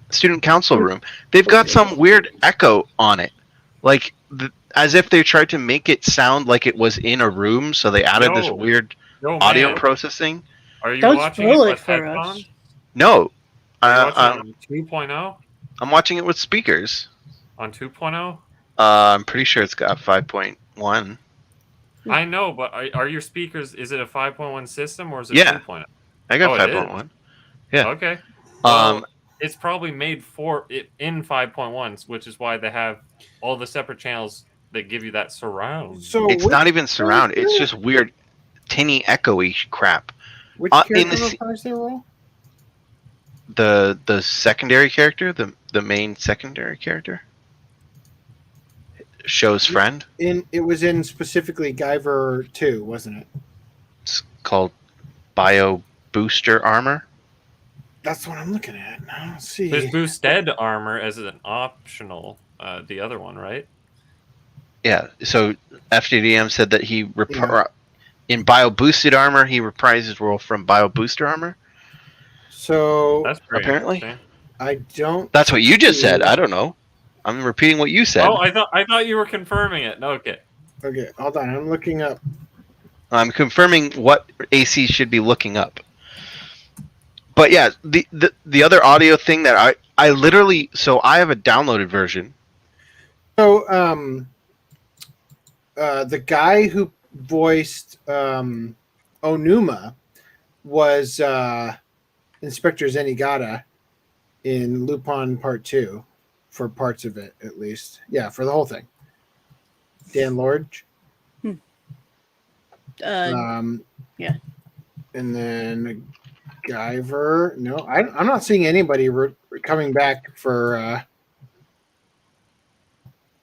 student council room, they've got some weird echo on it, like as if they tried to make it sound like it was in a room, so they added this weird audio processing. Are you watching it with headphones? No. On 2.0? I'm watching it with speakers. On 2.0? I'm pretty sure it's got 5.1. I know, but are your speakers, is it a 5.1 system or is it 2.0? I got 5.1. Yeah. Okay. Well, it's probably made for it in 5.1, which is why they have all the separate channels that give you that surround. So it's not even surround. It's just weird, tinny, echoey crap. Which character reprised their role? The secondary character, the main secondary character. Show's friend. It was in specifically Guyver 2, wasn't it? It's called Bio Booster Armor. That's what I'm looking at. Let's see. There's boosted armor as an optional. The other one, right? Yeah. So FDDNM said that he in Bio Boosted Armor he reprised his role from Bio Booster Armor. So that's apparently. I don't. That's what you just said. I don't know. I'm repeating what you said. Oh, I thought you were confirming it. Okay. Okay, hold on. I'm looking up. I'm confirming what AC should be looking up. But yeah, the other audio thing that I literally, so I have a downloaded version. So the guy who voiced Onuma was Inspector Zenigata in Lupin Part 2. For parts of it, at least. Yeah, for the whole thing. Dan Lorge. Yeah. And then Guyver. No, I'm not seeing anybody coming back for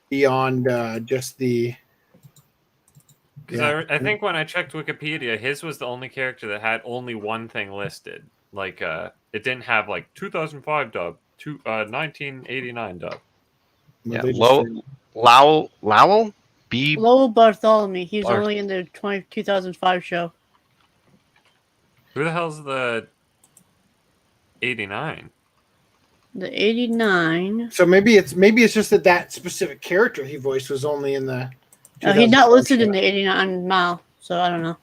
beyond just the... Because I think when I checked Wikipedia, his was the only character that had only one thing listed. Like, it didn't have, like, 2005 dub. 1989 dub. Yeah, Lowell B. Lowell Bartholomew. He's only in the 2005 show. Who the hell's the 89? The 89. So maybe it's just that specific character he voiced was only in the. No, he's not listed in the 89 mile, so I don't know.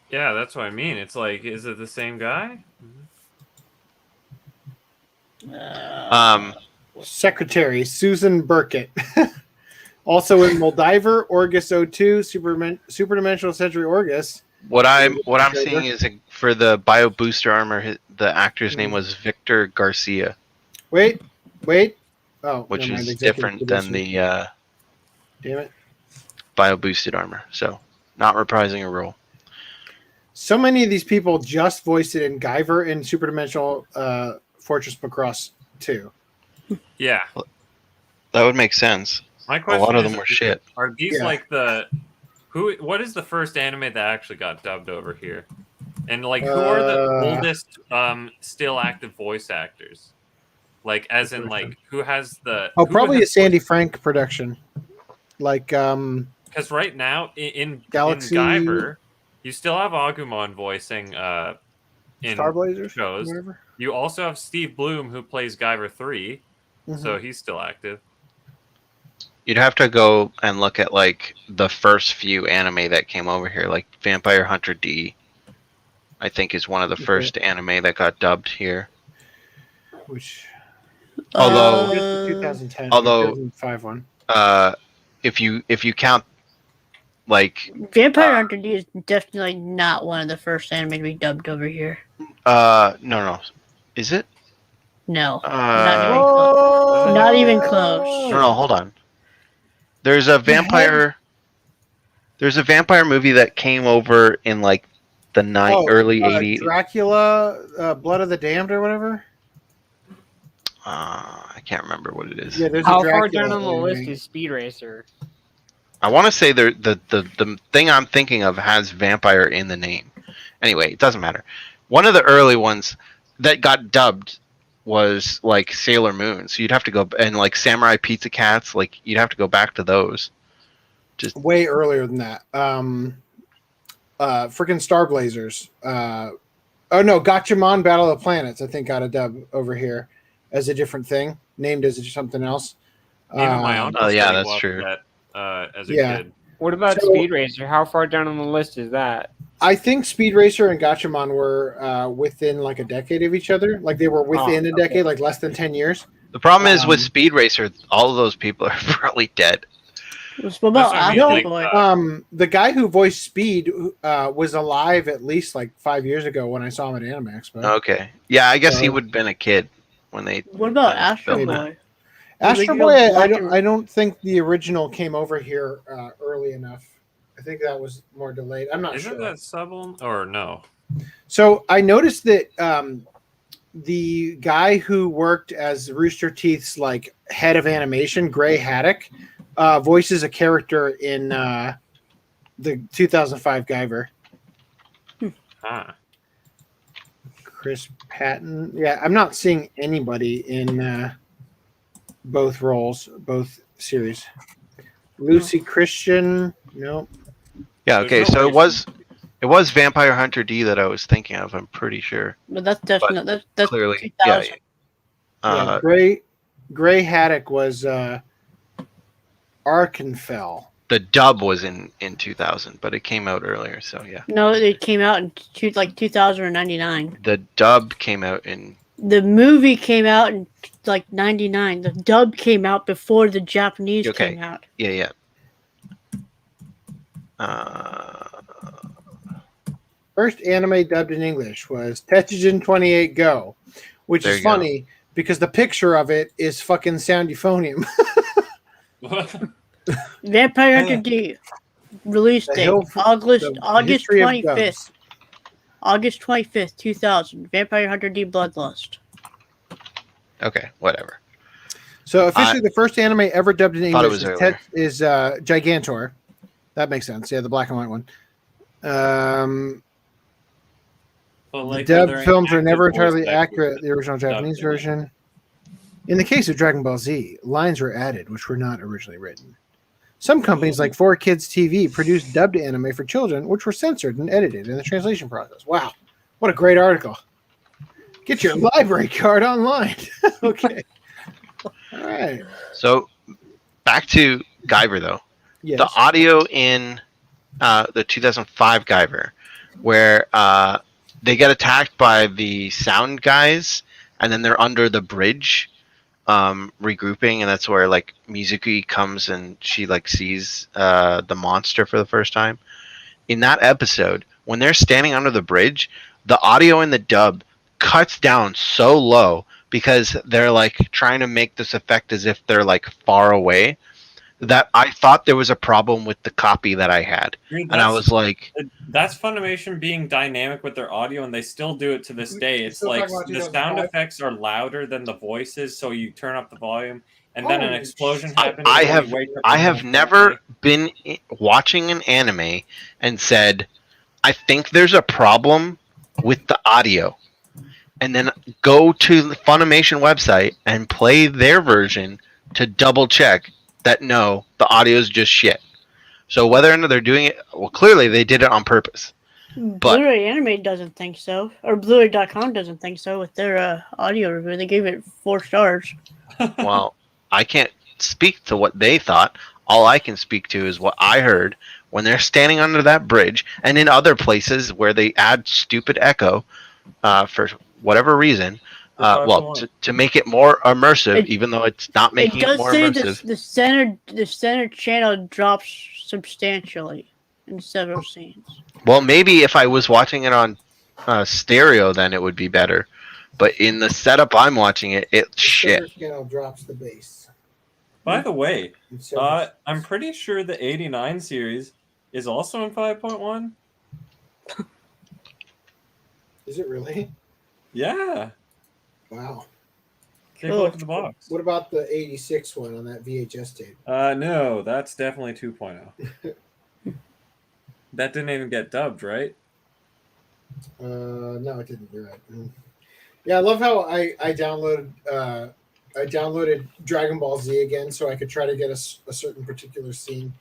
Yeah, that's what I mean. It's like, is it the same guy? Secretary Susan Burkett. Also in Moldiver, Orgus 02, Superdimensional Century Orgus. What I'm seeing is for the Bio Booster armor, the actor's name was Victor Garcia. Wait. Oh, which never mind, is executive different producer. than the Damn it. Bio Boosted armor. So not reprising a role. So many of these people just voiced it in Guyver and Superdimensional Fortress Macross 2. Yeah. That would make sense. My question a lot of is, them were shit. Are these like what is the first anime that actually got dubbed over here? And like who are the oldest still active voice actors? Like as in like who has the probably a Sandy Frank production. Like because right now in Galaxy Guyver, you still have Agumon voicing in Star Blazers shows. Whatever. You also have Steve Bloom who plays Guyver 3, so he's still active. You'd have to go and look at like the first few anime that came over here, like Vampire Hunter D. I think is one of the first anime that got dubbed here. Which, although 2010, 2005 one. If you count like Vampire Hunter D is definitely not one of the first anime to be dubbed over here. No, is it? No, not even close. No, hold on. There's a vampire. There's a vampire movie that came over in like the early 80s. Dracula, Blood of the Damned or whatever. I can't remember what it is. Yeah, there's How far down on the list is Speed Racer? I want to say the thing I'm thinking of has vampire in the name. Anyway, it doesn't matter. One of the early ones that got dubbed was like Sailor Moon. So you'd have to go and like Samurai Pizza Cats. Like you'd have to go back to those. Just way earlier than that. Freaking Star Blazers. Oh no, Gatchaman Battle of the Planets. I think got a dub over here as a different thing, named as something else. Even my uncle. Oh yeah, that's true. As a kid. What about Speed Racer? How far down on the list is that? I think Speed Racer and Gatchaman were within like a decade of each other. Like they were within a decade, like less than 10 years. The problem is with Speed Racer, all of those people are probably dead. What about the guy who voiced Speed was alive at least like 5 years ago when I saw him at Anime Expo. Okay. Yeah, I guess he would have been a kid when they. What about Astro Boy? Astro Boy, I don't think the original came over here early enough. I think that was more delayed. I'm not sure. Isn't that Sublime or no? So I noticed that the guy who worked as Rooster Teeth's like head of animation, Gray Haddock, voices a character in the 2005 Guyver. Chris Patton. Yeah, I'm not seeing anybody in both roles, both series. Lucy Christian, no. Yeah, okay, so it was Vampire Hunter D that I was thinking of, I'm pretty sure. But that's definitely that's clearly 2000. Gray Haddock was Arkenfell. The dub was in 2000, but it came out earlier, so yeah. No, it came out in 2099. The dub came out in. The movie came out in like 99. The dub came out before the Japanese came out. Yeah. First anime dubbed in English was Tetsuya 28 Go, which There is you go. funny because the picture of it is fucking sound euphonium. Vampire Hunter D. Release date August history of 25th. dubs. August 25th, 2000. Vampire Hunter D. Bloodlust. Okay, whatever. So officially, the first anime ever dubbed in Thought it English was earlier. is Gigantor. That makes sense. Yeah, the black and white one. The dub films are never entirely accurate. The original Japanese version. In the case of Dragon Ball Z, lines were added which were not originally written. Some companies like 4Kids TV produced dubbed anime for children, which were censored and edited in the translation process. Wow, what a great article! Get your library card online. Okay, all right. So back to Guyver though. Yes. The audio in the 2005 Guyver, where they get attacked by the sound guys and then they're under the bridge, regrouping, and that's where like Mizuki comes and she like sees the monster for the first time. In that episode, when they're standing under the bridge, the audio in the dub cuts down so low because they're like trying to make this effect as if they're like far away, that I thought there was a problem with the copy that I had. Dude, and I was like, that's Funimation being dynamic with their audio, and they still do it to this day. It's still like talking about the sound 2005? effects are louder than the voices, so you turn up the volume, and then an Holy explosion shit. happens. I and have you wake up I and have go, never been watching an anime and said, I think there's a problem with the audio, and then go to the Funimation website and play their version to double check that no, the audio is just shit. So whether or not they're doing it, well, clearly they did it on purpose. But Blu-ray Anime doesn't think so, or Blu-ray.com doesn't think so with their audio review. They gave it 4 stars. well, I can't speak to what they thought. All I can speak to is what I heard when they're standing under that bridge, and in other places where they add stupid echo for whatever reason. To make it more immersive, even though it's not making it more immersive. The center channel drops substantially in several scenes. Well, maybe if I was watching it on stereo, then it would be better. But in the setup I'm watching it, it's shit. Channel drops the bass. By the way, I'm pretty sure the 89 series is also in 5.1. Is it really? Yeah. Wow. Take a look at the box. What about the 86 one on that VHS tape? No, that's definitely 2.0. That didn't even get dubbed, right? No, it didn't. You're right. Yeah, I love how I downloaded Dragon Ball Z again so I could try to get a certain particular scene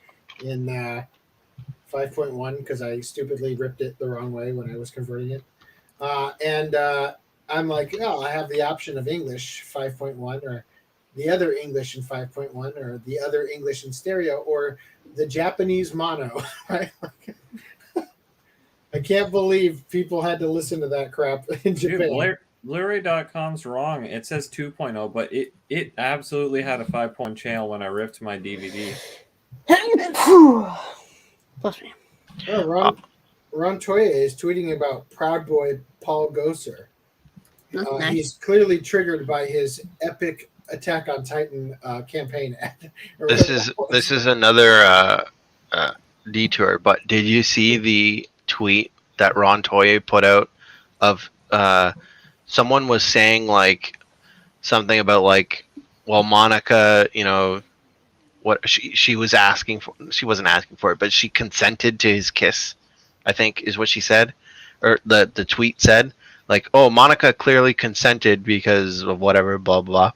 in 5.1 because I stupidly ripped it the wrong way when I was converting it. I'm like, oh, I have the option of English 5.1 or the other English in 5.1 or the other English in stereo or the Japanese mono. Right? I can't believe people had to listen to that crap in Japan. Dude, Blu-ray.com's wrong. It says 2.0, but it absolutely had a 5.0 channel when I ripped my DVD. Bless me. Oh, Ron Toye is tweeting about Proud Boy Paul Gosser. Nice. He's clearly triggered by his epic Attack on Titan campaign ad. This is another detour. But did you see the tweet that Ron Toye put out of someone was saying like something about like, well, Monica, you know, what she was asking for. She wasn't asking for it, but she consented to his kiss, I think is what she said, or the tweet said. Like, oh, Monica clearly consented because of whatever, blah, blah.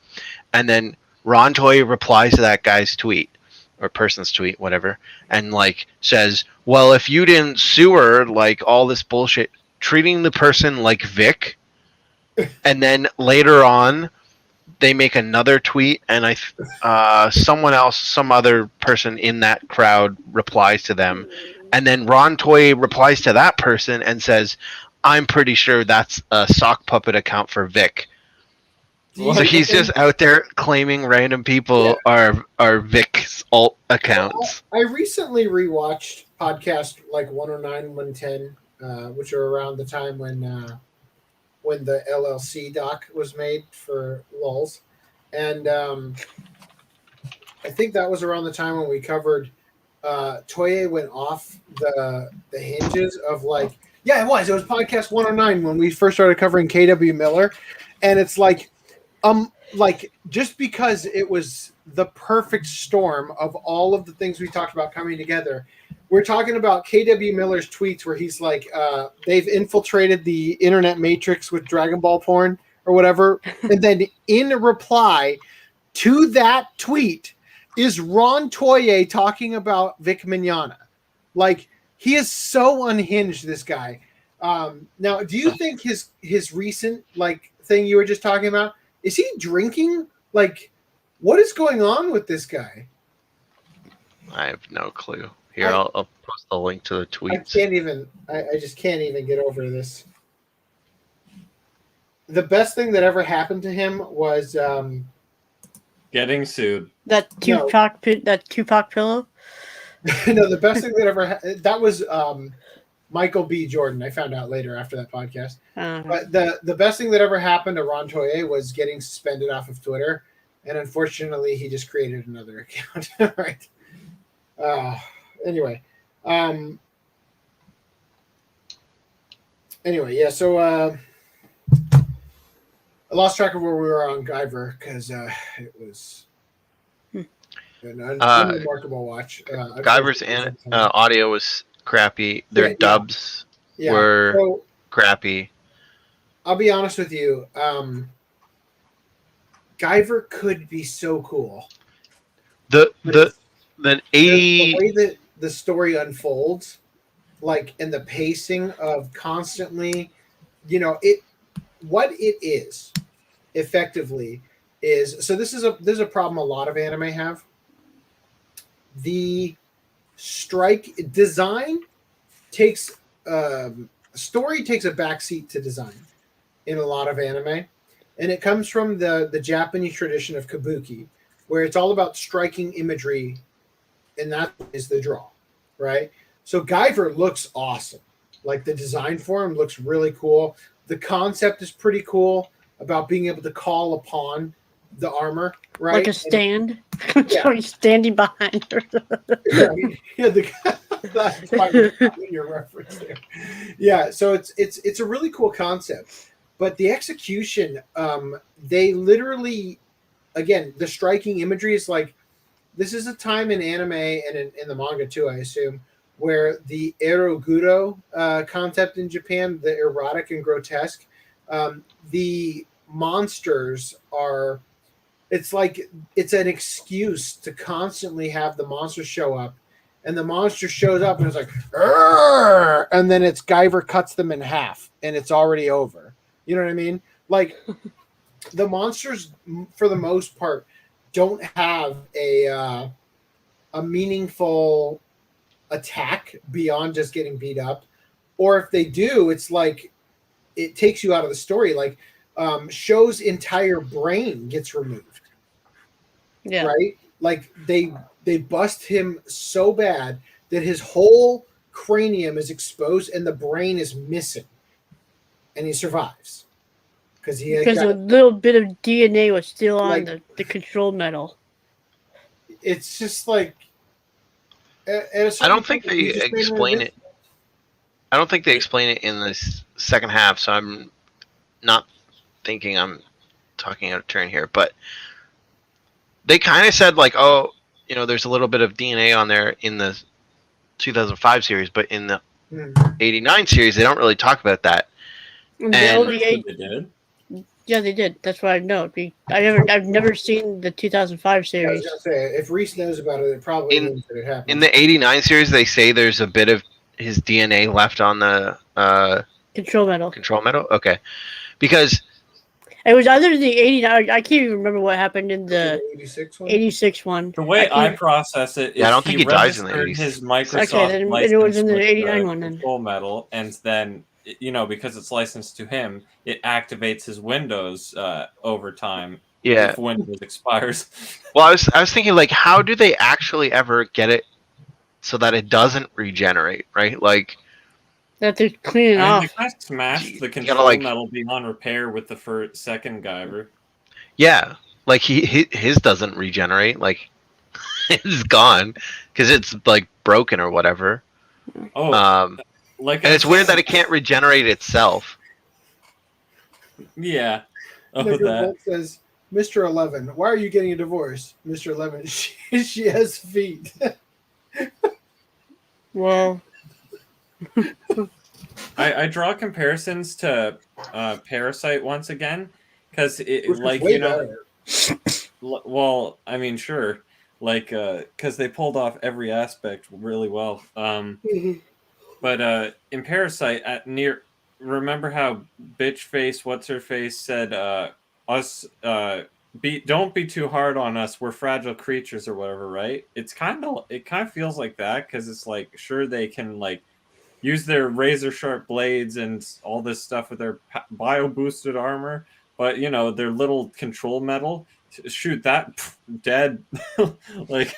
And then Ron Toye replies to that guy's tweet, or person's tweet, whatever, and, like, says, well, if you didn't sue her, like, all this bullshit, treating the person like Vic. And then later on, they make another tweet, and someone else, some other person in that crowd replies to them. And then Ron Toye replies to that person and says, I'm pretty sure that's a sock puppet account for Vic. So he's just out there claiming random people are Vic's alt accounts. I recently rewatched podcast like 109, 110, which are around the time when the LLC doc was made for lulz. And I think that was around the time when we covered Toye went off the hinges of like, yeah, it was podcast 109 when we first started covering KW Miller. And it's like just because it was the perfect storm of all of the things we talked about coming together, we're talking about KW Miller's tweets where he's like, they've infiltrated the internet matrix with Dragon Ball porn or whatever. And then in reply to that tweet is Ron Toye talking about Vic Mignogna. Like, he is so unhinged, this guy. Now, do you think his recent like thing you were just talking about, is he drinking? Like, what is going on with this guy? I have no clue. Here, I'll post the link to the tweets. I just can't even get over this. the best thing that ever happened to him was getting sued. That Tupac pillow. No, the best thing that ever that was Michael B. Jordan. I found out later after that podcast. But the best thing that ever happened to Ron Toye was getting suspended off of Twitter, and unfortunately, he just created another account. Right. Anyway. Anyway, yeah. So I lost track of where we were on Guyver because it was an unremarkable watch. Guyver's audio was crappy. Their dubs were crappy. I'll be honest with you. Guyver could be so cool. The way that the story unfolds, like, and the pacing of constantly, what it is effectively is. So this is a problem a lot of anime have. The strike design takes story takes a backseat to design in a lot of anime, and it comes from the Japanese tradition of kabuki, where it's all about striking imagery, and that is the draw, right? So Guyver looks awesome. Like, the design for him looks really cool. The concept is pretty cool about being able to call upon the armor, right? Like a stand. So he's standing behind her. That's your reference there. Yeah, so it's a really cool concept, but the execution, they literally, again, the striking imagery is like, this is a time in anime and in the manga too, I assume, where the eroguro concept in Japan, the erotic and grotesque, the monsters are, it's like, it's an excuse to constantly have the monster show up, and the monster shows up and it's like, "Arr!" And then it's Guyver cuts them in half and it's already over. You know what I mean? Like, the monsters, for the most part, don't have a meaningful attack beyond just getting beat up, or if they do, it's like it takes you out of the story. Like, Sho's entire brain gets removed. Yeah. Right? Like, they bust him so bad that his whole cranium is exposed and the brain is missing, and he survives because a little bit of DNA was still on the control medal. It's just like, I don't think they explain it. I don't think they explain it in this second half, so I'm not thinking I'm talking out of turn here. But they kind of said, like, oh, there's a little bit of DNA on there in the 2005 series, but in the 89 series, they don't really talk about that. They did. Yeah, they did. That's what I know. I've never seen the 2005 series. I was gonna say, if Rhys knows about it, it probably means that it happened. In the 89 series, they say there's a bit of his DNA left on the control medal. Control medal? Okay. Because it was either the 89, I can't even remember what happened in the 86 one. The way I process it is, I don't think he dies in the 86. His Microsoft Okay, then it was in the 89 one then. Control medal, and then, because it's licensed to him, it activates his Windows over time. Yeah. If Windows expires. Well, I was thinking, like, how do they actually ever get it so that it doesn't regenerate, right? Like, that they're cleaning off. They kind of smashed the control medal beyond repair with the second Guyver. Yeah, like his doesn't regenerate. Like, it's gone because it's like broken or whatever. Oh, and it's weird that it can't regenerate itself. Yeah. That says, Mr. 11, why are you getting a divorce? Mr. 11, she has feet. Well, I draw comparisons to Parasite once again because well, I mean, sure, like, because they pulled off every aspect really well. But in Parasite, remember how bitch face, what's her face, said us don't be too hard on us, we're fragile creatures or whatever, right? It kind of feels like that, because it's like, sure, they can like use their razor sharp blades and all this stuff with their bio boosted armor, but their little control metal, shoot that dead. Like,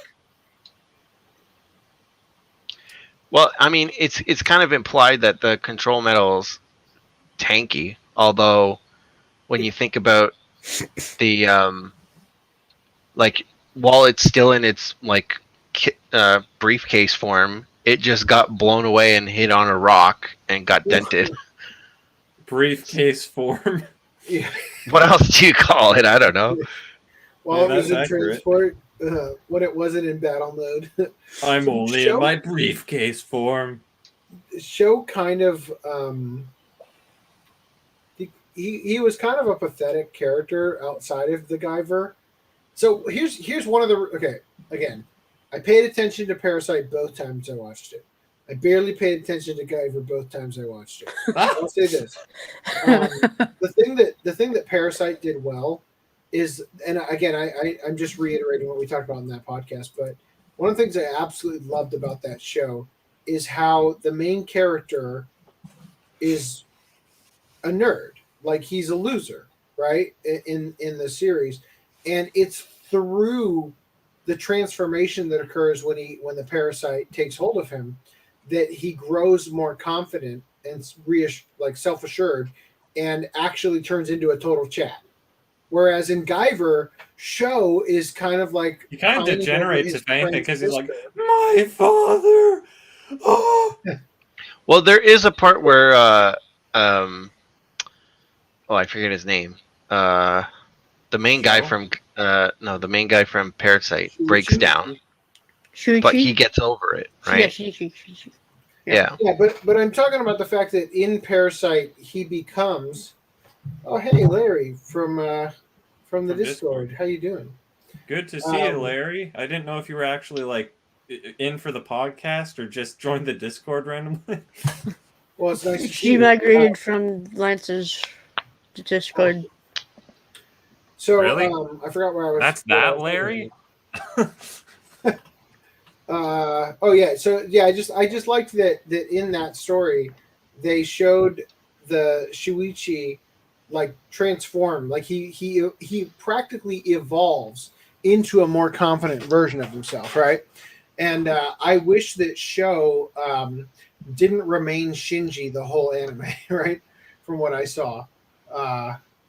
well, I mean, it's kind of implied that the control metal's tanky, although when you think about the like, while it's still in its like briefcase form, it just got blown away and hit on a rock and got dented. Briefcase form. Yeah. What else do you call it? I don't know. Well, Yeah, it was in that's accurate. transport when it wasn't in battle mode. I'm only in my briefcase form. Show kind of he was kind of a pathetic character outside of the Guyver. So here's one of the again, I paid attention to Parasite both times I watched it. I barely paid attention to Guyver both times I watched it. I'll say this: the thing that Parasite did well is, and again, I'm just reiterating what we talked about in that podcast, but one of the things I absolutely loved about that show is how the main character is a nerd, like he's a loser, right? In the series, and it's through the transformation that occurs when the parasite takes hold of him that he grows more confident and self-assured and actually turns into a total chat. Whereas in Guyver, Sho is kind of like he kind of degenerates if anything because he's like, my father. Oh. Well, there is a part where I forget his name. The main guy from the main guy from Parasite breaks down, but he gets over it, right? Yeah. Yeah, but I'm talking about the fact that in Parasite he becomes. Oh, hey, Larry from the Discord. How you doing? Good to see you, Larry. I didn't know if you were actually like in for the podcast or just joined the Discord randomly. Well, it's nice. She migrated from Lance's Discord. So really? I forgot where I was. That's that, Larry. Oh yeah. So yeah, I just liked that in that story they showed the Shuichi like transform, like he practically evolves into a more confident version of himself, right? And I wish that Sho didn't remain Shinji the whole anime, right? From what I saw,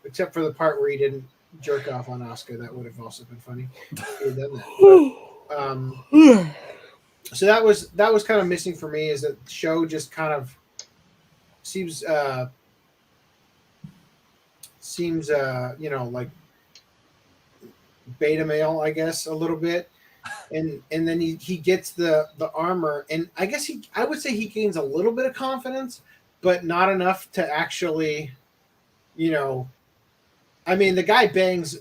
except for the part where he didn't jerk off on Asuka. That would have also been funny if he had done that. But, so that was kind of missing for me, is that Sho just kind of seems like beta male, I guess, a little bit, and then he gets the armor, and I guess I would say he gains a little bit of confidence, but not enough to actually, I mean, the guy bangs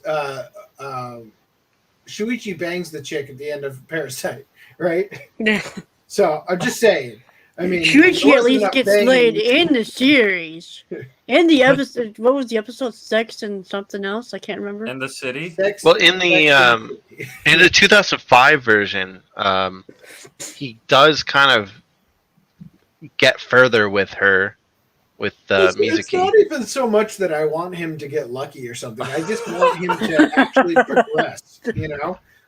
Shuichi bangs the chick at the end of Parasite, right? Yeah. So I'm just saying. I mean, Shuichi at least gets laid in the series. In the episode, what was the episode? Sex and something else? I can't remember. In the city. Well, in the 2005 version, he does kind of get further with her, with Mizuki. It's not even so much that I want him to get lucky or something. I just want him to actually progress.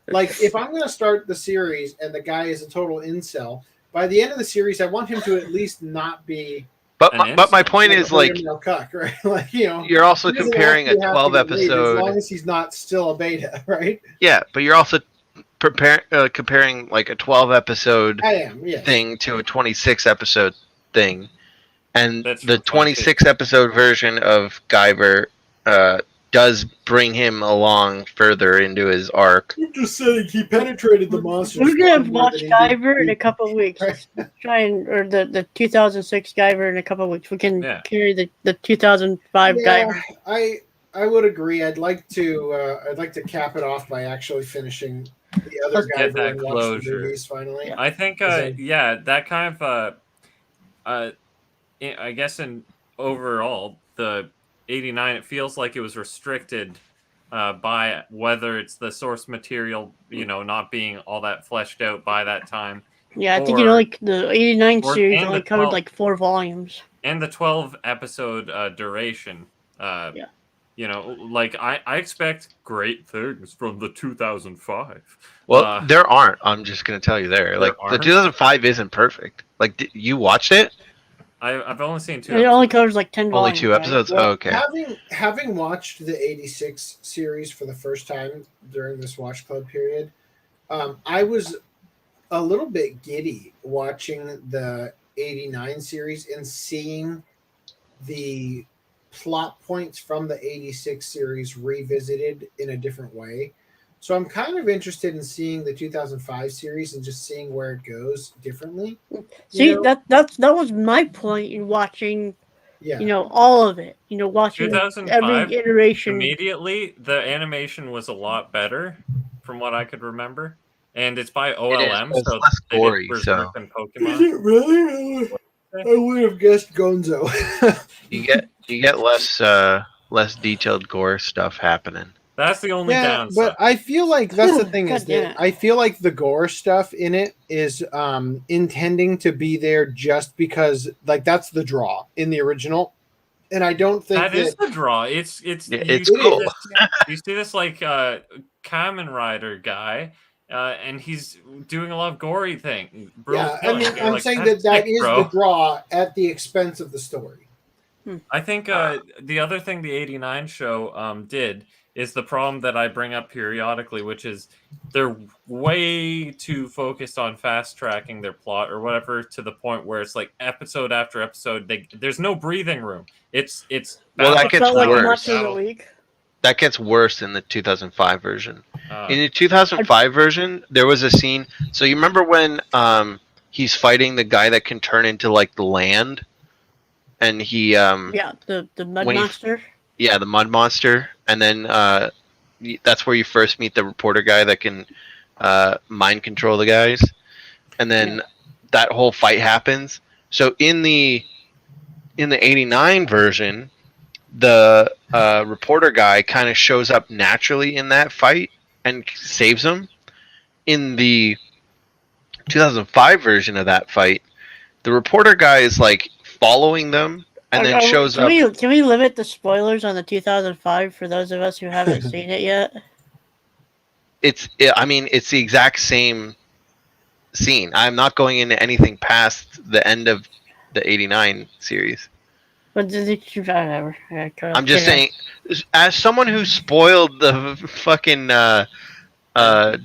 Like if I'm going to start the series and the guy is a total incel, by the end of the series, I want him to at least not be. But my point is, like, cuck, right? Like, you're also comparing a 12 episode. As long as he's not still a beta, right? Yeah, but you're also comparing like a 12 episode thing to a 26 episode thing, and the 26 episode version of Guyver does bring him along further into his arc. I'm just saying he penetrated the monster. We're gonna watch Guyver in a couple of weeks. Or the 2006 Guyver in a couple of weeks. We can carry the 2005 Guyver. I would agree. I'd like to cap it off by actually finishing the other Guyver and watch the movies finally. I think that kind of I guess in overall the 89, it feels like it was restricted by whether it's the source material, not being all that fleshed out by that time, Yeah, I think the 89 series only covered like 4 volumes. And the 12 episode duration. Yeah. You know, like I expect great things from the 2005. Well, there aren't. I'm just gonna tell you there. Like the 2005 isn't perfect. Like you watched it? I've only seen 2. It only covers like 10 Only volumes. 2 episodes. Well, Oh, okay. Having watched the 86 series for the first time during this Watch Club period, I was a little bit giddy watching the 89 series and seeing the plot points from the 86 series revisited in a different way. So I'm kind of interested in seeing the 2005 series and just seeing where it goes differently. See, that was my point in watching, all of it. Watching 2005, every iteration. Immediately, the animation was a lot better, from what I could remember, and it's by OLM, It's so less they gory. did So Berserk and Pokemon. Is it really? I would have guessed Gonzo. you get less detailed gore stuff happening. That's the only downside. But I feel like that's the thing is God damn that I feel like the gore stuff in it is intending to be there just because like that's the draw in the original, and I don't think that is the draw. It's cool. You see this like Kamen Rider guy. And he's doing a lot of gory thing. Yeah, I mean, I'm saying that is the draw at the expense of the story. I think the other thing the 89 show did is the problem that I bring up periodically, which is they're way too focused on fast tracking their plot or whatever to the point where it's like episode after episode, there's no breathing room. It's well, that gets worse. Like that gets worse in the 2005 version. In the 2005 version, there was a scene. So you remember when he's fighting the guy that can turn into like the land, and he the mud monster. The mud monster, and then that's where you first meet the reporter guy that can mind control the guys, and then that whole fight happens. So in the 89 version, the reporter guy kind of shows up naturally in that fight and saves him. In the 2005 version of that fight, the reporter guy is like following them and then shows up. Can we limit the spoilers on the 2005 for those of us who haven't seen it yet? I mean, it's the exact same scene. I'm not going into anything past the end of the 89 series. But whatever. I'm just saying, as someone who spoiled the fucking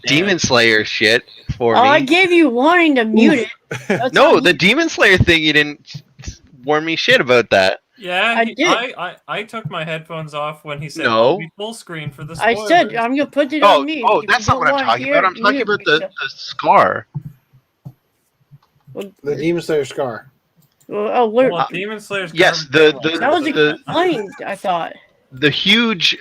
Demon Slayer shit for me. I gave you warning to mute it. No, the Demon Slayer thing, you didn't warn me shit about that. Yeah, I did. I took my headphones off when he said No. I'll be full screen for the spoilers. I said I'm gonna put it on mute. Oh, If that's you not what don't I'm wanna talking hear about. I'm it, talking mute about yourself. the scar. The Demon Slayer scar. Well, Demon Slayer's Yes, that was explained. I thought the huge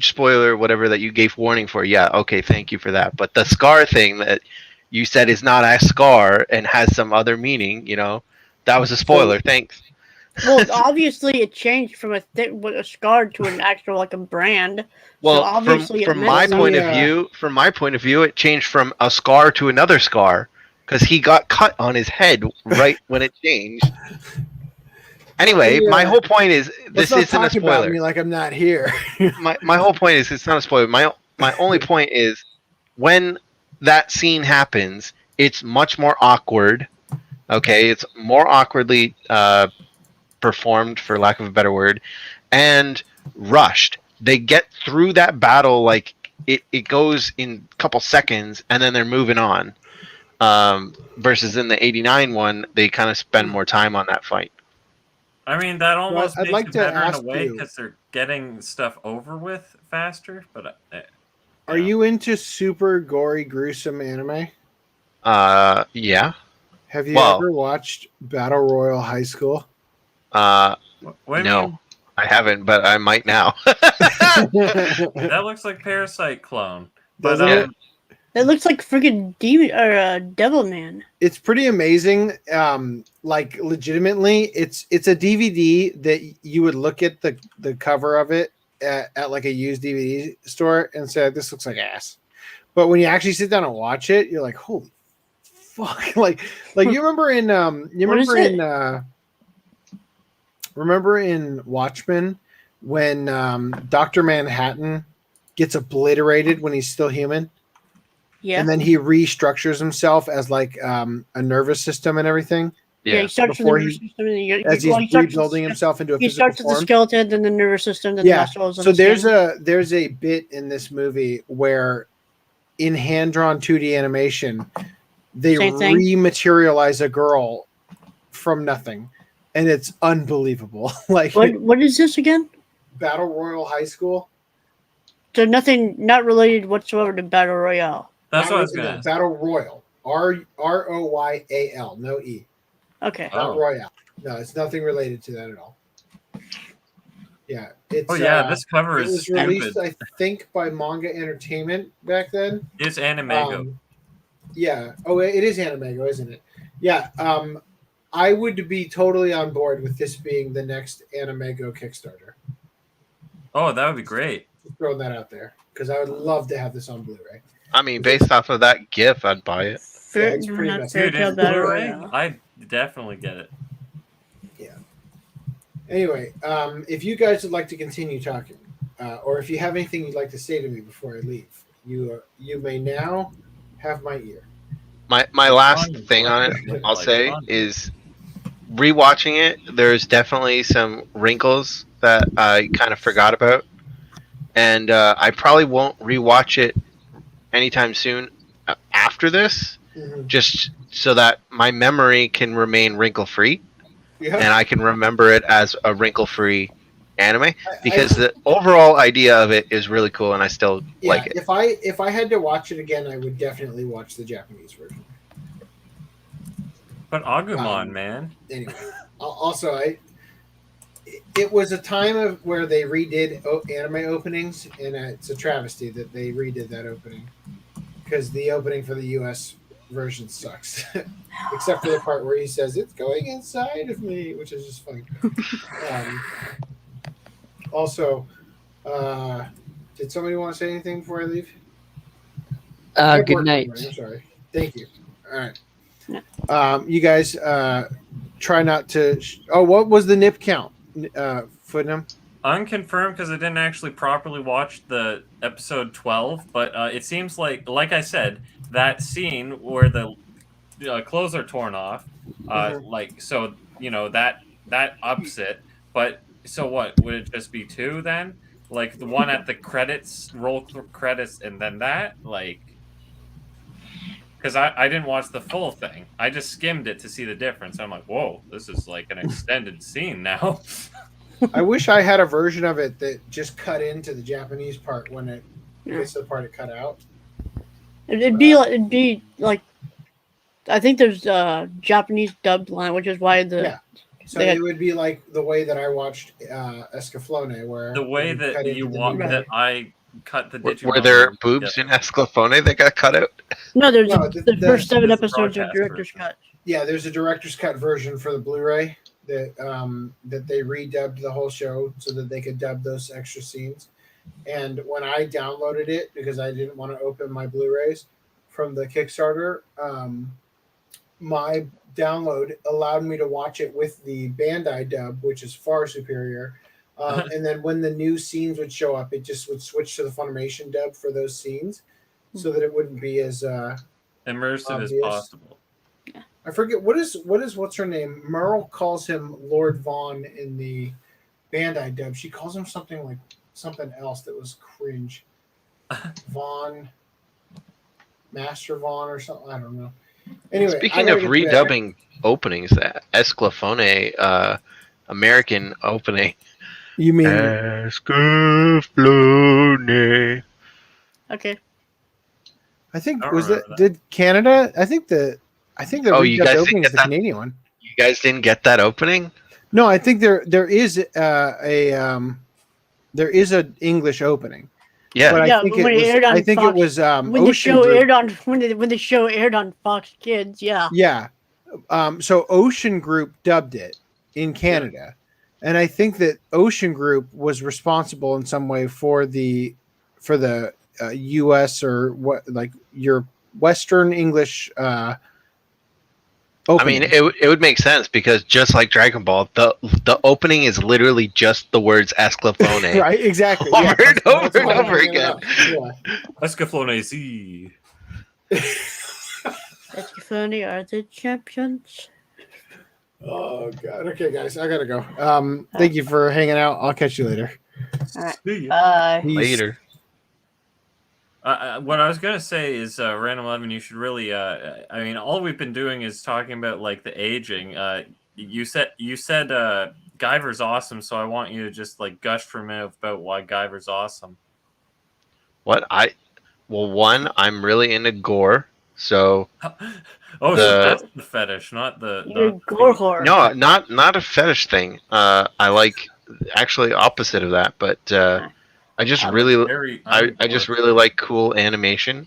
spoiler, whatever that you gave warning for. Yeah, okay, thank you for that. But the scar thing that you said is not a scar and has some other meaning, that was a spoiler. Thanks. Well, obviously it changed from a scar to an actual like a brand. Well, so obviously from my point of view, it changed from a scar to another scar because he got cut on his head right when it changed. Anyway, my whole point is this isn't a spoiler. About me like I'm not here. my whole point is it's not a spoiler. My only point is when that scene happens, it's much more awkward. Okay, it's more awkwardly performed, for lack of a better word, and rushed. They get through that battle like it goes in a couple seconds, and then they're moving on. Versus in the 89 one, they kind of spend more time on that fight. I mean, that almost I'd makes like it to better in a ask way you- because they're getting stuff over with faster. But Are you into super gory, gruesome anime? Yeah. Have you ever watched Battle Royale High School? What do you No, mean? I haven't, but I might now. That looks like Parasite clone. But Doesn't it? That looks like freaking demon or devil man. It's pretty amazing. Like legitimately, it's a DVD that you would look at the cover of it at like a used DVD store and say, "This looks like ass." But when you actually sit down and watch it, you're like, "Holy fuck? Like you remember in remember in Watchmen when Dr. Manhattan gets obliterated when he's still human? Yeah. And then he restructures himself as like a nervous system and everything. Yeah, he starts with the nervous system, and as he's rebuilding himself into a he physical starts with the form. skeleton, then the nervous system, then the muscles. So there's a bit in this movie where in hand-drawn 2D animation, they rematerialize a girl from nothing, and it's unbelievable. Like what is this again? Battle Royal High School. So not related whatsoever to Battle Royale. That's what I was going to ask. Battle Royal. Royal, no E. Okay. Battle Royale. No, it's nothing related to that at all. Yeah. It's, this cover is was released, I think, by Manga Entertainment back then. It's Animego. Yeah. Oh, it is Animego, isn't it? Yeah. I would be totally on board with this being the next Animego Kickstarter. Oh, that would be great. Just throwing that out there because I would love to have this on Blu-ray. I mean, based off of that GIF, I'd buy it. It's pretty messy. Dude, it's Blu-ray? I definitely get it. Yeah. Anyway, if you guys would like to continue talking, or if you have anything you'd like to say to me before I leave, you may now have my ear. My last thing on it, I'll say, is rewatching it. There's definitely some wrinkles that I kind of forgot about, and I probably won't rewatch it anytime soon after this, just so that my memory can remain wrinkle-free, and I can remember it as a wrinkle-free anime, because the overall idea of it is really cool, and I still like it. If I had to watch it again, I would definitely watch the Japanese version. But Agumon, man. Anyway, also it was a time of where they redid anime openings, and it's a travesty that they redid that opening because the opening for the U.S. version sucks, except for the part where he says it's going inside of me, which is just funny. Also, did somebody want to say anything before I leave? Good night. I'm sorry. Thank you. All right. You guys try not to. What was the nip count? Footnum? Unconfirmed because I didn't actually properly watch the episode 12, but it seems like I said, that scene where the clothes are torn off, so that ups it. But so what would it just be 2 then? Like the one at the credits, roll credits, and then that because I didn't watch the full thing. I just skimmed it to see the difference. I'm like, whoa, this is like an extended scene now. I wish I had a version of it that just cut into the Japanese part when it gets to the part it cut out. It'd be like I think there's a Japanese dubbed line, which is why So it would be like the way that I watched Escaflowne, where the way that you want that I cut the Digimon. Were there boobs in Escaflowne that got cut out? No, the first 7 episodes are director's cut. Yeah, there's a director's cut version for the Blu-ray that they redubbed the whole show so that they could dub those extra scenes. And when I downloaded it, because I didn't want to open my Blu-rays from the Kickstarter, my download allowed me to watch it with the Bandai dub, which is far superior. And then when the new scenes would show up, it just would switch to the Funimation dub for those scenes so that it wouldn't be as immersive obvious as possible. I forget what's her name? Merle calls him Lord Vaughn in the Bandai dub. She calls him something else that was cringe. Vaughn, Master Vaughn, or something. I don't know. Anyway, speaking of redubbing openings, that Esclafone American opening. You mean Esclafone? Okay. I think did Canada? I think the you guys opening is the Canadian one. You guys didn't get that opening? No, I think there is an English opening. Yeah, but I think it was when the show aired on when the show aired on Fox Kids. Yeah. Yeah. So Ocean Group dubbed it in Canada, and I think that Ocean Group was responsible in some way for the U.S. or what, like your Western English opening. I mean, it would make sense because just like Dragon Ball, the opening is literally just the words Esclaflone. Right, exactly. Over Yeah, and over and over again. Yeah. Escaflowne Z. Escaflowne are the champions. Oh god. Okay, guys, I gotta go. Thank you for hanging out. I'll catch you later. All right. See ya. Bye. Later. What I was gonna say is, Random 11, you should really. I mean, all we've been doing is talking about like the aging. You said Guyver's awesome, so I want you to just like gush for a minute about why Guyver's awesome. One, I'm really into gore, so. Oh, so that's the fetish, not the gore horror. No, not a fetish thing. I like actually opposite of that, but I just really I just really like cool animation.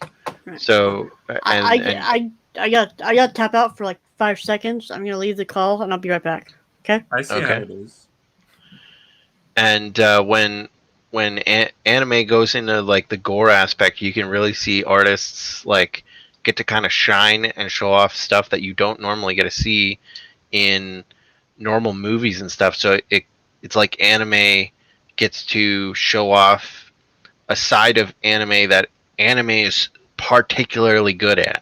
So I got to tap out for like 5 seconds. I'm gonna leave the call and I'll be right back. Okay. I see how it is. And when anime goes into like the gore aspect, you can really see artists like get to kind of shine and show off stuff that you don't normally get to see in normal movies and stuff. So it's like anime gets to show off a side of anime that anime is particularly good at.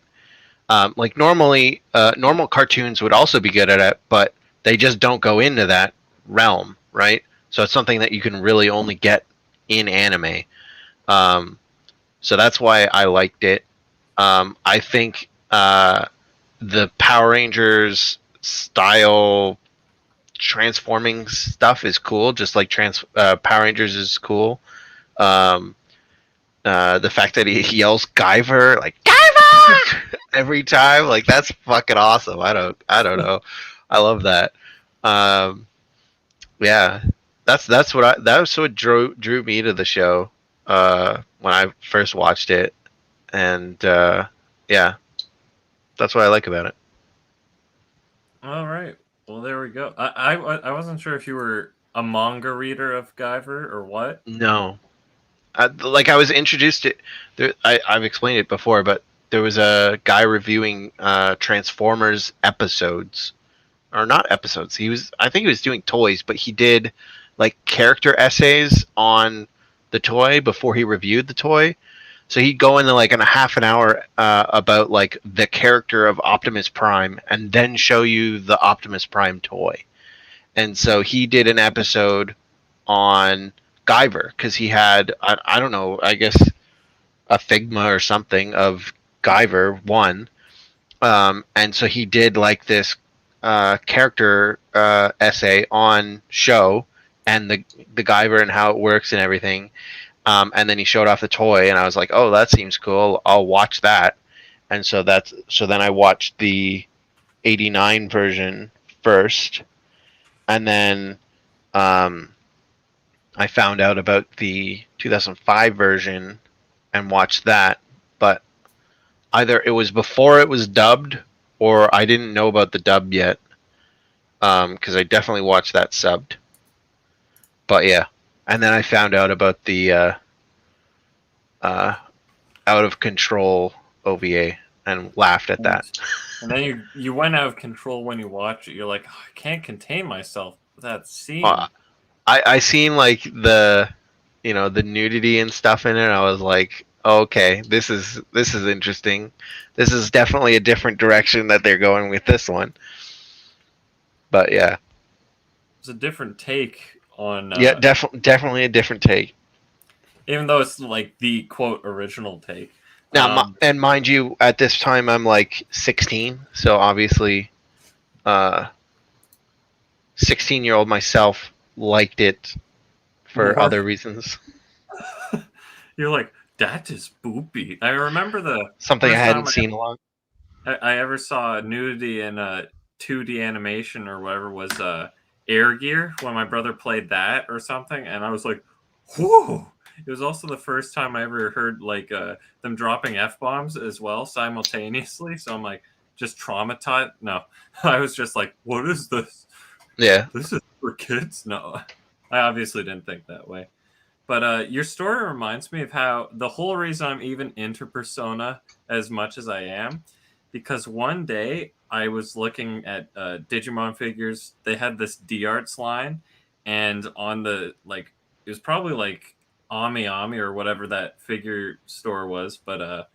Like normally, normal cartoons would also be good at it, but they just don't go into that realm, right? So it's something that you can really only get in anime. So that's why I liked it. I think the Power Rangers style transforming stuff is cool, just like Power Rangers is cool. The fact that he yells Guyver, like Guyver every time, like that's fucking awesome. I don't know. I love that. Yeah, that's what drew me to the show when I first watched it. And yeah, that's what I like about it. All right. Well, there we go. I wasn't sure if you were a manga reader of Guyver or what. No, I was introduced to. I've explained it before, but there was a guy reviewing Transformers episodes, or not episodes. I think he was doing toys, but he did like character essays on the toy before he reviewed the toy. So he'd go into like in a half an hour about like the character of Optimus Prime and then show you the Optimus Prime toy. And so he did an episode on Guyver because he had, I don't know, I guess a Figma or something of Guyver 1. And so he did like this character essay on show and the Guyver and how it works and everything. And then he showed off the toy, and I was like, "Oh, that seems cool. I'll watch that." And so then I watched the '89 version first, and then I found out about the 2005 version and watched that. But either it was before it was dubbed, or I didn't know about the dub yet, because I definitely watched that subbed. But yeah. And then I found out about the Out of Control OVA and laughed at that. And then you went out of control when you watched it. You're like, oh, I can't contain myself with that scene. I seen like the nudity and stuff in it. I was like, oh, okay, this is interesting. This is definitely a different direction that they're going with this one. But yeah, it's a different take. Yeah, definitely a different take. Even though it's like the quote original take. Now, and mind you, at this time I'm like 16, so obviously, 16-year-old myself liked it for other reasons. You're like, that is boopy. I remember something I hadn't seen a lot. I ever saw nudity in 2D animation or whatever was Air Gear when my brother played that or something, and I was like, whoa. It was also the first time I ever heard like them dropping F-bombs as well simultaneously, so I'm like just traumatized. No, I was just like, what is this? Yeah, this is for kids. No, I obviously didn't think that way. But your story reminds me of how the whole reason I'm even into Persona as much as I am, because one day I was looking at Digimon figures. They had this D-Arts line, and on the like, it was probably like Ami Ami or whatever that figure store was, but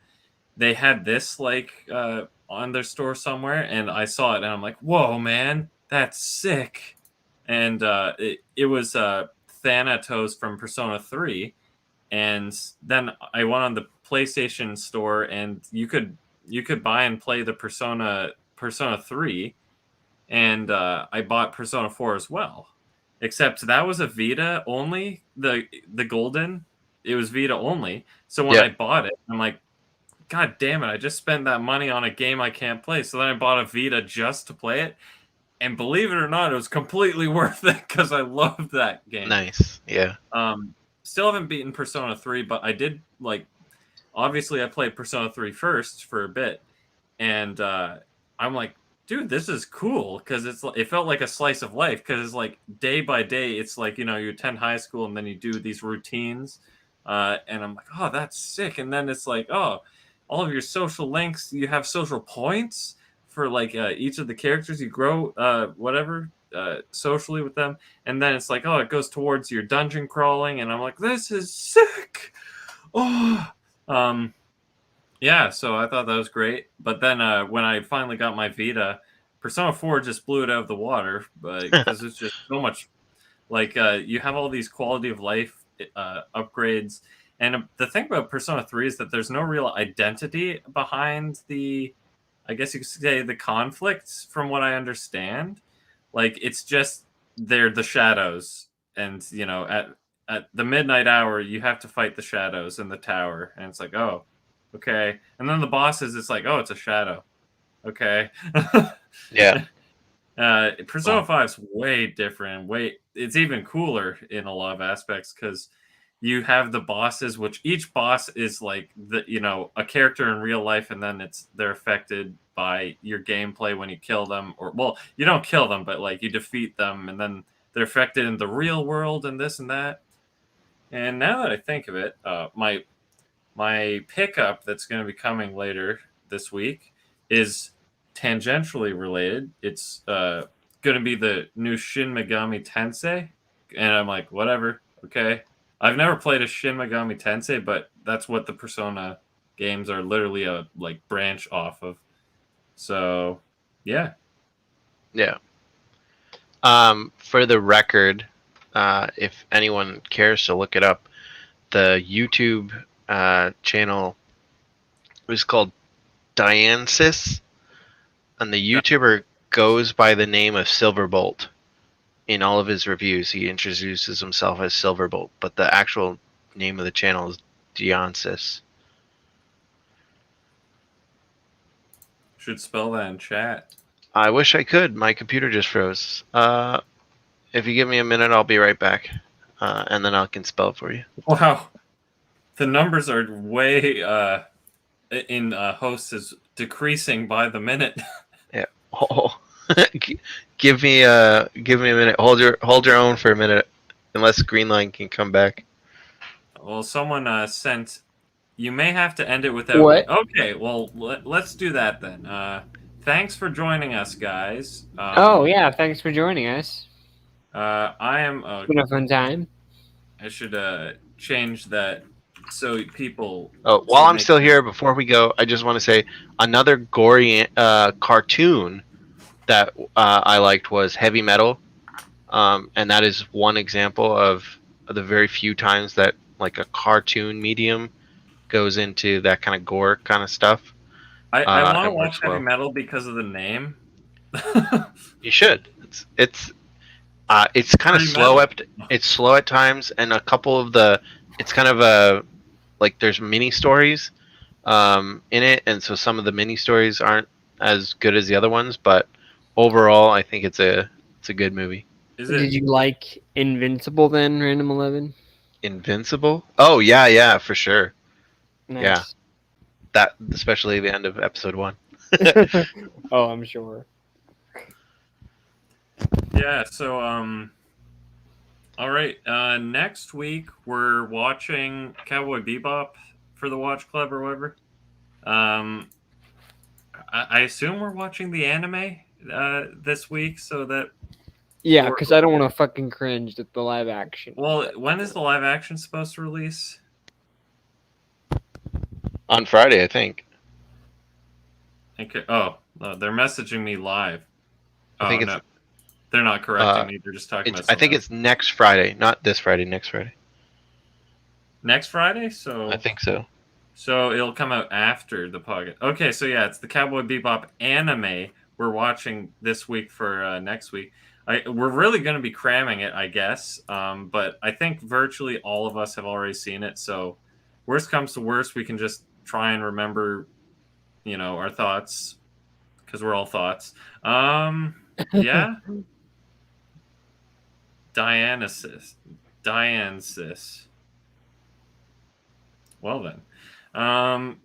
they had this like on their store somewhere, and I saw it, and I'm like, whoa, man, that's sick. And it was Thanatos from Persona 3, and then I went on the PlayStation store, and you could buy and play the Persona 3, and I bought Persona 4 as well. Except that was a Vita only. The Golden, it was Vita only. So when I bought it, I'm like, God damn it! I just spent that money on a game I can't play. So then I bought a Vita just to play it, and believe it or not, it was completely worth it because I loved that game. Nice, yeah. Still haven't beaten Persona 3, but I did like. Obviously, I played Persona 3 first for a bit, and I'm like, dude, this is cool because it felt like a slice of life because it's like day by day. It's like, you attend high school and then you do these routines, and I'm like, oh, that's sick. And then it's like, oh, all of your social links, you have social points for like each of the characters. You grow socially with them, and then it's like, oh, it goes towards your dungeon crawling, and I'm like, this is sick. Oh, yeah, so I thought that was great. But then when I finally got my Vita, Persona 4 just blew it out of the water, because it's just so much. Like, you have all these quality of life upgrades. And the thing about Persona 3 is that there's no real identity behind I guess you could say, the conflicts, from what I understand. Like, it's just, they're the shadows. And, at the midnight hour, you have to fight the shadows in the tower. And it's like, oh, okay. And then the bosses, it's like, oh, it's a shadow. Okay. Yeah. Persona 5 is way different. It's even cooler in a lot of aspects because you have the bosses, which each boss is like a character in real life, and then they're affected by your gameplay when you kill them, or well, you don't kill them, but like you defeat them, and then they're affected in the real world and this and that. And now that I think of it, my pickup that's going to be coming later this week is tangentially related. It's going to be the new Shin Megami Tensei, and I'm like, whatever, okay. I've never played a Shin Megami Tensei, but that's what the Persona games are literally a branch off of. So, yeah. Yeah. For the record, if anyone cares to look it up, the YouTube channel was called Diansis, and the YouTuber goes by the name of Silverbolt. In all of his reviews, he introduces himself as Silverbolt, but the actual name of the channel is Diansis. Should spell that in chat. I wish I could. My computer just froze. If you give me a minute, I'll be right back, and then I can spell it for you. Wow, the numbers are way in hosts is decreasing by the minute. Yeah. Oh. Give me a minute. Hold your own for a minute, unless Greenline can come back. Well, someone sent. You may have to end it without. What? Okay, well let's do that then. Thanks for joining us, guys. Oh yeah, thanks for joining us. I am. It's been a fun time. I should change that so people. Oh, while I'm still here, before we go, I just want to say another gory cartoon that I liked was Heavy Metal, and that is one example of the very few times that like a cartoon medium goes into that kind of gore kind of stuff. I want to watch Heavy Metal because of the name. You should. It's kind of slow. It's slow at times, and a couple of it's kind of like there's mini stories in it, and so some of the mini stories aren't as good as the other ones, but overall, I think it's a good movie. Did you like Invincible then, Random 11? Invincible? Oh yeah, for sure. Nice. Yeah, that especially the end of episode 1. Oh, I'm sure. Yeah. So all right. Next week we're watching Cowboy Bebop for the Watch Club or whatever. I assume we're watching the anime this week, so that. Yeah, because I don't want to fucking cringe at the live action. Well, when is the live action supposed to release? On Friday, I think. Okay. Oh, they're messaging me live. I think it's. No. They're not correcting me. They're just talking about. I think it's next Friday, not this Friday. Next Friday. Next Friday, so. I think so. So it'll come out after the podcast. Okay, so yeah, it's the Cowboy Bebop anime we're watching this week for next week. We're really going to be cramming it, I guess. But I think virtually all of us have already seen it. So worst comes to worst, we can just try and remember, our thoughts because we're all thoughts. Yeah. Dianesis. Well then.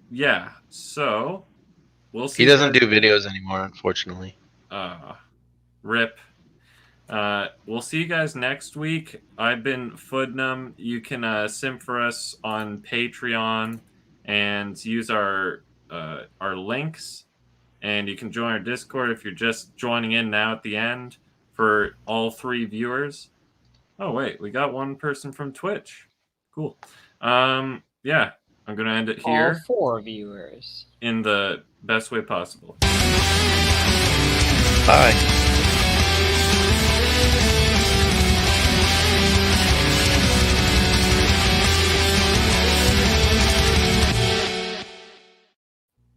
Yeah, so we'll see. He doesn't do videos anymore, unfortunately. Rip. We'll see you guys next week. I've been Foodnum. You can simp for us on Patreon and use our links, and you can join our Discord if you're just joining in now at the end for all 3 viewers. Oh wait, we got one person from Twitch. Cool. Yeah. I'm going to end it here. All 4 viewers. In the best way possible. Bye.